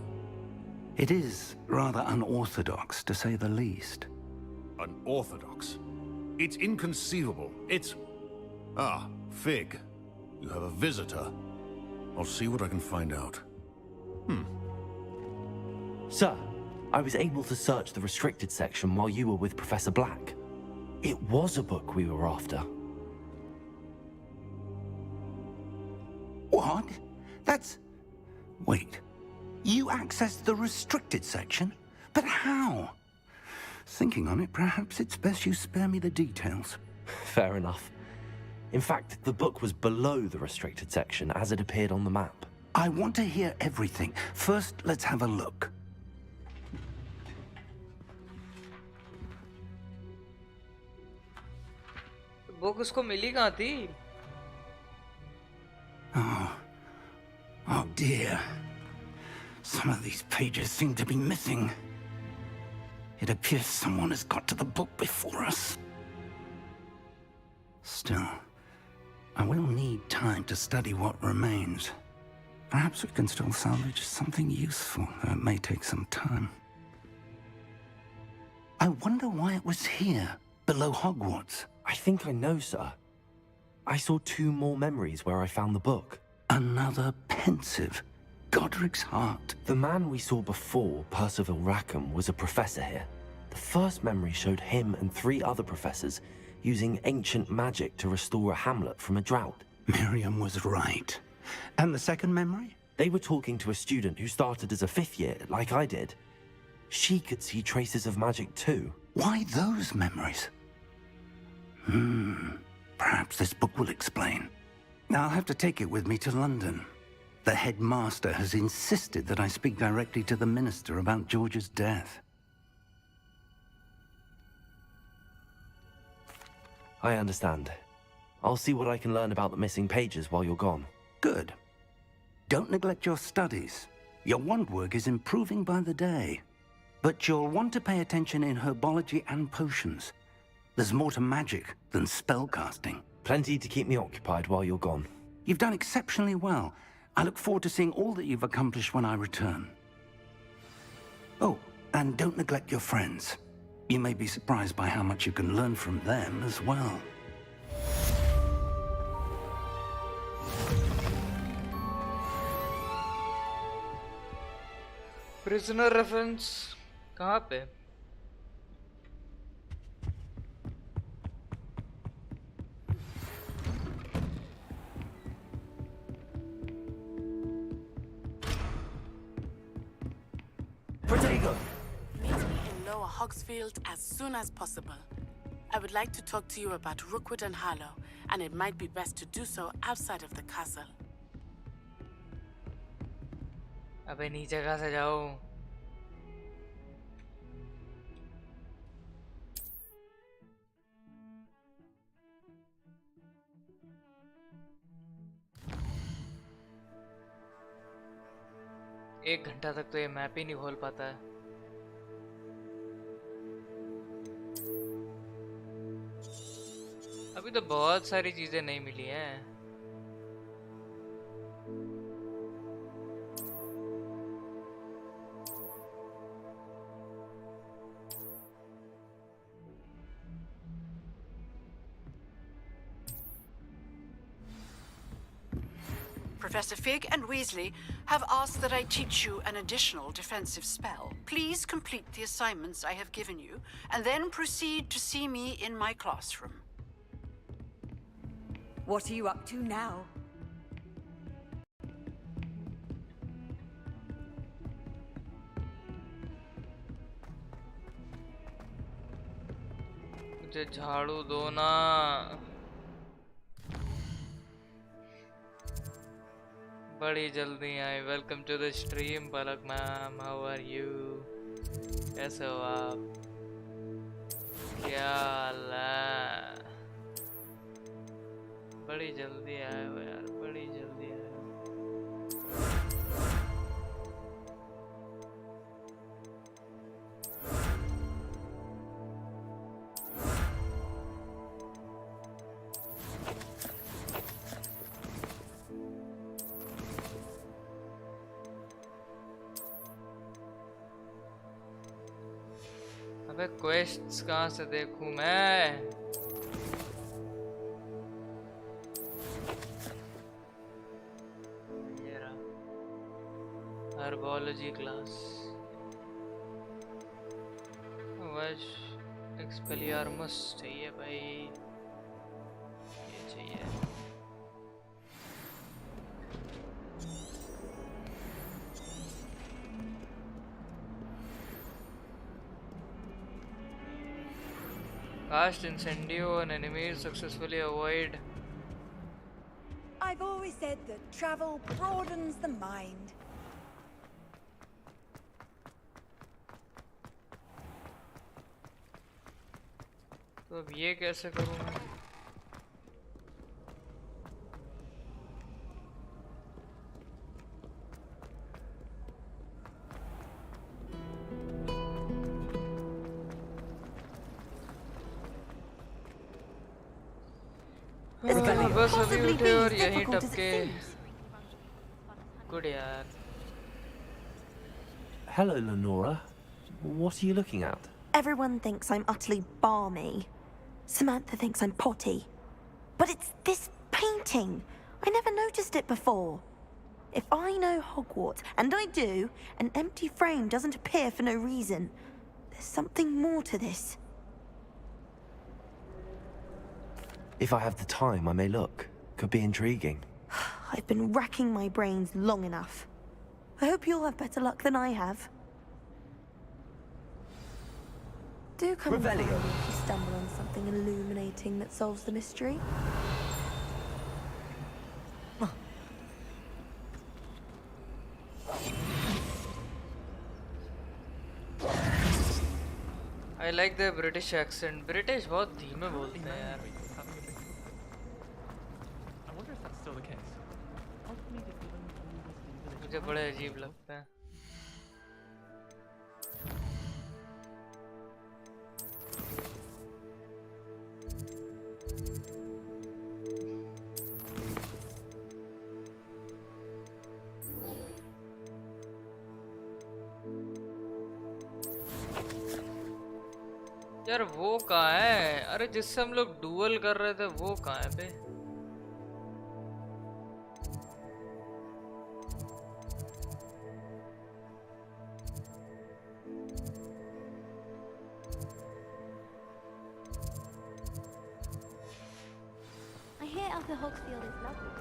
Speaker 6: It is rather unorthodox, to say the least.
Speaker 23: Unorthodox? It's inconceivable. It's... Ah, Fig. You have a visitor. I'll see what I can find out.
Speaker 11: Sir, I was able to search the restricted section while you were with Professor Black. It was a book we were after.
Speaker 6: What? That's... Wait. You accessed the restricted section? But how? Thinking on it, perhaps it's best you spare me the details.
Speaker 11: Fair enough. In fact, the book was below the restricted section as it appeared on the map.
Speaker 6: I want to hear everything. First, let's have a look.
Speaker 3: Book उसको मिली कहाँ थी?
Speaker 6: Oh dear. Some of these pages seem to be missing. It appears someone has got to the book before us. Still, I will need time to study what remains. Perhaps we can still salvage something useful, though it may take some time. I wonder why it was here, below Hogwarts.
Speaker 11: I think I know, sir. I saw 2 more memories where I found the book.
Speaker 6: Another pensive. Godric's heart.
Speaker 11: The man we saw before, Percival Rackham, was a professor here. The first memory showed him and 3 other professors using ancient magic to restore a hamlet from a drought.
Speaker 6: Miriam was right. And the second memory?
Speaker 11: They were talking to a student who started as a 5th year, like I did. She could see traces of magic too.
Speaker 6: Why those memories? Perhaps this book will explain. I'll have to take it with me to London. The headmaster has insisted that I speak directly to the minister about George's death.
Speaker 11: I understand. I'll see what I can learn about the missing pages while you're gone.
Speaker 6: Good. Don't neglect your studies. Your wand work is improving by the day. But you'll want to pay attention in herbology and potions. There's more to magic than spellcasting.
Speaker 11: Plenty to keep me occupied while you're gone.
Speaker 6: You've done exceptionally well. I look forward to seeing all that you've accomplished when I return. Oh, and don't neglect your friends. You may be surprised by how much you can learn from them as well.
Speaker 3: Prisoner reference कहाँ पे?
Speaker 8: Meet me in Lower Hogsfield as soon as possible. I would like to talk to you about Rookwood and Harlow, and it might be best to do so outside of the castle.
Speaker 3: अबे नीचे कहाँ से जाऊँ? एक घंटा तक तो ये मैप ही नहीं खोल पाता है। अभी तो बहुत सारी चीजें नहीं मिली हैं।
Speaker 1: Professor Fig and Weasley have asked that I teach you an additional defensive spell. Please complete the assignments I have given you, and then proceed to see me in my classroom.
Speaker 12: What are you up to now?
Speaker 3: मुझे झाड़ू दो ना। बड़ी जल्दी आए। Welcome to the stream Palak ma'am, how are you? कैसे हो आप? क्या हाल है? बड़ी जल्दी आए हो यार, बड़ी जल्दी आए हो। अबे क्वेस्ट्स कहाँ से देखूं मैं? ये रहा हर्बोलॉजी क्लास। वश एक्सपेलियार्मस चाहिए भाई, ये चाहिए। Cast incendio on enemies, successfully avoid.
Speaker 2: I've always said that travel broadens the mind.
Speaker 3: तो अब ये कैसे करूँ मैं? बस अभी उठे और यहीं टपके। गुड यार।
Speaker 11: Hello, Lenora. What are you looking at?
Speaker 2: Everyone thinks I'm utterly balmy. Samantha thinks I'm potty. But it's this painting. I never noticed it before. If I know Hogwarts, and I do, an empty frame doesn't appear for no reason. There's something more to this.
Speaker 11: If I have the time, I may look. Could be intriguing.
Speaker 2: I've been racking my brains long enough. I hope you'll have better luck than I have. Do come and find me if you stumble on something illuminating that solves the mystery.
Speaker 3: I like the British accent. British बहुत धीमे बोलते हैं यार। मुझे बड़े अजीब लगता है। यार वो कहाँ है? अरे जिससे हम लोग डुअल कर रहे थे वो कहाँ है बे?
Speaker 17: I hear Arthur Hogsfield is lovely.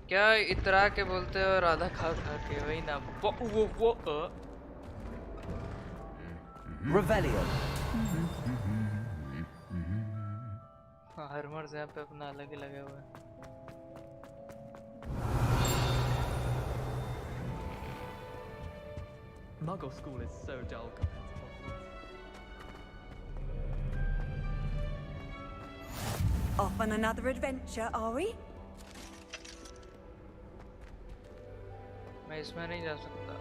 Speaker 3: क्या इतरा के बोलते हो? राधा खा खा के, वही ना। वो
Speaker 4: Revelio.
Speaker 3: हर मर्ज यहाँ पे अपना अलग ही लगे हुए हैं।
Speaker 19: Muggle school is so dull compared to Hogwarts.
Speaker 2: Off on another adventure, are we?
Speaker 3: मैं इसमें नहीं जा सकता।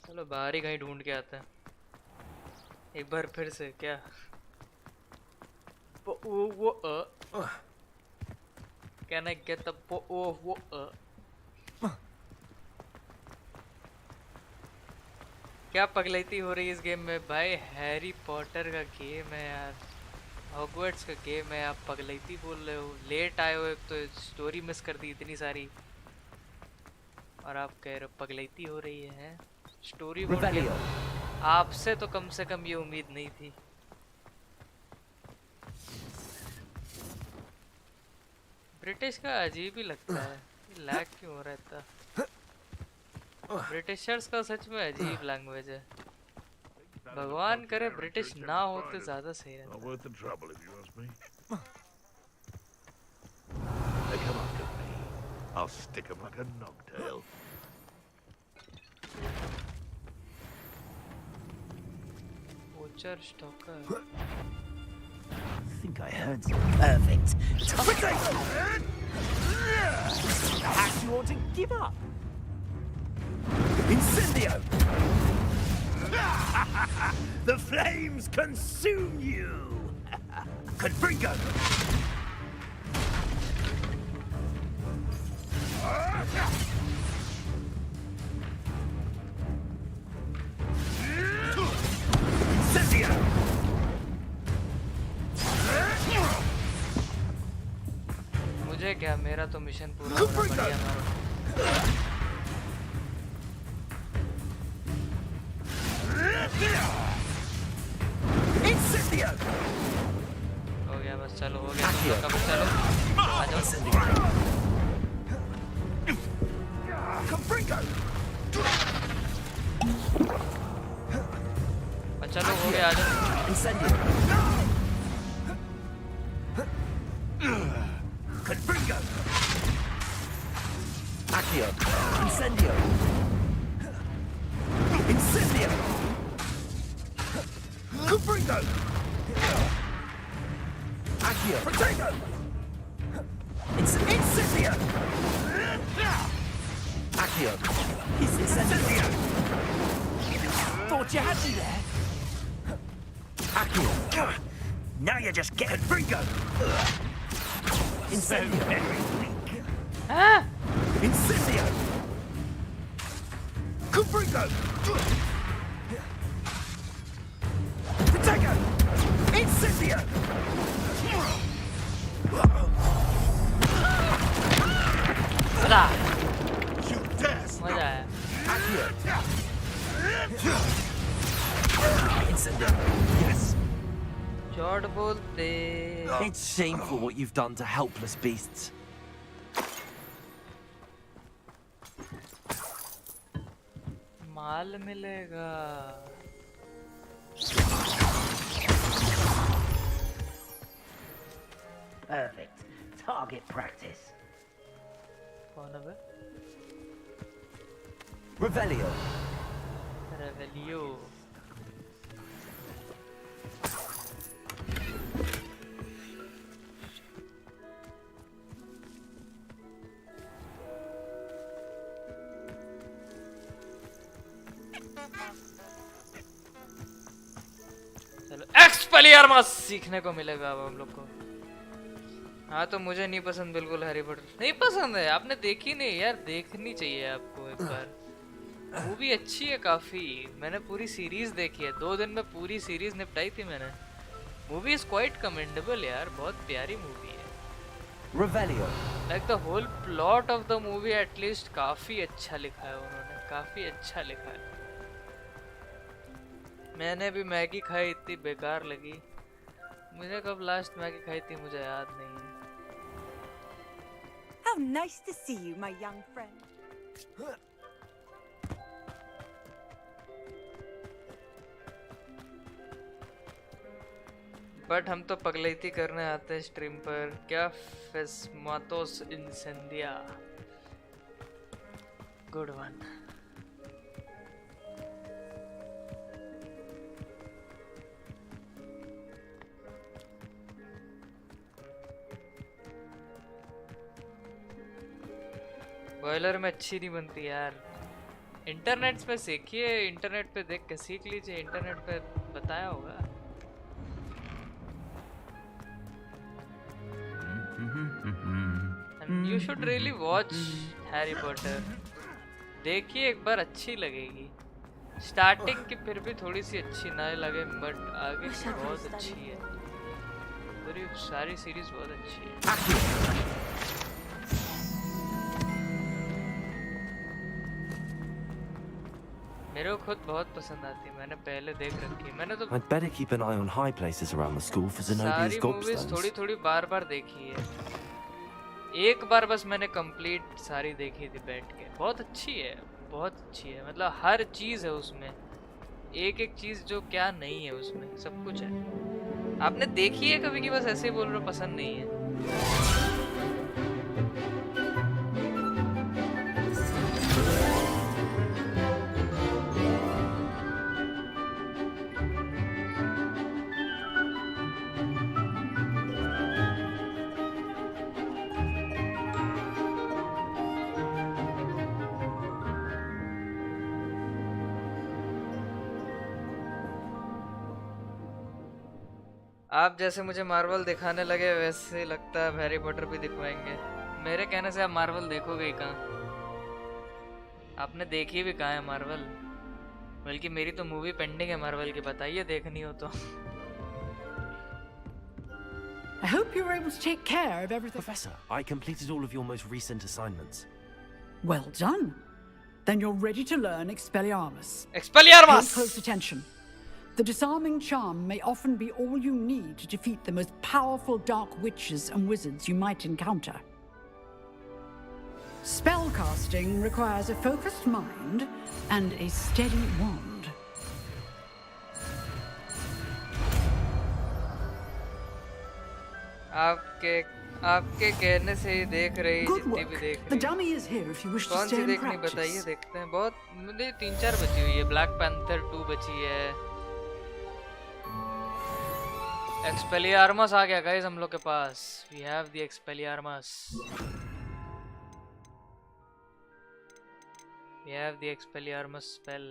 Speaker 3: चलो बाहर ही कहीं ढूंढ के आते हैं एक बार फिर से। क्या Can I get the क्या पगलैती हो रही है इस गेम में भाई? हैरी पॉटर का गेम है यार, हॉगवर्ट्स का गेम है, आप पगलैती बोल रहे हो? लेट आए हो, एक तो स्टोरी मिस कर दी इतनी सारी, और आप कह रहे हो पगलैती हो रही है? स्टोरी बोल के आपसे तो कम से कम ये उम्मीद नहीं थी। ब्रिटिश का अजीब ही लगता है, लैग क्यों हो रहा है इतना? ब्रिटिशर्स का सच में अजीब लैंग्वेज है, भगवान करे ब्रिटिश ना होते ज्यादा सही रहता। Poacher stalker.
Speaker 9: I think I heard something. Perfect. Perhaps you want to give up? Incendio! The flames consume you! Confringo! Incendio!
Speaker 3: मुझे क्या, मेरा तो मिशन पूरा होना बढ़िया हमारा।
Speaker 9: Incendio!
Speaker 3: हो गया बस, चलो हो गया, कब चलो आ जाओ।
Speaker 9: Confringo!
Speaker 3: चलो हो गया, आ जाओ।
Speaker 9: Incendio! Confringo! Accio! Incendio! Incendio! Confringo! Accio! Protego! Incendio! Accio! Incendio! Thought you had me there! Accio! Now you're just getting Confringo! Incendio! So very weak!
Speaker 3: Ah!
Speaker 9: Incendio! Confringo! Protego! Incendio!
Speaker 3: मजा आया।
Speaker 9: Incendio! Yes!
Speaker 3: चौड़ बोलते।
Speaker 11: It's shameful what you've done to helpless beasts.
Speaker 3: माल मिलेगा।
Speaker 9: Perfect. Target practice.
Speaker 3: कौन है?
Speaker 11: Revelio.
Speaker 3: Revelio. चलो एक्सपेलियर मस सीखने को मिलेगा अब हम लोग को। हाँ तो मुझे नहीं पसंद बिल्कुल हैरी पॉटर, नहीं पसंद है। आपने देखी नहीं यार, देखनी चाहिए आपको एक बार। मूवी अच्छी है काफी, मैंने पूरी सीरीज देखी है, 2 दिन में पूरी सीरीज निपटाई थी मैंने। मूवी इज क्वाइट कमेंडेबल यार, बहुत प्यारी मूवी है।
Speaker 11: Revelio.
Speaker 3: Like the whole plot of the movie at least काफी अच्छा लिखा है उन्होंने, काफी अच्छा लिखा है। मैंने भी मैगी खाई, इतनी बेकार लगी मुझे। कब लास्ट मैगी खाई थी मुझे याद नहीं है।
Speaker 7: How nice to see you, my young friend.
Speaker 3: But हम तो पगलैती करने आते हैं स्ट्रीम पर। क्या फेस्मातोस इंसेंडिया, गुड वन। बॉयलर में अच्छी नहीं बनती यार। इंटरनेट पे सीखिए, इंटरनेट पे देख के सीख लीजिए, इंटरनेट पे बताया होगा। You should really watch Harry Potter. देखिए एक बार, अच्छी लगेगी। स्टार्टिंग की फिर भी थोड़ी सी अच्छी ना लगे, बट आगे की बहुत अच्छी है। पूरी सारी सीरीज बहुत अच्छी है। मेरे को खुद बहुत पसंद आती है, मैंने पहले देख रखी है। मैंने तो
Speaker 11: I'd better keep an eye on high places around the school for Zenobia's
Speaker 3: सारी मूवीज
Speaker 11: gobstones.
Speaker 3: थोड़ी बार देखी है। एक बार बस मैंने कंप्लीट सारी देखी थी बैठ के। बहुत अच्छी है, बहुत अच्छी है। मतलब हर चीज है उसमें, एक चीज जो क्या नहीं है उसमें, सब कुछ है। आपने देखी है कभी? कि बस ऐसे ही बोल रहे हो पसंद नहीं है? आप जैसे मुझे मार्वल दिखाने लगे वैसे लगता है हैरी पॉटर भी दिखवाएंगे। मेरे कहने से आप मार्वल देखोगे ही कहाँ? आपने देखी भी कहाँ है मार्वल? बल्कि मेरी तो मूवी पेंडिंग है मार्वल की, बताइए देखनी हो तो।
Speaker 1: I hope you were able to take care of everything.
Speaker 11: Professor, I completed all of your most recent assignments.
Speaker 1: Well done. Then you're ready to learn Expelliarmus.
Speaker 3: Expelliarmus!
Speaker 1: Pay close attention. The disarming charm may often be all you need to defeat the most powerful dark witches and wizards you might encounter. Spellcasting requires a focused mind and a steady wand.
Speaker 3: आपके कहने से ही देख रही, जितनी भी देख
Speaker 1: The dummy is here if you wish to
Speaker 3: कौन
Speaker 1: stay
Speaker 3: C
Speaker 1: and
Speaker 3: देखनी
Speaker 1: practice.
Speaker 3: बताइए, देखते हैं। बहुत मुझे 3-4 बची हुई है। ब्लैक पैंथर 2 बची है। एक्सपेलियार्मस आ गया गाइस हम लोग के पास। We have the Expelliarmus. We have the Expelliarmus spell.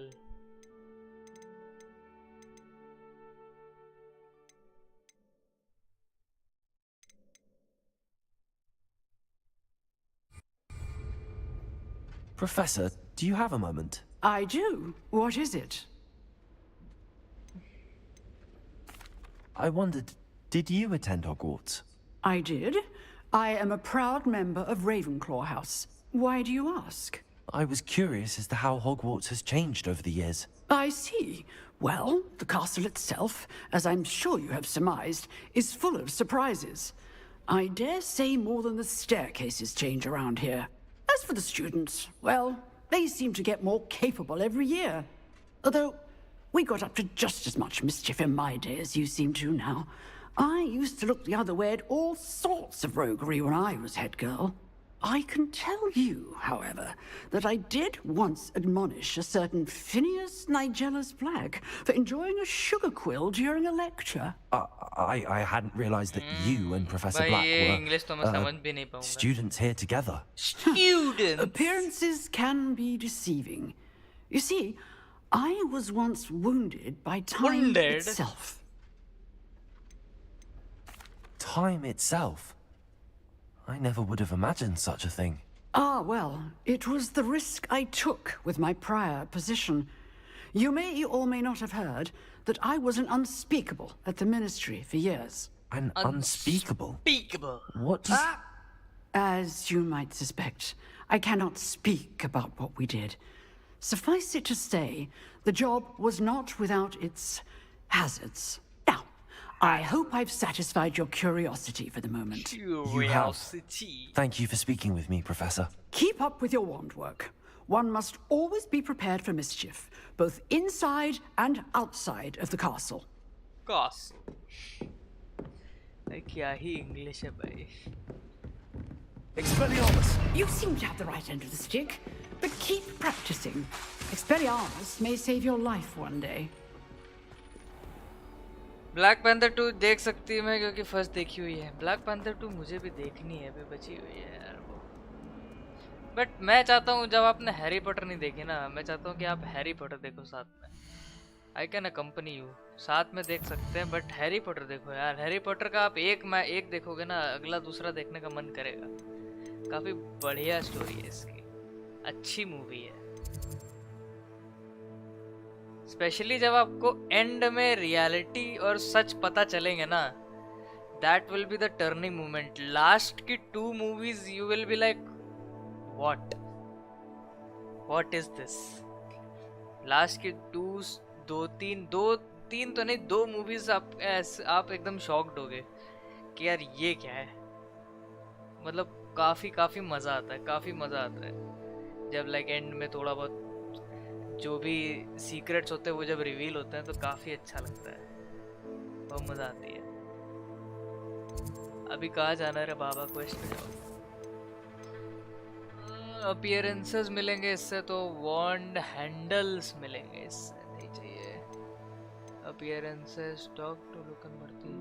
Speaker 11: Professor, do you have a moment?
Speaker 1: I do. What is it?
Speaker 11: I wondered, did you attend Hogwarts?
Speaker 1: I did. I am a proud member of Ravenclaw House. Why do you ask?
Speaker 11: I was curious as to how Hogwarts has changed over the years.
Speaker 1: I see. Well, the castle itself, as I'm sure you have surmised, is full of surprises. I dare say more than the staircases change around here. As for the students, well, they seem to get more capable every year. Although, we got up to just as much mischief in my day as you seem to now. I used to look the other way at all sorts of roguery when I was head girl. I can tell you, however, that I did once admonish a certain Phineas Nigella's Black for enjoying a sugar quill during a lecture.
Speaker 11: I hadn't realized that you and Professor Black were students here together.
Speaker 3: Students!
Speaker 1: Appearances can be deceiving. You see, I was once wounded by time itself.
Speaker 11: Time itself? I never would have imagined such a thing.
Speaker 1: Ah, well, it was the risk I took with my prior position. You may or may not have heard that I was an unspeakable at the ministry for years.
Speaker 11: An unspeakable?
Speaker 3: Unspeakable.
Speaker 11: What does...
Speaker 1: As you might suspect, I cannot speak about what we did. Suffice it to say, the job was not without its hazards. I hope I've satisfied your curiosity for the moment.
Speaker 3: Curiosity.
Speaker 11: Thank you for speaking with me, Professor.
Speaker 1: Keep up with your wand work. One must always be prepared for mischief, both inside and outside of the castle.
Speaker 3: Castle. क्या ही English है भाई.
Speaker 11: Expelliarmus!
Speaker 1: You seem to have the right end of the stick, but keep practicing. Expelliarmus may save your life one day.
Speaker 3: Black panther 2 देख सकती हूँ मैं, क्योंकि first देखी हुई है। ब्लैक पैंथर 2 मुझे भी देखनी है, अभी बची हुई है यार वो। बट मैं चाहता हूँ, जब आपने हैरी पॉटर नहीं देखी ना, मैं चाहता हूँ कि आप हैरी पॉटर देखो साथ में। आई कैन अकम्पनी यू, साथ में देख सकते हैं, बट हैरी पॉटर देखो यार। हैरी पॉटर का आप एक देखोगे ना, अगला दूसरा देखने का मन करेगा। काफ़ी बढ़िया स्टोरी है इसकी, अच्छी मूवी है। स्पेशली जब आपको एंड में रियलिटी और सच पता चलेंगे ना, that will be the turning moment. Last की 2 movies you will be like what is this. Last की 2 3 तो नहीं 2 मूवीज आप एकदम शॉक्ड होगे कि यार ये क्या है. मतलब काफी मजा आता है, काफी मजा आता है जब लाइक एंड में थोड़ा बहुत जो भी सीक्रेट्स होते हैं वो जब रिवील होते हैं तो काफी अच्छा लगता है, बहुत मजा आती है. अभी कहाँ जाना है बाबा क्वेस्ट में जाओ. अपीयरेंसेस मिलेंगे इससे तो वॉन्ड हैंडल्स मिलेंगे, इससे नहीं चाहिए. अपीयरेंसेस टॉक टू लुकन मरती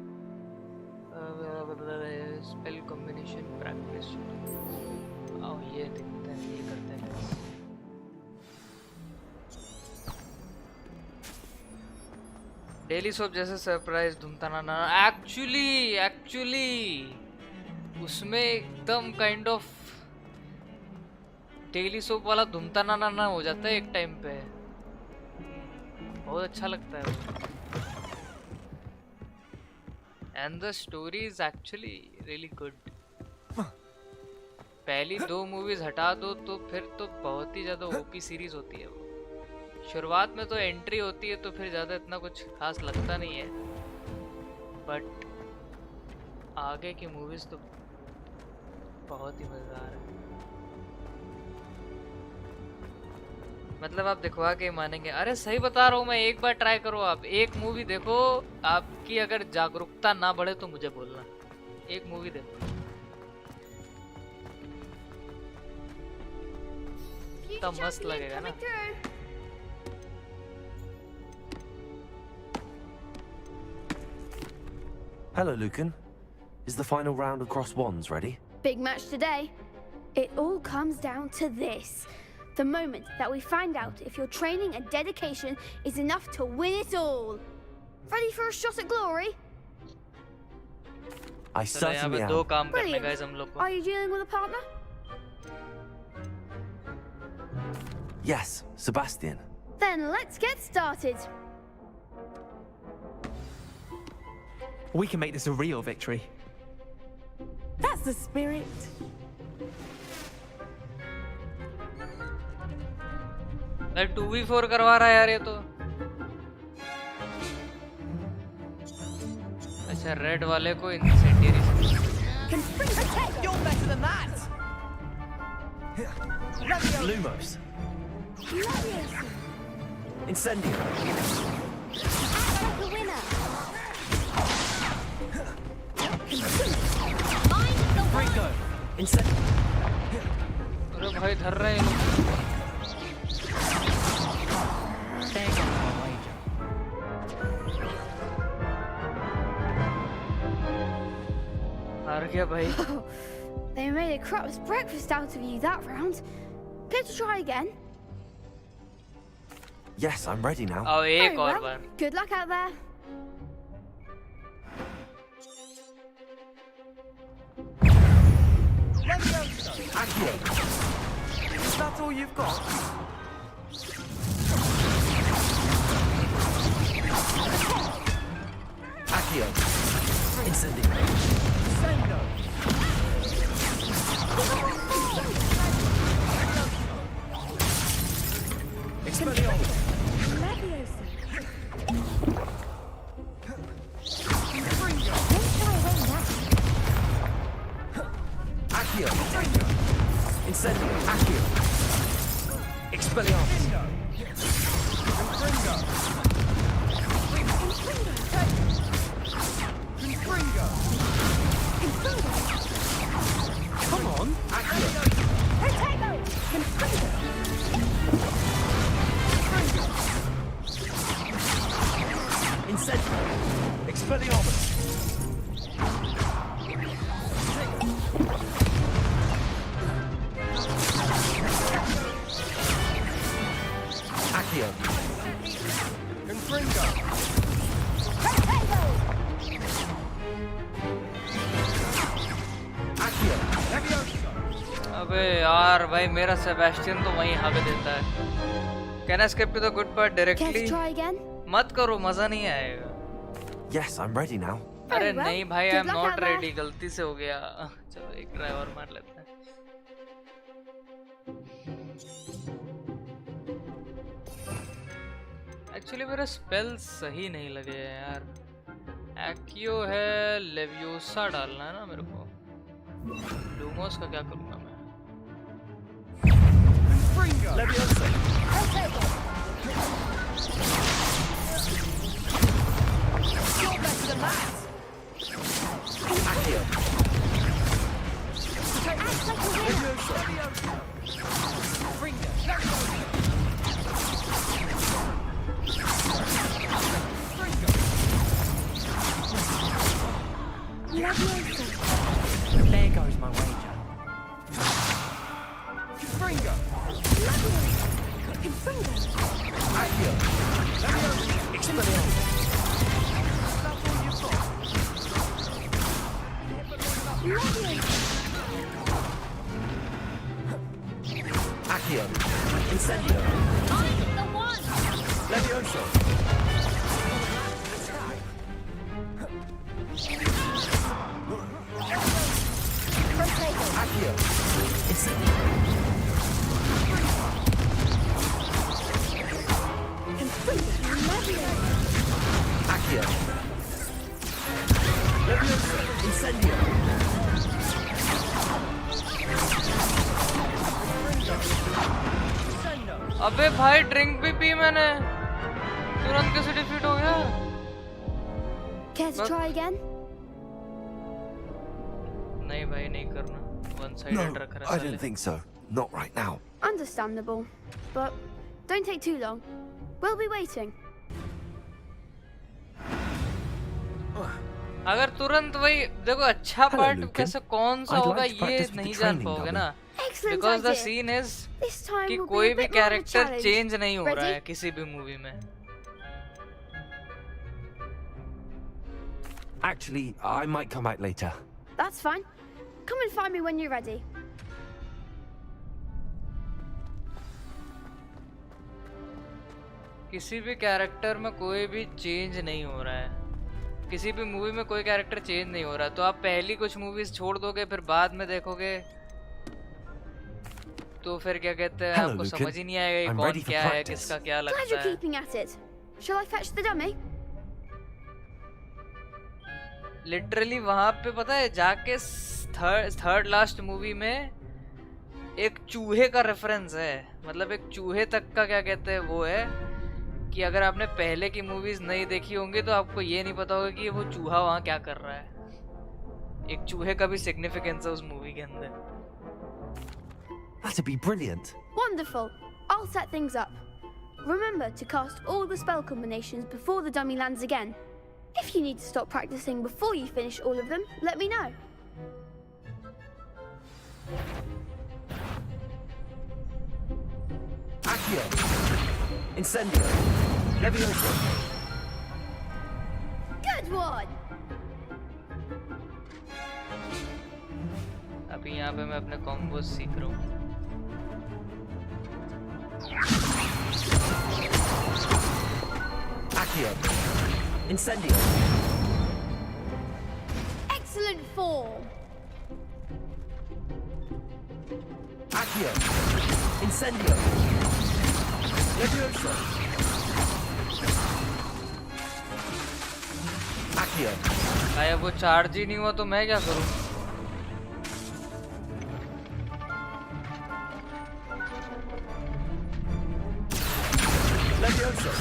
Speaker 3: स्पेल कॉम्बिनेशन प्रैक्टिस. आओ ये देखते हैं, ये करते हैं. डेली सोप जैसे सरप्राइज धूमताना ना, एक्चुअली उसमें एकदम काइंड ऑफ डेली सोप वाला धूमताना ना हो जाता है एक टाइम पे. बहुत अच्छा लगता है वो. And the story is actually really good. पहली 2 मूवीज हटा दो तो फिर तो बहुत ही ज्यादा ओपी सीरीज होती है वो. शुरुआत में तो एंट्री होती है तो फिर ज्यादा इतना कुछ खास लगता नहीं है, बट आगे की मूवीज तो बहुत ही मजेदार है. मतलब आप दिखवा के मानेंगे. अरे सही बता रहा हूँ मैं, एक बार ट्राई करो आप, एक मूवी देखो. आपकी अगर जागरूकता ना बढ़े तो मुझे बोलना. एक मूवी देखो, इतना मस्त लगेगा ना.
Speaker 11: Hello, Lucan. Is the final round of Cross Wands ready?
Speaker 17: Big match today. It all comes down to this. The moment that we find out if your training and dedication is enough to win it all. Ready for a shot at glory?
Speaker 11: I certainly am.
Speaker 17: Brilliant. Are you dealing with a partner?
Speaker 11: Yes, Sebastian.
Speaker 17: Then let's get started.
Speaker 19: We can make this a real victory.
Speaker 5: That's the spirit.
Speaker 3: मैं 2v4 करवा रहा है यार ये तो. अच्छा red वाले को incendiary.
Speaker 5: You're better than that.
Speaker 11: Lumos. Incendio.
Speaker 17: The winner.
Speaker 11: Ringo. Incendio.
Speaker 3: अरे भाई धर रहे हैं. हार गया भाई.
Speaker 17: They made a crap's breakfast out of you that round. Care to try again?
Speaker 11: Yes, I'm ready now.
Speaker 3: Oh, एक और
Speaker 17: well.
Speaker 3: Bar.
Speaker 17: Good luck out there.
Speaker 11: Accio.
Speaker 19: Is that all you've got?
Speaker 11: Accio. Incendio.
Speaker 19: Sendo.
Speaker 11: Expelliarmus. Accio. Incendio. Accio. Expelliarmus.
Speaker 19: Come on.
Speaker 11: Accio. Incendio. Expelliarmus. Accio.
Speaker 19: Confringo.
Speaker 11: Accio.
Speaker 3: अबे यार भाई मेरा Sebastian तो वहीं हवा देता है. Can I skip to the good part directly?
Speaker 17: Care to try again?
Speaker 3: मत करो, मजा नहीं आएगा.
Speaker 11: Yes, I'm ready now.
Speaker 3: अरे
Speaker 17: well.
Speaker 3: नहीं भाई,
Speaker 17: Good
Speaker 3: I'm
Speaker 17: luck
Speaker 3: not
Speaker 17: out there.
Speaker 3: ready. गलती से हो गया. चलो एक ट्राई और मार लेते हैं. एक्चुअली मेरा स्पेल सही नहीं लगे हैं यार. एक्यो है, लेवियोसा डालना है ना मेरे को. लूमोस का क्या करूँगा मैं?
Speaker 12: Leviosa. You're better than that.
Speaker 11: Accio.
Speaker 12: Leviosa. Ringo.
Speaker 11: There goes my wager.
Speaker 12: Ringo.
Speaker 11: Accio. Expelliarmus. Accio. Incendio.
Speaker 12: Leviosa.
Speaker 11: Accio. Incendio. Accio.
Speaker 12: Leviosa.
Speaker 11: Incendio.
Speaker 3: अबे भाई ड्रिंक भी पी मैंने. तुरंत कैसे डिफीट हो गया?
Speaker 17: Care to try again?
Speaker 3: नहीं भाई नहीं करना. One sided रख रहा है.
Speaker 11: I don't think so. Not right now.
Speaker 17: Understandable, but don't take too long. We'll be waiting.
Speaker 3: अगर तुरंत वही देखो अच्छा पार्ट कैसे कौन सा
Speaker 11: I'd
Speaker 3: होगा
Speaker 11: like to
Speaker 3: ये
Speaker 11: practice with
Speaker 3: नहीं
Speaker 11: the
Speaker 3: जान
Speaker 11: training
Speaker 3: पाओगे
Speaker 11: dummy.
Speaker 3: ना.
Speaker 17: Excellent
Speaker 3: Because the
Speaker 17: idea.
Speaker 3: scene is
Speaker 17: This time
Speaker 3: कि
Speaker 17: will be
Speaker 3: कोई
Speaker 17: a
Speaker 3: भी
Speaker 17: bit more of a
Speaker 3: character
Speaker 17: challenge.
Speaker 3: Change नहीं हो रहा
Speaker 17: Ready?
Speaker 3: है किसी भी मूवी में.
Speaker 11: Actually, I might come back later.
Speaker 17: That's fine. Come and find me when you're ready.
Speaker 3: किसी भी कैरेक्टर में कोई भी चेंज नहीं हो रहा है. किसी भी मूवी में कोई कैरेक्टर चेंज नहीं हो रहा, तो आप पहली कुछ मूवीज छोड़ दोगे फिर बाद में देखोगे तो फिर क्या कहते हैं आपको समझ ही नहीं आएगा ये कौन क्या है किसका क्या
Speaker 17: Glad
Speaker 3: लगता
Speaker 17: you're
Speaker 3: है.
Speaker 17: keeping at it. Shall I fetch the dummy?
Speaker 3: Literally वहां पे पता है जाके थर्ड लास्ट मूवी में एक चूहे का रेफरेंस है. मतलब एक चूहे तक का क्या कहते हैं वो है कि अगर आपने पहले की मूवीज नहीं देखी होंगी तो आपको ये नहीं पता होगा कि वो चूहा वहां क्या कर रहा है. एक चूहे का भी सिग्निफिकेंस है उस मूवी के अंदर.
Speaker 11: That'd be brilliant.
Speaker 17: Wonderful. I'll set things up. Remember to cast all the spell combinations before the dummy lands again. If you need to stop practicing before you finish all of them, let me know.
Speaker 11: Accio. Incendio. Leviosa.
Speaker 17: Good one.
Speaker 3: अभी यहाँ पे मैं अपने combos सीख रहा हूँ.
Speaker 11: Accio. Incendio.
Speaker 17: Excellent form.
Speaker 11: Accio. Incendio.
Speaker 12: Leviosa.
Speaker 11: Accio.
Speaker 3: भाई अब वो चार्ज ही नहीं हुआ तो मैं क्या करूँ?
Speaker 12: Leviosa.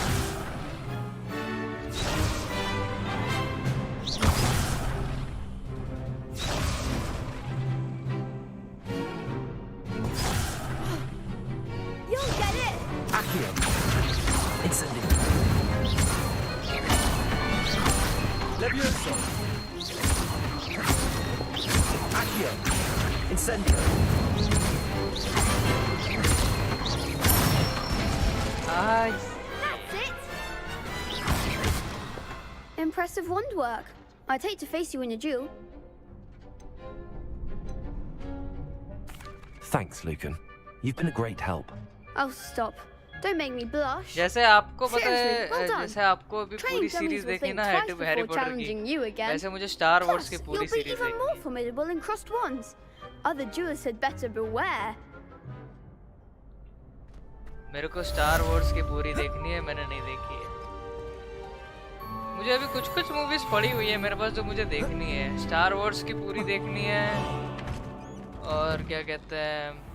Speaker 17: You'll get it.
Speaker 11: Accio. Incendio.
Speaker 12: Leviosa.
Speaker 11: Accio. Incendio.
Speaker 3: Nice.
Speaker 17: That's it. Impressive wand work. I'd hate to face you in a duel.
Speaker 11: Thanks, Lucan. You've been a great help.
Speaker 17: Oh, stop. Don't make me blush.
Speaker 3: जैसे आपको पता
Speaker 17: Seriously,
Speaker 3: है
Speaker 17: well done.
Speaker 3: जैसे आपको अभी
Speaker 17: Trained
Speaker 3: पूरी
Speaker 17: dummies
Speaker 3: series
Speaker 17: will
Speaker 3: देखी
Speaker 17: think
Speaker 3: ना
Speaker 17: twice
Speaker 3: Harry
Speaker 17: before
Speaker 3: Potter
Speaker 17: challenging you
Speaker 3: की
Speaker 17: again.
Speaker 3: वैसे मुझे स्टार वॉर्स
Speaker 17: Plus,
Speaker 3: की पूरी
Speaker 17: you'll be
Speaker 3: सीरीज
Speaker 17: even
Speaker 3: देखनी
Speaker 17: more formidable in crossed ones. Other duelists had better beware.
Speaker 3: मेरे को स्टार वॉर्स की पूरी देखनी है, मैंने नहीं देखी है। मुझे अभी कुछ मूवीज पड़ी हुई है मेरे पास जो मुझे देखनी है। स्टार वॉर्स की पूरी देखनी है और क्या कहते हैं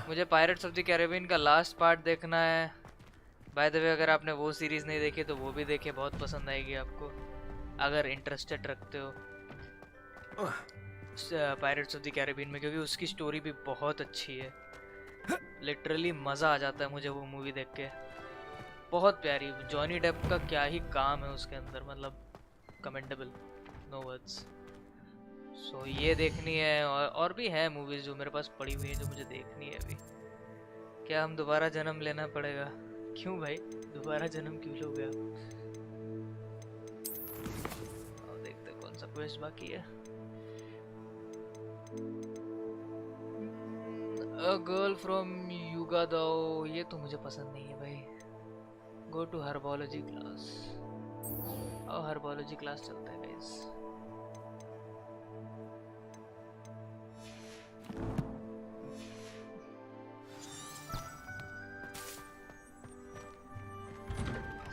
Speaker 3: मुझे पायरेट्स ऑफ द कैरिबियन का लास्ट पार्ट देखना है। बाय द वे अगर आपने वो सीरीज नहीं देखी तो वो भी देखे, बहुत पसंद आएगी आपको अगर इंटरेस्टेड रखते हो पायरेट्स ऑफ द कैरिबियन में, क्योंकि उसकी स्टोरी भी बहुत अच्छी है। लिटरली मज़ा आ जाता है मुझे वो मूवी देख के, बहुत प्यारी। जॉनी डेप का क्या ही काम है उसके अंदर, मतलब कमेंडेबल, नो वर्ड्स। सो ये देखनी है और भी है मूवीज जो मेरे पास पड़ी हुई है जो मुझे देखनी है अभी। क्या हम दोबारा जन्म लेना पड़ेगा? क्यों भाई दोबारा जन्म क्यों लोगे आप? और देखते हैं कौन सा क्वेस्ट बाकी है। A girl from Yugadao, ये तो मुझे पसंद नहीं है भाई। Go to herbology class। और herbology क्लास चलता है गाइस।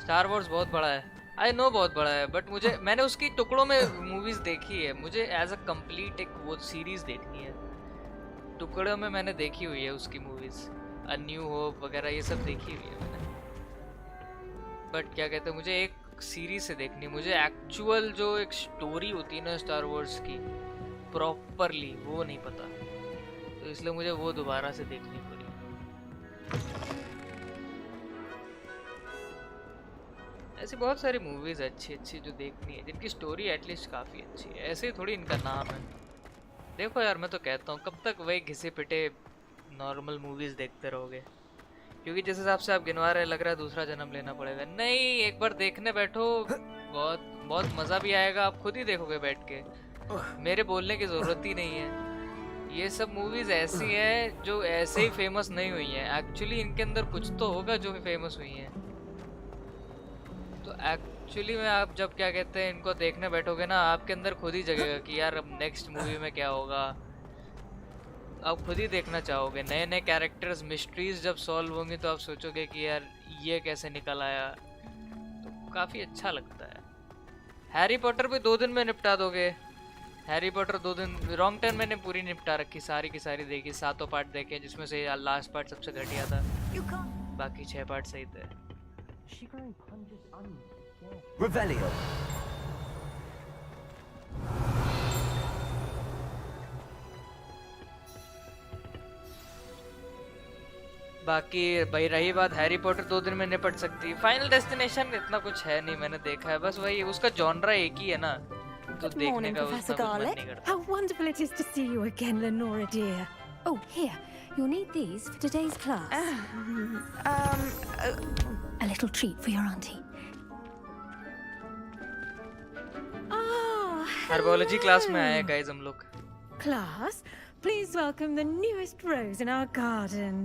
Speaker 3: स्टार वॉर्स बहुत बड़ा है, आई नो बहुत बड़ा है, बट मुझे मैंने उसकी टुकड़ों में मूवीज देखी है। मुझे एज अ कंप्लीट एक वो सीरीज देखनी है। टुकड़ों में मैंने देखी हुई है उसकी मूवीज, अ न्यू होप वगैरह ये सब देखी हुई है मैंने। बट क्या कहते हैं मुझे एक सीरीज से देखनी है। मुझे एक्चुअल जो एक स्टोरी होती है ना स्टार वॉर्स की प्रॉपरली वो नहीं पता, तो इसलिए मुझे वो दोबारा से देखनी पड़ी। ऐसी बहुत सारी मूवीज अच्छी अच्छी जो देखनी है जिनकी स्टोरी एटलीस्ट काफ़ी अच्छी है। ऐसे ही थोड़ी इनका नाम है। देखो यार मैं तो कहता हूँ कब तक वही घिसे पिटे नॉर्मल मूवीज देखते रहोगे, क्योंकि जिस हिसाब से आप गिनवा रहे लग रहा है दूसरा जन्म लेना पड़ेगा। नहीं, एक बार देखने बैठो बहुत बहुत मज़ा भी आएगा, आप खुद ही देखोगे बैठ के, मेरे बोलने की ज़रूरत ही नहीं है। ये सब मूवीज़ ऐसी हैं जो ऐसे ही फेमस नहीं हुई हैं, एक्चुअली इनके अंदर कुछ तो होगा जो फेमस हुई हैं। तो एक्चुअली में आप जब क्या कहते हैं इनको देखने बैठोगे ना, आपके अंदर खुद ही जगेगा कि यार अब नेक्स्ट मूवी में क्या होगा, आप खुद ही देखना चाहोगे। नए नए कैरेक्टर्स, मिस्ट्रीज जब सॉल्व होंगी तो आप सोचोगे कि यार ये कैसे निकल आया, तो काफ़ी अच्छा लगता है। हैरी पॉटर भी 2 दिन में निपटा दोगे। हैरी पॉटर 2 दिन, रॉन्ग टर्न मैंने पूरी निपटा रखी, सारी की सारी देखी, 7 पार्ट देखे, जिसमें से लास्ट पार्ट सबसे घटिया था, बाकी 6 पार्ट सही थे।
Speaker 11: Revelio.
Speaker 3: बाकी भाई रही बात हैरी पॉटर 2 दिन में निपट सकती, फाइनल डेस्टिनेशन इतना कुछ है नहीं, मैंने देखा है बस वही, उसका जॉनरा एक ही है ना, तो देखने का उतना कुछ मन नहीं करता।
Speaker 14: How wonderful it is to see you again, Lenora dear. Oh, here, you'll need these for today's class. A little treat for your auntie.
Speaker 3: Herbology class में आए हैं गाइस हम लोग।
Speaker 14: Class, please welcome the newest rose in our garden.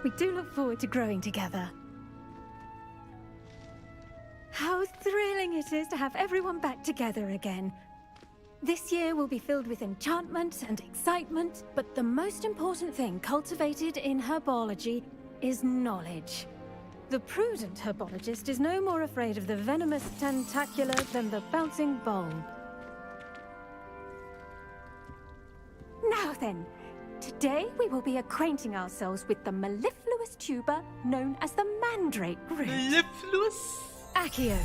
Speaker 14: We do look forward to growing together. How thrilling it is to have everyone back together again. This year will be filled with enchantment and excitement, but the most important thing cultivated in herbology is knowledge. The prudent herbologist is no more afraid of the venomous tentacular than the bouncing bulb. Now then, today we will be acquainting ourselves with the mellifluous tuber known as the mandrake root.
Speaker 3: Mellifluous?
Speaker 14: Accio.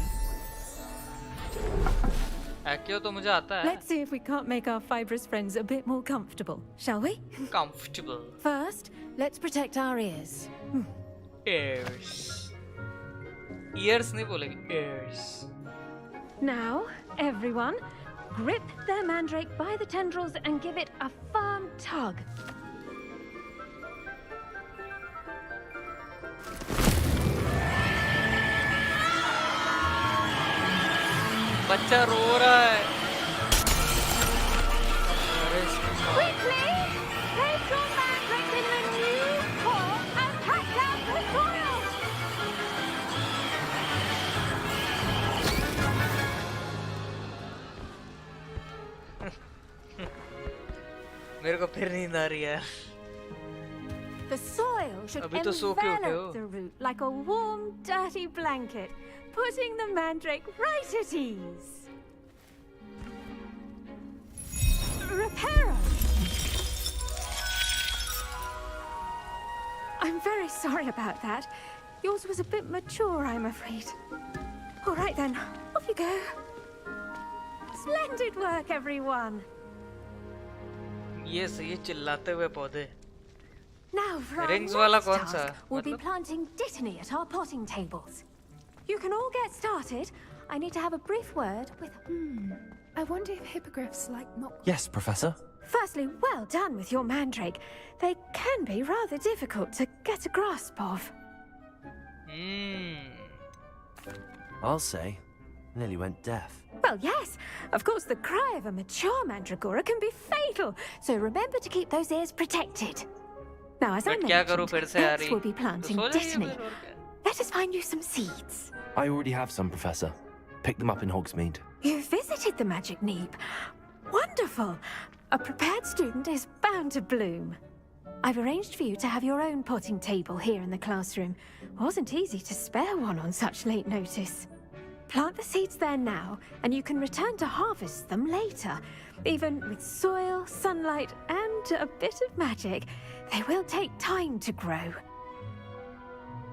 Speaker 3: Accio तो मुझे आता है।
Speaker 14: Let's see if we can't make our fibrous friends a bit more comfortable, shall we?
Speaker 3: Comfortable.
Speaker 14: First, let's protect our ears.
Speaker 3: Ears. Ears नहीं बोलेंगे, ears.
Speaker 14: Now, everyone, grip their mandrake by the tendrils and give it a firm tug.
Speaker 3: बच्चा रो रहा है।
Speaker 17: Quickly, place your mandrake in the new core and
Speaker 3: फिर नींद आ रही है।
Speaker 14: The soil should
Speaker 3: अभी तो सो के उठे हो।
Speaker 14: envelop the root like a warm, dirty blanket, putting the mandrake right at ease. Reparo! I'm very sorry about that. Yours was a bit mature, I'm afraid. All right then, off you go. Splendid work, everyone.
Speaker 3: ये सही चिल्लाते हुए पौधे।
Speaker 14: Now for our
Speaker 3: Rings वाला
Speaker 14: next
Speaker 3: कौन सा?
Speaker 14: task, we'll be planting dittany at our potting tables. You can all get started. I need to have a brief word with...
Speaker 10: I wonder if hippogriffs like not...
Speaker 11: Yes, Professor.
Speaker 14: Firstly, well done with your mandrake. They can be rather difficult to get a grasp of.
Speaker 11: I'll say, nearly went deaf.
Speaker 14: Well, yes. Of course, the cry of a mature mandragora can be fatal, so remember to keep those ears protected. Now, as I mentioned, next we'll be planting dittany. Let us find you some seeds.
Speaker 11: I already have some, Professor. Picked them up in Hogsmeade.
Speaker 14: You visited the Magic Neep. Wonderful. A prepared student is bound to bloom. I've arranged for you to have your own potting table here in the classroom. Wasn't easy to spare one on such late notice. Plant the seeds there now, and you can return to harvest them later. Even with soil, sunlight, and a bit of magic, they will take time to grow.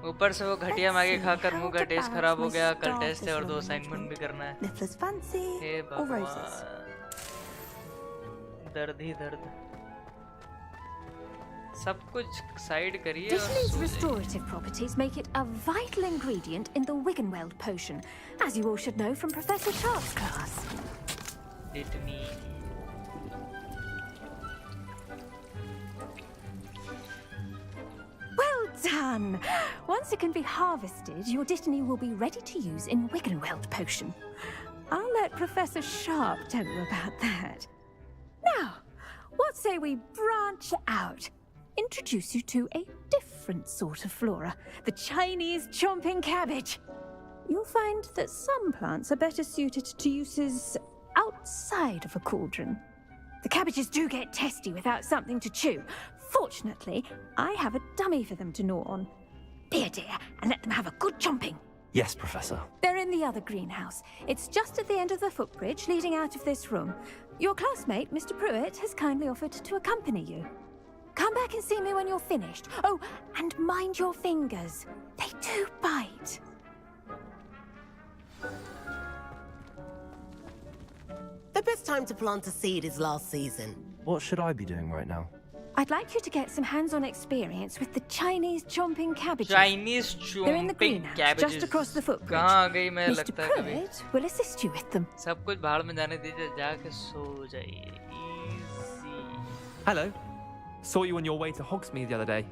Speaker 3: ऊपर से वो घटिया Maggi खाकर मुंह का test खराब हो गया। कल टेस्ट है और 2 असाइनमेंट भी करना है।
Speaker 2: Niffler's fancy or roses?
Speaker 3: दर्द ही दर्द। सब कुछ साइड करिए।
Speaker 14: Dittany's restorative properties make it a vital ingredient in the Wiggenweld potion, as you all should know from Professor Sharp's class.
Speaker 3: Dittany.
Speaker 14: Well done! Once it can be harvested, your Dittany will be ready to use in Wiggenweld potion. I'll let Professor Sharp tell you about that. Now, what say we branch out? Introduce you to a different sort of flora, the Chinese chomping cabbage. You'll find that some plants are better suited to uses outside of a cauldron. The cabbages do get testy without something to chew. Fortunately, I have a dummy for them to gnaw on. Be a dear and let them have a good chomping.
Speaker 11: Yes, Professor.
Speaker 14: They're in the other greenhouse. It's just at the end of the footbridge leading out of this room. Your classmate, Mr. Pruitt, has kindly offered to accompany you. Come back and see me when you're finished. Oh, and mind your fingers. They do bite.
Speaker 15: The best time to plant a seed is last season.
Speaker 11: What should I be doing right now?
Speaker 14: I'd like you to get some hands-on experience with the Chinese chomping cabbages.
Speaker 3: Chinese
Speaker 14: They're in the
Speaker 3: chomping
Speaker 14: greenhouse,
Speaker 3: cabbages.
Speaker 14: just across the footbridge.
Speaker 3: कहाँ गई मैं
Speaker 14: Mr.
Speaker 3: लगता है कभी।
Speaker 14: Pruitt will assist you with them.
Speaker 3: सब कुछ भाड़ में जाने दीजिए, जाके सो जाइए। Easy.
Speaker 19: Hello. Saw you on your way to Hogsmeade the other day.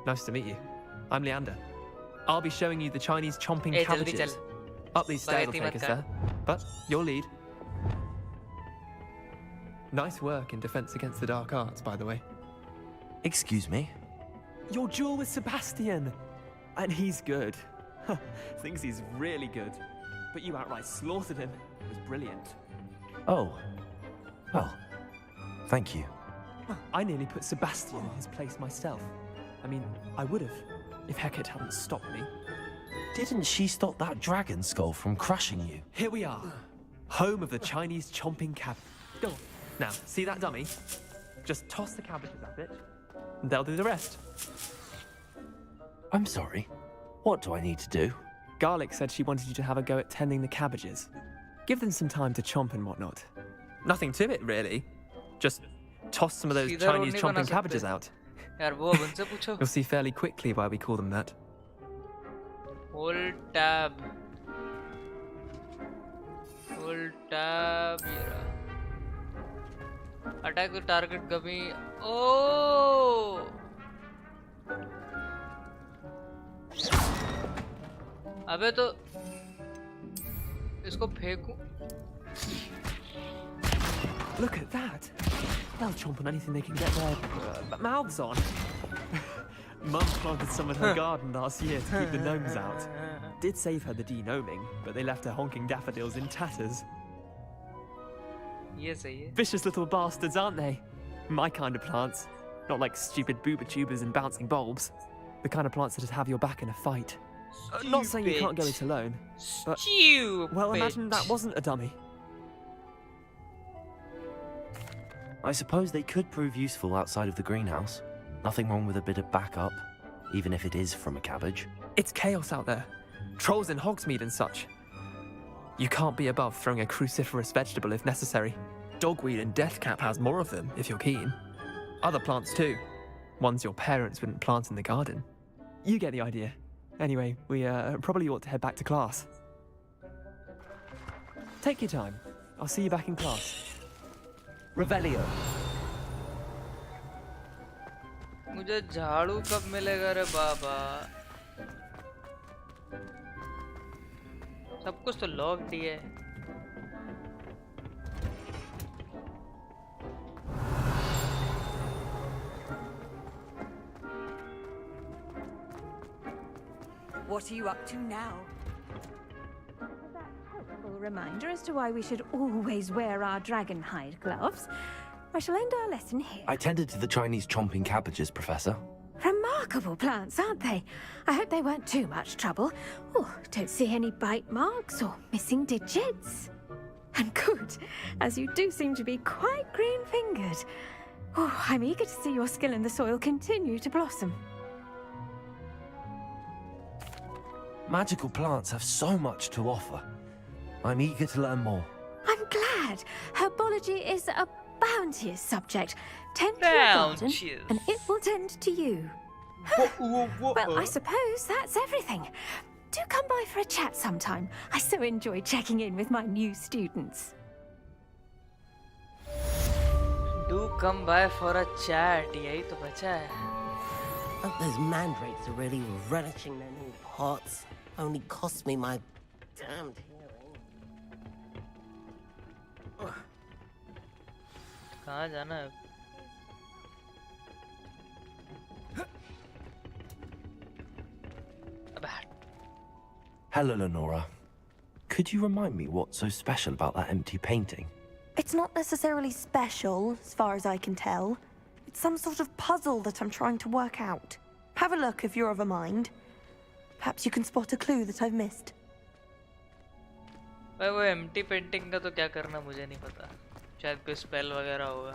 Speaker 19: Nice to meet you. I'm Leander. I'll be showing you the Chinese chomping
Speaker 3: Hey,
Speaker 19: cabbages. Up these stairs will take us there. But your lead. Nice work in Defense Against the Dark Arts, by the way.
Speaker 11: Excuse me?
Speaker 19: Your duel with Sebastian! And he's good. Thinks he's really good. But you outright slaughtered him. It was brilliant.
Speaker 11: Oh. Well, thank you.
Speaker 19: I nearly put Sebastian in his place myself. I mean, I would have, if Hecate hadn't stopped me.
Speaker 11: Didn't she stop that dragon skull from crushing you?
Speaker 19: Here we are. Home of the Chinese chomping cabbage. Go on. Now, see that dummy? Just toss the cabbages at it, and they'll do the rest.
Speaker 11: I'm sorry. What do I need to do?
Speaker 19: GALAX said she wanted you to have a go at tending the cabbages. Give them some time to chomp and whatnot. Nothing to it, really. Just toss some of those Chinese chomping cabbages out. You'll see fairly quickly why we call them that.
Speaker 3: Hold tab. Hold tab. Attack the target gummy. Oh! अबे तो इसको फेंकूं.
Speaker 19: Look at that. They'll chomp on anything they can get their mouths on. Mum planted some in her garden last year to keep the gnomes out. Did save her the de-gnoming, but they left her honking daffodils in tatters.
Speaker 3: Yes, sir.
Speaker 19: Vicious little bastards, aren't they? My kind of plants. Not like stupid booba tubers and bouncing bulbs. The kind of plants that'd have your back in a fight. Not saying you can't go it alone, but... Well, imagine that wasn't a dummy.
Speaker 11: I suppose they could prove useful outside of the greenhouse. Nothing wrong with a bit of backup, even if it is from a cabbage.
Speaker 19: It's chaos out there. Trolls in Hogsmeade and such. You can't be above throwing a cruciferous vegetable if necessary. Dogweed and deathcap has more of them, if you're keen. Other plants too. Ones your parents wouldn't plant in the garden. You get the idea. Anyway, we probably ought to head back to class. Take your time. I'll see you back in class. Revelio.
Speaker 3: मुझे झाड़ू कब मिलेगा रे बाबा? सब कुछ तो locked ही है.
Speaker 7: What are you up to now?
Speaker 14: Helpful reminder as to why we should always wear our dragon hide gloves. I shall end our lesson here.
Speaker 11: I tended to the Chinese chomping cabbages, Professor.
Speaker 14: Remarkable plants, aren't they? I hope they weren't too much trouble. Oh, don't see any bite marks or missing digits. And good, as you do seem to be quite green-fingered. Oh, I'm eager to see your skill in the soil continue to blossom.
Speaker 11: Magical plants have so much to offer. I'm eager to learn more.
Speaker 14: I'm glad. Herbology is a bounteous subject. Tend to your garden, and it will tend to you. Well, I suppose that's everything. Do come by for a chat sometime. I so enjoy checking in with my new students.
Speaker 3: Do come by for a chat. यही तो बचा है.
Speaker 15: Oh, those mandrakes are really relishing their new pots. Only cost me my damned hearing.
Speaker 3: कहाँ जाना है?
Speaker 11: Hello, Lenora. Could you remind me what's so special about that empty painting?
Speaker 2: It's not necessarily special, as far as I can tell. It's some sort of puzzle that I'm trying to work out. Have a look if you're of a mind. Perhaps you can spot a clue that I've missed.
Speaker 3: भाई वो empty painting का तो क्या करना मुझे नहीं पता. शायद कोई spell वगैरह होगा.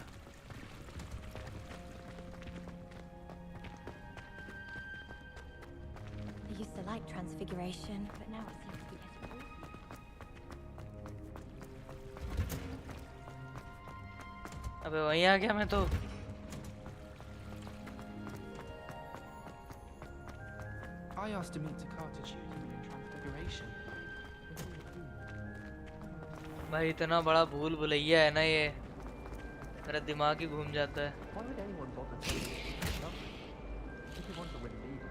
Speaker 16: I used the light transfiguration, but now it seems to be less.
Speaker 3: अबे वहीं आ गया मैं तो.
Speaker 18: I asked him into cartouche in transfiguration.
Speaker 3: भाई इतना बड़ा भूल भुलैया है ना ये. मेरा दिमाग ही घूम जाता है.
Speaker 19: Why would anyone bother to do this? If you want to win an evil,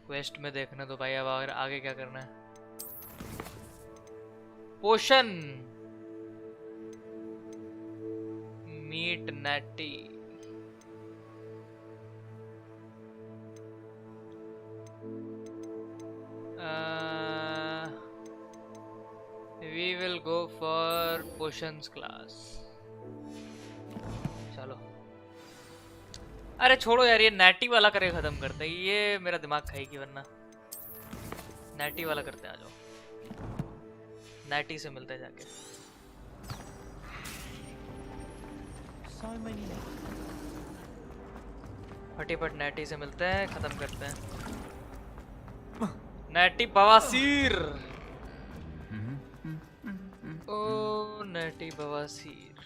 Speaker 3: quest में देखने तो भाई. अब आगे क्या करना है? Potion meet Natty. We will go for potions class. चलो. अरे छोड़ो यार, ये नैटी वाला करे खत्म करते हैं. ये मेरा दिमाग खाएगी वरना. नैटी वाला करते हैं. आ जाओ. नैटी से मिलते हैं जाके. फटाफट नैटी से मिलते हैं, खत्म करते हैं. नैटी बवासीर. ओ नैटी बवासीर.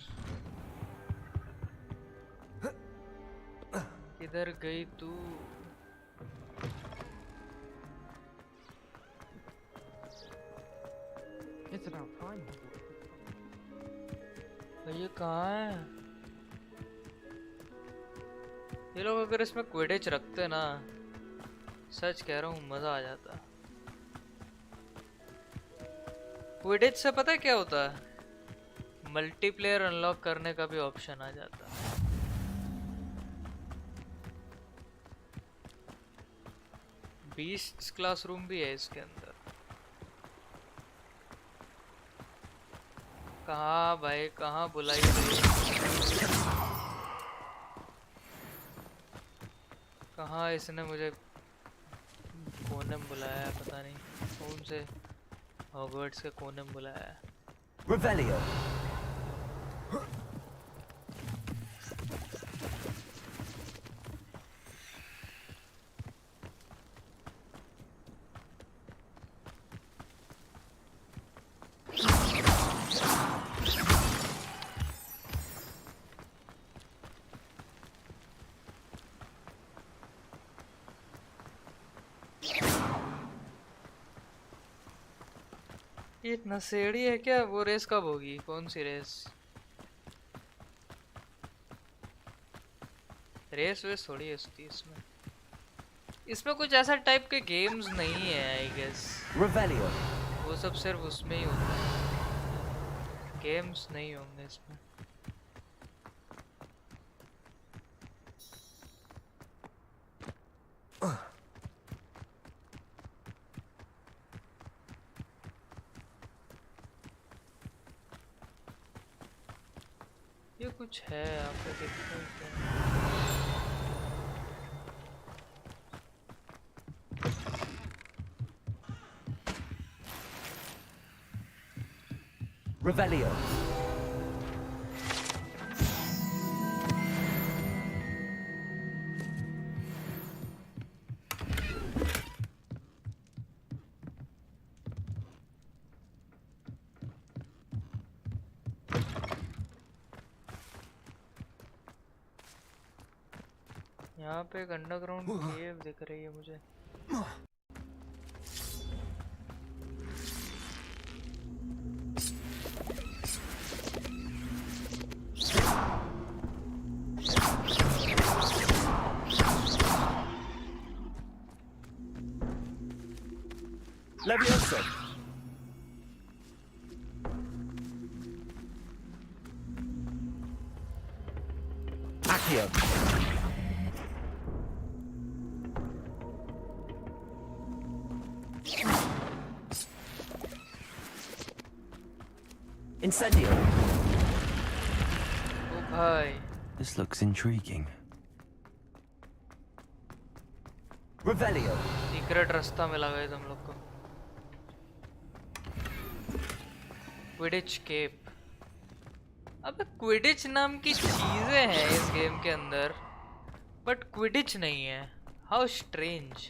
Speaker 3: किधर गई तू?
Speaker 18: It's about time.
Speaker 3: ये कहाँ है? ये लोग अगर इसमें क्विडिच रखते ना, सच कह रहा हूँ मजा आ जाता. क्विडिच से पता है क्या होता है? मल्टीप्लेयर अनलॉक करने का भी ऑप्शन आ जाता. बीस्ट्स क्लासरूम भी है इसके अंदर. कहाँ भाई कहाँ बुलाई गई? कहाँ इसने मुझे कोने में बुलाया? पता नहीं कौन से हॉगवर्ट्स के कोने में बुलाया है।
Speaker 11: Revelio.
Speaker 3: ये नशेड़ी है क्या? वो रेस कब होगी? कौन सी रेस? रेस वेस थोड़ी होती इसमें। इसमें कुछ ऐसा टाइप के गेम्स नहीं है आई गेस।
Speaker 11: Revelio.
Speaker 3: वो सब सिर्फ उसमें ही होता है, गेम्स नहीं होंगे इसमें। ये कुछ है यहाँ पे, देखते हैं क्या।
Speaker 11: Revelio.
Speaker 3: यहाँ पे एक अंडरग्राउंड केव दिख रही है मुझे।
Speaker 12: Leviosa.
Speaker 11: Accio. Incendio.
Speaker 3: ओ भाई,
Speaker 11: This looks intriguing. Revelio.
Speaker 3: Secret रास्ता मिला गया तुम लोग को। Quidditch cap. अबे क्विडिच नाम की चीजें हैं इस गेम के अंदर, बट क्विडिच नहीं है। How strange.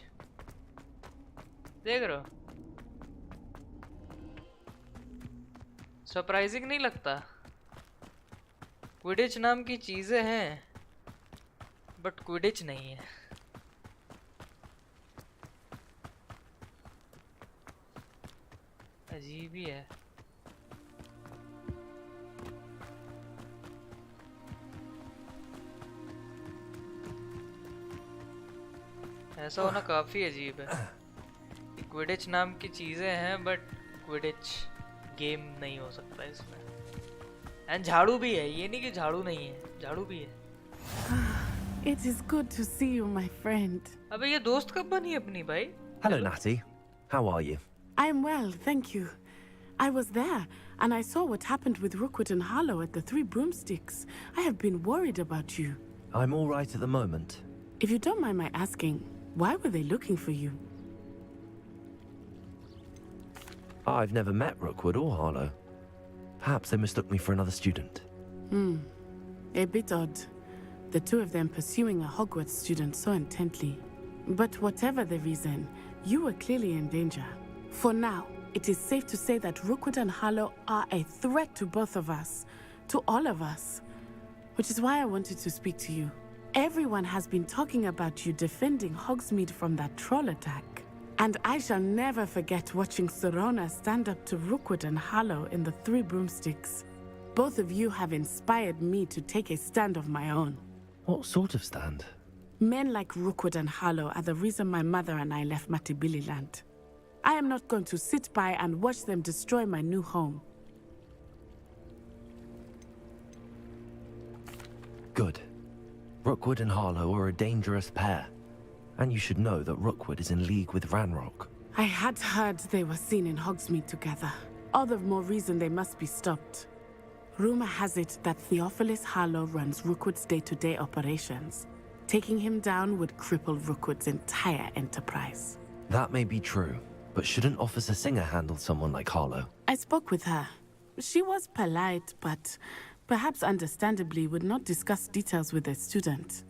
Speaker 3: देख रहे हो? सरप्राइजिंग नहीं लगता? क्विडिच नाम की चीजें हैं बट क्विडिच नहीं है। अजीब ही है। ऐसा होना काफी अजीब है। क्विडिच नाम की चीजें हैं बट क्विडिच गेम नहीं हो सकता इसमें। एंड झाड़ू भी है, ये नहीं कि झाड़ू नहीं है, झाड़ू भी है।
Speaker 8: It is good to see you, my friend.
Speaker 3: अबे ये दोस्त कब बनी अपनी भाई?
Speaker 11: Hello, Natty. How are you?
Speaker 8: I am well, thank you. I was there, and I saw what happened with Rookwood and Harlow at the Three Broomsticks. I have been worried about you.
Speaker 11: I'm all right at the moment.
Speaker 8: If you don't mind my asking, why were they looking for you?
Speaker 11: I've never met Rookwood or Harlow. Perhaps they mistook me for another student.
Speaker 8: A bit odd. The two of them pursuing a Hogwarts student so intently. But whatever the reason, you were clearly in danger. For now, it is safe to say that Rookwood and Harlow are a threat to both of us. To all of us. Which is why I wanted to speak to you. Everyone has been talking about you defending Hogsmeade from that troll attack. And I shall never forget watching Serona stand up to Rookwood and Harlow in the Three Broomsticks. Both of you have inspired me to take a stand of my own.
Speaker 11: What sort of stand?
Speaker 8: Men like Rookwood and Harlow are the reason my mother and I left Matibili land. I am not going to sit by and watch them destroy my new home.
Speaker 11: Good. Rookwood and Harlow are a dangerous pair. And you should know that Rookwood is in league with Ranrock.
Speaker 8: I had heard they were seen in Hogsmeade together. All the more reason they must be stopped. Rumor has it that Theophilus Harlow runs Rookwood's day-to-day operations. Taking him down would cripple Rookwood's entire enterprise.
Speaker 11: That may be true, but shouldn't Officer Singer handle someone like Harlow?
Speaker 8: I spoke with her. She was polite, but perhaps understandably would not discuss details with a student.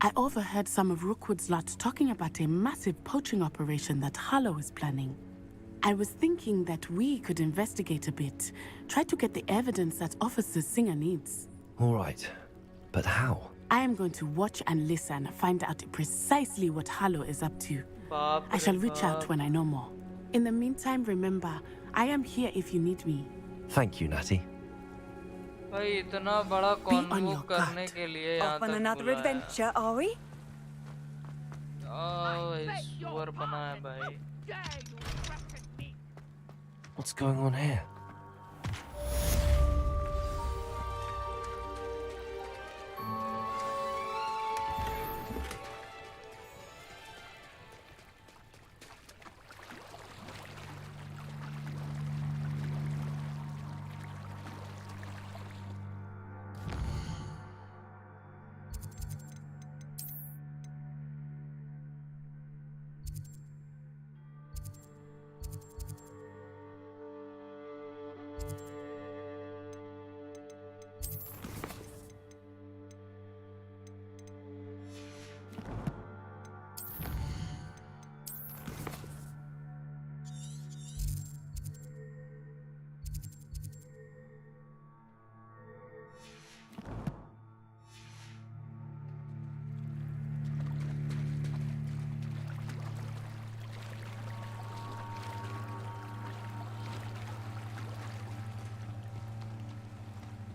Speaker 8: I overheard some of Rookwood's lot talking about a massive poaching operation that Harlow is planning. I was thinking that we could investigate a bit, try to get the evidence that Officer Singer needs.
Speaker 11: All right, but how?
Speaker 8: I am going to watch and listen, find out precisely what Harlow is up to. I shall reach out when I know more. In the meantime, remember, I am here if you need me.
Speaker 11: Thank you, Natty.
Speaker 3: भाई इतना बड़ा convo करने के लिए यहाँ
Speaker 7: Off on another adventure, are we?
Speaker 3: सुअर बना है भाई.
Speaker 11: What's going on here?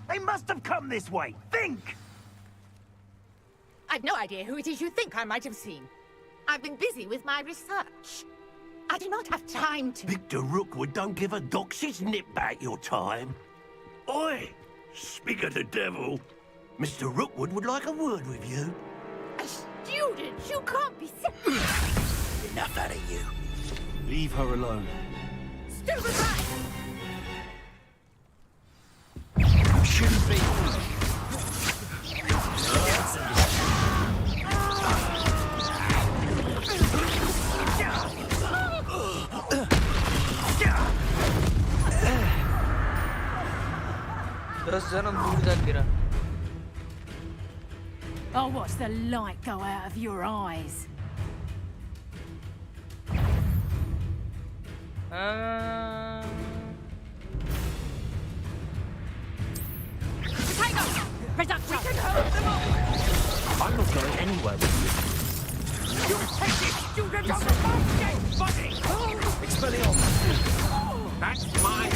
Speaker 9: They must have come this way. Think!
Speaker 5: I've no idea who it is you think I might have seen. I've been busy with my research. I do not have time to...
Speaker 13: Victor Rookwood don't give a doxy's nip back your time. Oi! Speak of the devil. Mr. Rookwood would like a word with you.
Speaker 5: A student? You can't be...
Speaker 13: Enough out of you.
Speaker 6: Leave her alone.
Speaker 5: Stupid rat!
Speaker 13: Shouldn't be.
Speaker 7: I'll watch the light go out of your eyes. Reduction! We can hold them off!
Speaker 11: I'm not going anywhere with you.
Speaker 12: You take this student on the basket, buddy!
Speaker 11: Expelliarmus!
Speaker 12: That's mine!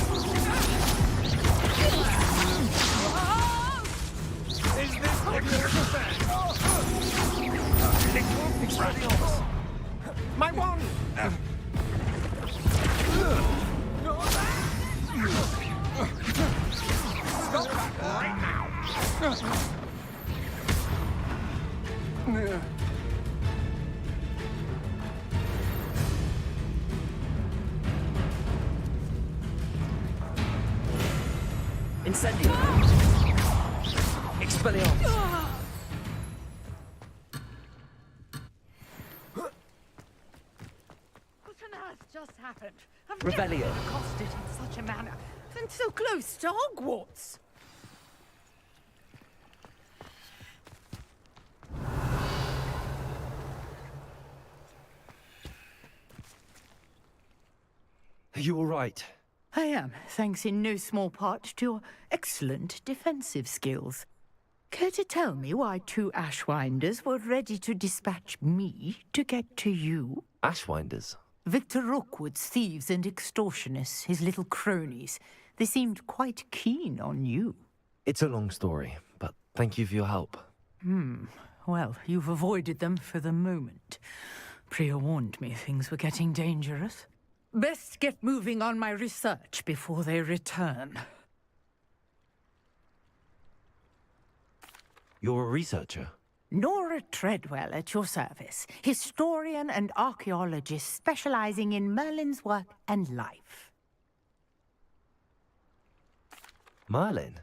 Speaker 12: Is this what you're saying?
Speaker 11: Expelliarmus!
Speaker 12: My wand! Stop that right now!
Speaker 11: Incendio! Expelliarmus!
Speaker 5: What on earth just happened? I've
Speaker 11: Revelio.
Speaker 5: never accosted in such a manner, and so close to Hogwarts.
Speaker 11: Are you all right?
Speaker 25: I am, thanks in no small part to your excellent defensive skills. Care to tell me why two Ashwinders were ready to dispatch me to get to you?
Speaker 11: Ashwinders?
Speaker 25: Victor Rookwood's thieves and extortionists, his little cronies. They seemed quite keen on you.
Speaker 11: It's a long story, but thank you for your help.
Speaker 25: Well, you've avoided them for the moment. Priya warned me things were getting dangerous. Best get moving on my research before they return.
Speaker 11: You're a researcher?
Speaker 25: Nora Treadwell at your service, historian and archaeologist specializing in Merlin's work and life.
Speaker 11: Merlin?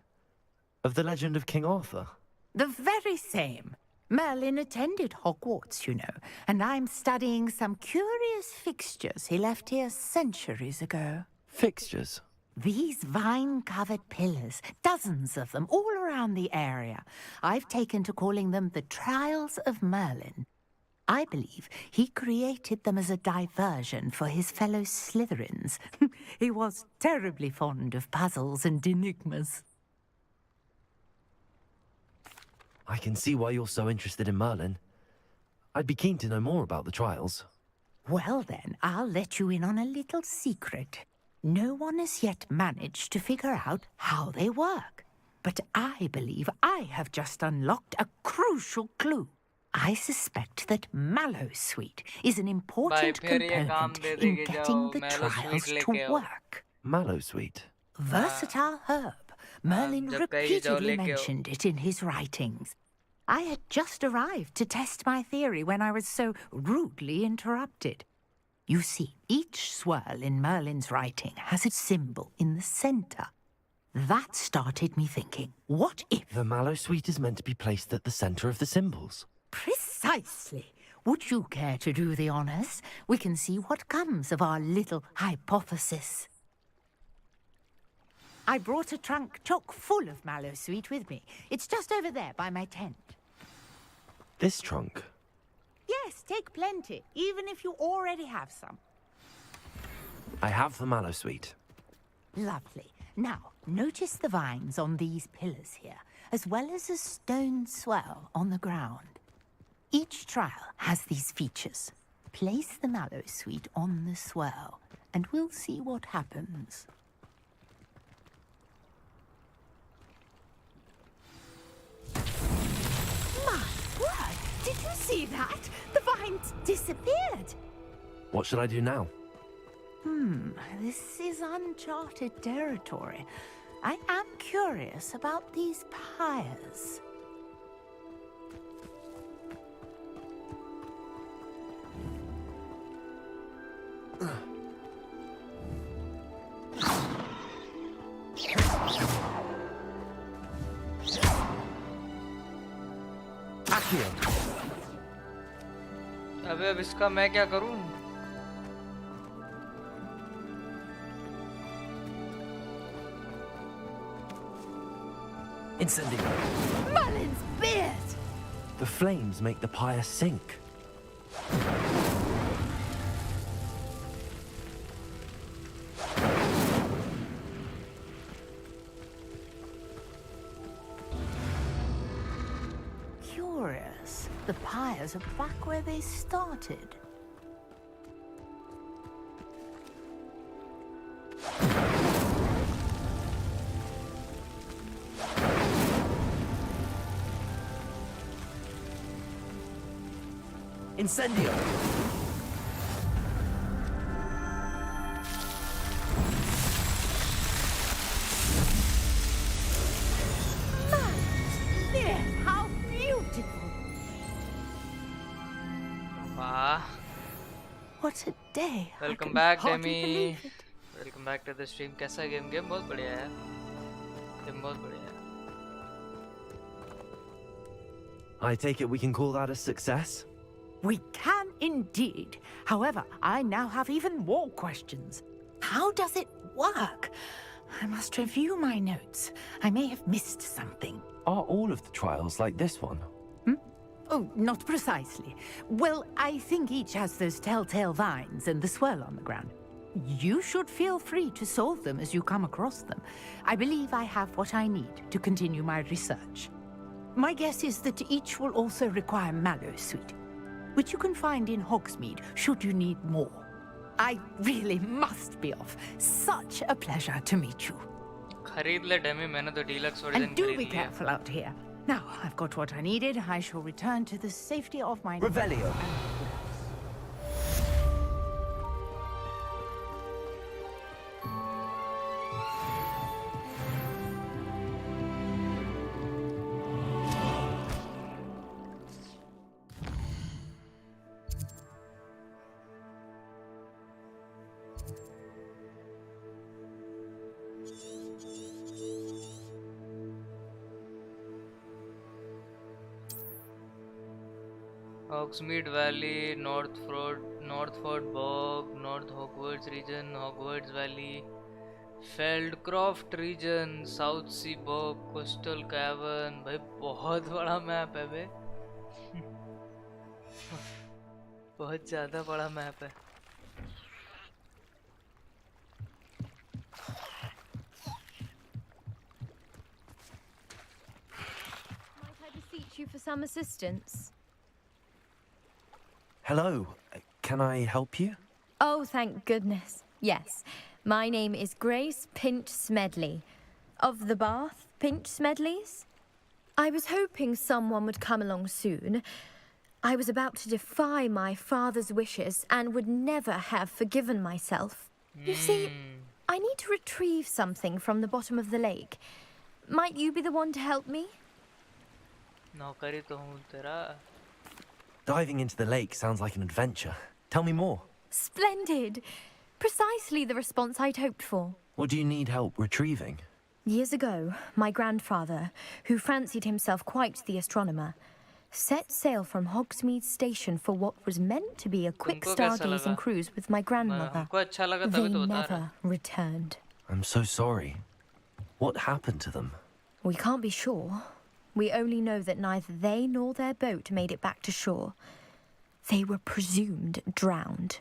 Speaker 11: Of the legend of King Arthur?
Speaker 25: The very same. Merlin attended Hogwarts, you know, and I'm studying some curious fixtures he left here centuries ago.
Speaker 11: Fixtures?
Speaker 25: These vine-covered pillars, dozens of them, all around the area. I've taken to calling them the Trials of Merlin. I believe he created them as a diversion for his fellow Slytherins. He was terribly fond of puzzles and enigmas.
Speaker 11: I can see why you're so interested in Merlin. I'd be keen to know more about the trials.
Speaker 25: Well then, I'll let you in on a little secret. No one has yet managed to figure out how they work. But I believe I have just unlocked a crucial clue. I suspect that Mallowsweet is an important component in getting the trials to work.
Speaker 11: Mallowsweet?
Speaker 25: Versatile herb. Merlin repeatedly mentioned it in his writings. I had just arrived to test my theory when I was so rudely interrupted. You see, each swirl in Merlin's writing has a symbol in the center. That started me thinking, what if...
Speaker 11: The Mallowsweet is meant to be placed at the center of the symbols.
Speaker 25: Precisely. Would you care to do the honors? We can see what comes of our little hypothesis. I brought a trunk chock full of Mallowsweet with me. It's just over there by my tent.
Speaker 11: This trunk?
Speaker 25: Yes, take plenty, even if you already have some.
Speaker 11: I have the Mallowsweet.
Speaker 25: Lovely. Now, notice the vines on these pillars here, as well as a stone swell on the ground. Each trial has these features. Place the Mallowsweet on the swell, and we'll see what happens. My word! Did you see that? The vines disappeared!
Speaker 11: What should I do now?
Speaker 25: This is uncharted territory. I am curious about these pyres.
Speaker 3: अबे अब इसका मैं क्या करूं?
Speaker 11: Incendio.
Speaker 25: Merlin's beard!
Speaker 11: The flames make the pyre sink.
Speaker 25: Curious. The pyres are back where they started.
Speaker 11: Incendio!
Speaker 25: How beautiful!
Speaker 3: Wow.
Speaker 25: What a day!
Speaker 3: Welcome back, Demi. Welcome back to the stream. कैसा है game? Game बहुत बढ़िया है. Game बहुत बढ़िया है.
Speaker 11: I take it we can call that a success?
Speaker 25: We can indeed. However, I now have even more questions. How does it work? I must review my notes. I may have missed something.
Speaker 11: Are all of the trials like this one?
Speaker 25: Oh, not precisely. Well, I think each has those telltale vines and the swirl on the ground. You should feel free to solve them as you come across them. I believe I have what I need to continue my research. My guess is that each will also require Mallowsweet, which you can find in Hogsmeade should you need more. I really must be off. Such a pleasure to meet you.
Speaker 3: खरीद ले Demi, मैंने तो deluxe version
Speaker 25: And do be careful out here. Now, I've got what I needed. I shall return to the safety of my...
Speaker 11: Revelio.
Speaker 3: Hogsmeade Valley, Northford Bog, North Hogwarts region, Hogwarts Valley, Feldcroft region, South Sea Bog, Coastal Cavern. भाई बहुत बड़ा map है बे। बहुत ज़्यादा बड़ा map है।
Speaker 20: Might I beseech you for some assistance?
Speaker 11: Hello, can I help you?
Speaker 20: Oh, thank goodness. Yes. My name is Grace Pinch Smedley, of the Bath Pinch Smedleys. I was hoping someone would come along soon. I was about to defy my father's wishes and would never have forgiven myself. You see, I need to retrieve something from the bottom of the lake. Might you be the one to help me?
Speaker 3: नौकरी तो हूँ तेरा।
Speaker 11: Diving into the lake sounds like an adventure. Tell me more.
Speaker 20: Splendid! Precisely the response I'd hoped for.
Speaker 11: What do you need help retrieving?
Speaker 20: Years ago, my grandfather, who fancied himself quite the astronomer, set sail from Hogsmeade Station for what was meant to be a quick stargazing cruise with my grandmother. They never returned.
Speaker 11: I'm so sorry. What happened to them?
Speaker 20: We can't be sure. We only know that neither they nor their boat made it back to shore. They were presumed drowned.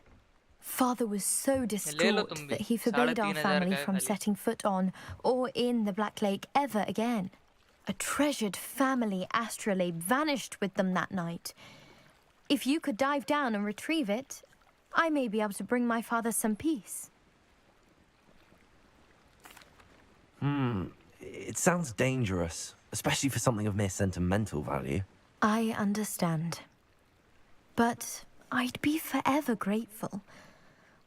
Speaker 20: Father was so distraught that he forbade our family from setting foot on or in the Black Lake ever again. A treasured family astrolabe vanished with them that night. If you could dive down and retrieve it, I may be able to bring my father some peace.
Speaker 11: It sounds dangerous, especially for something of mere sentimental value.
Speaker 20: I understand. But I'd be forever grateful.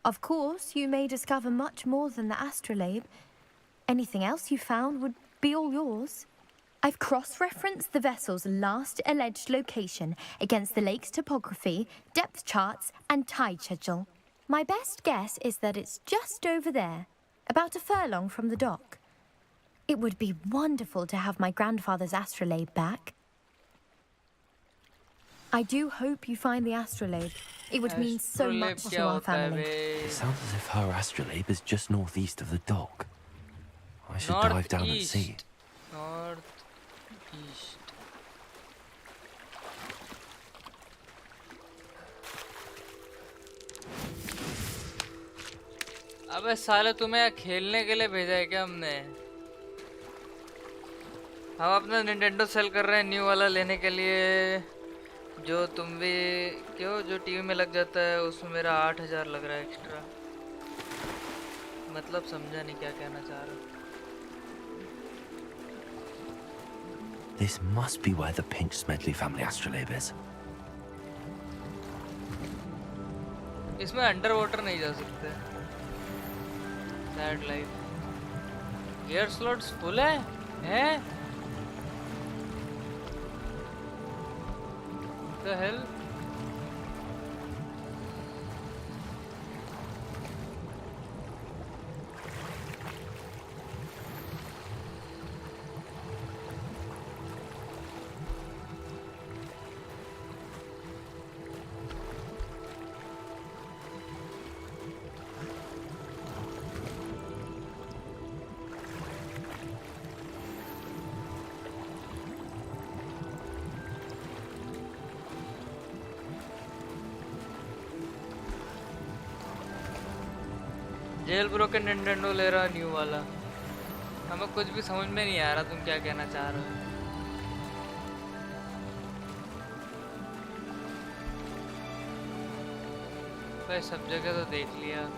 Speaker 20: Of course, you may discover much more than the astrolabe. Anything else you found would be all yours. I've cross-referenced the vessel's last alleged location against the lake's topography, depth charts, and tide schedule. My best guess is that it's just over there, about a furlong from the dock. It would be wonderful to have my grandfather's astrolabe back. I do hope you find the astrolabe. It would mean so much to our family.
Speaker 11: It sounds as if her astrolabe is just northeast of the dock. I should dive down and see.
Speaker 3: Northeast. अबे साले तुम्हें यहाँ खेलने के लिए भेजा है क्या हमने? हम अपना निंटेंडो सेल कर रहे हैं न्यू वाला लेने के लिए, जो तुम भी क्यों जो टीवी में लग जाता है उसमें मेरा 8000 लग रहा है एक्स्ट्रा। मतलब समझा नहीं क्या कहना चाह रहा।
Speaker 11: This must be where the Pinch Smedley family astrolabe is.
Speaker 3: इसमें अंडर वाटर नहीं जा सकते। Sad life. Gear slots full है? हैं? The hell? Jail broken Nintendo ले रहा न्यू वाला। हमें कुछ भी समझ में नहीं आ रहा तुम क्या कहना चाह रहे हो। भाई सब जगह तो देख लिया।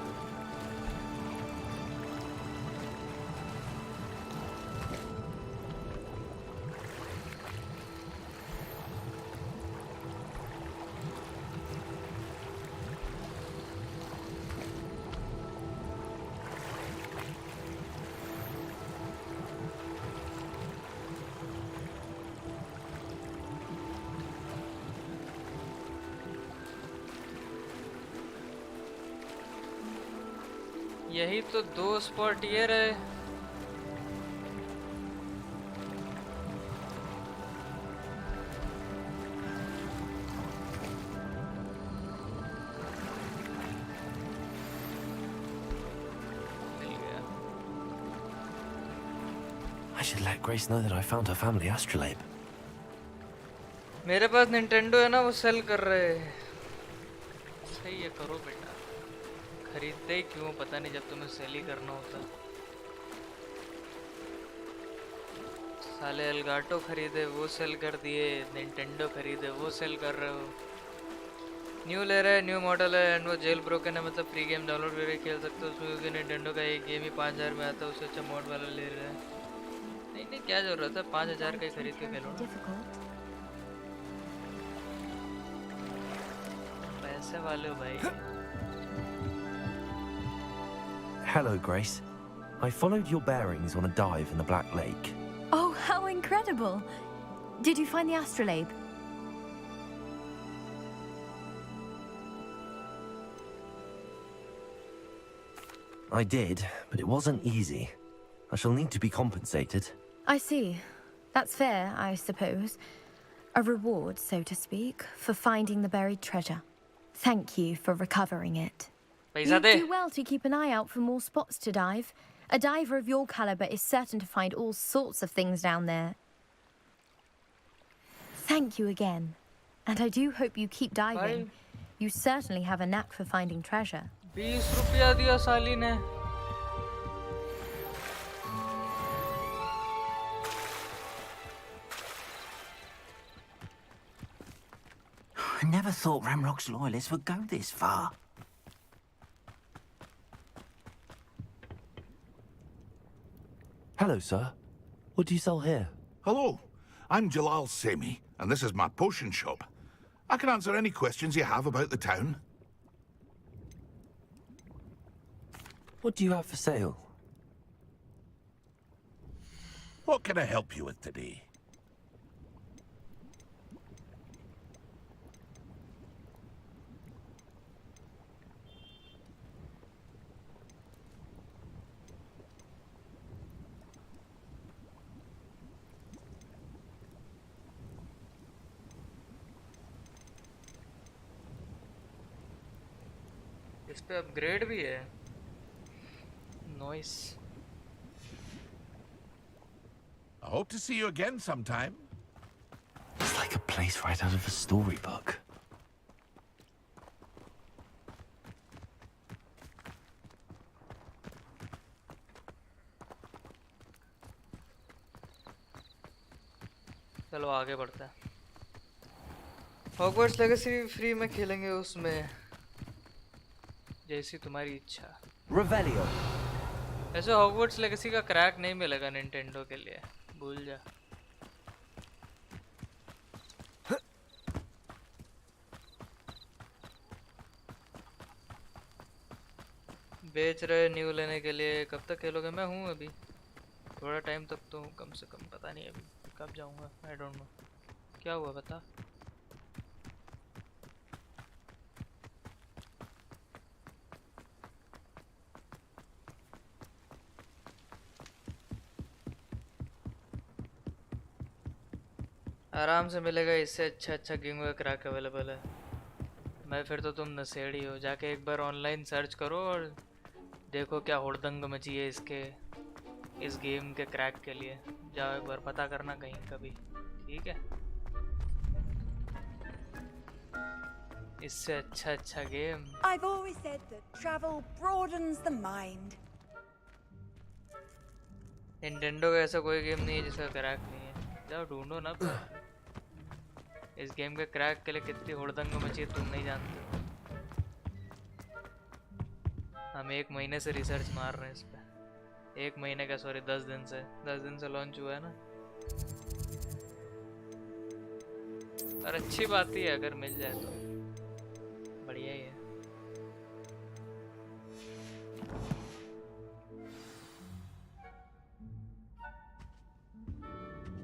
Speaker 3: यही तो 2 स्पॉट ये रहे।
Speaker 11: should let Grace know that I found her family astrolabe.
Speaker 3: मेरे पास निंटेंडो है ना, वो सेल कर रहे हैं। सही है, करो बेटा। खरीदते ही क्यों पता नहीं, जब तुम्हें सेल ही करना होता। साले एल्गाटो खरीदे वो सेल कर दिए, निंटेंडो खरीदे वो सेल कर रहे हो। न्यू ले रहे हैं, न्यू मॉडल है एंड वो जेल ब्रोकन है, मतलब फ्री गेम डाउनलोड करके खेल सकते हो उसमें, क्योंकि निंटेंडो का एक गेम ही 5000 में आता है, उससे अच्छा मॉड वाला ले रहे हैं। नहीं नहीं, क्या जरूरत है, 5000 का ही खरीद के खेलो ना। पैसे वाले हो भाई।
Speaker 11: Hello, Grace. I followed your bearings on a dive in the Black Lake.
Speaker 20: Oh, how incredible! Did you find the astrolabe?
Speaker 11: I did, but it wasn't easy. I shall need to be compensated.
Speaker 20: I see. That's fair, I suppose. A reward, so to speak, for finding the buried treasure. Thank you for recovering it. You do well to keep an eye out for more spots to dive. A diver of your caliber is certain to find all sorts of things down there. Thank you again. And I do hope you keep diving. You certainly have a knack for finding treasure.
Speaker 3: 20 रुपया दिया साली ने।
Speaker 9: I never thought Ramrock's loyalists would go this far.
Speaker 11: Hello, sir. What do you sell here?
Speaker 4: Hello, I'm Jalal Semi, and this is my potion shop. I can answer any questions you have about the town.
Speaker 11: What do you have for sale?
Speaker 4: What can I help you with today?
Speaker 3: इस पे upgrade भी है। Nice.
Speaker 4: I hope to see you again sometime.
Speaker 11: It's like a place right out of a storybook.
Speaker 3: चलो आगे बढ़ते हैं। Hogwarts legacy free में खेलेंगे उसमें, जैसी तुम्हारी इच्छा।
Speaker 11: Revelio.
Speaker 3: ऐसे हॉगवर्ट्स लेगेसी का क्रैक नहीं मिलेगा निंटेंडो के लिए, भूल जा। बेच रहे न्यू लेने के लिए। कब तक खेलोगे? मैं हूँ अभी, थोड़ा टाइम तक तो हूँ, कम से कम। पता नहीं अभी कब जाऊँगा, आई डोंट नो। क्या हुआ बता। आराम से मिलेगा, इससे अच्छा गेम का क्रैक अवेलेबल है। मैं फिर तो तुम नशेड़ी हो। जाके एक बार ऑनलाइन सर्च करो और देखो क्या हुड़दंग मची है इस गेम के क्रैक के लिए। जाओ एक बार पता करना कहीं कभी, ठीक है? इससे अच्छा game.
Speaker 21: I've always said that travel broadens the mind.
Speaker 3: Nintendo का ऐसा कोई गेम नहीं है जिसका क्रैक नहीं है। जाओ ढूंढो ना। इस गेम के क्रैक के लिए कितनी हुड़दंग मची है तुम नहीं जानते। हम 1 महीने से रिसर्च मार रहे हैं इस पे। 1 महीने का, सॉरी 10 दिन से लॉन्च हुआ है ना। और अच्छी बात ही है, अगर मिल जाए तो बढ़िया ही है।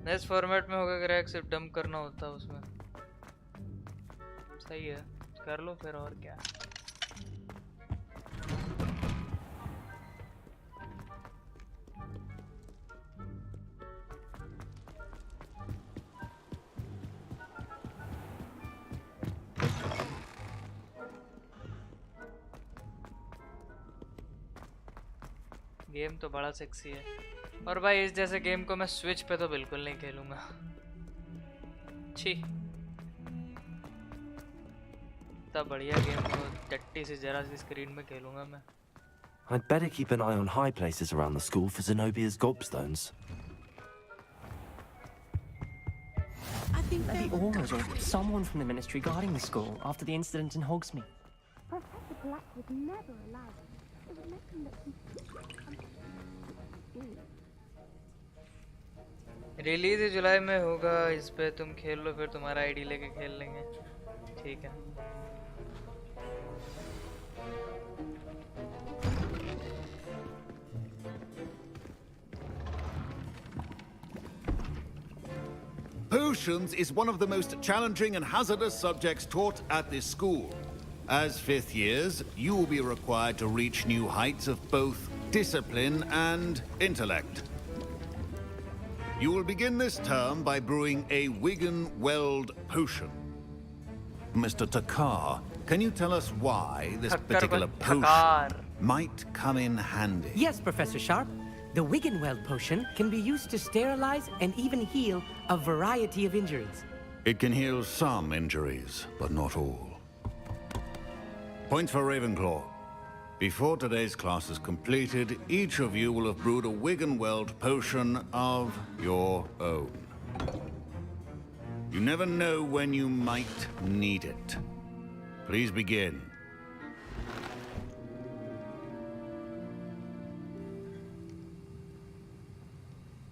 Speaker 3: नेक्स्ट फॉर्मेट में होगा क्रैक, सिर्फ डंप करना होता है उसमें। सही है, कर लो फिर, और क्या। गेम तो बड़ा सेक्सी है। और भाई इस जैसे गेम को मैं स्विच पे तो बिल्कुल नहीं खेलूंगा। छी, इतना बढ़िया गेम को टट्टी से जरा सी स्क्रीन में खेलूंगा मैं।
Speaker 11: I'd better keep an eye on high places around the school for Zenobia's gobstones.
Speaker 1: I think maybe Aurors or someone from the ministry guarding the school after the incident in Hogsmeade.
Speaker 17: Professor Black would never allow it. It would make him look
Speaker 3: release जुलाई में होगा, इस पे तुम खेल लो, फिर तुम्हारा ID लेके खेल लेंगे। ठीक है।
Speaker 22: Potions is one of the most challenging and hazardous subjects taught at this school. As fifth years, you will be required to reach new heights of both discipline and intellect. You will begin this term by brewing a Wigan-Weld potion. Mr. Takar, can you tell us why this particular potion might come in handy?
Speaker 23: Yes, Professor Sharp. The Wigan-Weld potion can be used to sterilize and even heal a variety of injuries.
Speaker 22: It can heal some injuries, but not all. Points for Ravenclaw. Before today's class is completed, each of you will have brewed a Wigan-Weld potion of your own. You never know when you might need it. Please begin.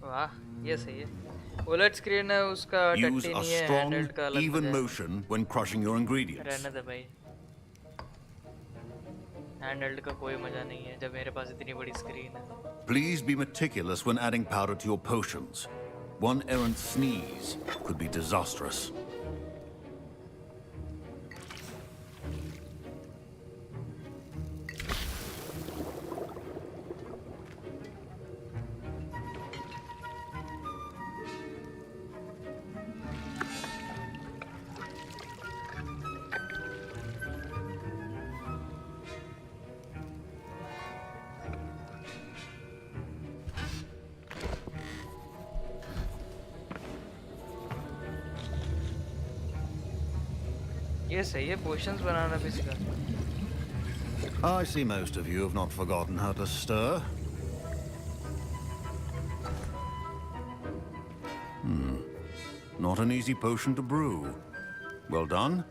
Speaker 3: वाह, ये सही है। Bullet screen है उसका,
Speaker 22: Use a strong, even motion when crushing your ingredients.
Speaker 3: रहने दे भाई। Handheld का कोई मजा नहीं है जब मेरे पास इतनी बड़ी स्क्रीन है।
Speaker 22: Please be meticulous when adding powder to your potions. One errant sneeze could be disastrous.
Speaker 3: ये सही है, पोशंस बनाना भी सीखा।
Speaker 22: I see most of you have not forgotten how to stir. Not an easy potion to brew. Well done.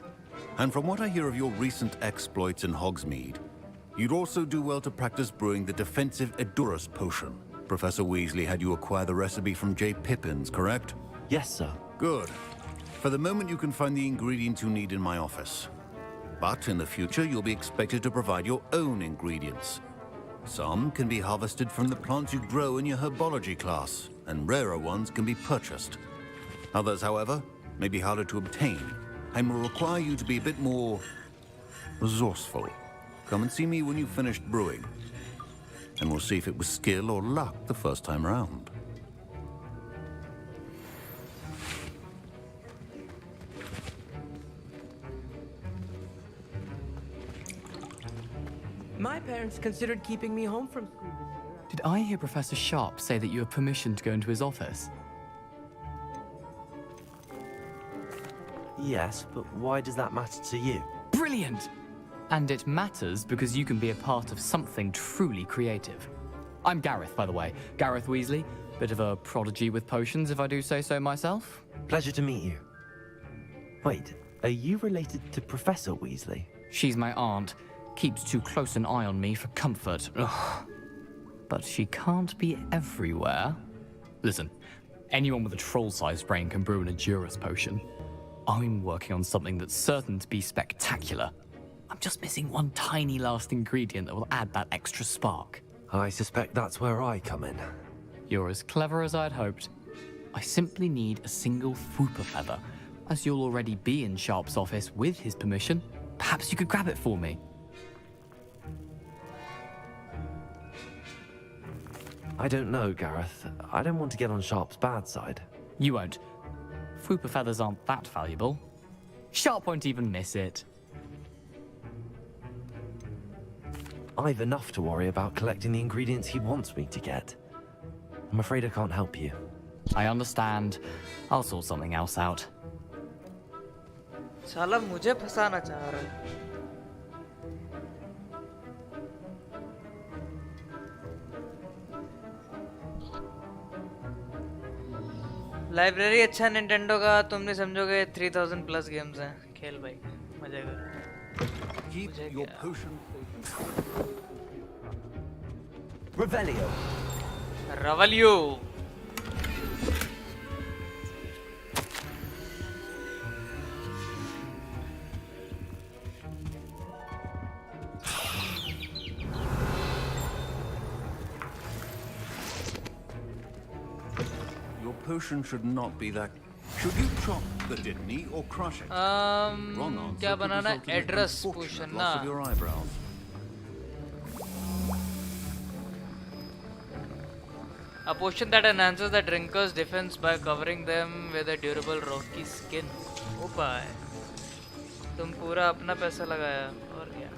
Speaker 22: And from what I hear of your recent exploits in Hogsmeade, you'd also do well to practice brewing the defensive Edurus potion. Professor Weasley had you acquire the recipe from J. Pippins, correct?
Speaker 11: Yes, sir.
Speaker 22: Good. For the moment, you can find the ingredients you need in my office. But in the future, you'll be expected to provide your own ingredients. Some can be harvested from the plants you grow in your herbology class, and rarer ones can be purchased. Others, however, may be harder to obtain, and will require you to be a bit more resourceful. Come and see me when you've finished brewing, and we'll see if it was skill or luck the first time round.
Speaker 23: My parents considered keeping me home from school this year.
Speaker 24: Did I hear Professor Sharp say that you have permission to go into his office?
Speaker 11: Yes, but why does that matter to you?
Speaker 24: Brilliant! And it matters because you can be a part of something truly creative. I'm Gareth, by the way. Gareth Weasley. Bit of a prodigy with potions, if I do say so myself.
Speaker 11: Pleasure to meet you. Wait, are you related to Professor Weasley?
Speaker 24: She's my aunt. Keeps too close an eye on me for comfort. Ugh. But she can't be everywhere. Listen, anyone with a troll-sized brain can brew an Edurus potion. I'm working on something that's certain to be spectacular. I'm just missing one tiny last ingredient that will add that extra spark.
Speaker 11: I suspect that's where I come in.
Speaker 24: You're as clever as I'd hoped. I simply need a single Fwooper feather. As you'll already be in Sharp's office with his permission, perhaps you could grab it for me.
Speaker 11: I don't know, Gareth. I don't want to get on Sharp's bad side.
Speaker 24: You won't. Fwooper feathers aren't that valuable. Sharp won't even miss it.
Speaker 11: I've enough to worry about collecting the ingredients he wants me to get. I'm afraid I can't help you.
Speaker 24: I understand. I'll sort something else out.
Speaker 3: साला मुझे फंसाना चाह रहा है. Library अच्छा Nintendo का तुम नहीं समझोगे 3000 प्लस गेम्स हैं. खेल भाई मजा कर.
Speaker 11: Revelio.
Speaker 3: Revelio.
Speaker 22: Your potion should not be that. Should you chop the kidney or crush it? Wrong answer
Speaker 3: क्या
Speaker 22: could
Speaker 3: बनाना है?
Speaker 22: result in the
Speaker 3: Address
Speaker 22: unfortunate
Speaker 3: potion
Speaker 22: loss
Speaker 3: ना.
Speaker 22: of your eyebrows.
Speaker 3: A potion that enhances the drinker's defense by covering them with a durable rocky skin. उपाय. तुम पूरा अपना पैसा लगाया और क्या?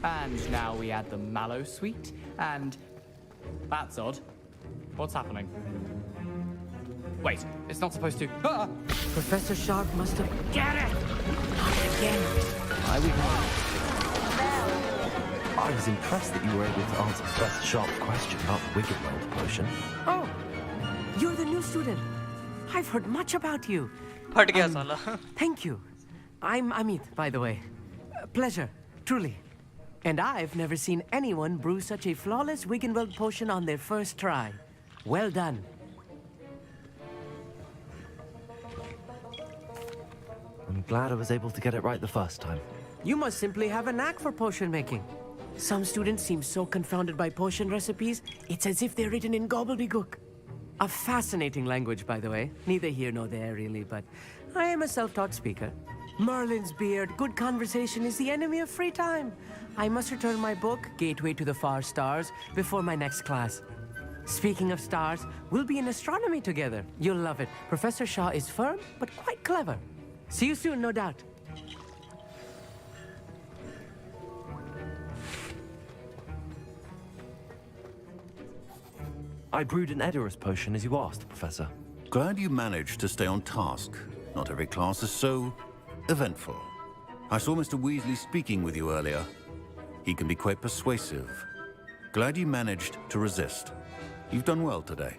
Speaker 24: And now we add the mallow sweet, and that's odd. What's happening? Wait, it's not supposed to. Ah!
Speaker 23: Professor Sharp must have... Get it! Not again.
Speaker 11: I was impressed that you were able to answer Professor Sharp's question about the Wiggenweld potion.
Speaker 23: Oh, you're the new student. I've heard much about you.
Speaker 3: फट गया साला.
Speaker 23: Thank you. I'm Amit, by the way. Pleasure, truly. And I've never seen anyone brew such a flawless Wiggenweld potion on their first try. Well done.
Speaker 11: I'm glad I was able to get it right the first time.
Speaker 23: You must simply have a knack for potion making. Some students seem so confounded by potion recipes, it's as if they're written in gobbledygook. A fascinating language, by the way. Neither here nor there, really, but I am a self-taught speaker. Merlin's beard, good conversation is the enemy of free time. I must return my book, Gateway to the Far Stars, before my next class. Speaking of stars, we'll be in astronomy together. You'll love it. Professor Shah is firm, but quite clever. See you soon, no doubt.
Speaker 11: I brewed an Edorus potion as you asked, Professor.
Speaker 22: Glad you managed to stay on task. Not every class is so eventful. I saw Mr. Weasley speaking with you earlier. He can be quite persuasive. Glad you managed to resist. You've done well today.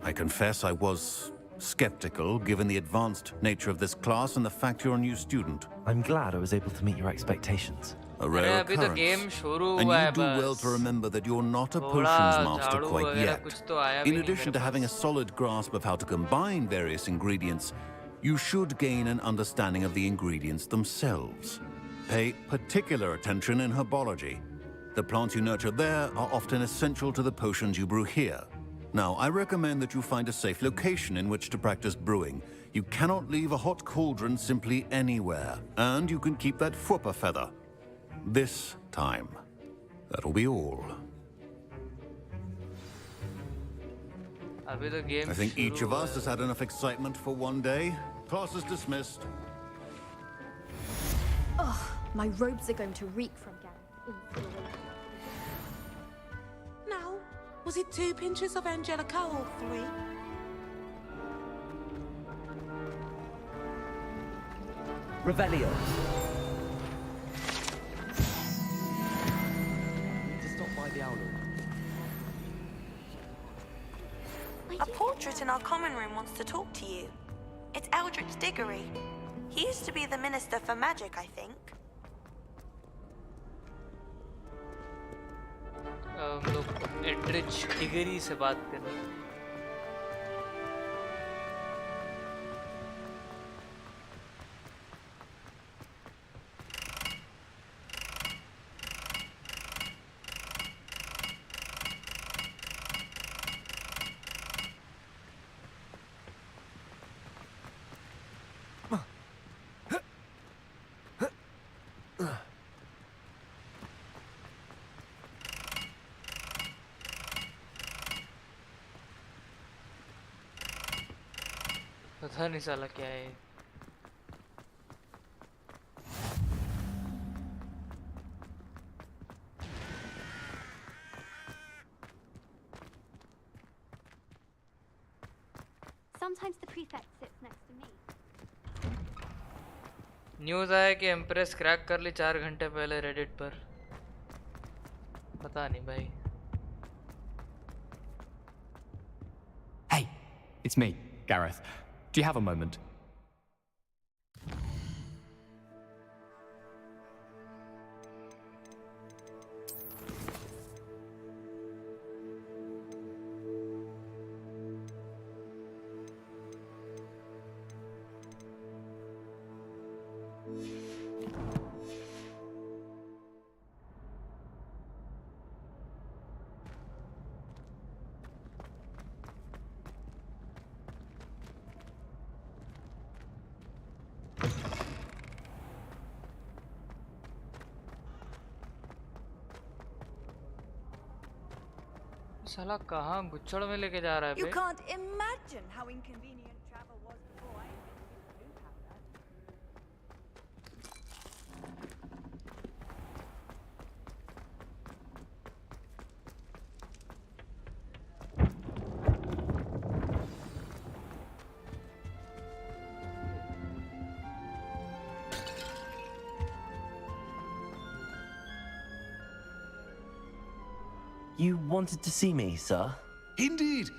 Speaker 22: I confess I was skeptical, given the advanced nature of this class and the fact you're a new student.
Speaker 11: I'm glad I was able to meet your expectations.
Speaker 22: A rare occurrence. And you do well to remember that you're not a potions master quite yet. In addition to having a solid grasp of how to combine various ingredients, you should gain an understanding of the ingredients themselves. Pay particular attention in herbology. The plants you nurture there are often essential to the potions you brew here. Now, I recommend that you find a safe location in which to practice brewing. You cannot leave a hot cauldron simply anywhere. And you can keep that Fwooper feather. This time. That'll be all. I think each of us has had enough excitement for one day. Class is dismissed.
Speaker 2: Ugh, my robes are going to reek from Gammix.
Speaker 10: Now, was it 2 pinches of Angelica or 3?
Speaker 23: Revelio.
Speaker 11: To stop by the owl.
Speaker 14: A portrait in our common room wants to talk to you. It's Eldritch Diggory. He used to be the Minister for Magic, I think.
Speaker 3: हम लोग Aldrich डिगरी से बात करें. पता नहीं साला क्या है।
Speaker 17: Sometimes the prefect sits next to me.
Speaker 3: News आया कि एम्प्रेस क्रैक कर ली 4 घंटे पहले रेडिट पर। पता नहीं भाई।
Speaker 24: Hey, it's me, Gareth. Do you have a moment?
Speaker 3: साला कहाँ बुच्चड़ में लेके जा रहा है
Speaker 21: You
Speaker 3: bay?
Speaker 21: can't imagine how inconvenient travel was before I invented blue powder.
Speaker 11: You wanted to see me, sir?
Speaker 22: Indeed.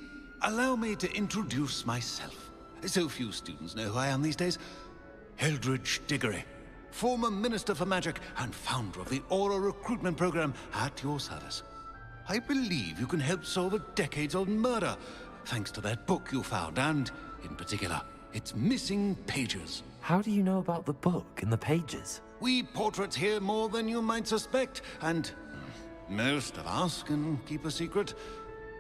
Speaker 22: Allow me to introduce myself. So few students know who I am these days. Eldridge Diggory, former Minister for Magic and founder of the Aura recruitment program at your service. I believe you can help solve a decades-old murder, thanks to that book you found, and, in particular, its missing pages.
Speaker 11: How do you know about the book and the pages?
Speaker 22: We portraits hear more than you might suspect, and most of us can keep a secret.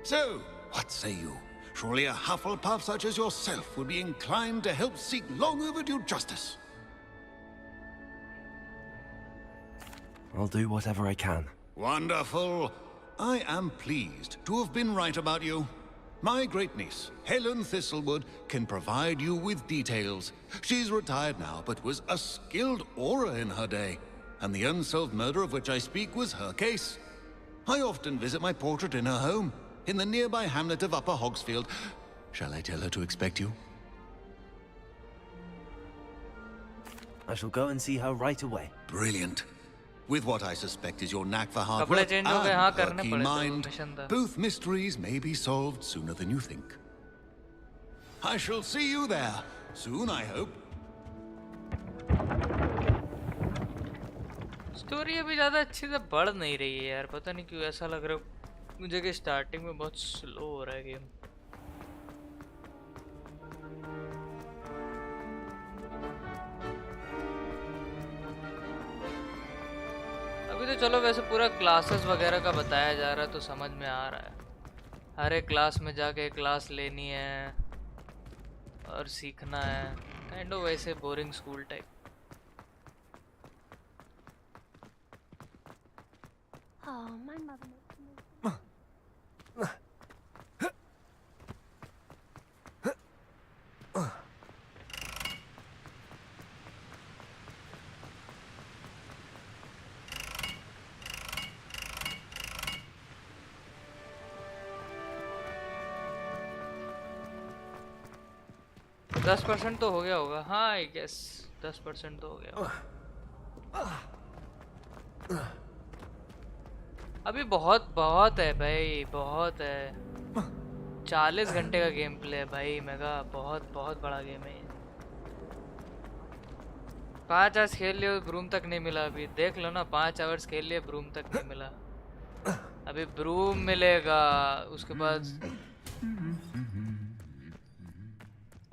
Speaker 22: So, what say you? Surely a Hufflepuff such as yourself would be inclined to help seek long overdue justice.
Speaker 11: I'll do whatever I can.
Speaker 22: Wonderful. I am pleased to have been right about you. My great-niece, Helen Thistlewood, can provide you with details. She's retired now, but was a skilled aura in her day. And the unsolved murder of which I speak was her case. I often visit my portrait in her home, in the nearby hamlet of Upper Hogsfield. Shall I tell her to expect you?
Speaker 11: I shall go and see her right away.
Speaker 22: Brilliant. With what I suspect is your knack for hard
Speaker 3: कपड़े
Speaker 22: work
Speaker 3: change हो गए, हाँ,
Speaker 22: and her
Speaker 3: करने
Speaker 22: keen
Speaker 3: पड़े थे, वो
Speaker 22: mind,
Speaker 3: mission था।
Speaker 22: both mysteries may be solved sooner than you think. I shall see you there soon, I hope.
Speaker 3: Story अभी ज़्यादा अच्छे से बढ़ नहीं रही है यार, पता नहीं क्यों ऐसा लग रहा है मुझे कि स्टार्टिंग में बहुत स्लो हो रहा है गेम। अभी तो चलो वैसे पूरा क्लासेस वगैरह का बताया जा रहा है तो समझ में आ रहा है। हर एक क्लास में जाके क्लास लेनी है और सीखना है, काइंड ऑफ वैसे boring school type.
Speaker 17: Oh, my mother makes me.
Speaker 3: 10% तो हो गया होगा, हाँ आई गेस 10% तो हो गया होगा। अभी बहुत बहुत है भाई, बहुत है। 40 घंटे का गेम प्ले है भाई मेगा, बहुत बहुत बड़ा गेम है। 5 आवर्स खेल लिए ब्रूम तक नहीं मिला अभी, देख लो ना 5 आवर्स खेल लिए ब्रूम तक नहीं मिला। अभी ब्रूम मिलेगा, उसके बाद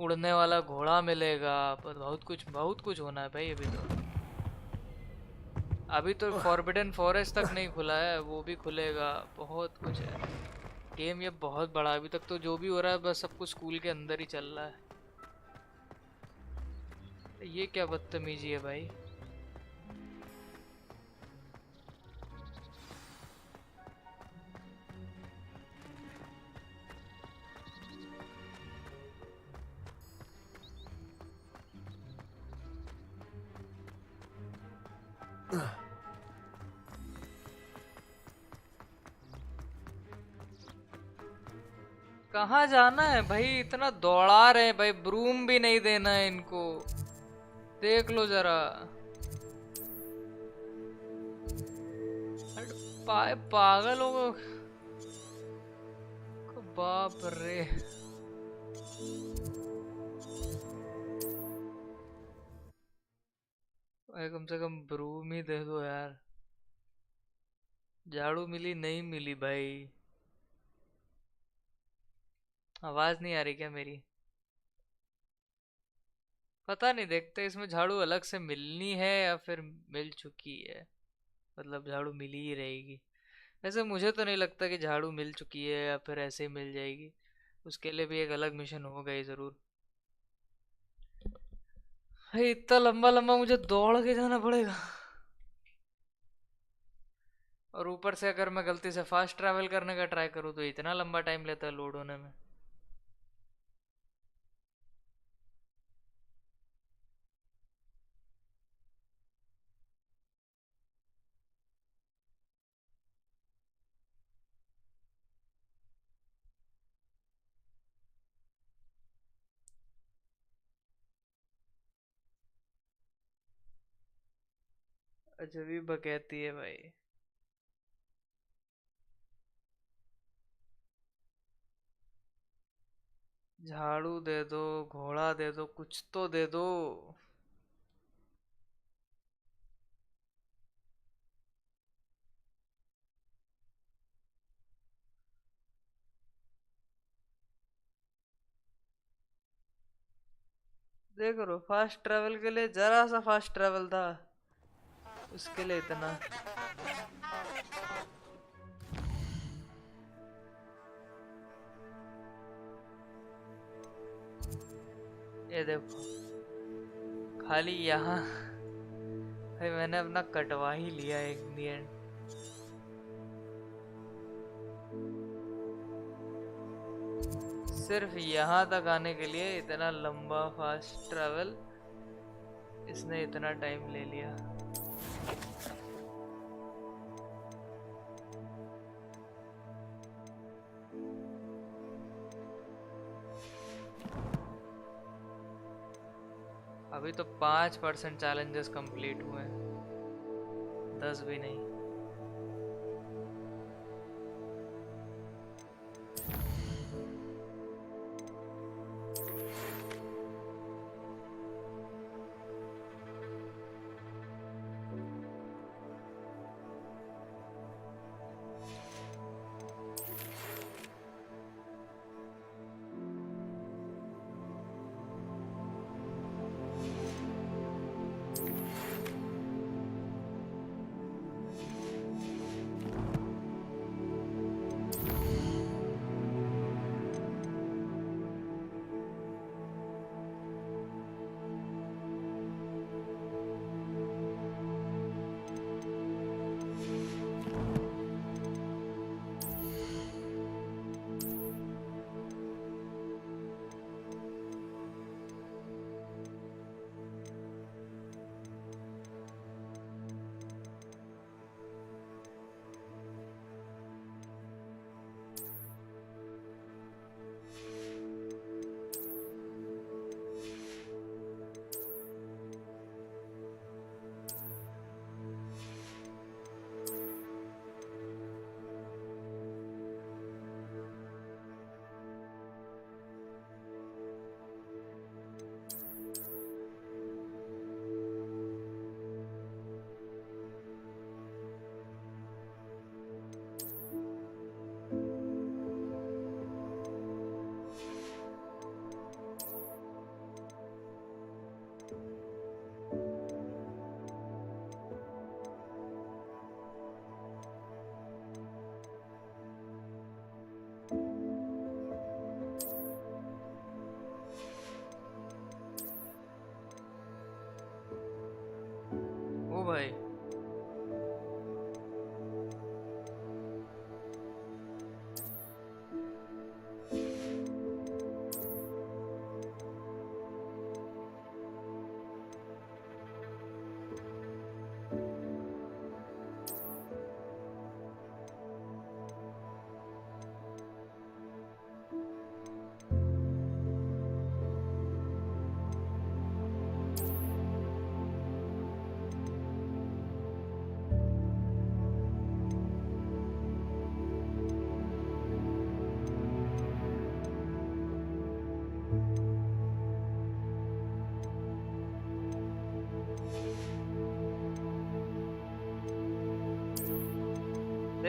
Speaker 3: उड़ने वाला घोड़ा मिलेगा, पर बहुत कुछ होना है भाई। अभी तो फॉरबिडन फॉरेस्ट तक नहीं खुला है, वो भी खुलेगा, बहुत कुछ है। गेम ये बहुत बड़ा, अभी तक तो जो भी हो रहा है बस सब कुछ स्कूल के अंदर ही चल रहा है। ये क्या बदतमीजी है भाई। कहाँ जाना है भाई? इतना दौड़ा रहे हैं भाई, ब्रूम भी नहीं देना है इनको। देख लो जरा, पागल हो गए। बाप रे, भाई कम से कम ब्रूम ही दे दो यार। झाड़ू मिली नहीं मिली भाई? आवाज नहीं आ रही क्या मेरी? पता नहीं, देखते इसमें झाड़ू अलग से मिलनी है या फिर मिल चुकी है। मतलब झाड़ू मिली ही रहेगी। वैसे मुझे तो नहीं लगता कि झाड़ू मिल चुकी है या फिर ऐसे ही मिल जाएगी। उसके लिए भी एक अलग मिशन होगा ही जरूर। भाई इतना लंबा लंबा मुझे दौड़ के जाना पड़ेगा। और ऊपर से अगर मैं गलती से फास्ट ट्रैवल करने का ट्राई करूँ तो इतना लंबा टाइम लेता है लोड होने में। अजब ही बकैती है भाई। झाड़ू दे दो, घोड़ा दे दो, कुछ तो दे दो। देख रो, फास्ट ट्रैवल के लिए जरा सा फास्ट ट्रैवल था, उसके लिए इतना। ये देखो, खाली यहाँ भाई मैंने अपना कटवा ही लिया एक दी एंड। सिर्फ यहाँ तक आने के लिए इतना लंबा फास्ट ट्रैवल, इसने इतना टाइम ले लिया। अभी तो 5% चैलेंजेस कंप्लीट हुए हैं, 10 भी नहीं।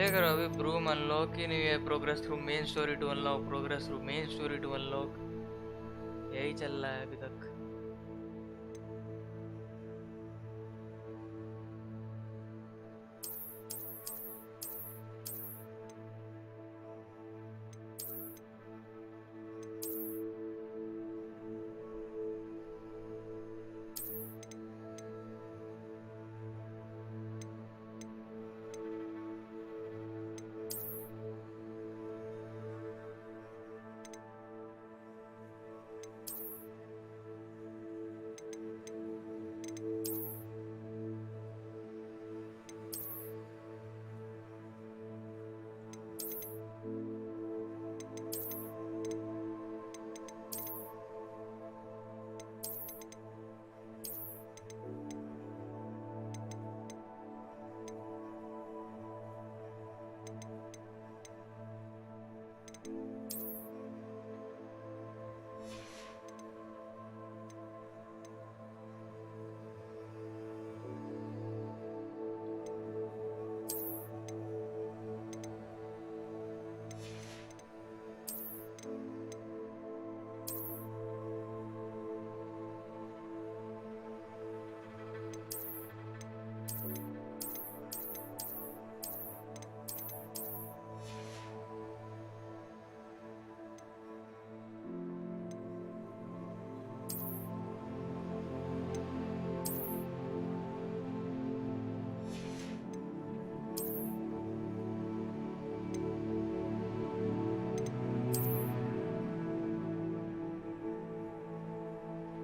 Speaker 3: देख रहे हो अभी ब्रूम अनलॉक ही नहीं है. Progress through main story to unlock, progress through main story to unlock, यही चल रहा है अभी तक.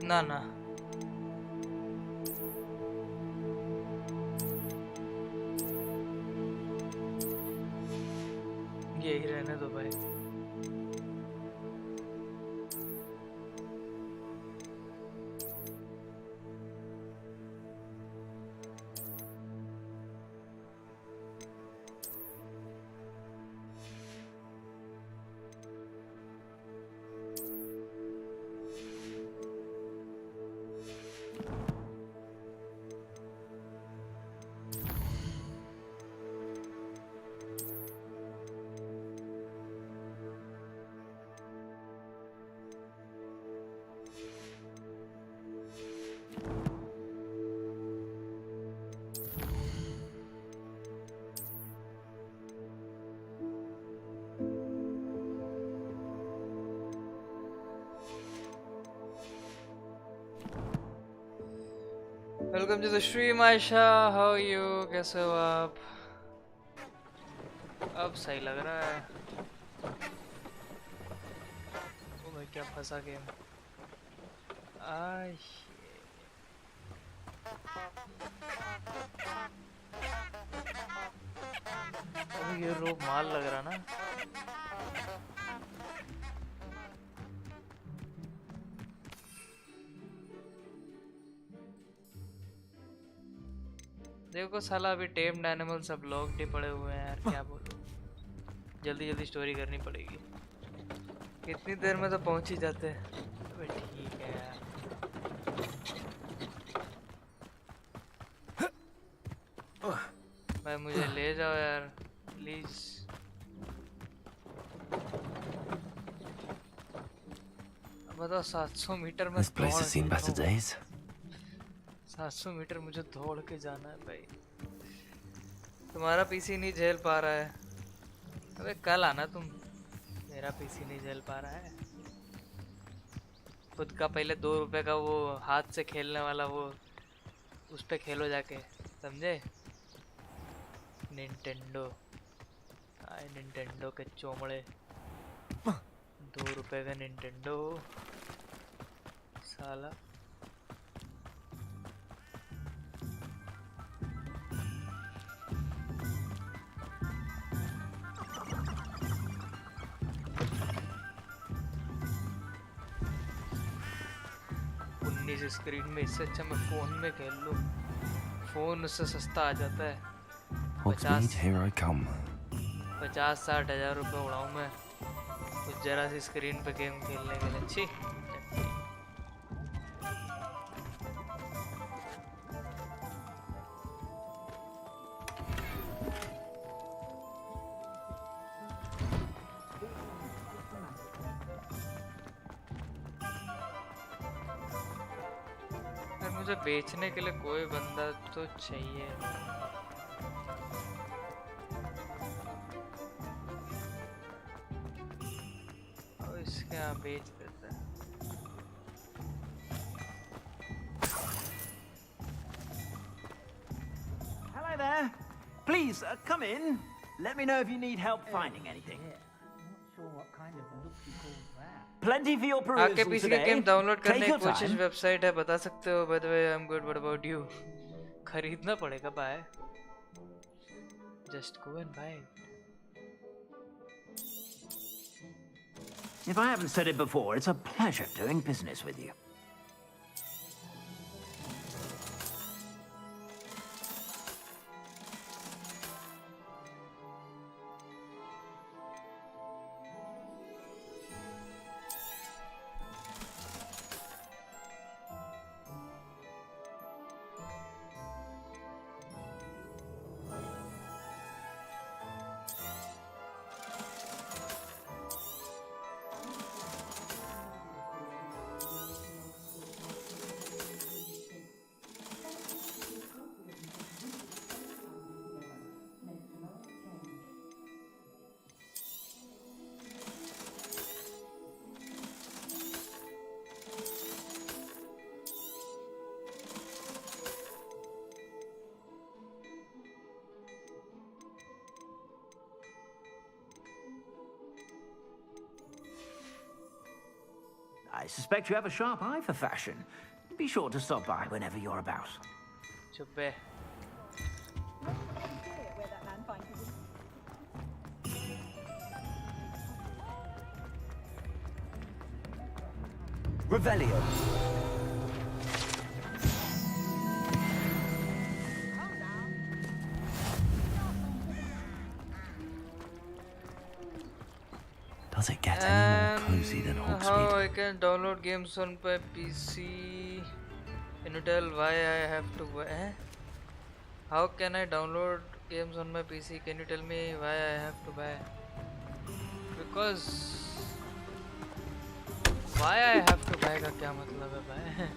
Speaker 3: ना ना यही रहने दो भाई. Welcome to the stream Ayesha, how you, कैसे हो आप? अब सही लग रहा है. ओ भाई क्या फंसा गेम. आय अभी ये रोप माल लग रहा ना. देखो साला अभी टेम्ड एनिमल सब लॉक्ड ही पड़े हुए हैं यार. क्या बोलूं, जल्दी जल्दी स्टोरी करनी पड़ेगी. कितनी देर में तो पहुंच ही जाते हैं. अबे ठीक है यार. भाई मुझे ले जाओ यार प्लीज. बताओ 700 मीटर में.
Speaker 11: This place has seen better days.
Speaker 3: 700 metre मुझे दौड़ के जाना है भाई. तुम्हारा पीसी नहीं झेल पा रहा है. अबे कल आना तुम. मेरा पीसी नहीं झेल पा रहा है. खुद का पहले 2 रुपए का वो हाथ से खेलने वाला वो उस पे खेलो जाके, समझे? निंटेंडो. आए निंटेंडो के चोमड़े. 2 रुपए का निंटेंडो साला. स्क्रीन में इससे अच्छा मैं फोन में खेल लूं. फोन उससे सस्ता आ जाता है. 50-60 हज़ार रुपये उड़ाऊं मैं कुछ जरा सी स्क्रीन पे गेम खेलने के लिए. छी. मुझे बेचने के लिए कोई बंदा तो चाहिए। और इसके यहाँ बेच देते हैं।
Speaker 8: Hello there. Please come in. Let me know if you need help finding anything. Plenty for your perusal
Speaker 3: आपके पीसी के गेम डाउनलोड करने की कोशिश वेबसाइट है, बता सकते हो? By the way I am good, what about you? खरीदना पड़ेगा भाई। Just go and buy.
Speaker 8: If I haven't said it before, it's a pleasure doing business with you. I suspect you have a sharp eye for fashion. Be sure to stop by whenever you're about.
Speaker 3: चुप्पे।
Speaker 8: Revelio.
Speaker 11: Does it get any more cozy than Hogsmeade?
Speaker 3: How I can download games on my PC? Can you tell why I have to buy? How can I download games on my PC? Can you tell me why I have to buy? Because why I have to buy का क्या मतलब है भाई?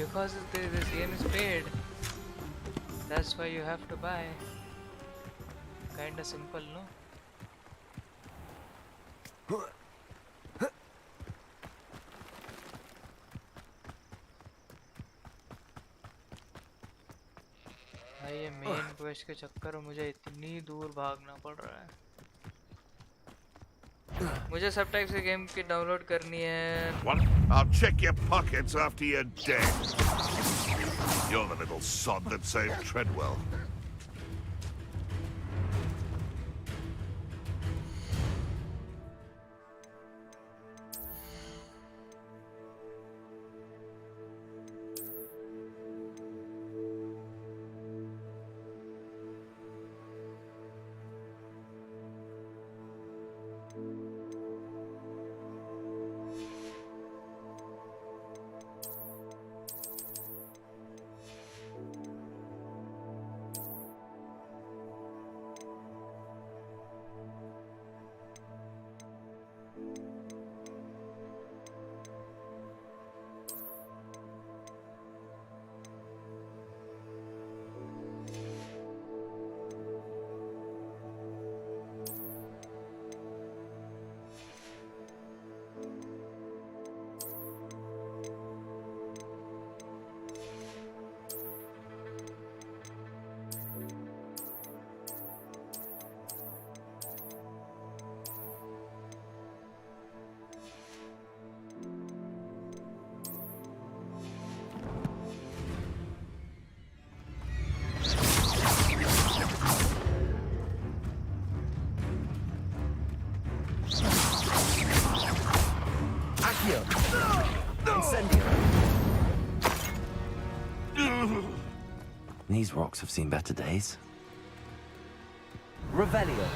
Speaker 3: Because this game is paid. That's why you have to buy. Kinda simple, no? ये main quest के चक्कर में मुझे इतनी दूर भागना पड़ रहा है। मुझे सब टाइप से गेम की डाउनलोड करनी है।
Speaker 4: What? I'll check your pockets after you're dead. You're the little sod that saved Treadwell.
Speaker 11: These rocks have seen better days.
Speaker 8: Revelio.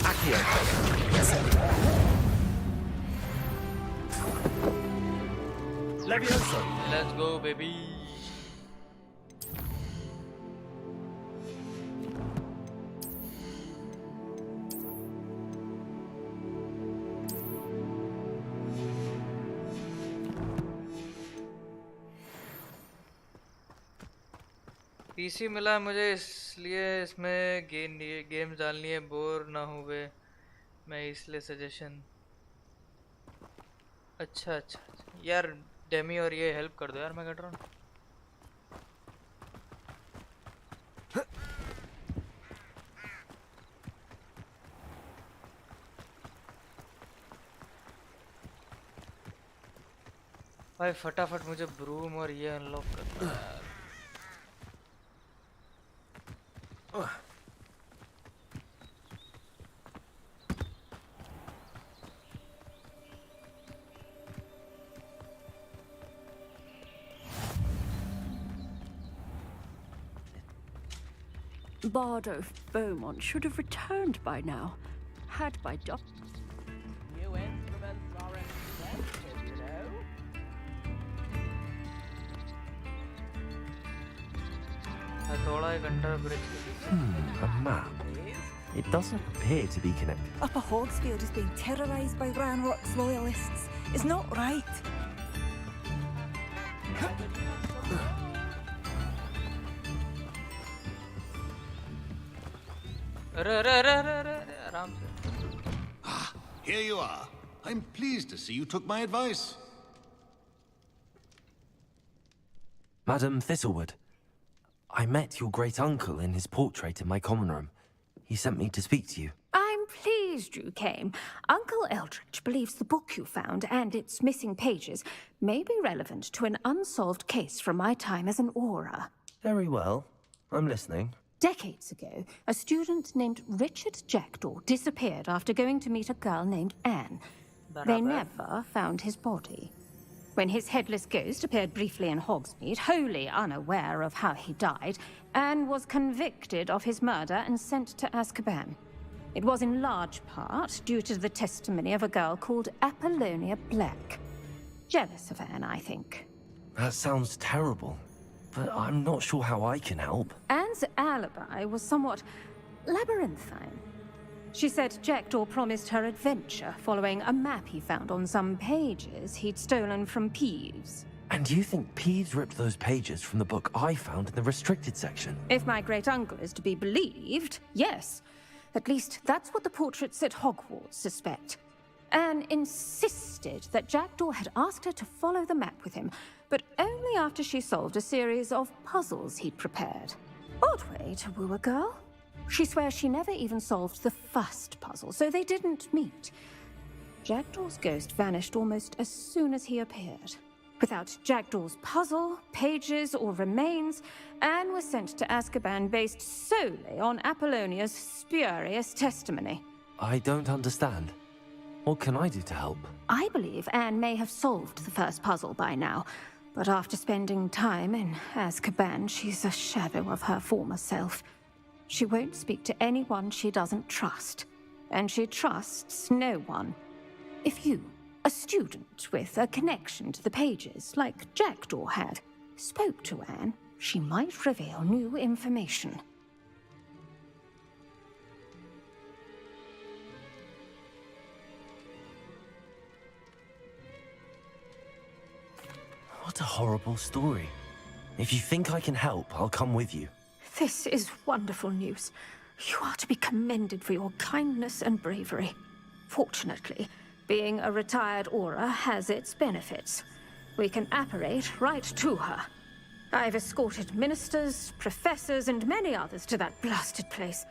Speaker 8: Accio. Levioso.
Speaker 3: Let's go, baby. PC मिला है मुझे, इसलिए इसमें games डालनी है, बोर ना हुए मैं, इसलिए सजेशन। अच्छा अच्छा अच्छा यार, डेमी और ये हेल्प कर दो यार, मैं कट रहा हूँ। भाई फटाफट मुझे ब्रूम और ये अनलॉक करना है यार।
Speaker 7: Bardo Beaumont should have returned by now, had my doc.
Speaker 12: New instruments are expensive, you know.
Speaker 3: थोड़ा एक अंडर ब्रिज के पीछे।
Speaker 11: A map. It doesn't appear to be connected.
Speaker 10: Upper Hogsfield is being terrorised by Ranrock's loyalists. It's not right.
Speaker 3: अरे अरे अरे अरे अरे अरे, आराम से।
Speaker 22: Ah, here you are. I'm pleased to see you took my advice.
Speaker 11: Madam Thistlewood, I met your great uncle in his portrait in my common room. He sent me to speak to you.
Speaker 7: I'm pleased you came. Uncle Eldridge believes the book you found and its missing pages may be relevant to an unsolved case from my time as an aura.
Speaker 11: Very well. I'm listening.
Speaker 7: Decades ago, a student named Richard Jackdaw disappeared after going to meet a girl named Anne. They never found his body. When his headless ghost appeared briefly in Hogsmeade, wholly unaware of how he died, Anne was convicted of his murder and sent to Azkaban. It was in large part due to the testimony of a girl called Apollonia Black. Jealous of Anne, I think.
Speaker 11: That sounds terrible, but I'm not sure how I can help.
Speaker 7: Anne's alibi was somewhat labyrinthine. She said Jackdaw promised her adventure following a map he found on some pages he'd stolen from Peeves.
Speaker 11: And you think Peeves ripped those pages from the book I found in the restricted section?
Speaker 7: If my great-uncle is to be believed, yes. At least that's what the portraits at Hogwarts suspect. Anne insisted that Jackdaw had asked her to follow the map with him, but only after she solved a series of puzzles he'd prepared. Odd way to woo a girl. She swears she never even solved the first puzzle, so they didn't meet. Jackdaw's ghost vanished almost as soon as he appeared. Without Jackdaw's puzzle, pages, or remains, Anne was sent to Azkaban based solely on Apollonia's spurious testimony.
Speaker 11: I don't understand. What can I do to help?
Speaker 7: I believe Anne may have solved the first puzzle by now, but after spending time in Azkaban, she's a shadow of her former self. She won't speak to anyone she doesn't trust, and she trusts no one. If you, a student with a connection to the pages, like Jackdaw had, spoke to Anne, she might reveal new information.
Speaker 11: What a horrible story. If you think I can help, I'll come with you.
Speaker 7: This is wonderful news. You are to be commended for your kindness and bravery. Fortunately, being a retired aura has its benefits. We can apparate right to her. I've escorted ministers, professors, and many others to that blasted place.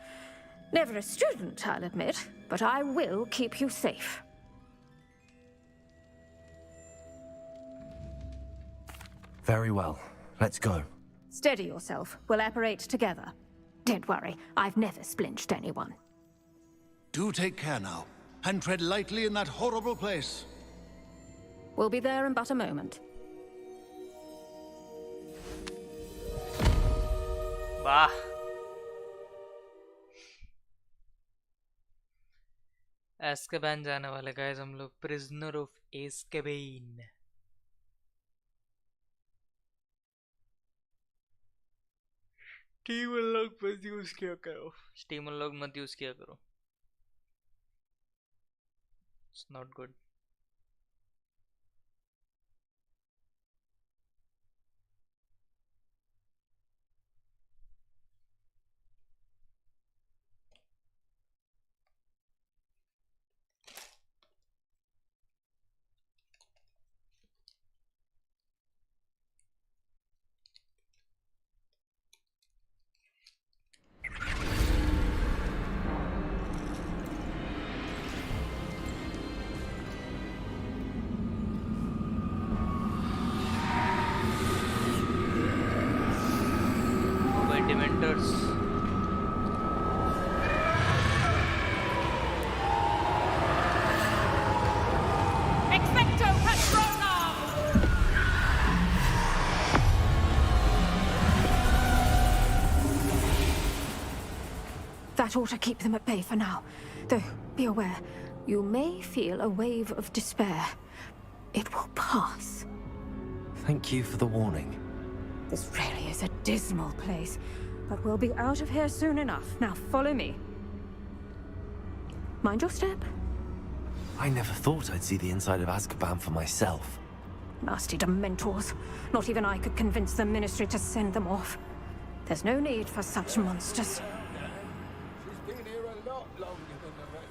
Speaker 7: Never a student, I'll admit, but I will keep you safe.
Speaker 11: Very well. Let's go.
Speaker 7: Steady yourself. We'll apparate together. Don't worry, I've never splinched anyone.
Speaker 22: Do take care now, and tread lightly in that horrible place.
Speaker 7: We'll be there in but a moment.
Speaker 3: वाह, एस्केबान जाने वाले guys हम लोग, prisoner of एस्केबान। Steam unlock मत use किया करो, steam unlock मत use किया करो, it's not good. Dementors.
Speaker 5: Expecto Patronum!
Speaker 7: That ought to keep them at bay for now. Though, be aware, you may feel a wave of despair. It will pass.
Speaker 11: Thank you for the warning.
Speaker 7: This really is a dismal place, but we'll be out of here soon enough. Now follow me. Mind your step.
Speaker 11: I never thought I'd see the inside of Azkaban for myself.
Speaker 7: Nasty Dementors. Not even I could convince the Ministry to send them off. There's no need for such monsters.
Speaker 6: She's been here a lot longer than the rest of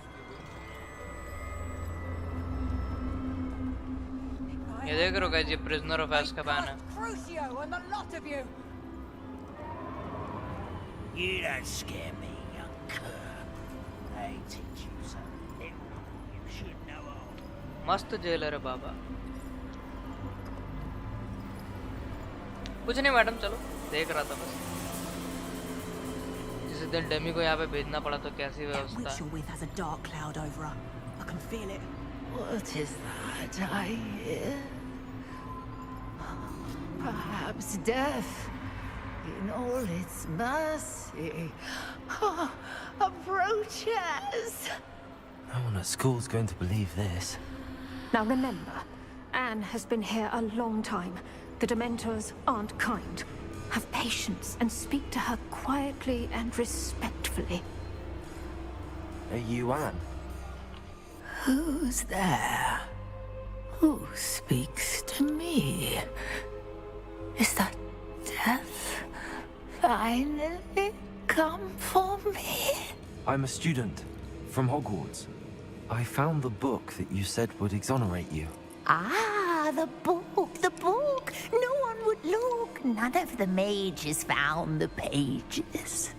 Speaker 3: ये देख रहे हो guys, ये prisoner of Azkaban है.
Speaker 21: Crucio and the lot of you.
Speaker 9: You don't scare me, young cur. I teach you something you should know all.
Speaker 3: मस्त jailer है बाबा. कुछ नहीं मैडम, चलो देख रहा था बस. जिस दिन डेमी को यहाँ पे भेजना पड़ा तो कैसी व्यवस्था है.
Speaker 21: With has a dark cloud over her. I can feel it.
Speaker 5: What is that I hear? Perhaps death, in all its mercy, approaches.
Speaker 11: No one at school's going to believe this.
Speaker 7: Now remember, Anne has been here a long time. The Dementors aren't kind. Have patience and speak to her quietly and respectfully.
Speaker 11: Are you Anne?
Speaker 5: Who's there? Who speaks to me? Is that death finally come for me?
Speaker 11: I'm a student from Hogwarts. I found the book that you said would exonerate you.
Speaker 5: Ah, the book, the book. No one would look. None of the mages found the pages.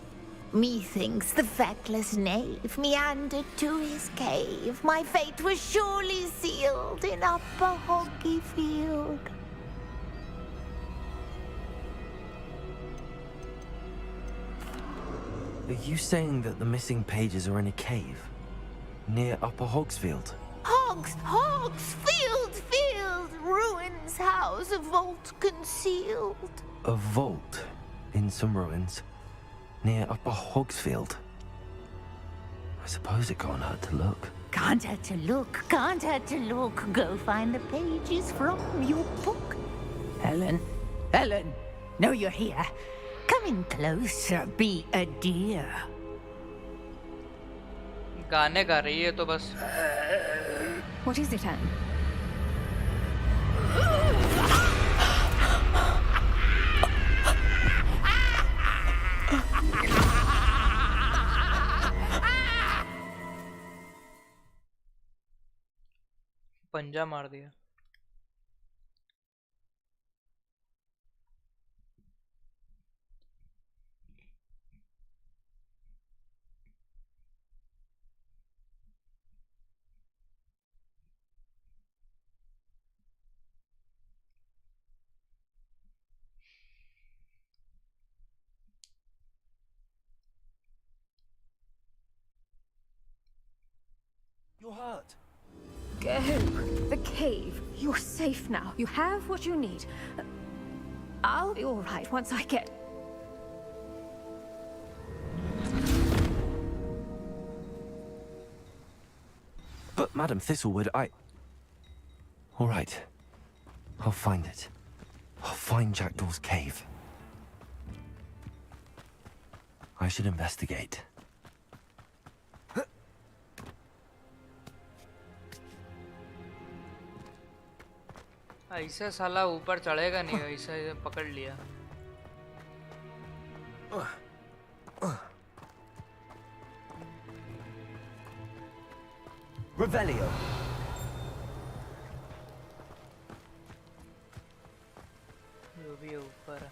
Speaker 5: Methinks the feckless knave meandered to his cave. My fate was surely sealed in Upper Hoggyfield.
Speaker 11: Are you saying that the missing pages are in a cave? Near Upper Hogsfield?
Speaker 5: Field, ruins house, a vault concealed.
Speaker 11: A vault in some ruins? Near Upper Hogsfield? I suppose it can't hurt to look.
Speaker 5: Can't hurt to look, can't hurt to look. Go find the pages from your book. Helen, know you're here. Come in closer, be a dear.
Speaker 3: गाने गा रही है तो बस.
Speaker 7: What is it, Anne?
Speaker 3: पंजा मार दिया.
Speaker 11: You're hurt.
Speaker 7: Go. The cave. You're safe now. You have what you need. I'll be all right once I get...
Speaker 11: But Madam Thistlewood, All right. I'll find it. I'll find Jackdaw's cave. I should investigate.
Speaker 3: ऐसा साला ऊपर चढ़ेगा नहीं, ऐसा पकड़ लिया.
Speaker 11: Revelio.
Speaker 3: जो भी है ऊपर.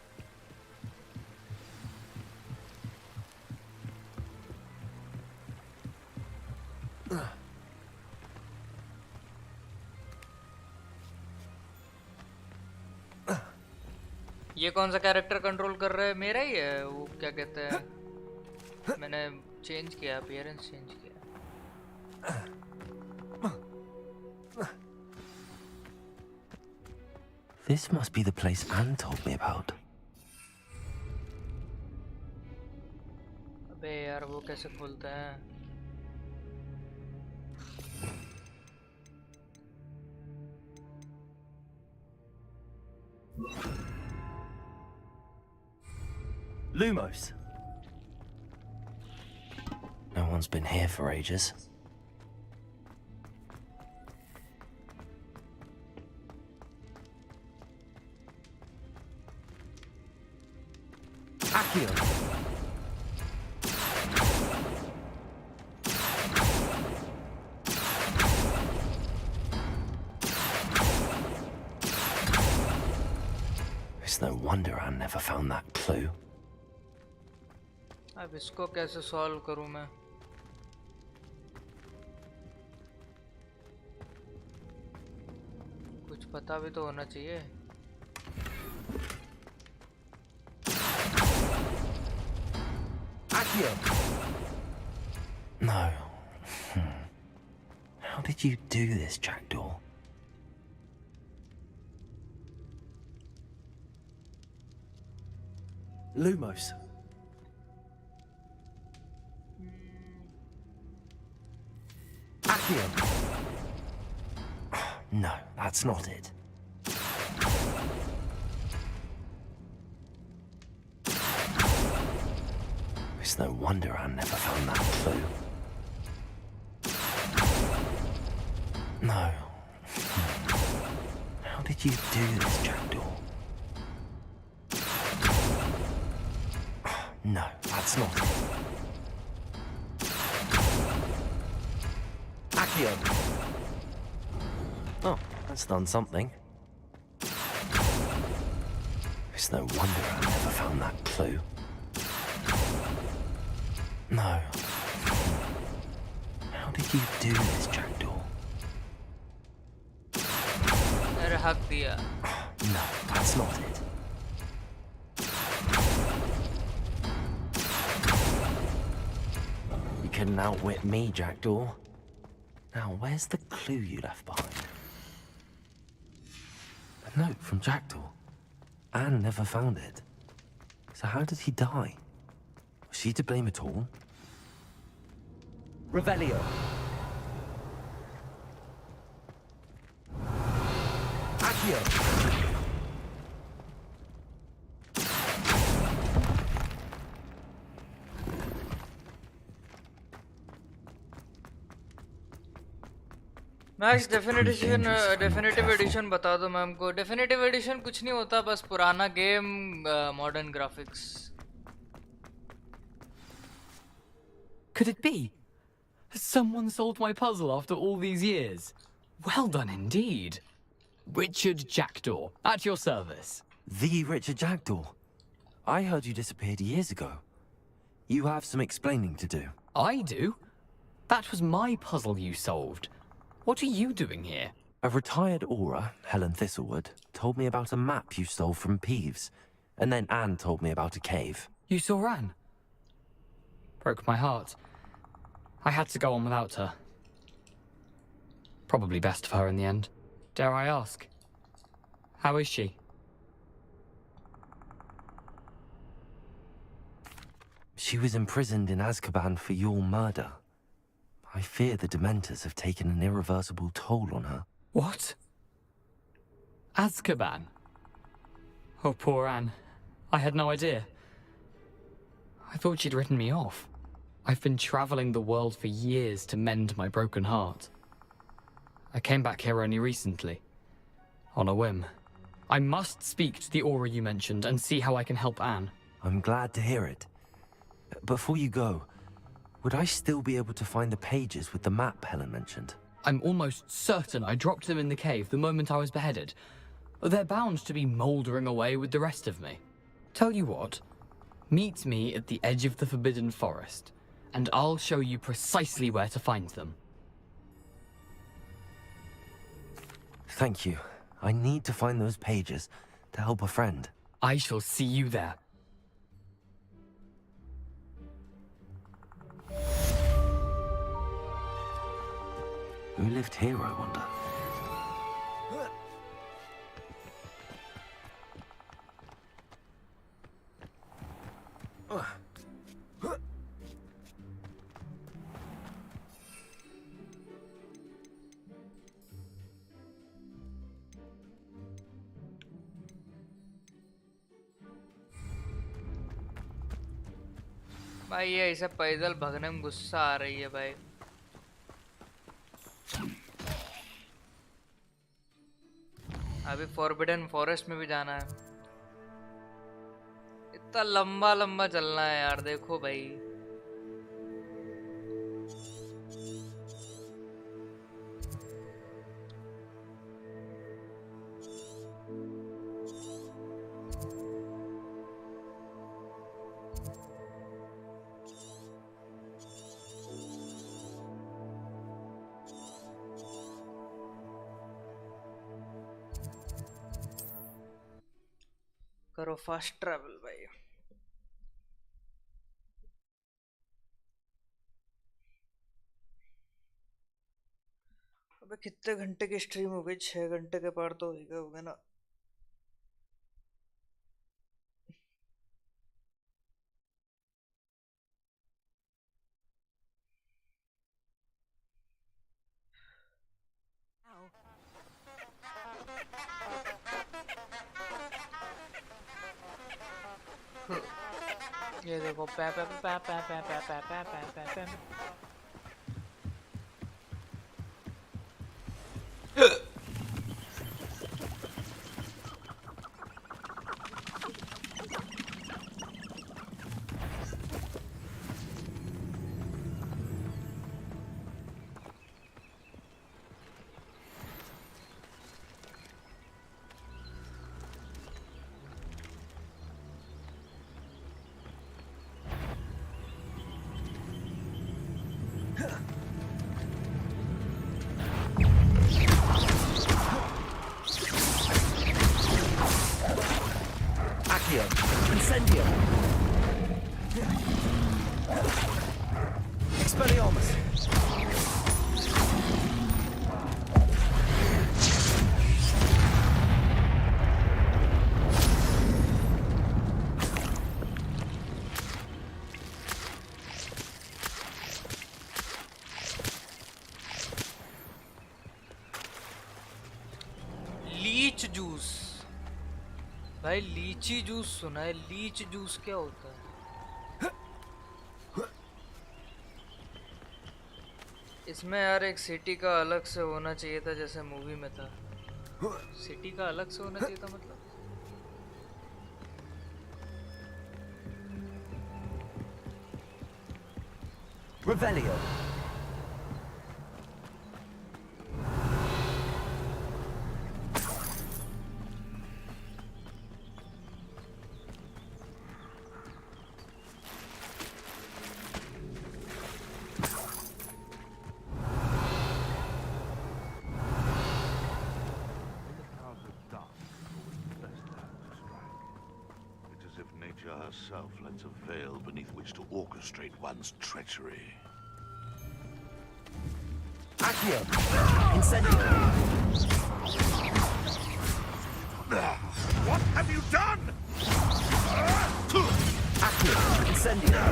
Speaker 3: ये कौन सा कैरेक्टर कंट्रोल कर रहा है? मेरा ही है वो, क्या कहते हैं, मैंने चेंज किया, अपीयरेंस चेंज किया.
Speaker 11: This must be the place Anne told me about.
Speaker 3: अबे यार वो कैसे खोलते हैं?
Speaker 11: Lumos. No one's been here for ages. Accio. It's no wonder I never found that clue.
Speaker 3: अब इसको कैसे सॉल्व करूं मैं? कुछ पता भी तो होना चाहिए.
Speaker 11: Accio. No. How did you do this, Jackdaw? Lumos. Accio. No, that's not it. It's no wonder I never found that clue. No. How did you do this, Jackdaw? No, that's not it. Accio. Oh, that's done something. It's no wonder I never found that clue. No. How did you do this, Jackdaw?
Speaker 3: अरे हक दिया.
Speaker 11: No, that's not it. You couldn't outwit me, Jackdaw. Now, where's the clue you left behind? A note from Jackdaw. Anne never found it. So how did he die? Was she to blame at all? Revelio. Accio.
Speaker 3: Max definitive addition बता दो ma'am को. Definitive addition कुछ नहीं होता, बस पुराना game, modern graphics.
Speaker 24: Could it be? Has someone solved my puzzle after all these years? Well done indeed. Richard Jackdaw, at your service.
Speaker 11: The Richard Jackdaw. I heard you disappeared years ago. You have some explaining to do.
Speaker 24: I do? That was my puzzle you solved. What are you doing here?
Speaker 11: A retired aura, Helen Thistlewood, told me about a map you stole from Peeves. And then Anne told me about a cave.
Speaker 24: You saw Anne? Broke my heart. I had to go on without her. Probably best for her in the end. Dare I ask? How is she?
Speaker 11: She was imprisoned in Azkaban for your murder. I fear the Dementors have taken an irreversible toll on her.
Speaker 24: What? Azkaban? Oh, poor Anne. I had no idea. I thought she'd written me off. I've been traveling the world for years to mend my broken heart. I came back here only recently, on a whim. I must speak to the aura you mentioned and see how I can help Anne.
Speaker 11: I'm glad to hear it. Before you go, would I still be able to find the pages with the map Helen mentioned?
Speaker 24: I'm almost certain I dropped them in the cave the moment I was beheaded. They're bound to be mouldering away with the rest of me. Tell you what, meet me at the edge of the Forbidden Forest, and I'll show you precisely where to find them.
Speaker 11: Thank you. I need to find those pages to help a friend.
Speaker 24: I shall see you there.
Speaker 11: Who lived here, I wonder?
Speaker 3: भाई ये ऐसा पैदल भगने में गुस्सा आ रही है भाई। अभी फॉरबिडन फॉरेस्ट में भी जाना है। इतना लंबा लंबा चलना है यार, देखो भाई। करो फास्ट ट्रैवल भाई। अबे कितने घंटे की स्ट्रीम हो गई? 6 घंटे के पार तो होगा ना। ये देखो पै पै पै पै पै पै पै पै पै पै पै।
Speaker 23: Incendio! Expelliarmus!
Speaker 3: लीच जूस भाई, लीची जूस सुना है। लीच जूस क्या होता है? इसमें यार एक सिटी का अलग से होना चाहिए था, जैसे मूवी में था। सिटी का अलग से होना चाहिए था मतलब।
Speaker 23: Revelio.
Speaker 4: Herself lends a veil beneath which to orchestrate one's treachery.
Speaker 23: Accio! Incendio!
Speaker 4: What have you done?
Speaker 23: Accio! Incendio!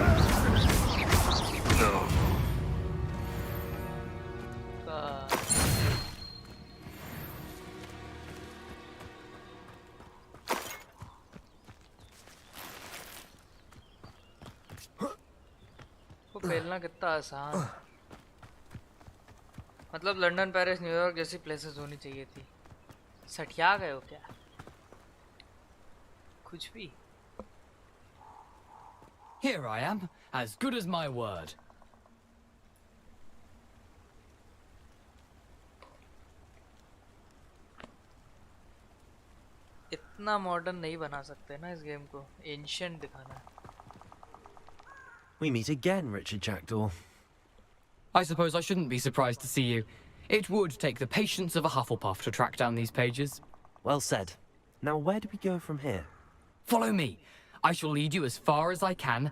Speaker 3: खेलना कितना आसान। मतलब लंदन, पेरिस, न्यूयॉर्क जैसी प्लेसेस होनी चाहिए थी। सठिया गए हो क्या? कुछ भी।
Speaker 24: Here I am, as good as my word.
Speaker 3: इतना मॉडर्न नहीं बना सकते ना इस गेम को, एंशिएंट दिखाना है।
Speaker 11: We meet again, Richard Jackdaw.
Speaker 24: I suppose I shouldn't be surprised to see you. It would take the patience of a Hufflepuff to track down these pages.
Speaker 11: Well said. Now where do we go from here?
Speaker 24: Follow me. I shall lead you as far as I can,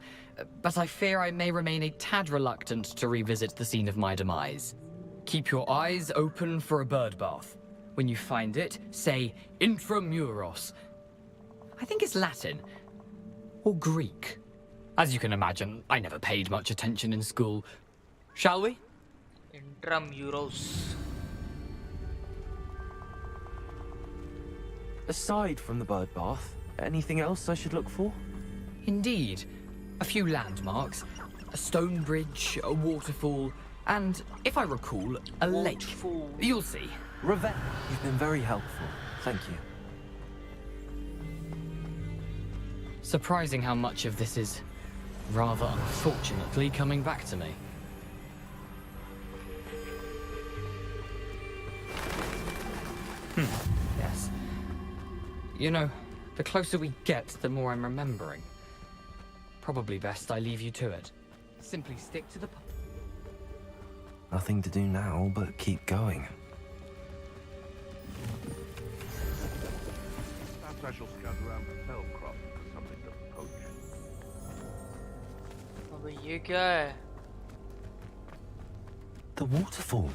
Speaker 24: but I fear I may remain a tad reluctant to revisit the scene of my demise. Keep your eyes open for a bird bath. When you find it, say intramuros. I think it's Latin. Or Greek. As you can imagine, I never paid much attention in school. Shall we?
Speaker 3: Intramuros.
Speaker 11: Aside from the bird bath, anything else I should look for?
Speaker 24: Indeed. A few landmarks. A stone bridge, a waterfall, and, if I recall, a lake. You'll see.
Speaker 11: Revenge. You've been very helpful. Thank you.
Speaker 24: Surprising how much of this is, rather unfortunately, coming back to me. Yes. You know, the closer we get, the more I'm remembering. Probably best I leave you to it. Simply stick to the...
Speaker 11: Nothing to do now but keep going.
Speaker 4: Perhaps I shall scout around the fell crop for something to poach.
Speaker 3: अबे ये क्या है?
Speaker 11: The waterfall.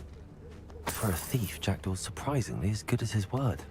Speaker 11: For a thief, Jackdaw's surprisingly as good as his word.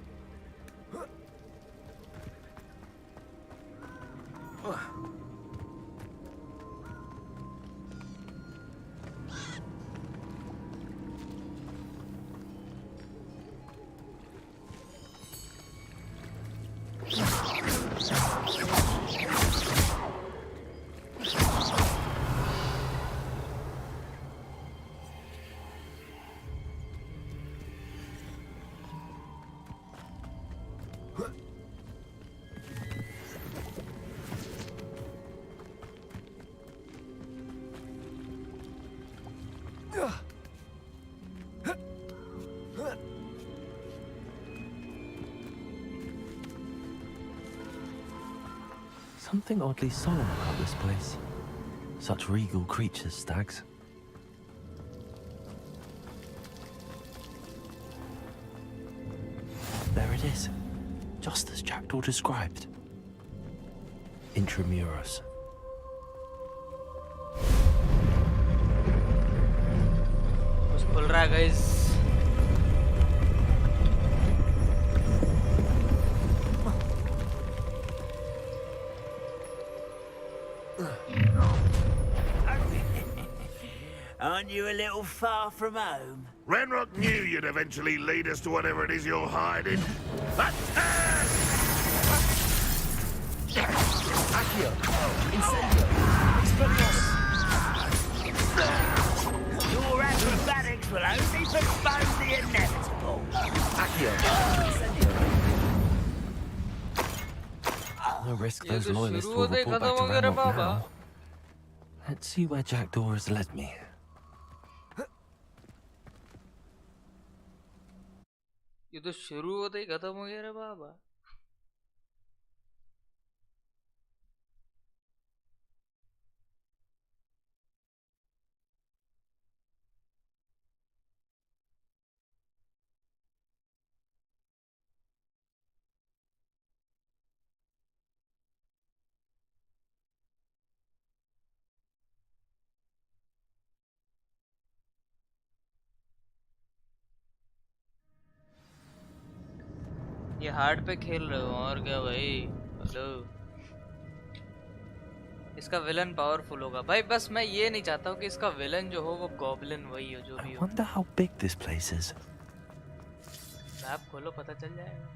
Speaker 11: Something oddly solemn about this place. Such regal creatures, stags. There it is. Just as Jackdaw described. Intramuros.
Speaker 3: कुछ बोल रहा है guys.
Speaker 9: Aren't you a little far from home?
Speaker 4: Renrock knew you'd eventually lead us to whatever it is you're hiding.
Speaker 9: Accio! Incendio! Expelliarmus! Your acrobatics will only postpone the inevitable.
Speaker 11: Accio! Incendio! No risk those loyalists will report back to Renrock now. Let's see where Jackdaw has led me.
Speaker 3: ये तो शुरू होते ही खत्म हो गया रे बाबा. ये hard पे खेल रहे हो और क्या भाई? हेलो. इसका विलन पावरफुल होगा भाई. बस मैं ये नहीं चाहता हूँ कि इसका विलन जो हो वो गॉब्लिन वही हो जो भी हो.
Speaker 11: Wonder how big this place is.
Speaker 3: Map खोलो पता चल जाएगा.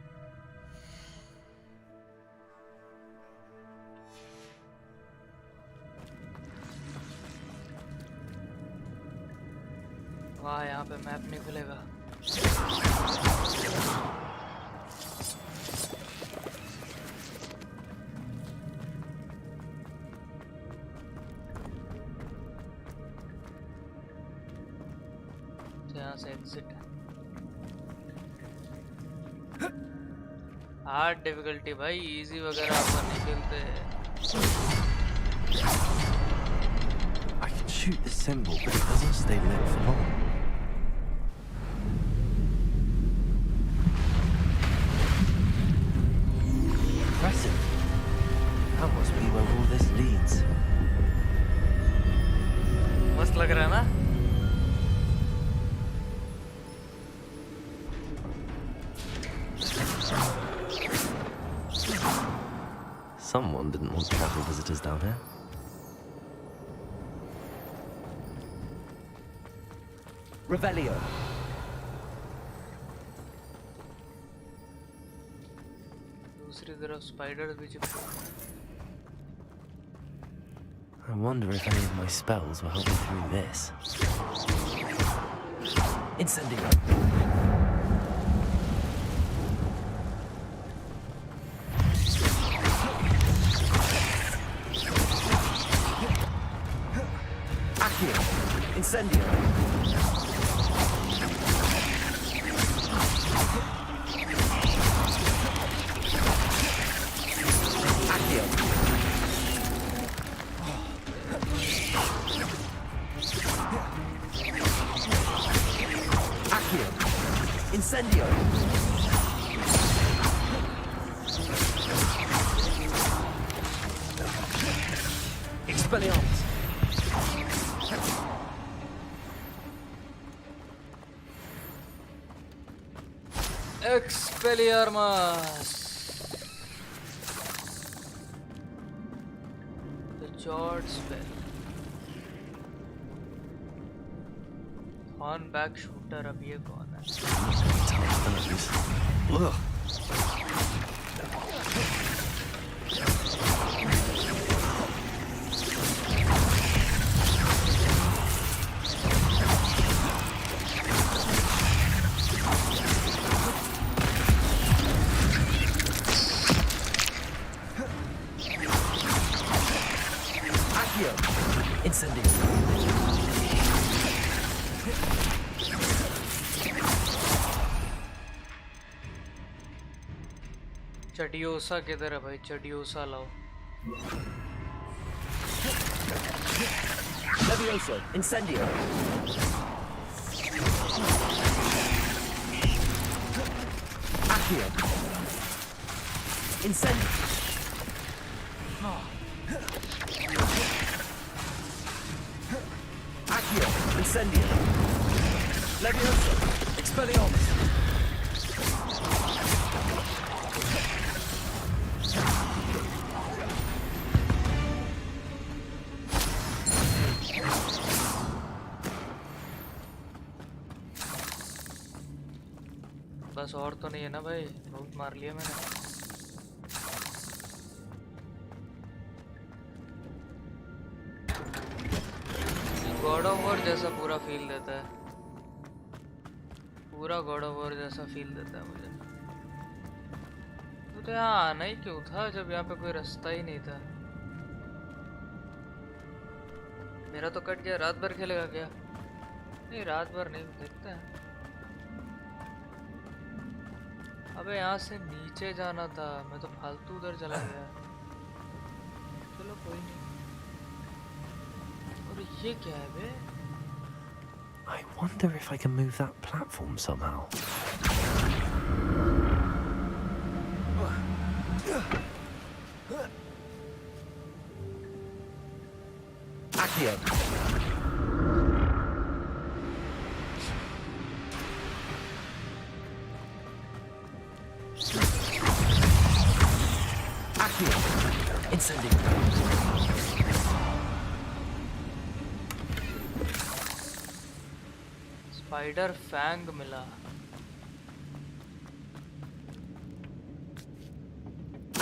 Speaker 3: वाह यहाँ पे मैप नहीं खुलेगा. यहाँ से एग्जिट. हार्ड डिफिकल्टी भाई. इजी वगैरह अपन नहीं खेलते.
Speaker 11: I can shoot the symbol, but it doesn't stay lit for long. Impressive. That must be where all this leads.
Speaker 3: मस्त लग रहा है ना?
Speaker 11: Someone didn't want casual visitors down here. Revelio.
Speaker 3: दूसरी तरफ spiders भी चिपके।
Speaker 11: I wonder if any of my spells will help me through this. Incendio. Accio. Incendio. Accio. Accio. Incendio. Expelliarmus.
Speaker 3: Expelliarmus. The Jord spell. Hornback shooter. अब ये कौन है?
Speaker 11: Ugh. Accio. Incendio.
Speaker 3: चडियोसा किधर है भाई? चडियोसा लाओ।
Speaker 11: Levioso. Incendio. Accio. Incendio. Accio. Incendio. Levioso. Expelliarmus.
Speaker 3: बस और तो नहीं है ना भाई? बहुत मार लिया मैंने। गॉड ऑफ वॉर जैसा पूरा फील देता है, पूरा गॉड ऑफ वॉर जैसा फील देता है मुझे। तो यहाँ आना ही क्यों था जब यहाँ पे कोई रास्ता ही नहीं था? मेरा तो कट गया। रात भर खेलेगा क्या? नहीं रात भर नहीं, देखते हैं। अबे यहाँ से नीचे जाना था, मैं तो फालतू उधर चला गया। चलो कोई नहीं। और ये क्या है बे?
Speaker 11: I wonder if I can move that platform somehow. Accio. Accio. Incendio.
Speaker 3: Spider fang मिला।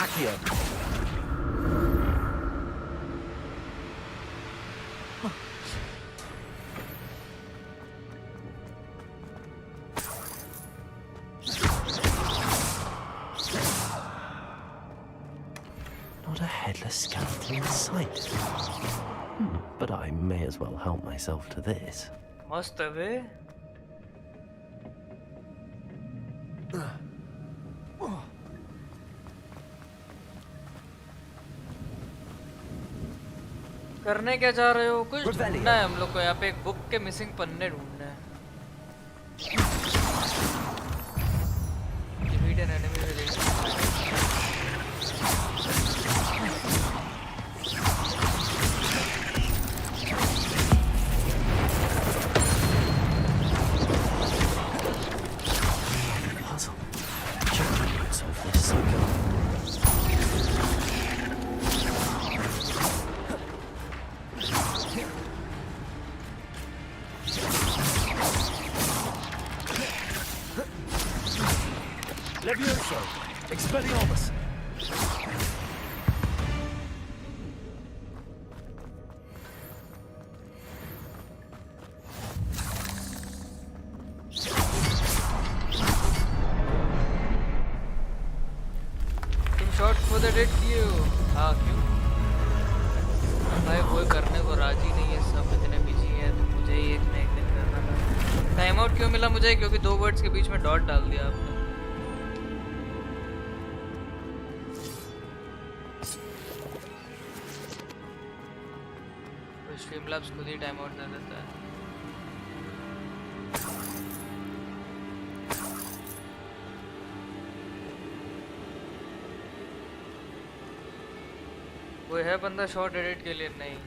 Speaker 11: Accio. Not a headless skeleton in sight. But I may as well help myself to this.
Speaker 3: मस्त है बे। करने क्या चाह रहे हो? कुछ ढूंढना है हम लोग को। यहाँ पे एक बुक के मिसिंग पन्ने ढूंढने हैं। Defeat an enemy with delete किए हो? हाँ क्यों? भाई कोई करने को राजी नहीं है, सब इतने बिजी है, तो मुझे ही एक ना एक दिन करना था। टाइम आउट क्यों मिला मुझे? क्योंकि 2 वर्ड्स के बीच में डॉट डाल दिया आपने। तो स्ट्रीमलैब्स खुद ही टाइम आउट दे देता है। वो है बंदा शॉर्ट एडिट के लिए? नहीं।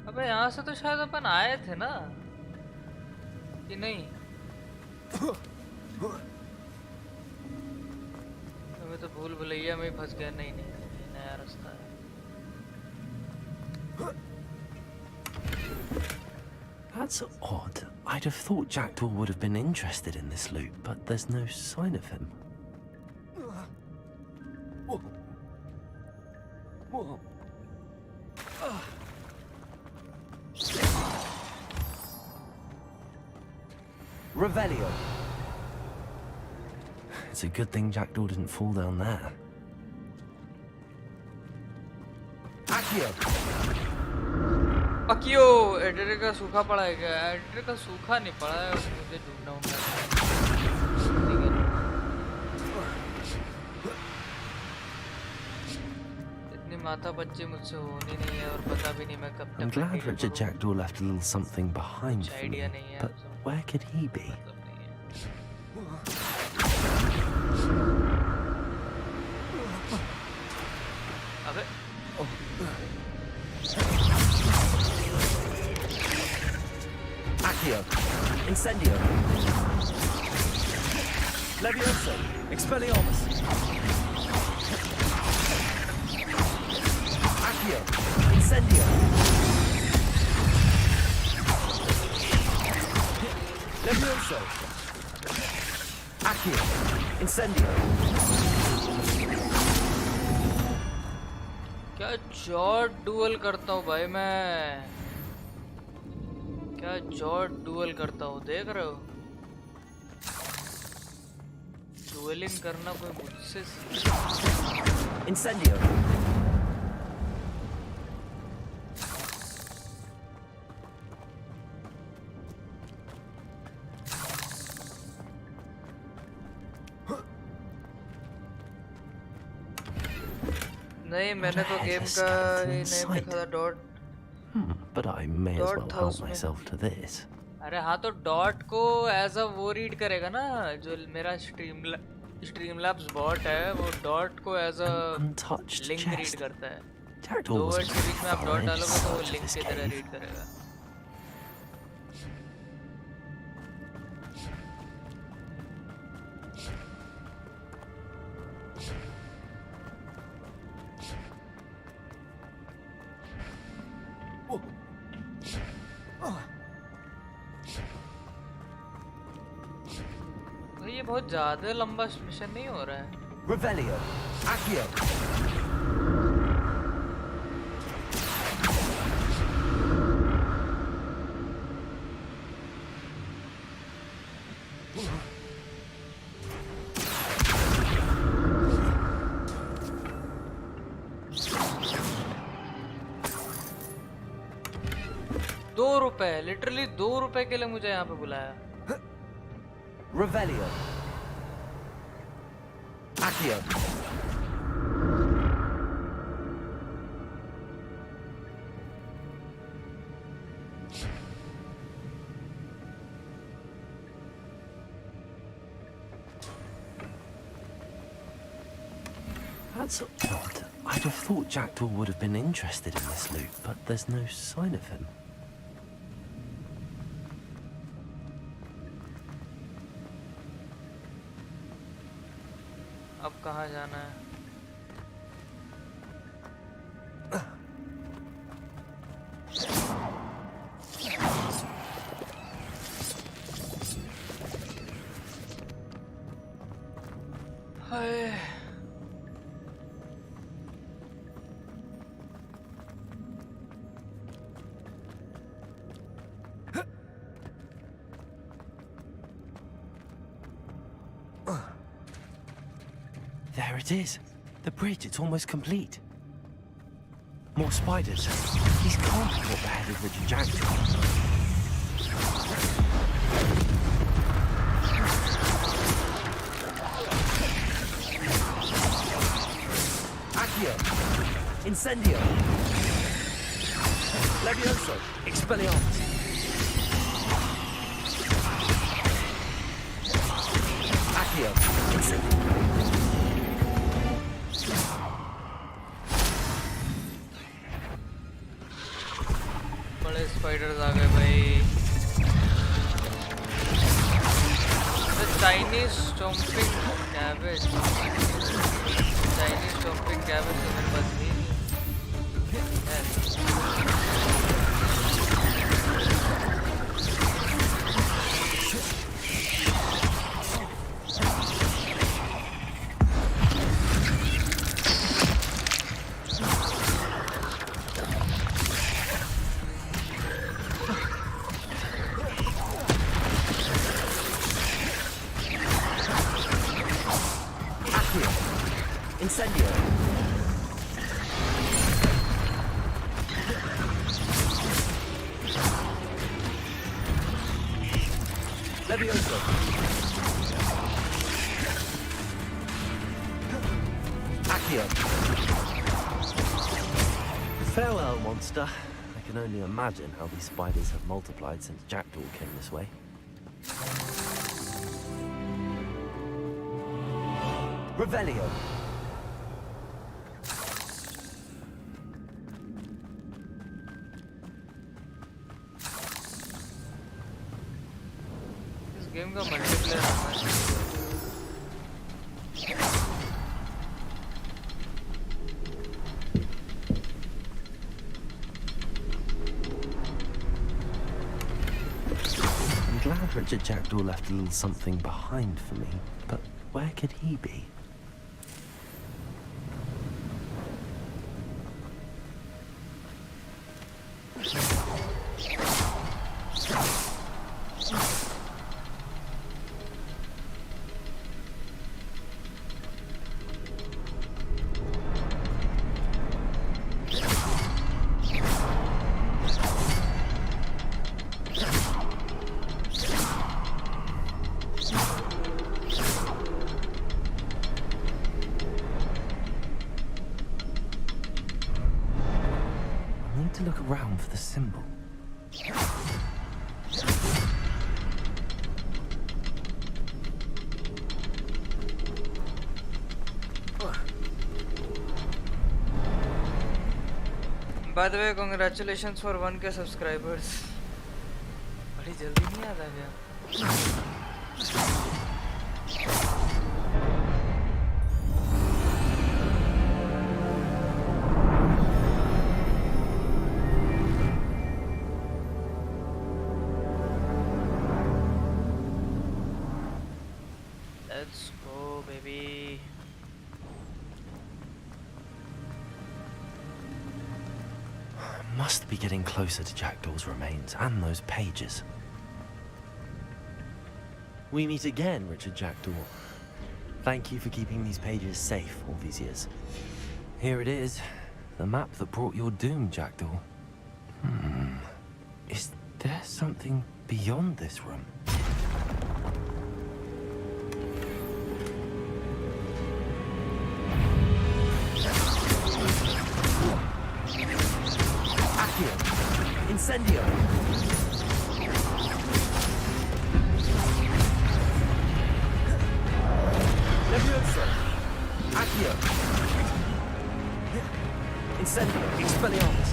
Speaker 3: अबे यहाँ से तो शायद अपन आए थे ना, कि नहीं? मैं तो भूल भुलैया में फंस गया। नहीं नहीं नहीं, नया रास्ता है।
Speaker 11: That's odd. I'd have thought Jackdaw would have been interested in this loot, but there's no sign of him. Revelio. It's a good thing Jackdaw didn't fall down there. Accio.
Speaker 3: Akio editor का सूखा पड़ा है क्या? Editor का सूखा नहीं पड़ा है, मुझे ढूंढना होगा। इतनी माथा बच्चे मुझसे होनी नहीं है, और पता भी नहीं मैं कब तक।
Speaker 11: I'm glad Richard Jackdaw left a little something behind for me, but where could he be?
Speaker 3: अबे
Speaker 11: Accio. Incendio. Levioso. Expelliarmus. Accio. Incendio. Levioso. Accio. Incendio.
Speaker 3: क्या जॉर्ड डुअल करता हूँ भाई मैं, क्या जॉर्ड डुअल करता हूँ, देख रहे हो? डुअलिंग करना कोई मुझसे
Speaker 11: Incendio.
Speaker 3: नहीं, मैंने तो गेम का ही नेम लिखा था dot.
Speaker 11: But I may as well help myself to this.
Speaker 3: अरे हाँ, तो डॉट को एज अ वो रीड करेगा ना, जो मेरा स्ट्रीमलैब्स बॉट है, वो डॉट को एज अ लिंक रीड करता है। 2 वर्ड्स के बीच में आप डॉट डालोगे तो वो लिंक की तरह रीड करेगा। ये बहुत ज्यादा लंबा मिशन नहीं हो रहा है।
Speaker 11: Revelio. Accio.
Speaker 3: ₹2, लिटरली ₹2 के लिए मुझे यहाँ पे बुलाया।
Speaker 11: Revelio. Accio. That's odd. I'd have thought Jackdaw would have been interested in this loot, but there's no sign of him.
Speaker 3: अब कहाँ जाना है?
Speaker 11: There it is. The bridge, it's almost complete. More spiders. These can't be what beheaded Richard Jackson. Accio. Incendio. Levioso. Expelliarmus. Accio. Incendio.
Speaker 3: बड़े spiders आ गए भाई। The Chinese stomping cabbage तो मेरे पास नहीं
Speaker 11: Incendio. Levioso. Accio. Farewell, monster. I can only imagine how these spiders have multiplied since Jackdaw came this way. Revelio.
Speaker 3: Game का multiplayer
Speaker 11: I'm glad Richard Jackdaw left a little something behind for me, but where could he be? To look around for the symbol.
Speaker 3: By the way, congratulations for 1K subscribers. बड़ी जल्दी नहीं आता क्या? Let's go, baby.
Speaker 11: Must be getting closer to Jackdaw's remains and those pages. We meet again, Richard Jackdaw. Thank you for keeping these pages safe all these years. Here it is, the map that brought your doom, Jackdaw. Is there something beyond this room? Incendio! Levioso! Accio! Incendio! Expelliarmus!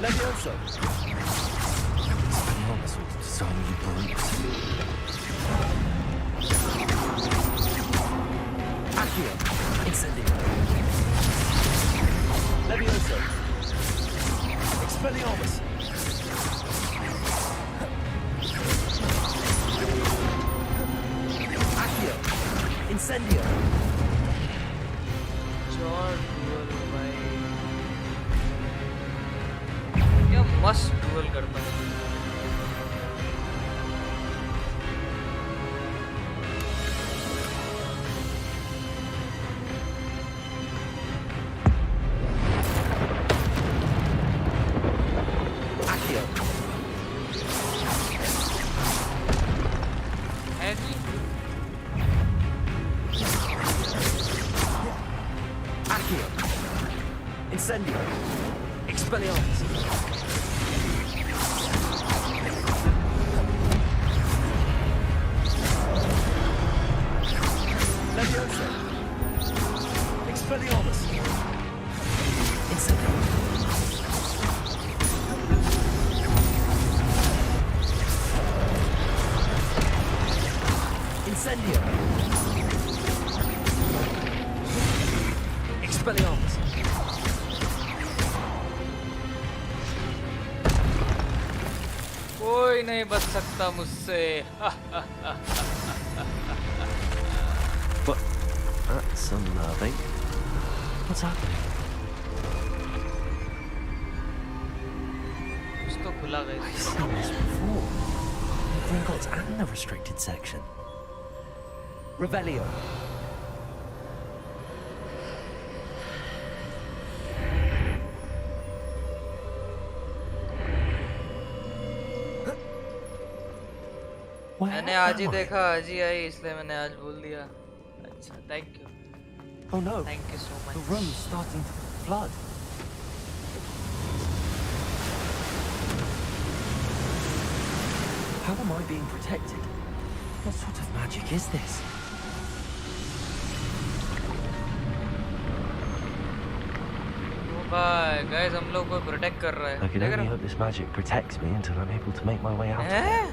Speaker 11: Levioso! Expelliarmus will disarm you brutes. Accio! Incendio! Levioso! Expelliarmus!
Speaker 3: Dual भाई, क्या मस्त dual करता है।
Speaker 23: Incendio. Expelliarmus. Leviosa. Expelliarmus. Incendio. Incendio. Expelliarmus.
Speaker 3: कोई नहीं बच सकता मुझसे।
Speaker 11: But that's unnerving. What's happening?
Speaker 3: कुछ तो खुला गया।
Speaker 11: I've seen this before. The Gringotts and the restricted section. Revelio.
Speaker 3: मैंने आज ही देखा, आज ही आई, इसलिए मैंने आज बोल दिया। अच्छा, thank you.
Speaker 11: Oh no!
Speaker 3: Thank you so much.
Speaker 11: The room's starting to flood. How am I being protected? What sort of magic is this?
Speaker 3: Guys, हम लोग को प्रोटेक्ट कर रहा है।
Speaker 11: I can only hope this magic protects me until I'm able to make my way out of
Speaker 3: हैं?
Speaker 11: it.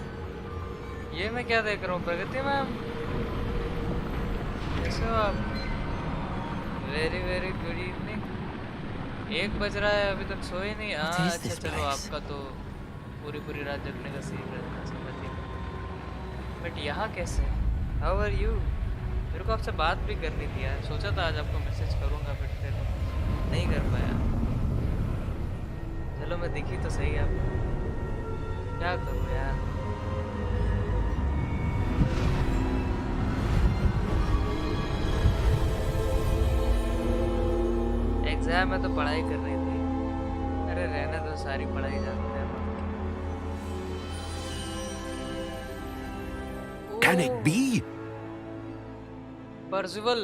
Speaker 3: ये मैं क्या देख रहा हूँ? प्रगति मैम, कैसे हो आप? Very very good evening. 1 बज रहा है, अभी तक सोए नहीं। हाँ अच्छा, चलो आपका तो पूरी रात जगने का सीन रहता है, बट यहाँ कैसे? How are you? मेरे को आपसे बात भी करनी थी यार, सोचा था आज आपको मैसेज करूँगा, बट फिर नहीं कर पाया। चलो मैं दिखी तो सही आपको, क्या करूँ यार। एग्जाम में तो पढ़ाई कर रही थी। अरे रहने तो सारी पढ़ाई जानते हैं।
Speaker 13: Can it be?
Speaker 3: Percival,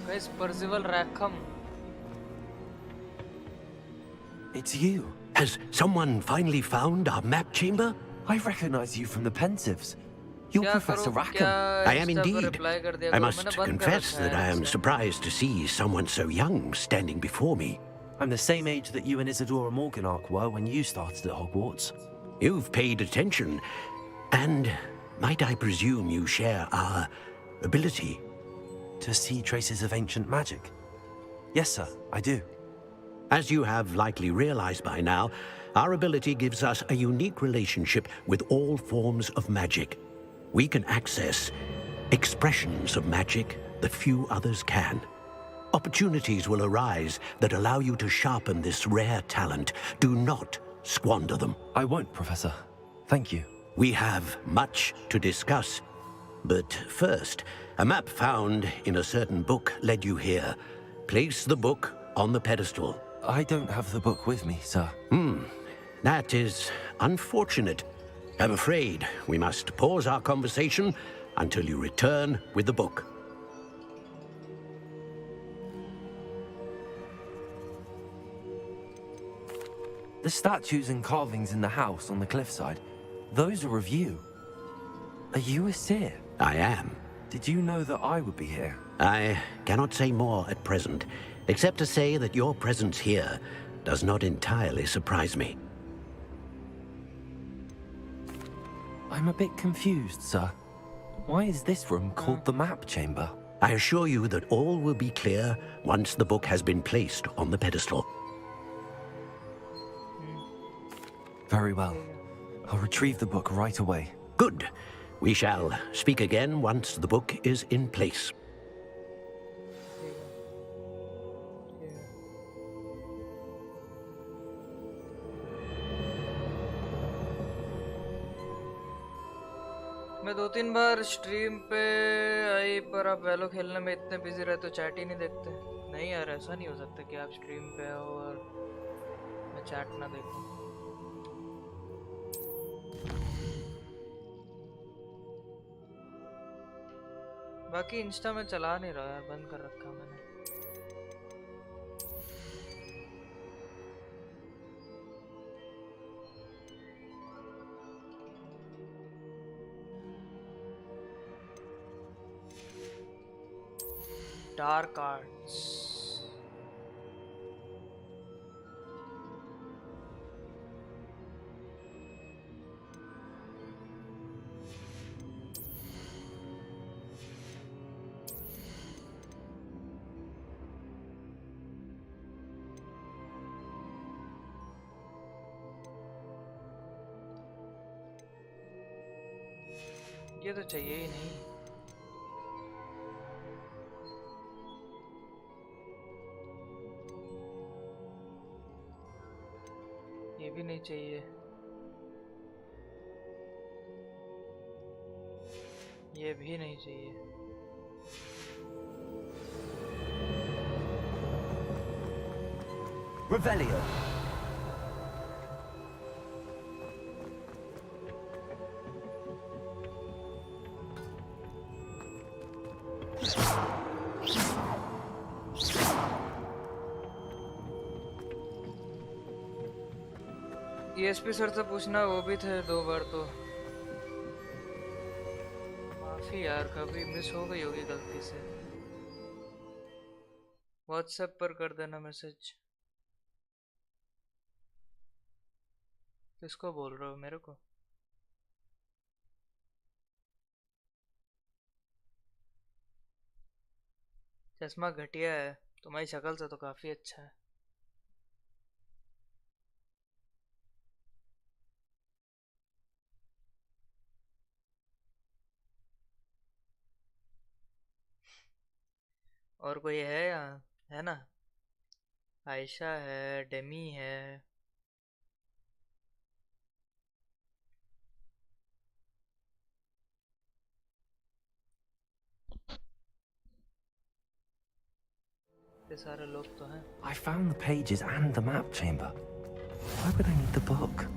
Speaker 3: guys, Percival Rackham.
Speaker 13: It's you. Has someone finally found our map chamber?
Speaker 11: I recognize you from the Pensives. You're Professor Rackham.
Speaker 13: I am indeed. I must confess that I am surprised to see someone so young standing before me.
Speaker 11: I'm the same age that you and Isadora Morganach were when you started at Hogwarts.
Speaker 13: You've paid attention, and might I presume you share our ability?
Speaker 11: To see traces of ancient magic? Yes, sir, I do.
Speaker 13: As you have likely realized by now, our ability gives us a unique relationship with all forms of magic. We can access expressions of magic that few others can. Opportunities will arise that allow you to sharpen this rare talent. Do not squander them.
Speaker 11: I won't, Professor. Thank you.
Speaker 13: We have much to discuss. But first, a map found in a certain book led you here. Place the book on the pedestal.
Speaker 11: I don't have the book with me, sir.
Speaker 13: That is unfortunate. I'm afraid we must pause our conversation until you return with the book.
Speaker 11: The statues and carvings in the house on the cliffside, those are of you. Are you ACER?
Speaker 13: I am.
Speaker 11: Did you know that I would be here?
Speaker 13: I cannot say more at present, except to say that your presence here does not entirely surprise me.
Speaker 11: I'm a bit confused, sir. Why is this room called the map chamber?
Speaker 13: I assure you that all will be clear once the book has been placed on the pedestal.
Speaker 11: Very well. I'll retrieve the book right away.
Speaker 13: Good. We shall speak again once the book is in place.
Speaker 3: मैं 2-3 बार stream पे आई, पर आप वैलो खेलने में इतने busy रहते हो, chat ही नहीं देखते। नहीं यार, ऐसा नहीं हो सकता कि आप स्ट्रीम पे हो और मैं चैट ना देखूं। बाकी इंस्टा में चला नहीं रहा यार, बंद कर रखा मैंने। Dark Arts. ये तो चाहिए ही नहीं। ये भी नहीं चाहिए, ये भी नहीं चाहिए।
Speaker 11: Revelio.
Speaker 3: ESP सर से पूछना, वो भी थे 2 बार तो। माफी यार, कभी मिस हो गई होगी गलती से। व्हाट्सएप पर कर देना मैसेज। किसको बोल रहे हो, मेरे को? चश्मा घटिया है, तुम्हारी शक्ल से तो काफी अच्छा है। और कोई है यहाँ? है ना, आयशा है, डेमी है। ये सारे लोग तो हैं।
Speaker 11: I found the pages and the map chamber. Why would I need the book?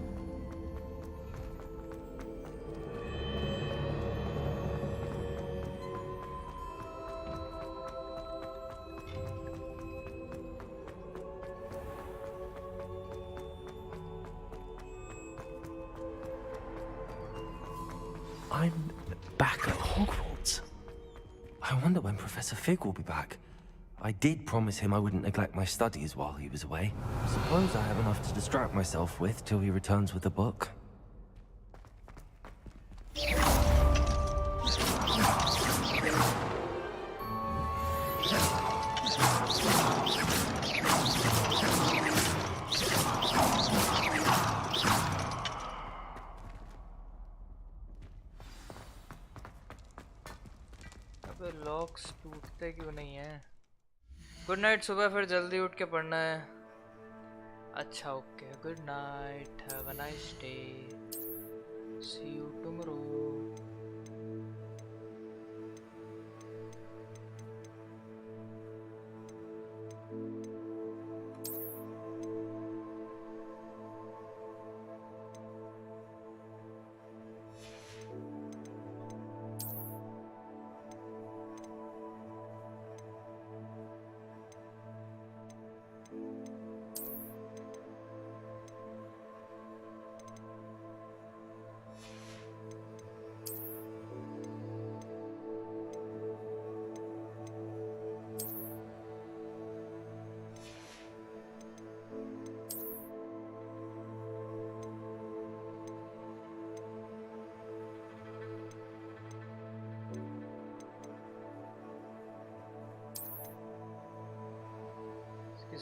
Speaker 11: I'm back at Hogwarts. I wonder when Professor Fig will be back. I did promise him I wouldn't neglect my studies while he was away. Suppose I have enough to distract myself with till he returns with the book.
Speaker 3: अबे locks टूटते क्यों नहीं है? Good night, सुबह फिर जल्दी उठ के पढ़ना है। अच्छा okay, good night, have a nice day, see you tomorrow.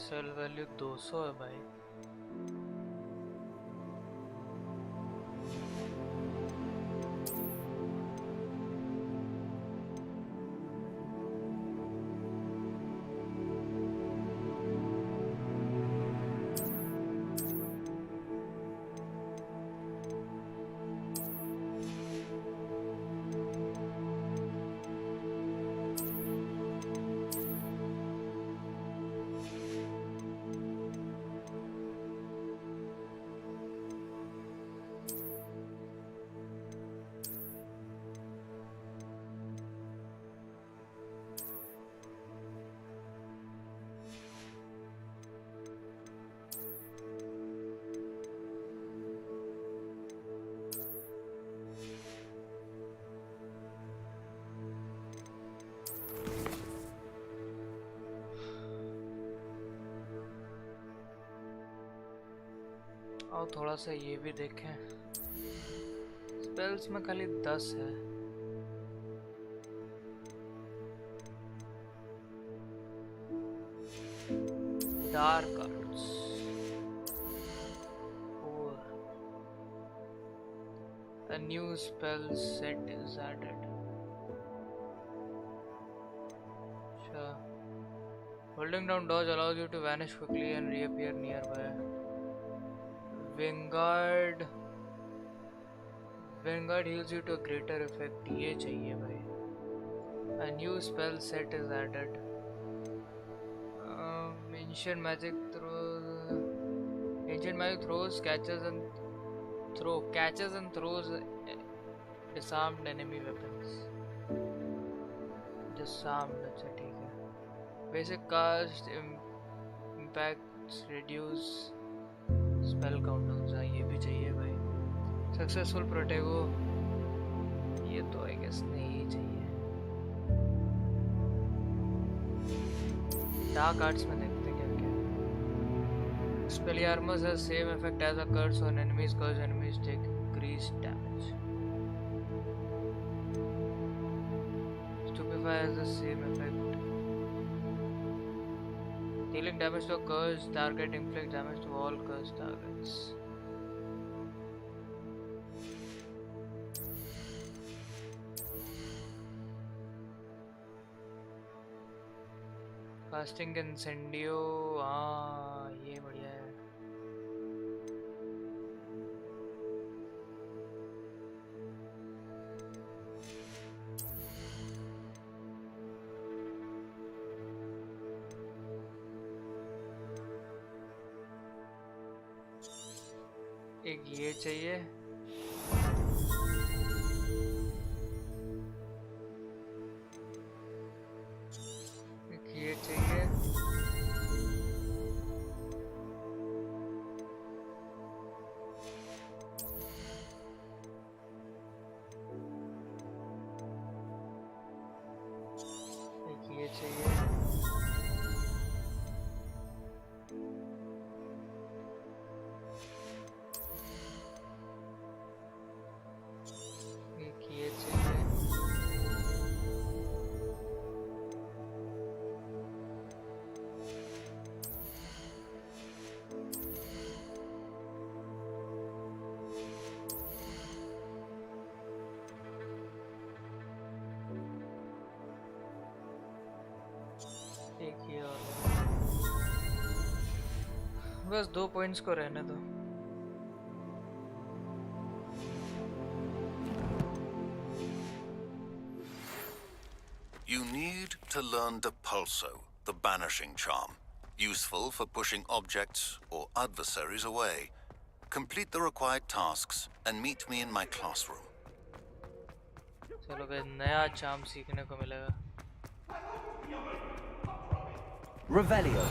Speaker 3: Sell value 200 है भाई। और थोड़ा सा ये भी देखें। स्पेल्स में खाली 10 है। Dark arts 4। A new spell set is added. Sure. Holding down dodge allows you to vanish quickly and reappear nearby. Vanguard heals you to a greater effect. ये चाहिए भाई. A new spell set is added. Ancient magic throws catches and throws disarmed enemy weapons. Disarmed, अच्छा ठीक है. Basic cast impacts reduce spell countdowns. हाँ ये भी चाहिए भाई. Successful protego ये तो I guess नहीं चाहिए. Dark arts में देखते क्या क्या. Spell armor has same effect as a curse on enemies, cause enemies take increased damage. Stupefy has the same effect. Dealing damage to a cursed target inflicts damage to all cursed targets. Casting Incendio, हाँ ये बढ़िया है. एक ये चाहिए. एक ये चाहिए. एक ये चाहिए. बस 2 पॉइंट्स को रहने दो.
Speaker 22: You need to learn Depulso, the banishing charm. Useful for pushing objects or adversaries away. Complete the required tasks and meet me in my classroom.
Speaker 3: चलो भाई नया चार्म सीखने को मिलेगा.
Speaker 11: Revelio.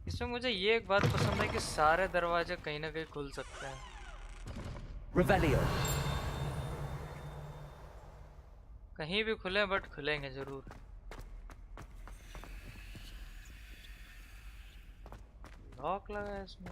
Speaker 3: इसमें मुझे ये एक बात पसंद है कि सारे दरवाजे कहीं ना कहीं खुल सकते हैं.
Speaker 11: Revelio.
Speaker 3: कहीं भी खुले बट खुलेंगे जरूर. लॉक लगा है इसमें.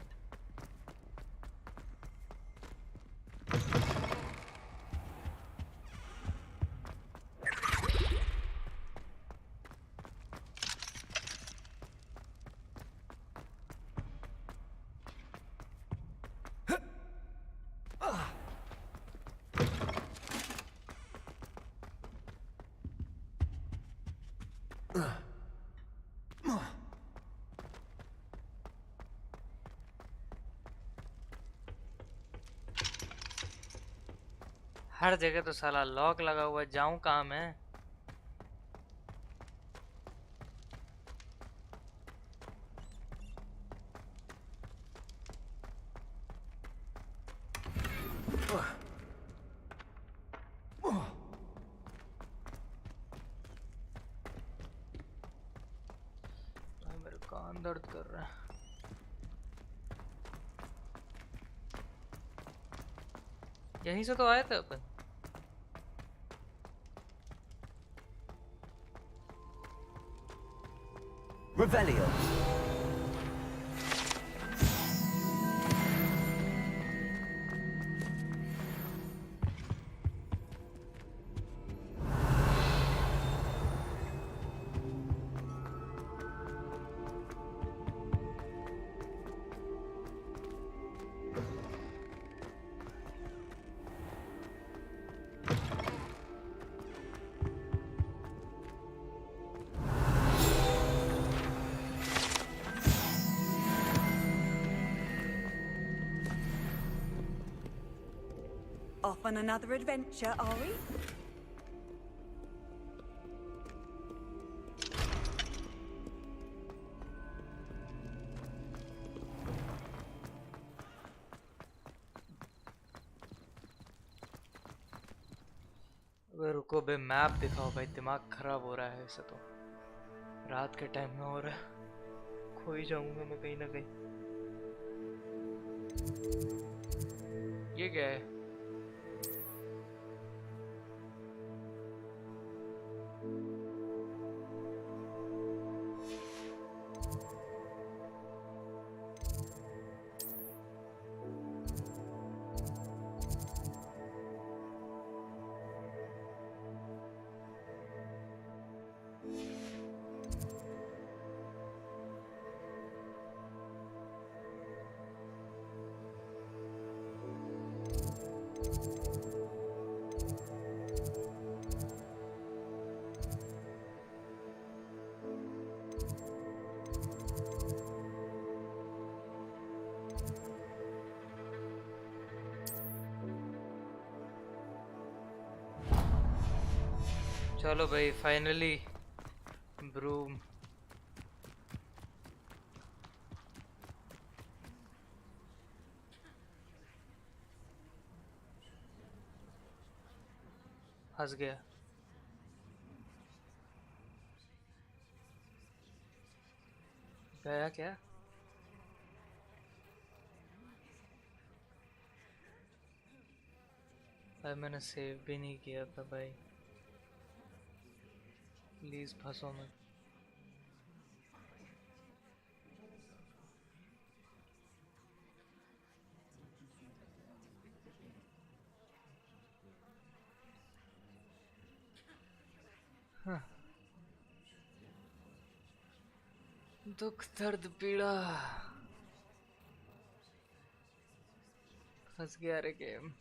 Speaker 3: हर जगह तो साला लॉक लगा हुआ है. जाऊं कहाँ मैं? दर्द कर रहा है। यहीं से तो आए थे अपन।
Speaker 15: Revelio.
Speaker 10: Off on another adventure, are we?
Speaker 3: अबे रुको बे, मैप दिखाओ भाई, दिमाग खराब हो रहा है ऐसे तो। रात के टाइम में हो रहा है, खो ही जाऊंगा मैं कहीं ना कहीं। ये क्या है? चलो भाई, फाइनली ब्रूम। हंस गया। गया क्या? भाई मैंने सेव भी नहीं किया था भाई, प्लीज फंसो मत। हाँ। दुख दर्द पीड़ा, फंस गया रे गेम।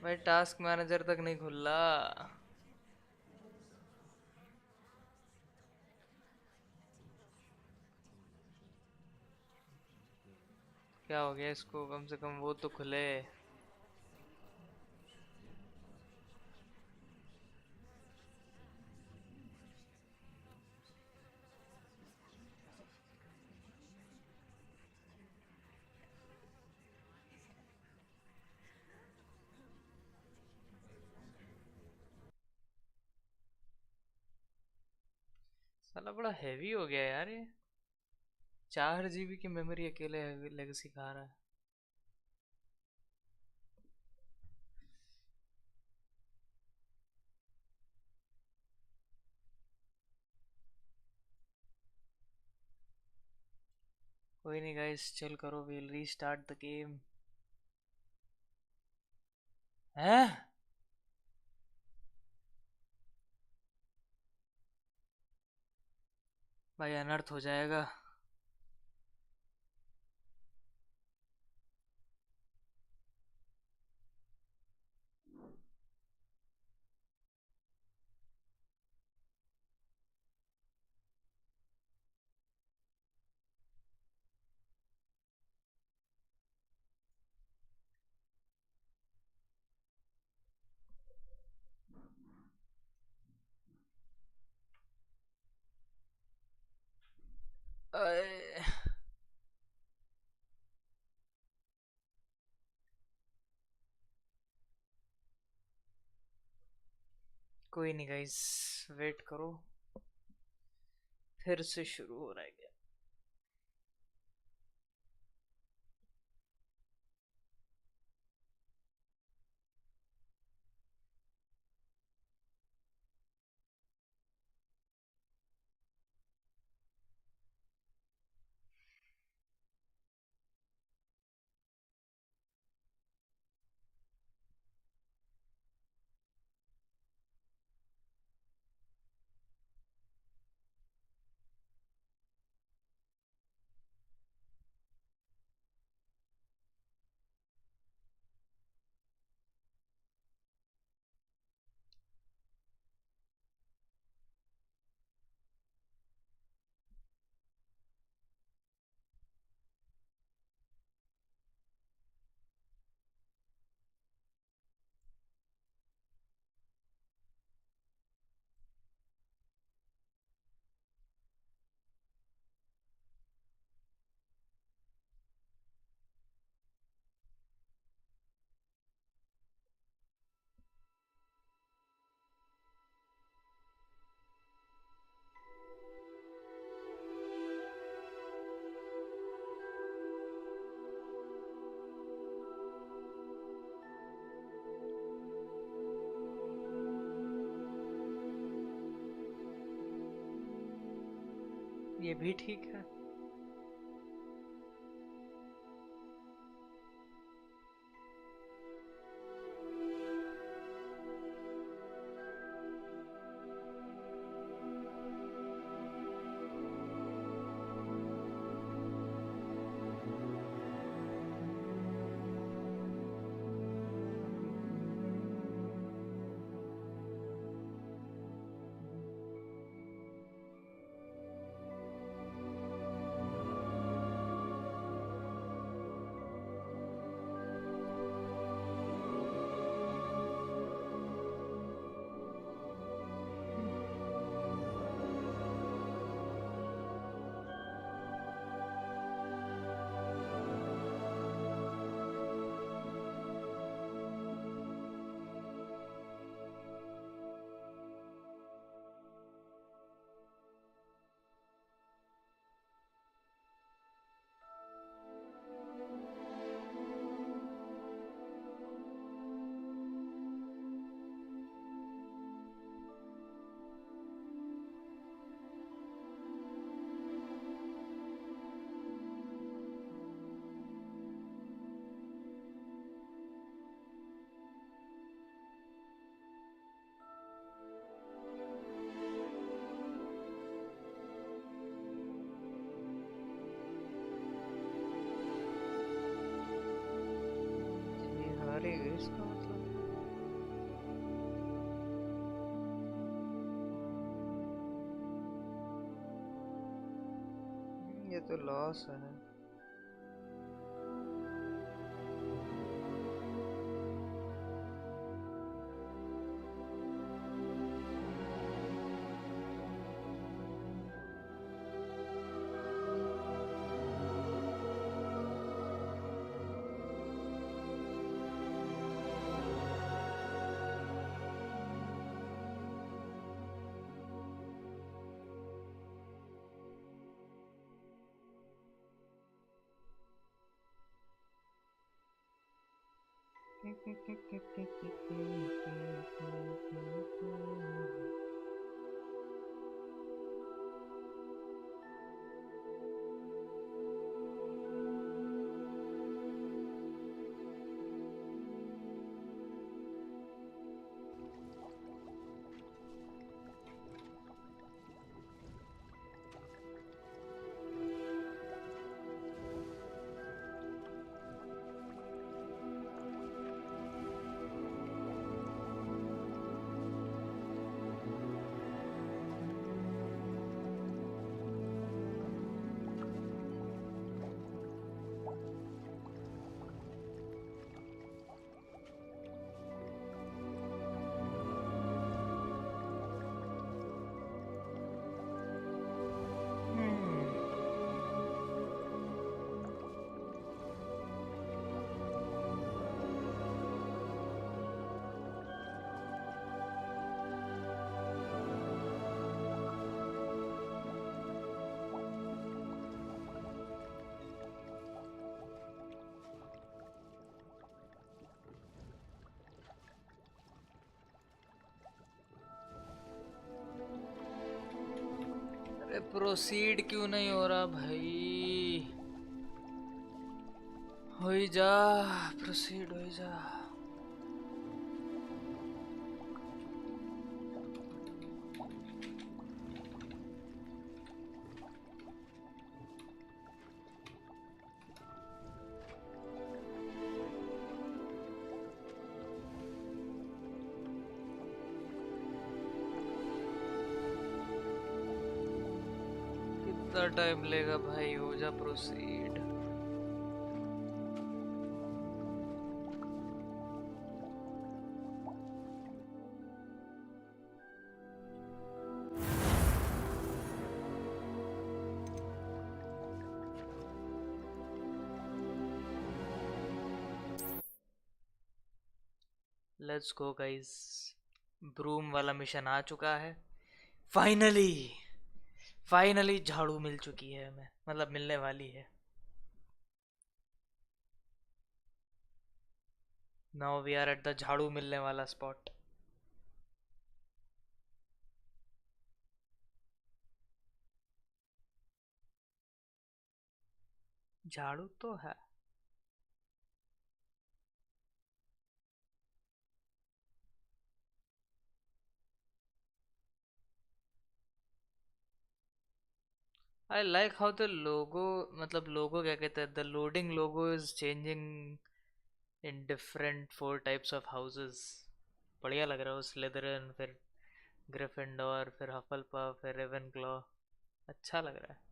Speaker 3: भाई टास्क मैनेजर तक नहीं खुला। क्या हो गया इसको? कम से कम वो तो खुले। साला बड़ा हैवी हो गया यार ये। 4 GB की मेमोरी अकेले लेगेसी खा रहा है। कोई नहीं गाइस, चिल करो, we'll restart the game। हैं? भाई अनर्थ हो जाएगा। कोई नहीं गाइस, वेट करो, फिर से शुरू हो रहा है क्या? ये भी ठीक है। इसका मतलब ये तो लॉस है। अबे प्रोसीड क्यों नहीं हो रहा भाई? हो ही जा, प्रोसीड हो ही जा। कितना टाइम लेगा भाई? हो जा proceed. Let's go guys, broom वाला मिशन आ चुका है। फाइनली फाइनली झाड़ू मिल चुकी है हमें, मतलब मिलने वाली है। Now we are at the झाड़ू मिलने वाला स्पॉट। झाड़ू तो है। I like how the logo, मतलब logo क्या कहते हैं, the loading logo is changing in different 4 types of houses. बढ़िया लग रहा है। स्लिदरन, फिर ग्रिफिंडोर, फिर हफलपफ, फिर रेवेनक्लॉ। अच्छा लग रहा है।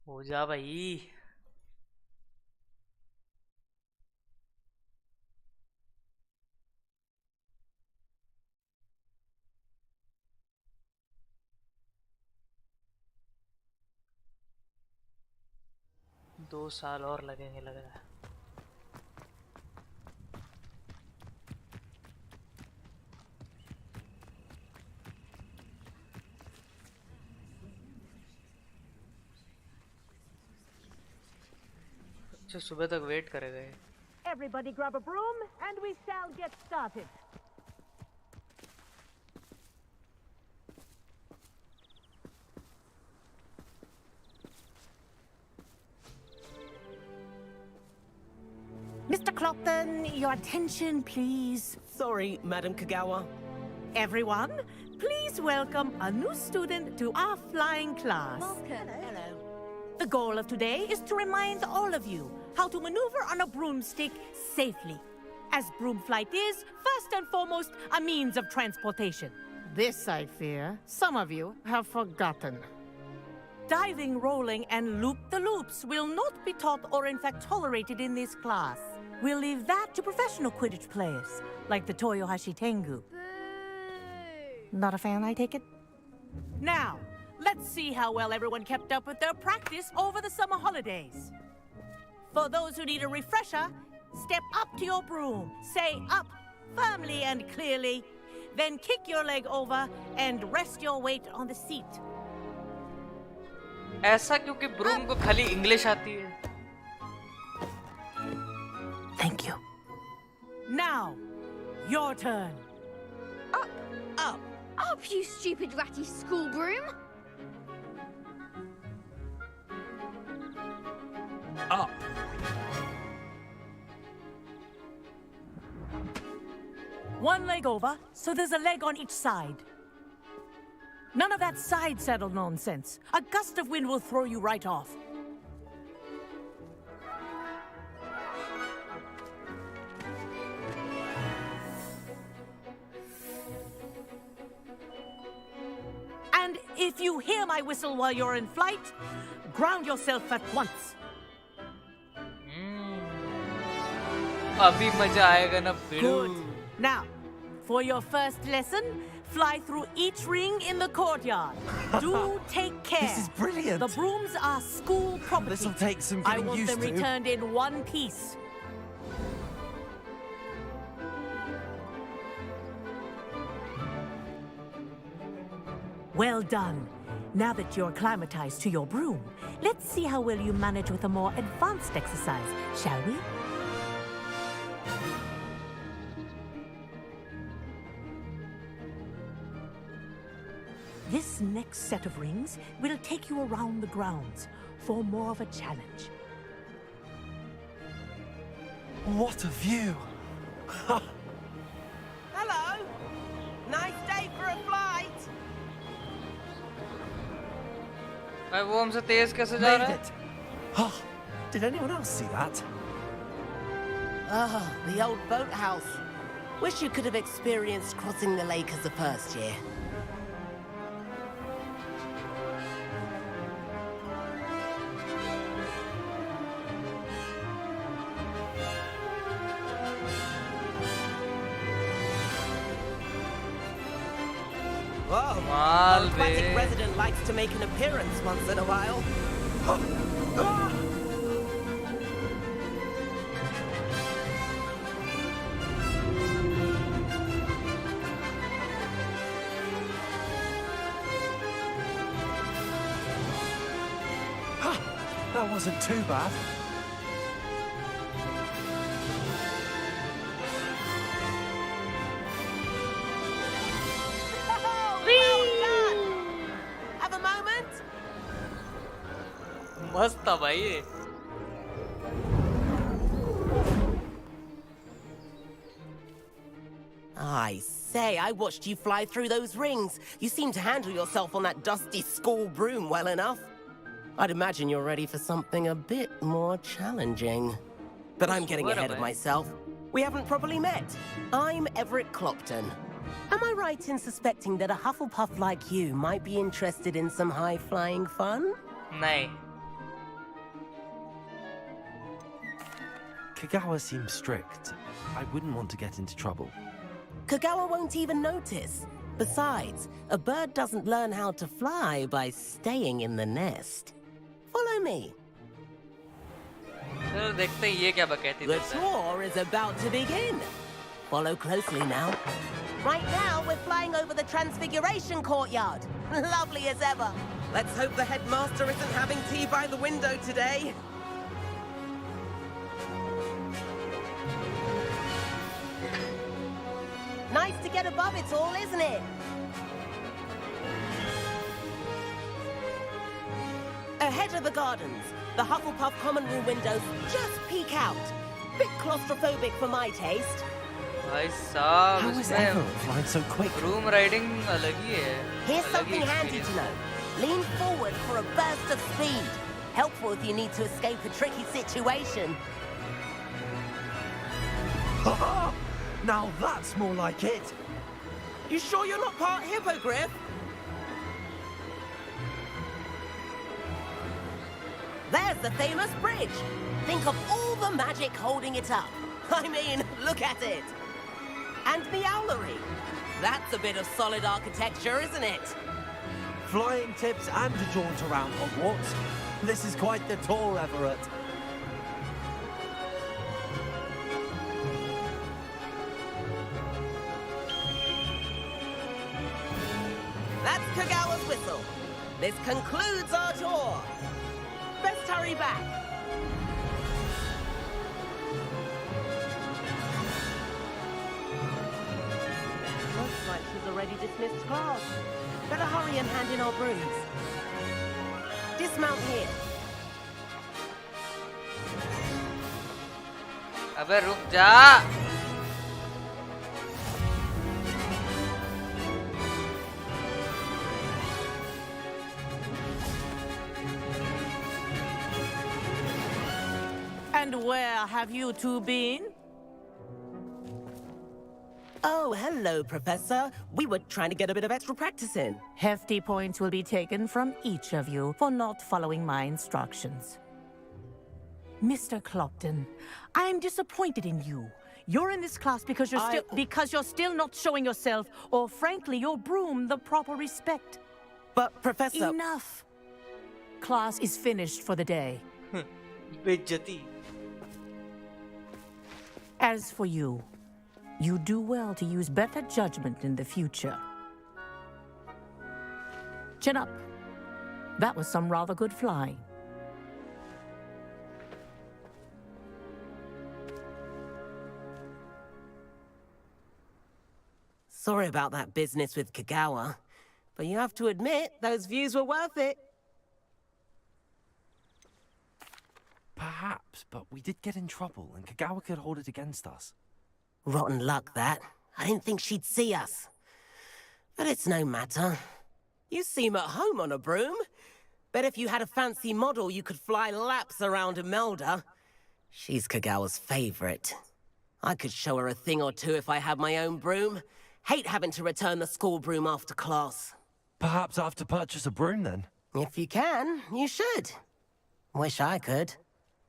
Speaker 3: हो जा भाई। दो साल और लगेंगे लग रहा है। अच्छा, सुबह तक वेट करेगा ये।
Speaker 15: Everybody grab a broom and we shall get started.
Speaker 16: Mr. Clopton, your attention, please.
Speaker 18: Sorry, Madam Kagawa.
Speaker 16: Everyone, please welcome a new student to our flying class.
Speaker 15: Welcome. Hello.
Speaker 16: The goal of today is to remind all of you how to maneuver on a broomstick safely, as broom flight is, first and foremost, a means of transportation.
Speaker 19: This, I fear, some of you have forgotten.
Speaker 16: Diving, rolling, and loop-the-loops will not be taught or in fact tolerated in this class. We'll leave that to professional Quidditch players, like the Toyohashi Tengu. Not a fan, I take it? Now, let's see how well everyone kept up with their practice over the summer holidays. For those who need a refresher, step up to your broom, say up firmly and clearly, then kick your leg over and rest your weight on the seat.
Speaker 3: ऐसा क्योंकि broom को खाली English आती है।
Speaker 16: Thank you. Now, your turn.
Speaker 2: Up, up, up, you stupid ratty school broom!
Speaker 18: Up.
Speaker 16: One leg over, so there's a leg on each side. None of that side saddle nonsense. A gust of wind will throw you right off. And If you hear my whistle while you're in flight, ground yourself at once.
Speaker 3: अभी मजा आएगा ना
Speaker 16: Good. Now, for your first lesson, fly through each ring in the courtyard. Do take care.
Speaker 11: This is brilliant.
Speaker 16: The brooms are school property.
Speaker 11: This'll take some
Speaker 16: I
Speaker 11: getting
Speaker 16: want
Speaker 11: used
Speaker 16: them
Speaker 11: to.
Speaker 16: returned in one piece. Well done. Now that you're acclimatized to your broom, let's see how well you manage with a more advanced exercise, shall we? This next set of rings will take you around the grounds for more of a challenge.
Speaker 11: What a view!
Speaker 18: Hello! Nice day for a flight!
Speaker 3: भाई वो हमसे तेज कैसे जा रहा है?
Speaker 11: Oh, did anyone else see that?
Speaker 18: Ah, the old boathouse. Wish you could have experienced crossing the lake as a first year. Whoa, our aquatic resident likes to make an appearance once in a while.
Speaker 11: That wasn't too bad.
Speaker 18: Have a moment?
Speaker 3: मस्त था भाई ये.
Speaker 18: I say, I watched you fly through those rings. You seem to handle yourself on that dusty school broom well enough. I'd imagine you're ready for something a bit more challenging. But I'm getting ahead of myself. We haven't properly met. I'm Everett Clopton. Am I right in suspecting that a Hufflepuff like you might be interested in some high-flying fun?
Speaker 3: नहीं.
Speaker 11: Kagawa seems strict. I wouldn't want to get into trouble.
Speaker 18: Kagawa won't even notice. Besides, a bird doesn't learn how to fly by staying in the nest. Follow me.
Speaker 3: चलो देखते हैं ये क्या बकैती
Speaker 18: The
Speaker 3: देता है.
Speaker 18: tour is about to begin. Follow closely now. Right now, we're flying over the Transfiguration Courtyard. Lovely as ever. Let's hope the headmaster isn't having tea by the window today. Nice to get above it all, isn't it? Ahead of the gardens, the Hufflepuff common room windows just peek out. Bit claustrophobic for my taste.
Speaker 3: भाई साहब
Speaker 11: How is everyone flying so quick?
Speaker 3: Room riding अलग ही है.
Speaker 18: Here's
Speaker 3: अलग ही
Speaker 18: something handy to know. Lean forward for a burst of speed. Helpful if you need to escape a tricky situation.
Speaker 11: Now that's more like it.
Speaker 18: You sure you're not part hippogriff? There's the famous bridge. Think of all the magic holding it up. I mean, look at it. And the owlery. That's a bit of solid architecture, isn't it?
Speaker 11: Flying tips and a jaunt around Hogwarts. This is quite the tour, Everett.
Speaker 18: That's Kagawa's whistle. This concludes our tour. Best hurry back. Looks like she's already dismissed class. Better hurry and hand in our brooms. Dismount here.
Speaker 3: अबे रुक जा.
Speaker 16: And where have you two been?
Speaker 18: Oh, hello, Professor. We were trying to get a bit of extra practice in.
Speaker 16: Hefty points will be taken from each of you for not following my instructions. Mr. Clopton, I'm disappointed in you. You're in this class because you're still not showing yourself, or frankly, your broom, the proper respect.
Speaker 18: But, Professor...
Speaker 16: Enough! Class is finished for the day.
Speaker 3: बेइज्जती.
Speaker 16: As for you, you do well to use better judgment in the future. Chin up. That was some rather good flying.
Speaker 18: Sorry about that business with Kagawa, but you have to admit, those views were worth it.
Speaker 11: Perhaps, but we did get in trouble, and Kagawa could hold it against us.
Speaker 18: Rotten luck, that. I didn't think she'd see us. But it's no matter. You seem at home on a broom. Bet if you had a fancy model, you could fly laps around Imelda. She's Kagawa's favorite. I could show her a thing or two if I had my own broom. Hate having to return the school broom after class.
Speaker 11: Perhaps I have to purchase a broom, then?
Speaker 18: If you can, you should. Wish I could.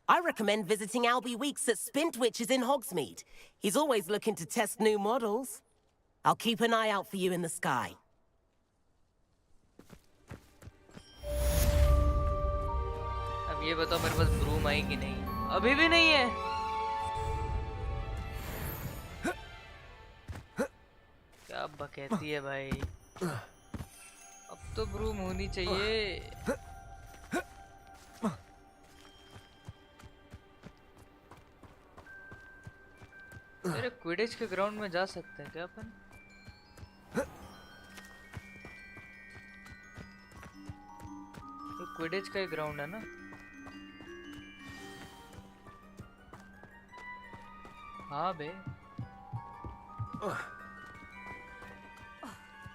Speaker 18: I recommend visiting Albie Weeks at Spint Witches in Hogsmeade. He's always looking to test new models. I'll keep an eye out for you in the sky.
Speaker 3: अब ये बताओ मेरे पास broom आई कि नहीं? अभी भी नहीं है. क्या बकैती है भाई? अब तो ब्रूम होनी चाहिए. मेरे क्विडिच के ग्राउंड में जा सकते हैं क्या अपन? ये क्विडिच का ही ग्राउंड है ना? हाँ बे.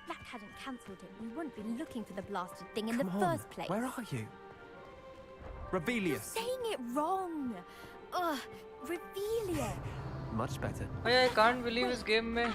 Speaker 2: Black hadn't cancelled it. We wouldn't be looking for the blasted thing in the
Speaker 11: Come on,
Speaker 2: first place.
Speaker 11: where are you? Revelia.
Speaker 2: You're saying it wrong. Ugh, Revelia.
Speaker 11: Much better.
Speaker 3: I can't believe this game में.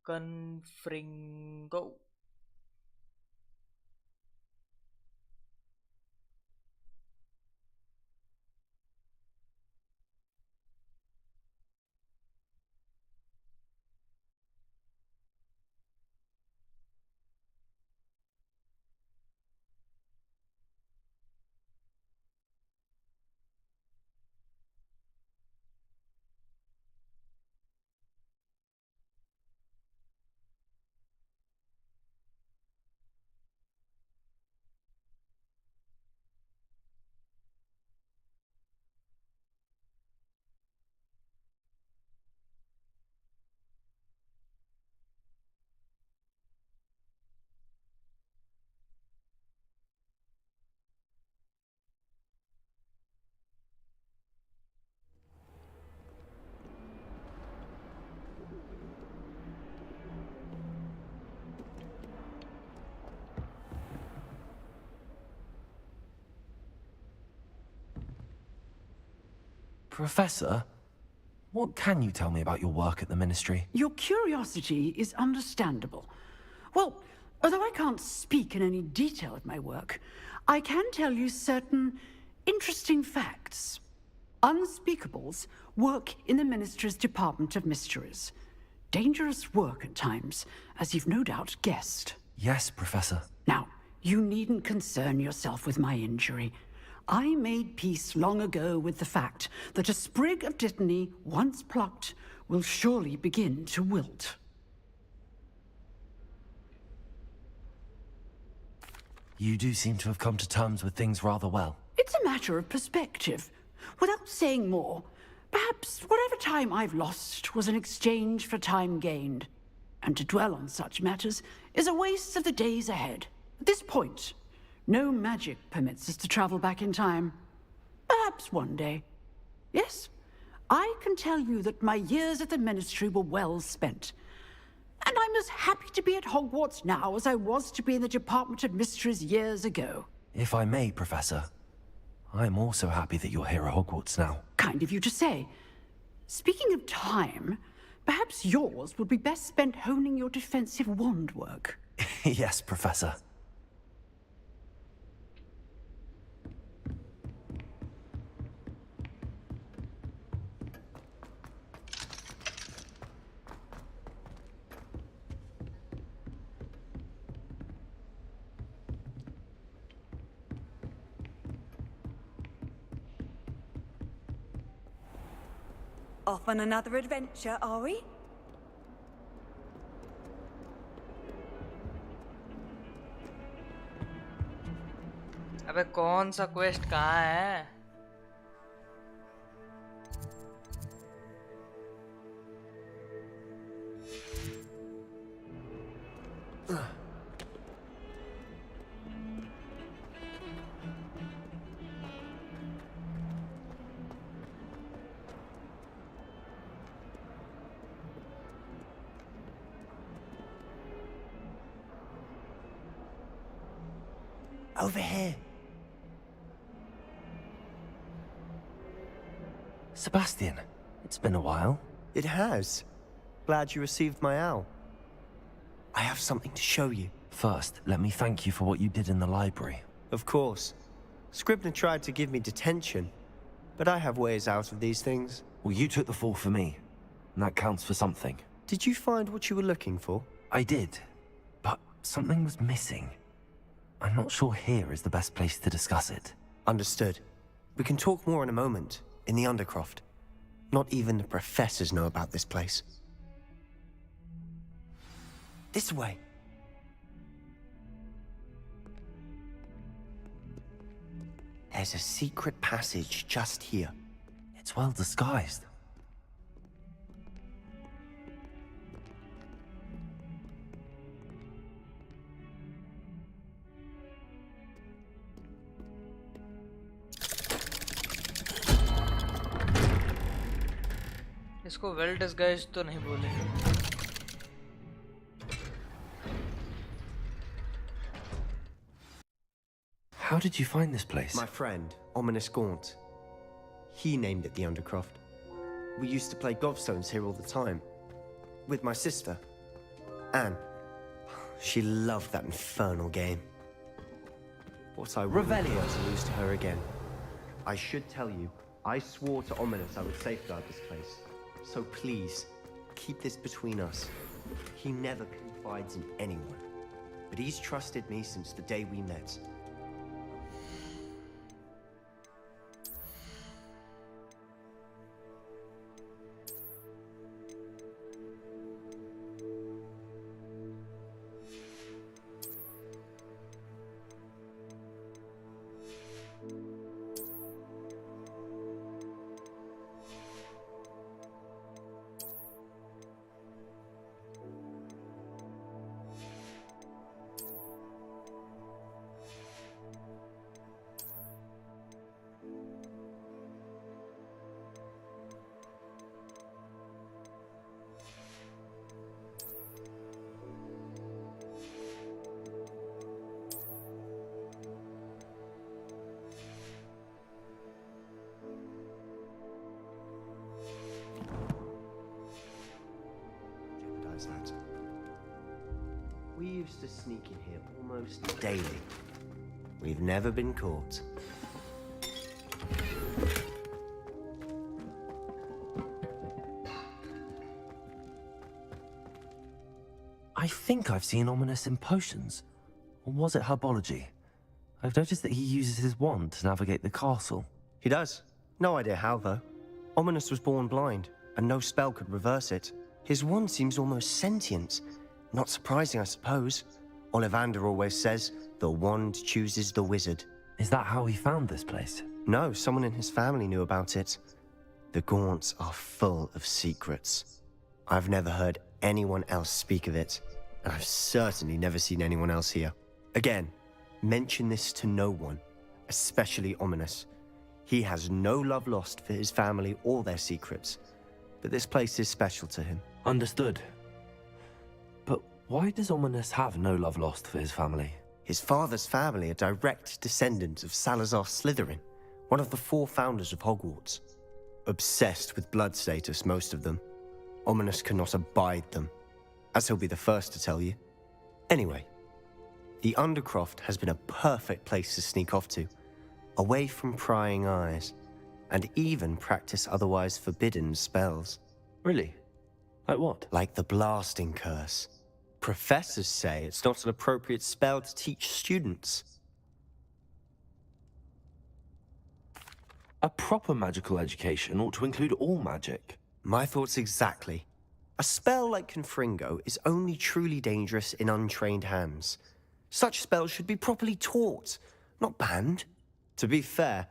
Speaker 3: Confringo.
Speaker 11: Professor, what can you tell me about your work at the Ministry?
Speaker 1: Your curiosity is understandable. Well, although I can't speak in any detail of my work, I can tell you certain interesting facts. Unspeakables work in the Ministry's Department of Mysteries. Dangerous work at times, as you've no doubt guessed.
Speaker 11: Yes, Professor.
Speaker 1: Now, you needn't concern yourself with my injury. I made peace long ago with the fact that a sprig of dittany, once plucked, will surely begin to wilt.
Speaker 11: You do seem to have come to terms with things rather well.
Speaker 1: It's a matter of perspective. Without saying more, perhaps whatever time I've lost was an exchange for time gained. And to dwell on such matters is a waste of the days ahead. At this point, no magic permits us to travel back in time. Perhaps one day. Yes, I can tell you that my years at the Ministry were well spent. And I'm as happy to be at Hogwarts now as I was to be in the Department of Mysteries years ago.
Speaker 11: If I may, Professor, I'm also happy that you're here at Hogwarts now.
Speaker 1: Kind of you to say. Speaking of time, perhaps yours would be best spent honing your defensive wand work.
Speaker 11: Yes, Professor.
Speaker 21: Off on another adventure, are we?
Speaker 3: अबे कौन सा quest कहाँ है?
Speaker 14: Over here.
Speaker 11: Sebastian, it's been a while.
Speaker 14: It has. Glad you received my owl. I have something to show you.
Speaker 11: First, let me thank you for what you did in the library.
Speaker 14: Of course. Scribner tried to give me detention, but I have ways out of these things.
Speaker 11: Well, you took the fall for me, and that counts for something.
Speaker 14: Did you find what you were looking for?
Speaker 11: I did, but something was missing. I'm not sure here is the best place to discuss it.
Speaker 14: Understood. We can talk more in a moment, in the Undercroft. Not even the professors know about this place. This way. There's a secret passage just here.
Speaker 11: It's well disguised.
Speaker 3: इसको well disguised तो नहीं बोलेंगे.
Speaker 11: How did you find this place?
Speaker 14: My friend, Ominous Gaunt. He named it the Undercroft. We used to play gobstones here all the time. With my sister, Anne. She loved that infernal game. What I wouldn't want to lose to her again. I should tell you, I swore to Ominous I would safeguard this place. So please, keep this between us. He never confides in anyone. But he's trusted me since the day we met. We used to sneak in here almost daily. We've never been caught.
Speaker 11: I think I've seen Ominous in potions. Or was it herbology? I've noticed that he uses his wand to navigate the castle.
Speaker 14: He does. No idea how, though. Ominous was born blind, and no spell could reverse it. His wand seems almost sentient. Not surprising, I suppose. Ollivander always says, the wand chooses the wizard.
Speaker 11: Is that how he found this place?
Speaker 14: No, someone in his family knew about it. The Gaunts are full of secrets. I've never heard anyone else speak of it, and I've certainly never seen anyone else here. Again, mention this to no one, especially Ominous. He has no love lost for his family or their secrets, but this place is special to him.
Speaker 11: Understood. But why does Ominous have no love lost for his family?
Speaker 14: His father's family are direct descendants of Salazar Slytherin, one of the 4 founders of Hogwarts. Obsessed with blood status, most of them. Ominous cannot abide them, as he'll be the first to tell you. Anyway, the Undercroft has been a perfect place to sneak off to, away from prying eyes, and even practice otherwise forbidden spells.
Speaker 11: Really? Like what?
Speaker 14: Like the Blasting Curse. Professors say it's not an appropriate spell to teach students.
Speaker 11: A proper magical education ought to include all magic.
Speaker 14: My thoughts exactly. A spell like Confringo is only truly dangerous in untrained hands. Such spells should be properly taught, not banned. To be fair,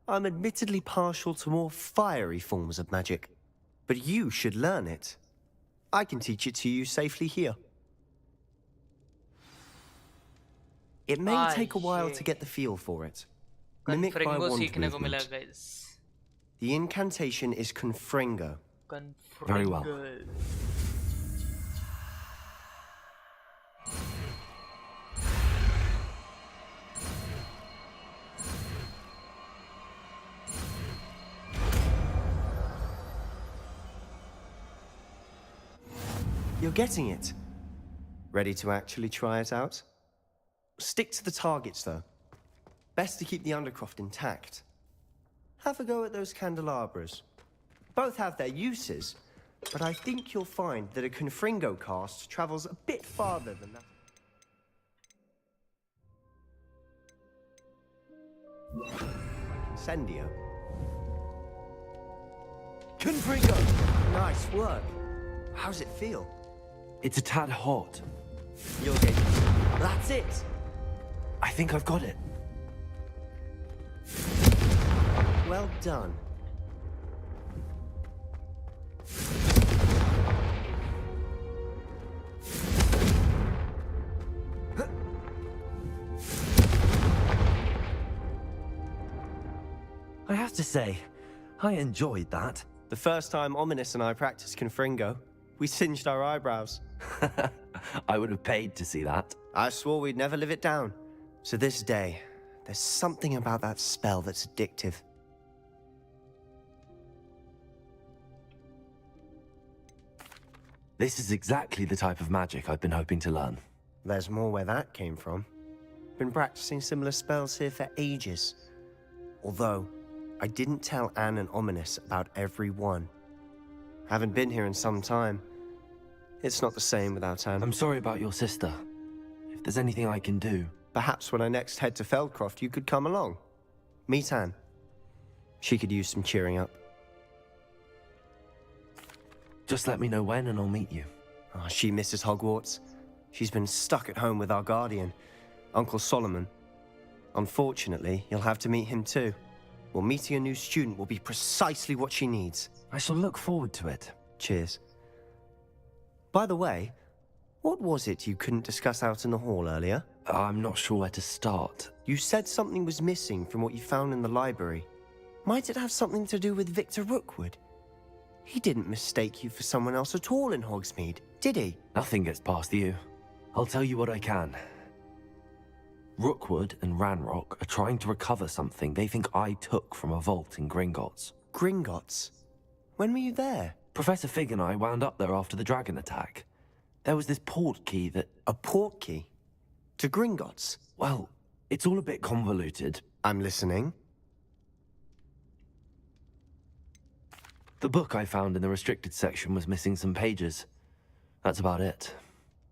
Speaker 14: I'm admittedly partial to more fiery forms of magic. But you should learn it. I can teach it to you safely here. It may take a while to get the feel for it. Mimic by wand movement. The incantation is Confringo.
Speaker 11: Very well.
Speaker 14: You're getting it. Ready to actually try it out? Stick to the targets, though. Best to keep the Undercroft intact. Have a go at those candelabras. Both have their uses, but I think you'll find that a Confringo cast travels a bit farther than that. Incendio. Confringo! Nice work. How's it feel?
Speaker 11: It's a tad hot.
Speaker 14: You'll get it. That's it.
Speaker 11: I think I've got it.
Speaker 14: Well done.
Speaker 11: I have to say, I enjoyed that.
Speaker 14: The first time Ominous and I practiced Confringo, we singed our eyebrows.
Speaker 11: I would have paid to see that.
Speaker 14: I swore we'd never live it down. To this day, there's something about that spell that's addictive.
Speaker 11: This is exactly the type of magic I've been hoping to learn.
Speaker 14: There's more where that came from. Been practicing similar spells here for ages. Although, I didn't tell Anne and Ominous about every one. Haven't been here in some time. It's not the same without Anne.
Speaker 11: I'm sorry about your sister. If there's anything I can do...
Speaker 14: Perhaps when I next head to Feldcroft, you could come along. Meet Anne. She could use some cheering up.
Speaker 11: Just let me know when and I'll meet you.
Speaker 14: Oh, she misses Hogwarts. She's been stuck at home with our guardian, Uncle Solomon. Unfortunately, you'll have to meet him too. Well, meeting a new student will be precisely what she needs.
Speaker 11: I shall look forward to it.
Speaker 14: Cheers. By the way, what was it you couldn't discuss out in the hall earlier?
Speaker 11: I'm not sure where to start.
Speaker 14: You said something was missing from what you found in the library. Might it have something to do with Victor Rookwood? He didn't mistake you for someone else at all in Hogsmeade, did he?
Speaker 11: Nothing gets past you. I'll tell you what I can. Rookwood and Ranrock are trying to recover something they think I took from a vault in Gringotts.
Speaker 14: Gringotts? When were you there?
Speaker 11: Professor Fig and I wound up there after the dragon attack. There was this port key that...
Speaker 14: A port key? To Gringotts?
Speaker 11: Well, it's all a bit convoluted.
Speaker 14: I'm listening.
Speaker 11: The book I found in the restricted section was missing some pages. That's about it.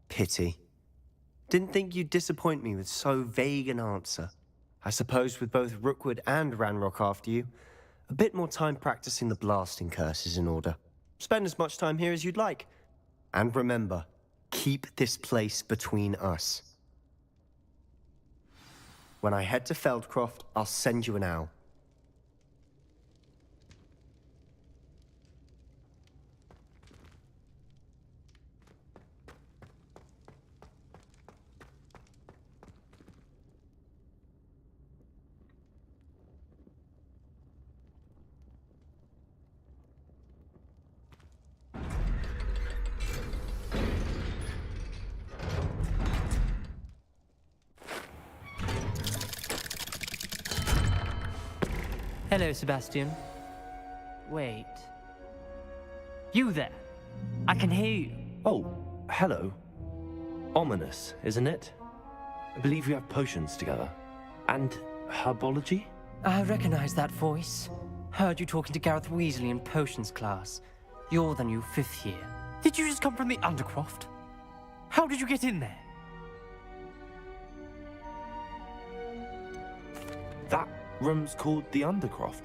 Speaker 14: Pity. Didn't think you'd disappoint me with so vague an answer. I suppose with both Rookwood and Ranrock after you, a bit more time practicing the blasting curse is in order. Spend as much time here as you'd like. And remember, keep this place between us. When I head to Feldcroft, I'll send you an owl.
Speaker 23: Hello, Sebastian. Wait. You there? I can hear you.
Speaker 11: Oh, hello. Ominous, isn't it? I believe we have potions together. And herbology?
Speaker 23: I recognize that voice. Heard you talking to Gareth Weasley in potions class. You're the new 5th year. Did you just come from the Undercroft? How did you get in there?
Speaker 11: That room's called the Undercroft.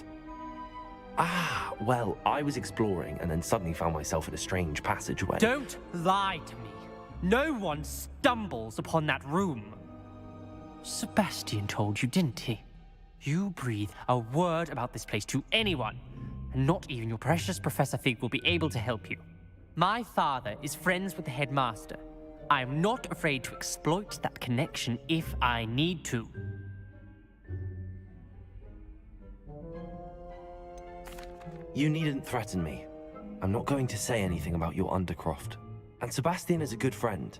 Speaker 11: Ah, well, I was exploring and then suddenly found myself in a strange passageway.
Speaker 23: Don't lie to me. No one stumbles upon that room. Sebastian told you, didn't he? You breathe a word about this place to anyone, and not even your precious Professor Fig will be able to help you. My father is friends with the headmaster. I am not afraid to exploit that connection if I need to.
Speaker 11: You needn't threaten me. I'm not going to say anything about your Undercroft. And Sebastian is a good friend.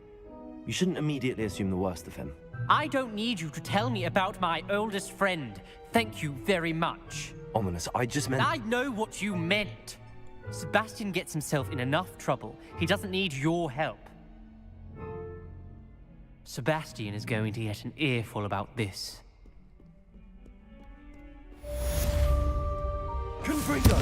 Speaker 11: You shouldn't immediately assume the worst of him.
Speaker 23: I don't need you to tell me about my oldest friend. Thank you very much.
Speaker 11: Ominous, I just meant...
Speaker 23: I know what you meant. Sebastian gets himself in enough trouble. He doesn't need your help. Sebastian is going to get an earful about this.
Speaker 11: Confringo!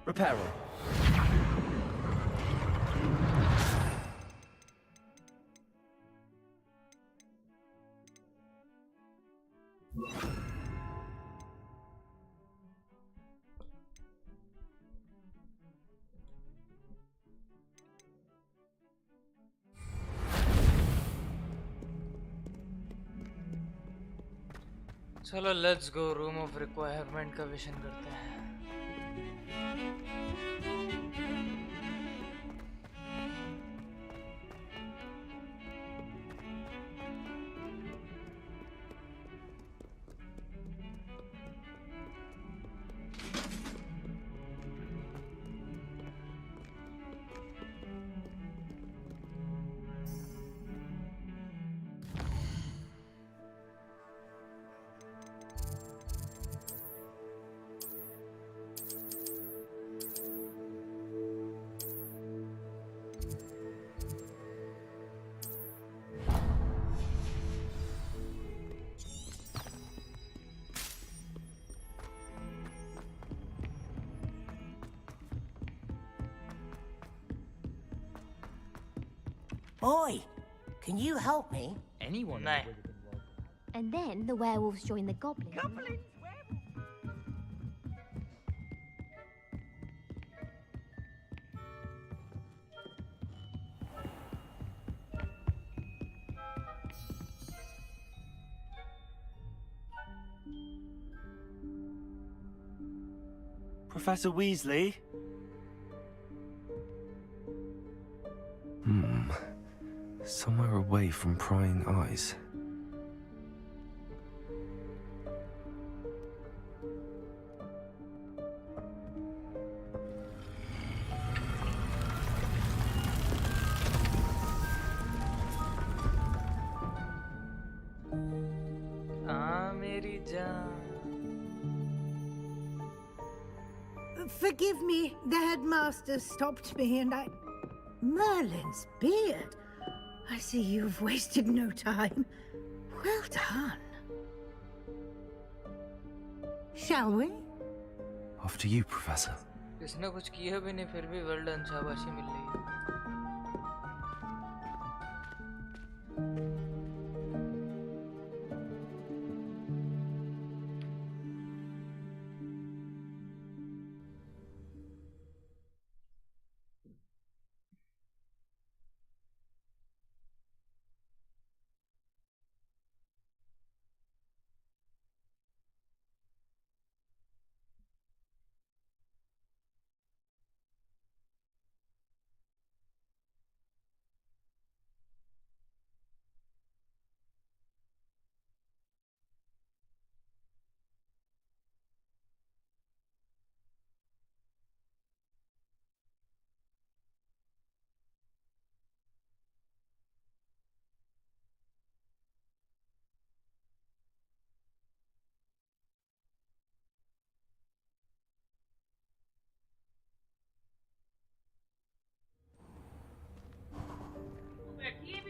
Speaker 11: Reparo.
Speaker 3: चलो let's go room of requirement का vision करते हैं.
Speaker 18: Boy, can you help me?
Speaker 3: Anyone?
Speaker 2: No. And then the werewolves join the goblins.
Speaker 15: Goblins?
Speaker 11: Professor Weasley? Somewhere away from prying eyes.
Speaker 8: Forgive me, the headmaster stopped me and I... Merlin's beard. I see you've wasted no time. Well done. Shall we?
Speaker 11: After you, Professor.
Speaker 3: इसने कुछ किया भी नहीं फिर भी well done शाबाशी मिल रही है.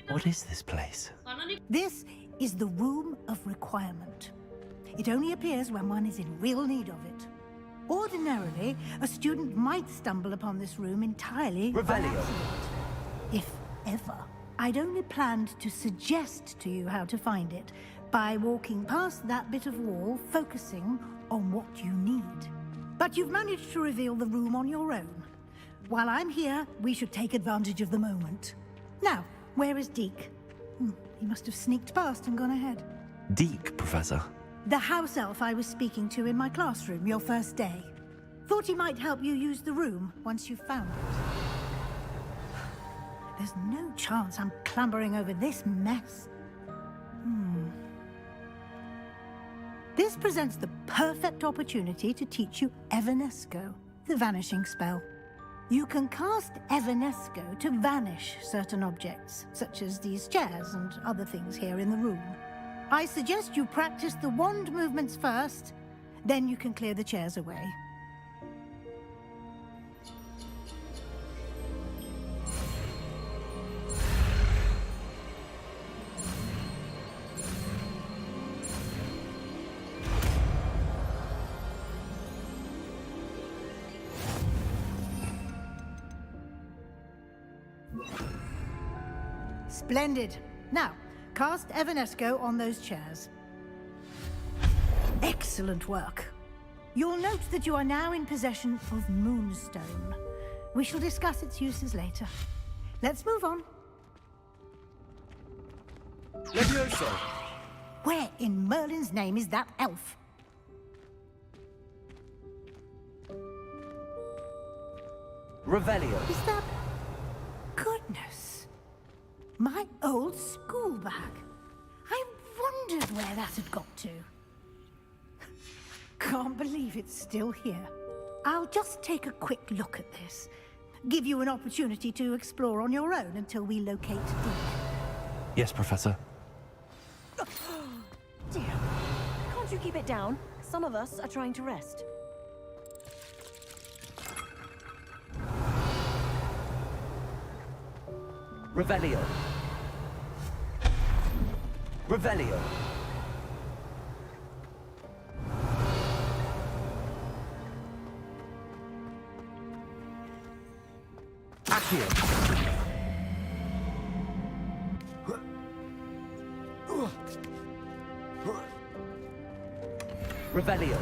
Speaker 11: What is this place?
Speaker 8: This is the Room of Requirement. It only appears when one is in real need of it. Ordinarily, a student might stumble upon this room entirely by
Speaker 9: Revelio.
Speaker 8: accident. If ever. I'd only planned to suggest to you how to find it by walking past that bit of wall, focusing on what you need. But you've managed to reveal the room on your own. While I'm here, we should take advantage of the moment. Now, where is Deke? He must have sneaked past and gone ahead.
Speaker 11: Deke, Professor.
Speaker 8: The house elf I was speaking to in my classroom your first day. Thought he might help you use the room once you've found it. There's no chance I'm clambering over this mess. This presents the perfect opportunity to teach you Evanesco, the vanishing spell. You can cast Evanesco to vanish certain objects, such as these chairs and other things here in the room. I suggest you practice the wand movements first, then you can clear the chairs away. Splendid. Now, cast Evanesco on those chairs. Excellent work. You'll note that you are now in possession of Moonstone. We shall discuss its uses later. Let's move on.
Speaker 14: Levioso!
Speaker 8: Where in Merlin's name is that elf?
Speaker 9: Revelio.
Speaker 8: Is that... Goodness. My old school bag. I wondered where that had got to. Can't believe it's still here. I'll just take a quick look at this. Give you an opportunity to explore on your own until we locate Deke.
Speaker 11: Yes, Professor.
Speaker 21: Dear, can't you keep it down? Some of us are trying to rest.
Speaker 9: Revelio. Revelio. Accio. Revelio.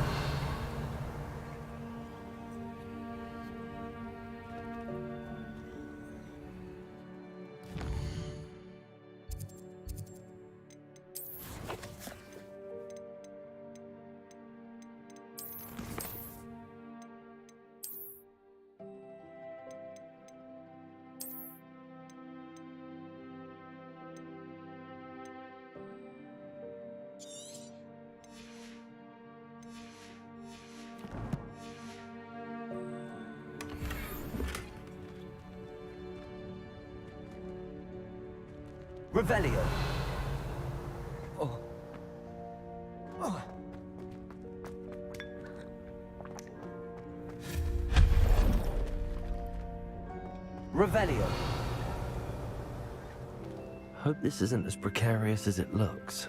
Speaker 9: Revelio. Revelio.
Speaker 11: Hope this isn't as precarious as it looks.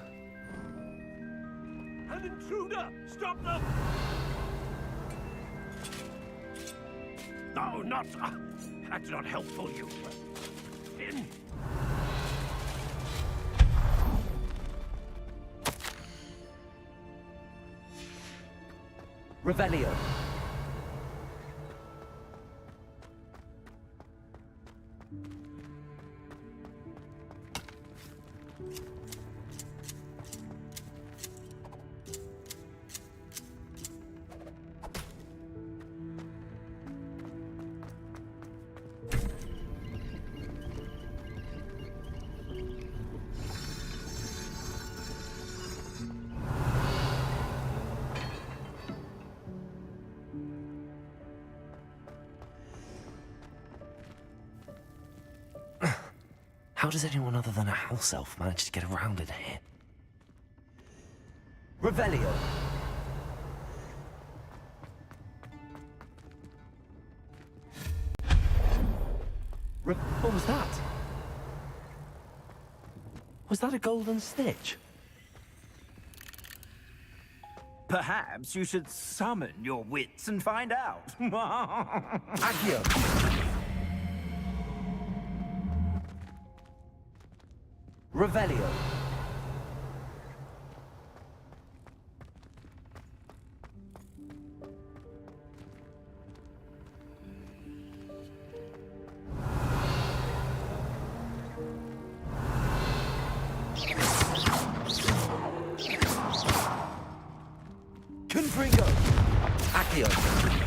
Speaker 6: An intruder! Stop them! No, not... that's not helpful, you... In.
Speaker 9: Revelio.
Speaker 11: How does anyone other than a house elf manage to get around in here?
Speaker 9: Revelio.
Speaker 11: What was that? Was that a golden stitch?
Speaker 6: Perhaps you should summon your wits and find out.
Speaker 9: Accio. Revelio. Confringo. Accio.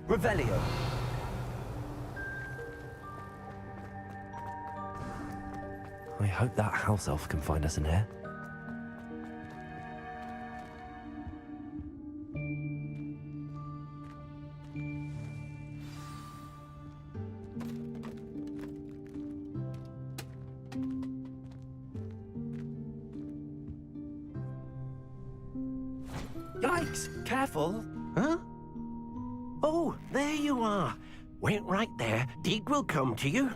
Speaker 9: Revelio.
Speaker 11: I hope that house elf can find us in here.
Speaker 13: Yikes! Careful! Huh? Oh, there you are. Wait right there. Deek will come to you.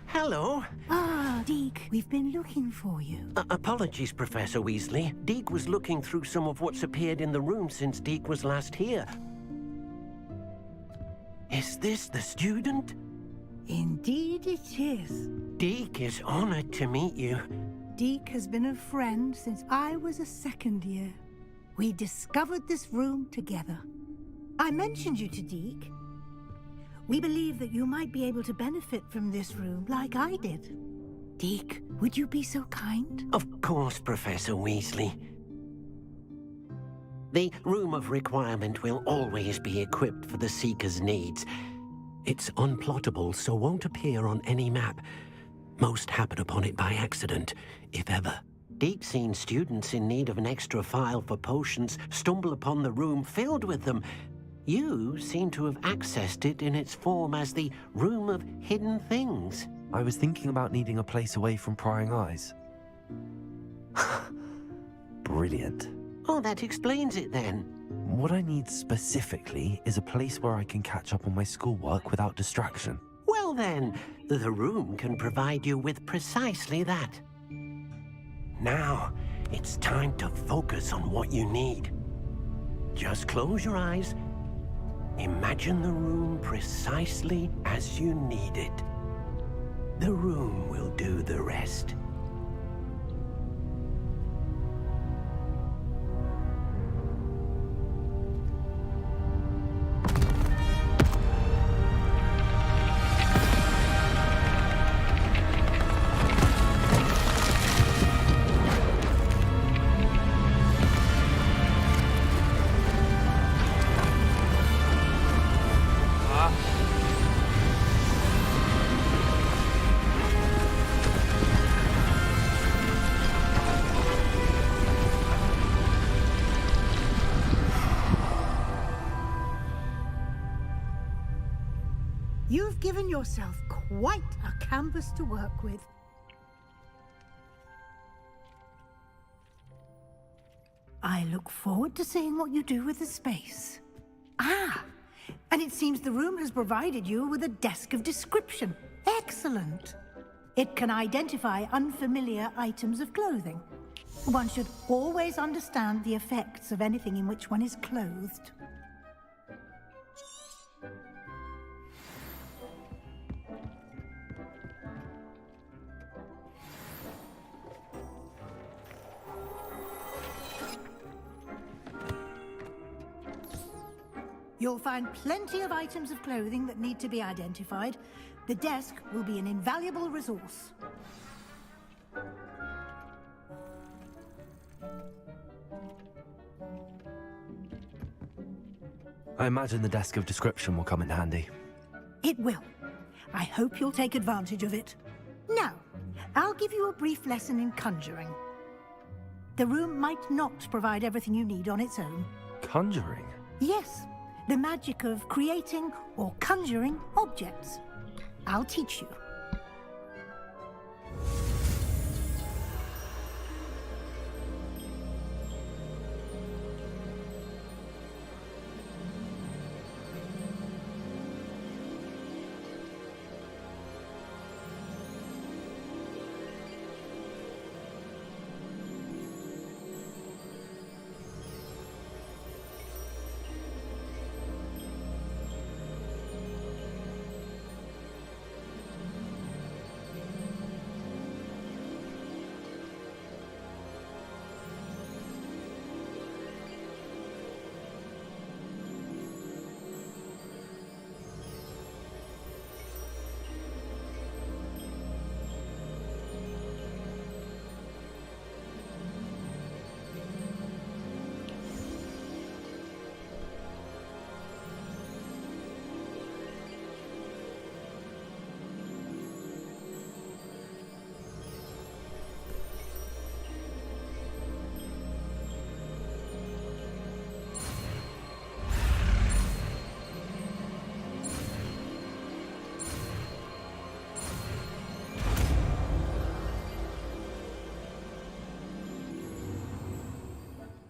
Speaker 13: Hello.
Speaker 8: Ah, Deek, we've been looking for you.
Speaker 13: Apologies, Professor Weasley. Deek was looking through some of what's appeared in the room since Deek was last here. Is this the student?
Speaker 8: Indeed it is.
Speaker 13: Deek is honored to meet you.
Speaker 8: Deek has been a friend since I was a second year. We discovered this room together. I mentioned you to Deek. We believe that you might be able to benefit from this room like I did. Deek, would you be so kind?
Speaker 13: Of course, Professor Weasley. The Room of Requirement will always be equipped for the Seeker's needs. It's unplottable, so won't appear on any map. Most happen upon it by accident, if ever. Deep-seen students in need of an extra file for potions stumble upon the room filled with them. You seem to have accessed it in its form as the Room of Hidden Things.
Speaker 11: I was thinking about needing a place away from prying eyes. Brilliant.
Speaker 13: Oh, that explains it then.
Speaker 11: What I need specifically is a place where I can catch up on my schoolwork without distraction.
Speaker 13: Well then, the room can provide you with precisely that. Now, it's time to focus on what you need. Just close your eyes. Imagine the room precisely as you need it. The room will do the rest.
Speaker 8: You've given yourself quite a canvas to work with. I look forward to seeing what you do with the space. Ah, and it seems the room has provided you with a desk of description. Excellent. It can identify unfamiliar items of clothing. One should always understand the effects of anything in which one is clothed. You'll find plenty of items of clothing that need to be identified. The desk will be an invaluable resource.
Speaker 11: I imagine the desk of description will come in handy.
Speaker 8: It will. I hope you'll take advantage of it. Now, I'll give you a brief lesson in conjuring. The room might not provide everything you need on its own.
Speaker 11: Conjuring?
Speaker 8: Yes, the magic of creating or conjuring objects. I'll teach you.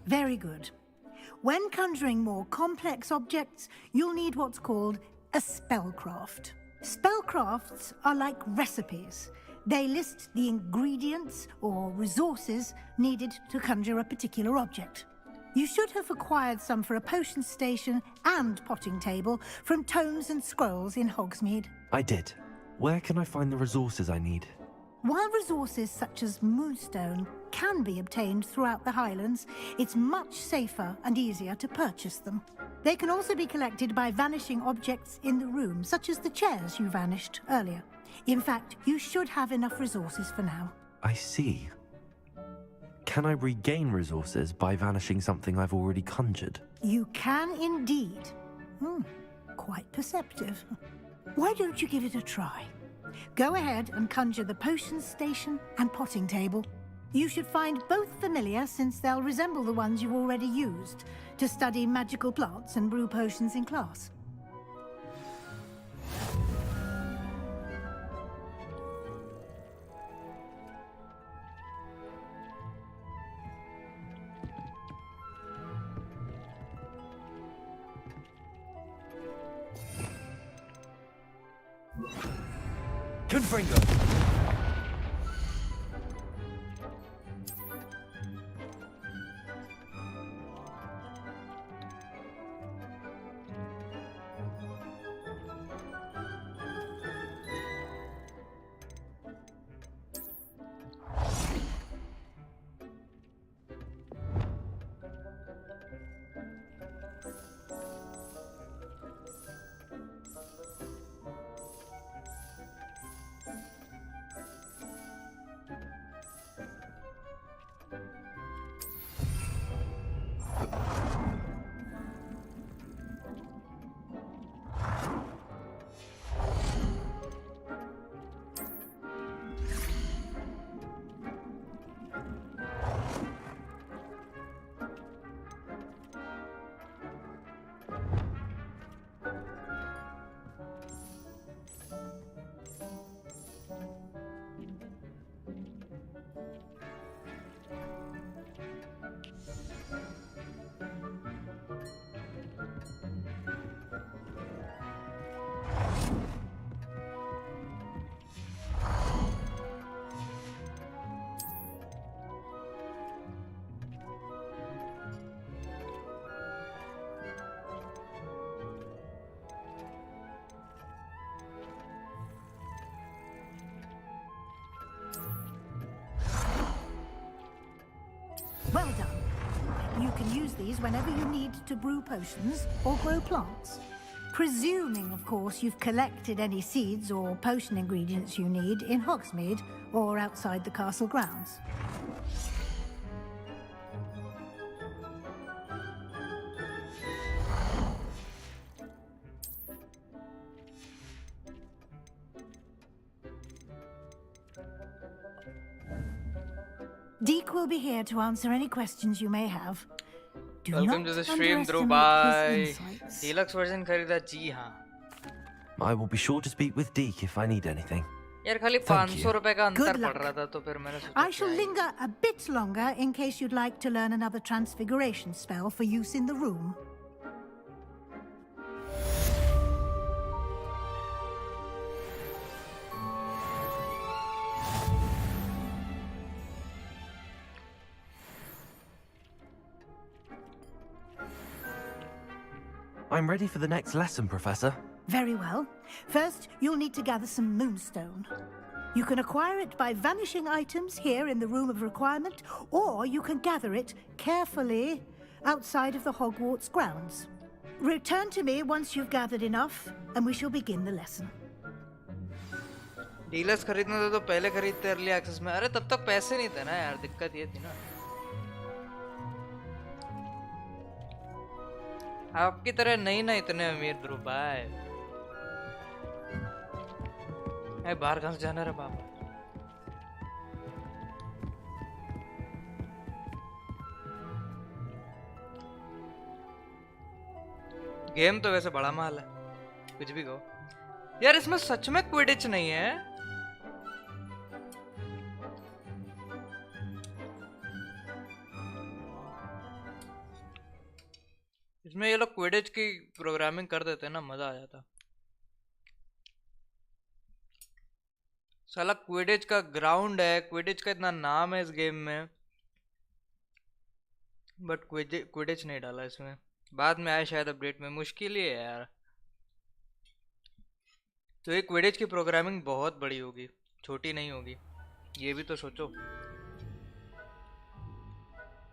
Speaker 8: Very good. When conjuring more complex objects, you'll need what's called a spellcraft. Spellcrafts are like recipes. They list the ingredients or resources needed to conjure a particular object. You should have acquired some for a potion station and potting table from tomes and scrolls in Hogsmeade.
Speaker 11: I did. Where can I find the resources I need?
Speaker 8: While resources such as moonstone can be obtained throughout the Highlands, it's much safer and easier to purchase them. They can also be collected by vanishing objects in the room, such as the chairs you vanished earlier. In fact, you should have enough resources for now.
Speaker 11: I see. Can I regain resources by vanishing something I've already conjured?
Speaker 8: You can indeed. Quite perceptive. Why don't you give it a try? Go ahead and conjure the potion station and potting table. You should find both familiar, since they'll resemble the ones you've already used to study magical plants and brew potions in class.
Speaker 11: Confringo!
Speaker 8: Well done. You can use these whenever you need to brew potions or grow plants. Presuming, of course, you've collected any seeds or potion ingredients you need in Hogsmeade or outside the castle grounds. Deke will be here to answer any questions you may have. Do
Speaker 3: Welcome
Speaker 8: not
Speaker 3: to the stream, Dhruv.
Speaker 8: underestimate his
Speaker 3: Bye.
Speaker 8: insights.
Speaker 3: Deluxe version खरीदा जी हाँ.
Speaker 11: I will be sure to speak with Deke if I need anything.
Speaker 3: यार खाली
Speaker 11: Thank
Speaker 3: 500
Speaker 11: you.
Speaker 3: रुपए का
Speaker 8: Good
Speaker 3: अंतर
Speaker 8: luck.
Speaker 3: पड़ रहा था तो फिर मैंने सोचा
Speaker 8: I shall linger a bit longer in case you'd like to learn another transfiguration spell for use in the room.
Speaker 11: I'm ready for the next lesson, Professor.
Speaker 8: Very well. First, you'll need to gather some moonstone. You can acquire it by vanishing items here in the Room of Requirement, or you can gather it carefully outside of the Hogwarts grounds. Return to me once you've gathered enough, and we shall begin the lesson.
Speaker 3: Dealers खरीदना था तो पहले खरीदते early access में. अरे तब तक पैसे नहीं थे ना यार, दिक्कत ये थी ना. आपकी तरह नहीं ना इतने अमीर ध्रुव भाई. बाहर कहाँ से जाना रे बाबा. गेम तो वैसे बड़ा माल है, कुछ भी कहो यार. इसमें सच में क्विडिच नहीं है. इसमें ये लोग क्विडिच की प्रोग्रामिंग कर देते ना, मजा आ जाता. साला क्विडिच का ग्राउंड है, क्विडिच का इतना नाम है इस गेम में, बट क्विडिच नहीं डाला इसमें. बाद में आया शायद अपडेट में. मुश्किल ही है यार. तो ये क्विडिच की प्रोग्रामिंग बहुत बड़ी होगी, छोटी नहीं होगी. ये भी तो सोचो,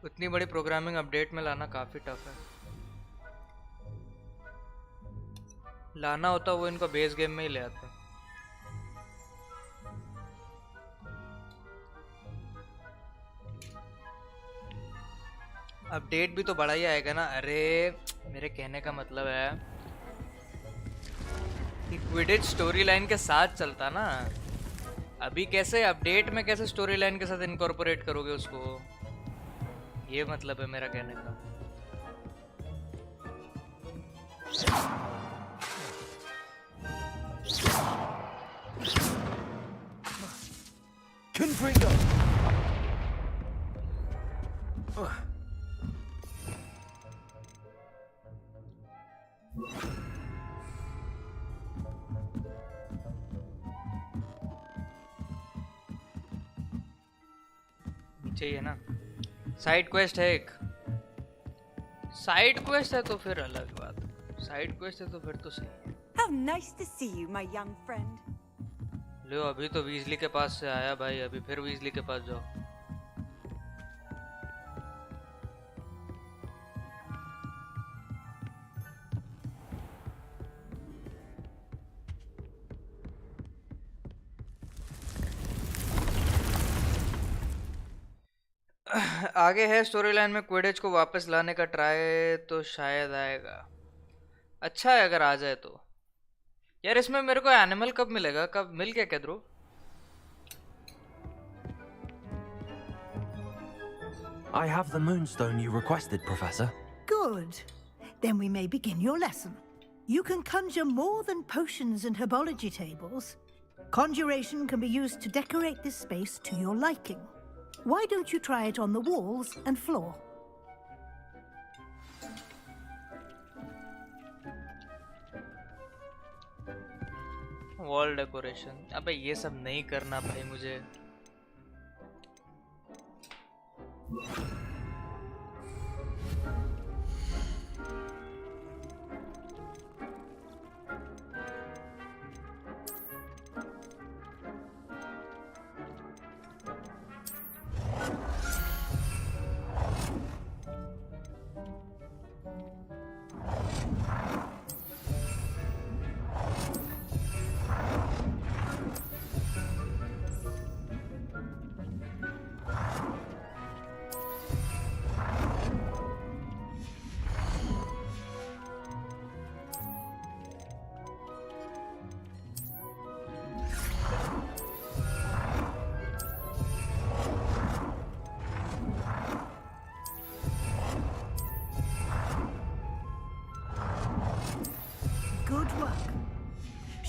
Speaker 3: उतनी बड़ी प्रोग्रामिंग अपडेट में लाना काफी टफ है. लाना होता वो इनको बेस गेम में ही ले आते. अपडेट भी तो बड़ा ही आएगा ना. अरे मेरे कहने का मतलब है कि क्विडिच स्टोरी लाइन के साथ चलता ना. अभी कैसे अपडेट में कैसे स्टोरी लाइन के साथ इनकॉर्पोरेट करोगे उसको, ये मतलब है मेरा कहने का.
Speaker 11: Confringo!
Speaker 3: चाहिए ना. साइड क्वेस्ट है एक. साइड क्वेस्ट है तो फिर अलग बात. साइड क्वेस्ट है तो फिर तो सही है.
Speaker 21: How nice to see you, my young friend.
Speaker 3: लो अभी तो वीजली के पास से आया भाई, अभी फिर वीजली के पास जाओ. आगे है स्टोरी लाइन में क्विडिच को वापस लाने का ट्राई, तो शायद आएगा. अच्छा है अगर आ जाए तो. यार इसमें मेरे को एनिमल कब मिलेगा, कब मिल गया क्या ध्रुव?
Speaker 11: I have the moonstone you requested, Professor.
Speaker 8: Good. Then we may begin your lesson. You can conjure more than potions and herbology tables. Conjuration can be used to decorate this space to your liking. Why don't you try it on the walls and floor?
Speaker 3: Wall decoration. अबे ये सब नहीं करना भाई मुझे.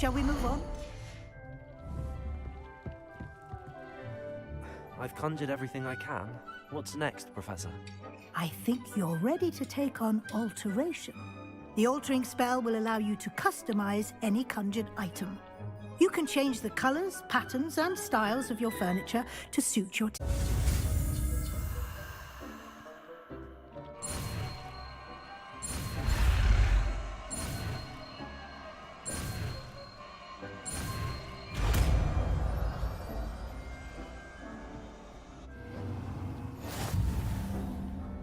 Speaker 8: Shall we move on?
Speaker 11: I've conjured everything I can. What's next, Professor?
Speaker 8: I think you're ready to take on alteration. The altering spell will allow you to customize any conjured item. You can change the colors, patterns, and styles of your furniture to suit your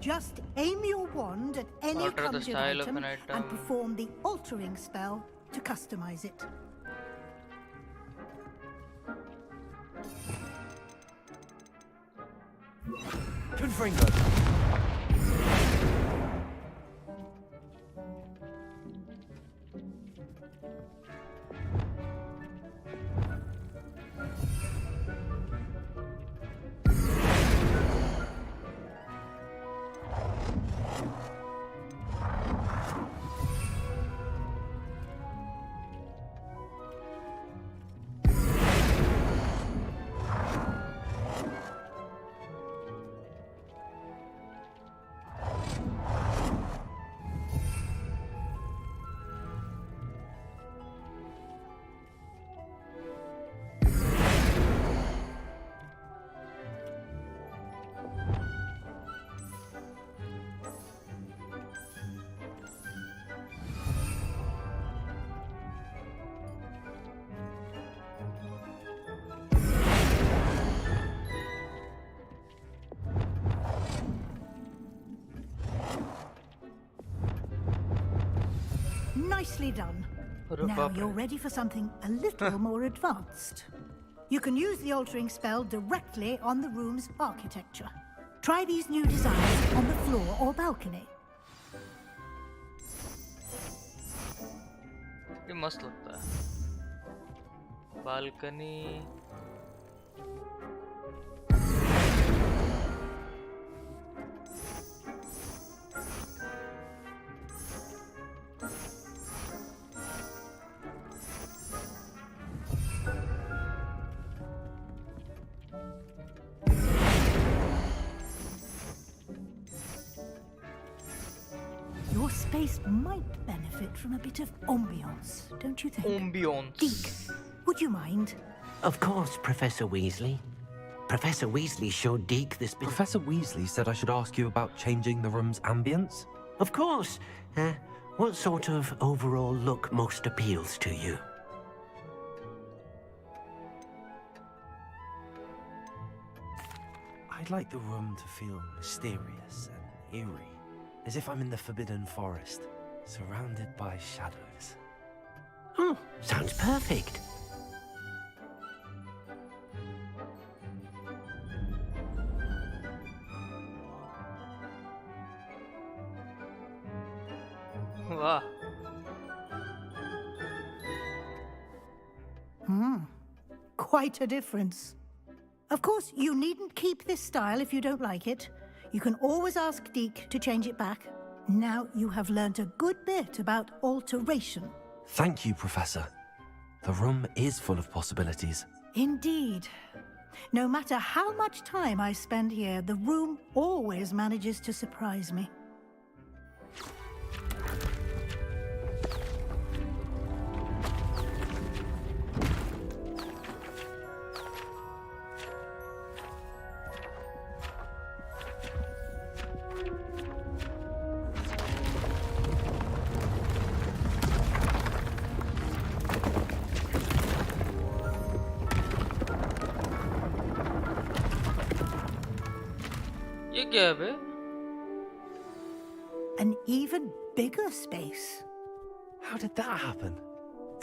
Speaker 8: Just aim your wand at any
Speaker 3: Alter the
Speaker 8: conjured
Speaker 3: style of
Speaker 8: item
Speaker 3: an
Speaker 8: and
Speaker 3: item.
Speaker 8: perform the altering spell to customize it.
Speaker 11: Confringo.
Speaker 8: Nicely done. Now you're ready for something a little more advanced. You can use the altering spell directly on the room's architecture. Try these new designs on the floor or balcony.
Speaker 3: ये मस्त लगता है balcony
Speaker 8: Your space might benefit from a bit of ambiance, don't you think?
Speaker 3: Ambiance.
Speaker 8: Deke, would you mind?
Speaker 13: Of course, Professor Weasley. Professor Weasley showed Deke this bit.
Speaker 11: Professor Weasley said I should ask you about changing the room's ambience?
Speaker 13: Of course. What sort of overall look most appeals to you?
Speaker 11: I'd like the room to feel mysterious and eerie, as if I'm in the Forbidden Forest, surrounded by shadows.
Speaker 13: Oh, sounds perfect.
Speaker 3: वाह
Speaker 8: Quite a difference. Of course, you needn't keep this style if you don't like it. You can always ask Deke to change it back. Now you have learnt a good bit about alteration.
Speaker 11: Thank you, Professor. The room is full of possibilities.
Speaker 8: Indeed. No matter how much time I spend here, the room always manages to surprise me.
Speaker 3: ये क्या है बे
Speaker 8: An even bigger space.
Speaker 11: How did that happen?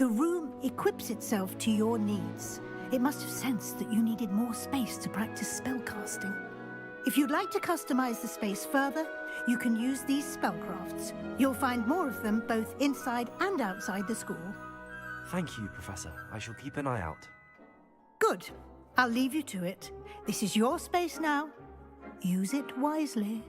Speaker 8: The room equips itself to your needs. It must have sensed that you needed more space to practice spellcasting. If you'd like to customize the space further, you can use these spellcrafts. You'll find more of them both inside and outside the school.
Speaker 11: Thank you, Professor. I shall keep an eye out.
Speaker 8: Good. I'll leave you to it. This is your space now. Use it wisely.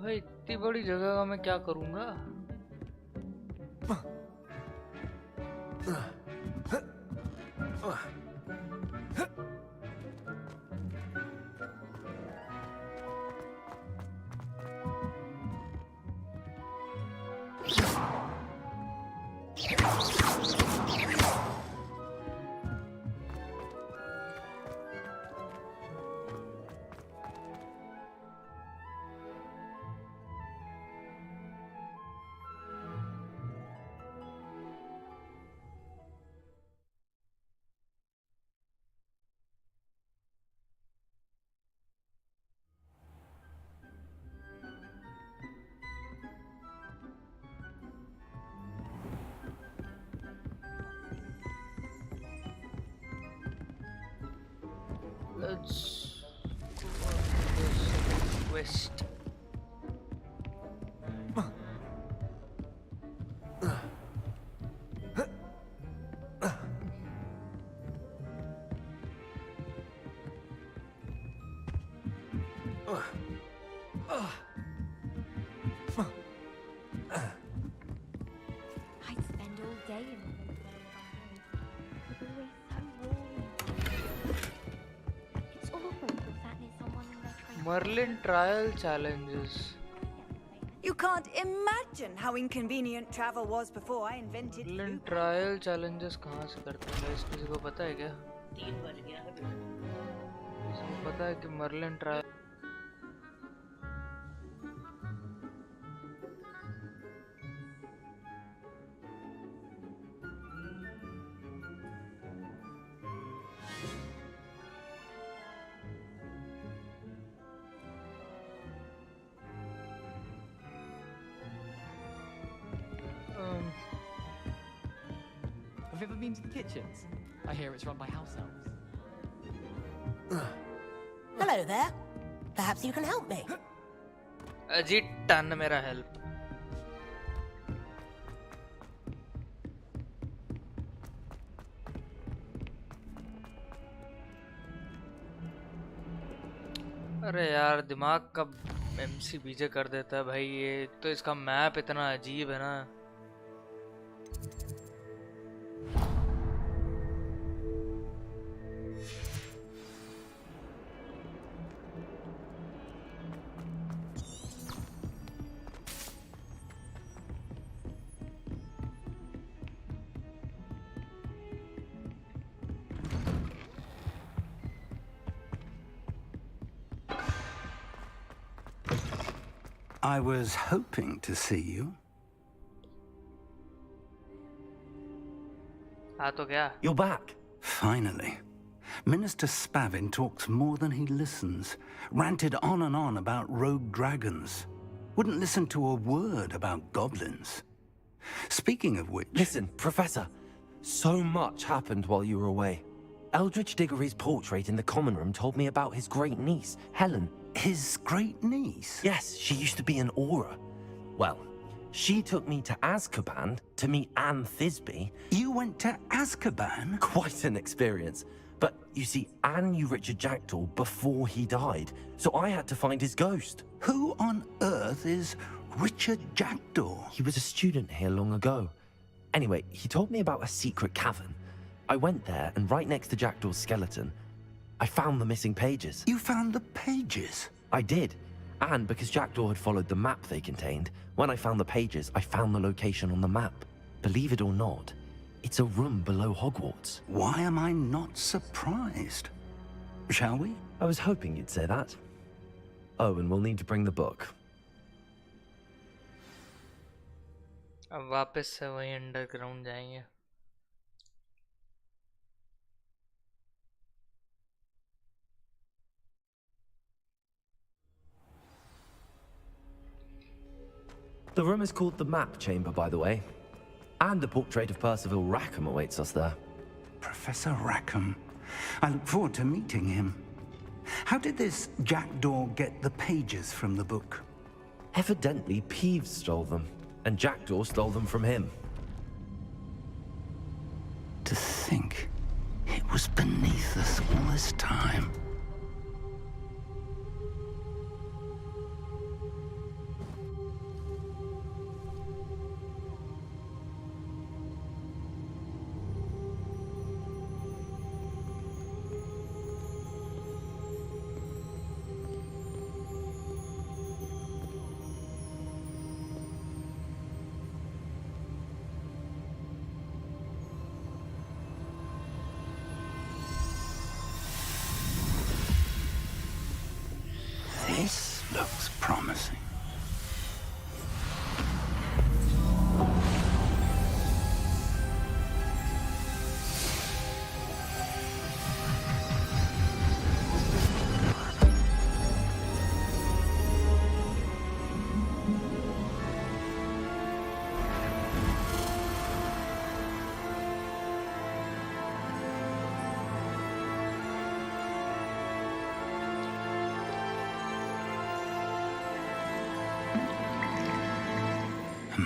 Speaker 3: भाई इतनी बड़ी जगह का मैं क्या करूँगा? Let's go on this quest.
Speaker 2: I'd spend all day in the it's always so warm. It's awful to sat near someone in their train.
Speaker 3: Merlin trial challenges.
Speaker 21: You can't imagine how inconvenient travel was before I invented
Speaker 3: Merlin trial challenges कहाँ से करते हैं? इस किसी को पता है क्या?
Speaker 21: 3 बज गया है।
Speaker 3: किसी को पता है कि Merlin trial
Speaker 24: Have you ever been to the kitchens? I hear it's run by house elves.
Speaker 18: Hello there. Perhaps you can help me.
Speaker 3: अजी टन मेरा help. अरे यार दिमाग का एमसी बीजे कर देता है भाई ये तो इसका मैप इतना अजीब है ना
Speaker 5: I was hoping to see you.
Speaker 3: You're
Speaker 5: back. Finally. Minister Spavin talks more than he listens. Ranted on and on about rogue dragons. Wouldn't listen to a word about goblins. Speaking of which...
Speaker 11: Listen, Professor. So much happened while you were away. Eldridge Diggory's portrait in the common room told me about his great niece, Helen.
Speaker 5: His great niece?
Speaker 11: Yes, she used to be an Auror. Well, she took me to Azkaban to meet Anne Thisbe.
Speaker 5: You went to Azkaban?
Speaker 11: Quite an experience. But, you see, Anne knew Richard Jackdaw before he died, so I had to find his ghost.
Speaker 5: Who on earth is Richard Jackdaw?
Speaker 11: He was a student here long ago. Anyway, he told me about a secret cavern. I went there, and right next to Jackdaw's skeleton, I found the missing pages.
Speaker 5: You found the pages?
Speaker 11: I did. And because Jackdaw had followed the map they contained, when I found the pages, I found the location on the map. Believe it or not, it's a room below Hogwarts.
Speaker 5: Why am I not surprised? Shall we?
Speaker 11: I was hoping you'd say that. Oh, and we'll need to bring the book.
Speaker 3: अब वापस से वही underground जाएंगे
Speaker 11: The room is called the Map Chamber, by the way. And a portrait of Percival Rackham awaits us there.
Speaker 5: Professor Rackham. I look forward to meeting him. How did this Jackdaw get the pages from the book?
Speaker 11: Evidently, Peeves stole them, and Jackdaw stole them from him.
Speaker 5: To think it was beneath us all this time.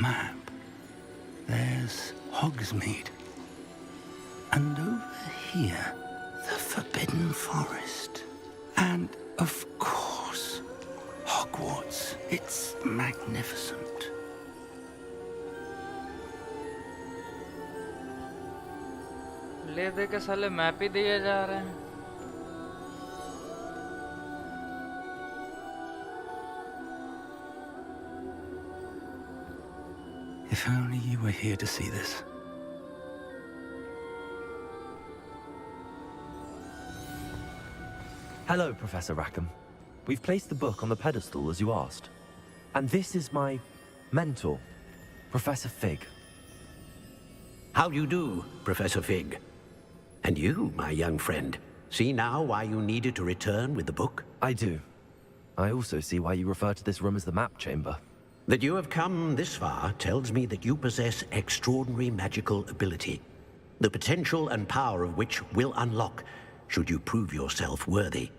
Speaker 5: map, there's Hogsmeade. And over here, the Forbidden Forest. And, of course, Hogwarts. It's magnificent.
Speaker 3: ले दे के साले map ही दिए जा रहे हैं.
Speaker 5: If only you were here to see this.
Speaker 11: Hello, Professor Rackham. We've placed the book on the pedestal as you asked. And this is my mentor, Professor Fig.
Speaker 13: How do you do, Professor Fig? And you, my young friend, see now why you needed to return with the book?
Speaker 11: I do. I also see why you refer to this room as the map chamber.
Speaker 13: That you have come this far tells me that you possess extraordinary magical ability, the potential and power of which will unlock should you prove yourself worthy.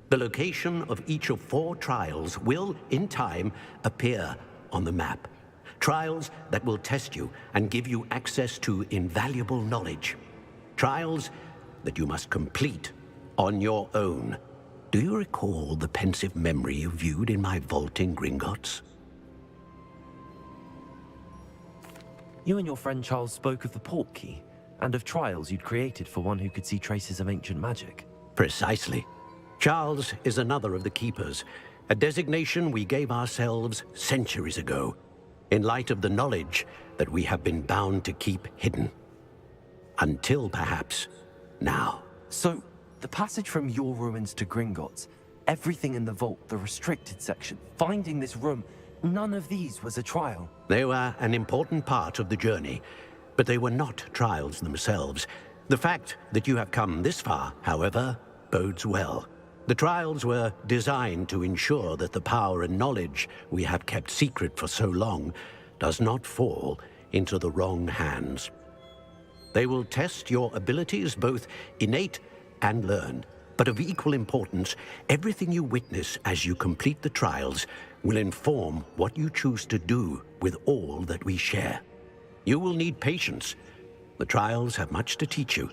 Speaker 13: The location of each of 4 trials will, in time, appear on the map. Trials that will test you and give you access to invaluable knowledge. Trials that you must complete on your own. Do you recall the pensive memory you viewed in my vault in Gringotts?
Speaker 11: You and your friend Charles spoke of the port key, and of trials you'd created for one who could see traces of ancient magic.
Speaker 13: Precisely. Charles is another of the Keepers, a designation we gave ourselves centuries ago, in light of the knowledge that we have been bound to keep hidden. Until, perhaps, now.
Speaker 11: So, the passage from your ruins to Gringotts, everything in the vault, the restricted section, finding this room, none of these was a trial.
Speaker 13: They were an important part of the journey, but they were not trials themselves. The fact that you have come this far, however, bodes well. The trials were designed to ensure that the power and knowledge we have kept secret for so long does not fall into the wrong hands. They will test your abilities, both innate and learned. But of equal importance, everything you witness as you complete the trials will inform what you choose to do with all that we share. You will need patience. The trials have much to teach you.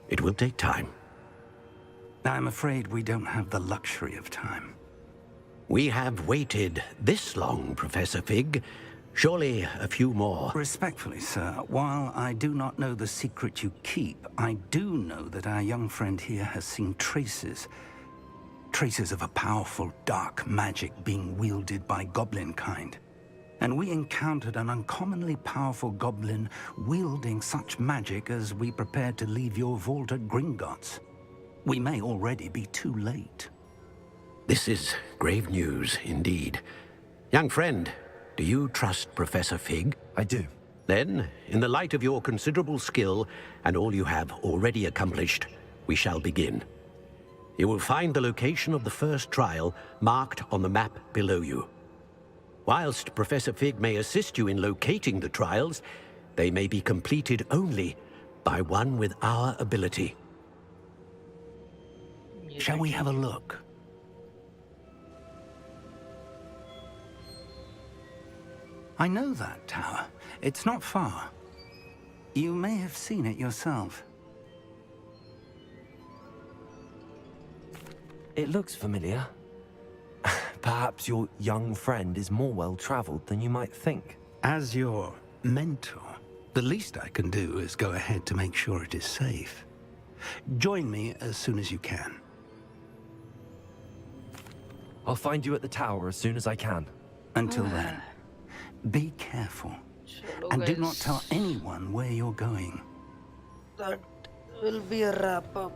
Speaker 13: It will take time.
Speaker 5: I'm afraid we don't have the luxury of time.
Speaker 13: We have waited this long, Professor Fig. Surely a few more.
Speaker 5: Respectfully, sir, while I do not know the secret you keep, I do know that our young friend here has seen traces of a powerful dark magic being wielded by goblin kind. And we encountered an uncommonly powerful goblin wielding such magic as we prepared to leave your vault at Gringotts. We may already be too late.
Speaker 13: This is grave news indeed. Young friend, do you trust Professor Fig?
Speaker 11: I do.
Speaker 13: Then, in the light of your considerable skill and all you have already accomplished, we shall begin. You will find the location of the first trial marked on the map below you. Whilst Professor Fig may assist you in locating the trials, they may be completed only by one with our ability.
Speaker 5: Shall we have a look? I know that tower. It's not far. You may have seen it yourself.
Speaker 11: It looks familiar. Perhaps your young friend is more well-traveled than you might think.
Speaker 5: As your mentor, the least I can do is go ahead to make sure it is safe. Join me as soon as you can.
Speaker 11: I'll find you at the tower as soon as I can.
Speaker 5: Until then, be careful. And do not tell anyone where you're going.
Speaker 7: That will be a wrap-up.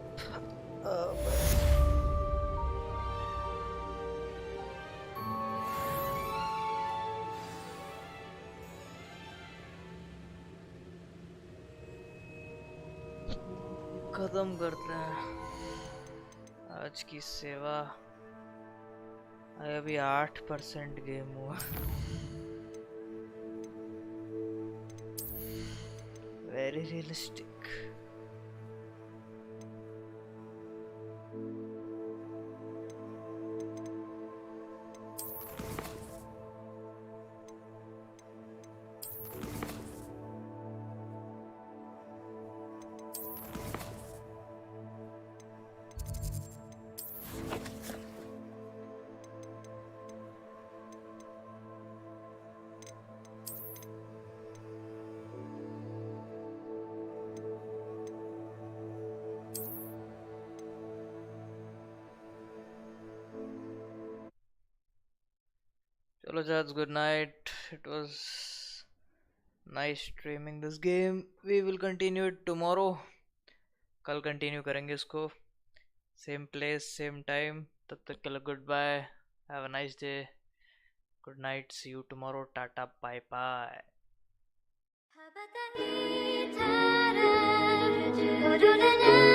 Speaker 3: खत्म करते हैं आज की सेवा. अभी 8% game हुआ. Very realistic. चलो जज, good night. It was nice streaming this game. We will continue it tomorrow. कल continue करेंगे इसको. Same place, same time. तब तक के लिए goodbye. Have a nice day. Good night. See you tomorrow. Tata. Bye bye.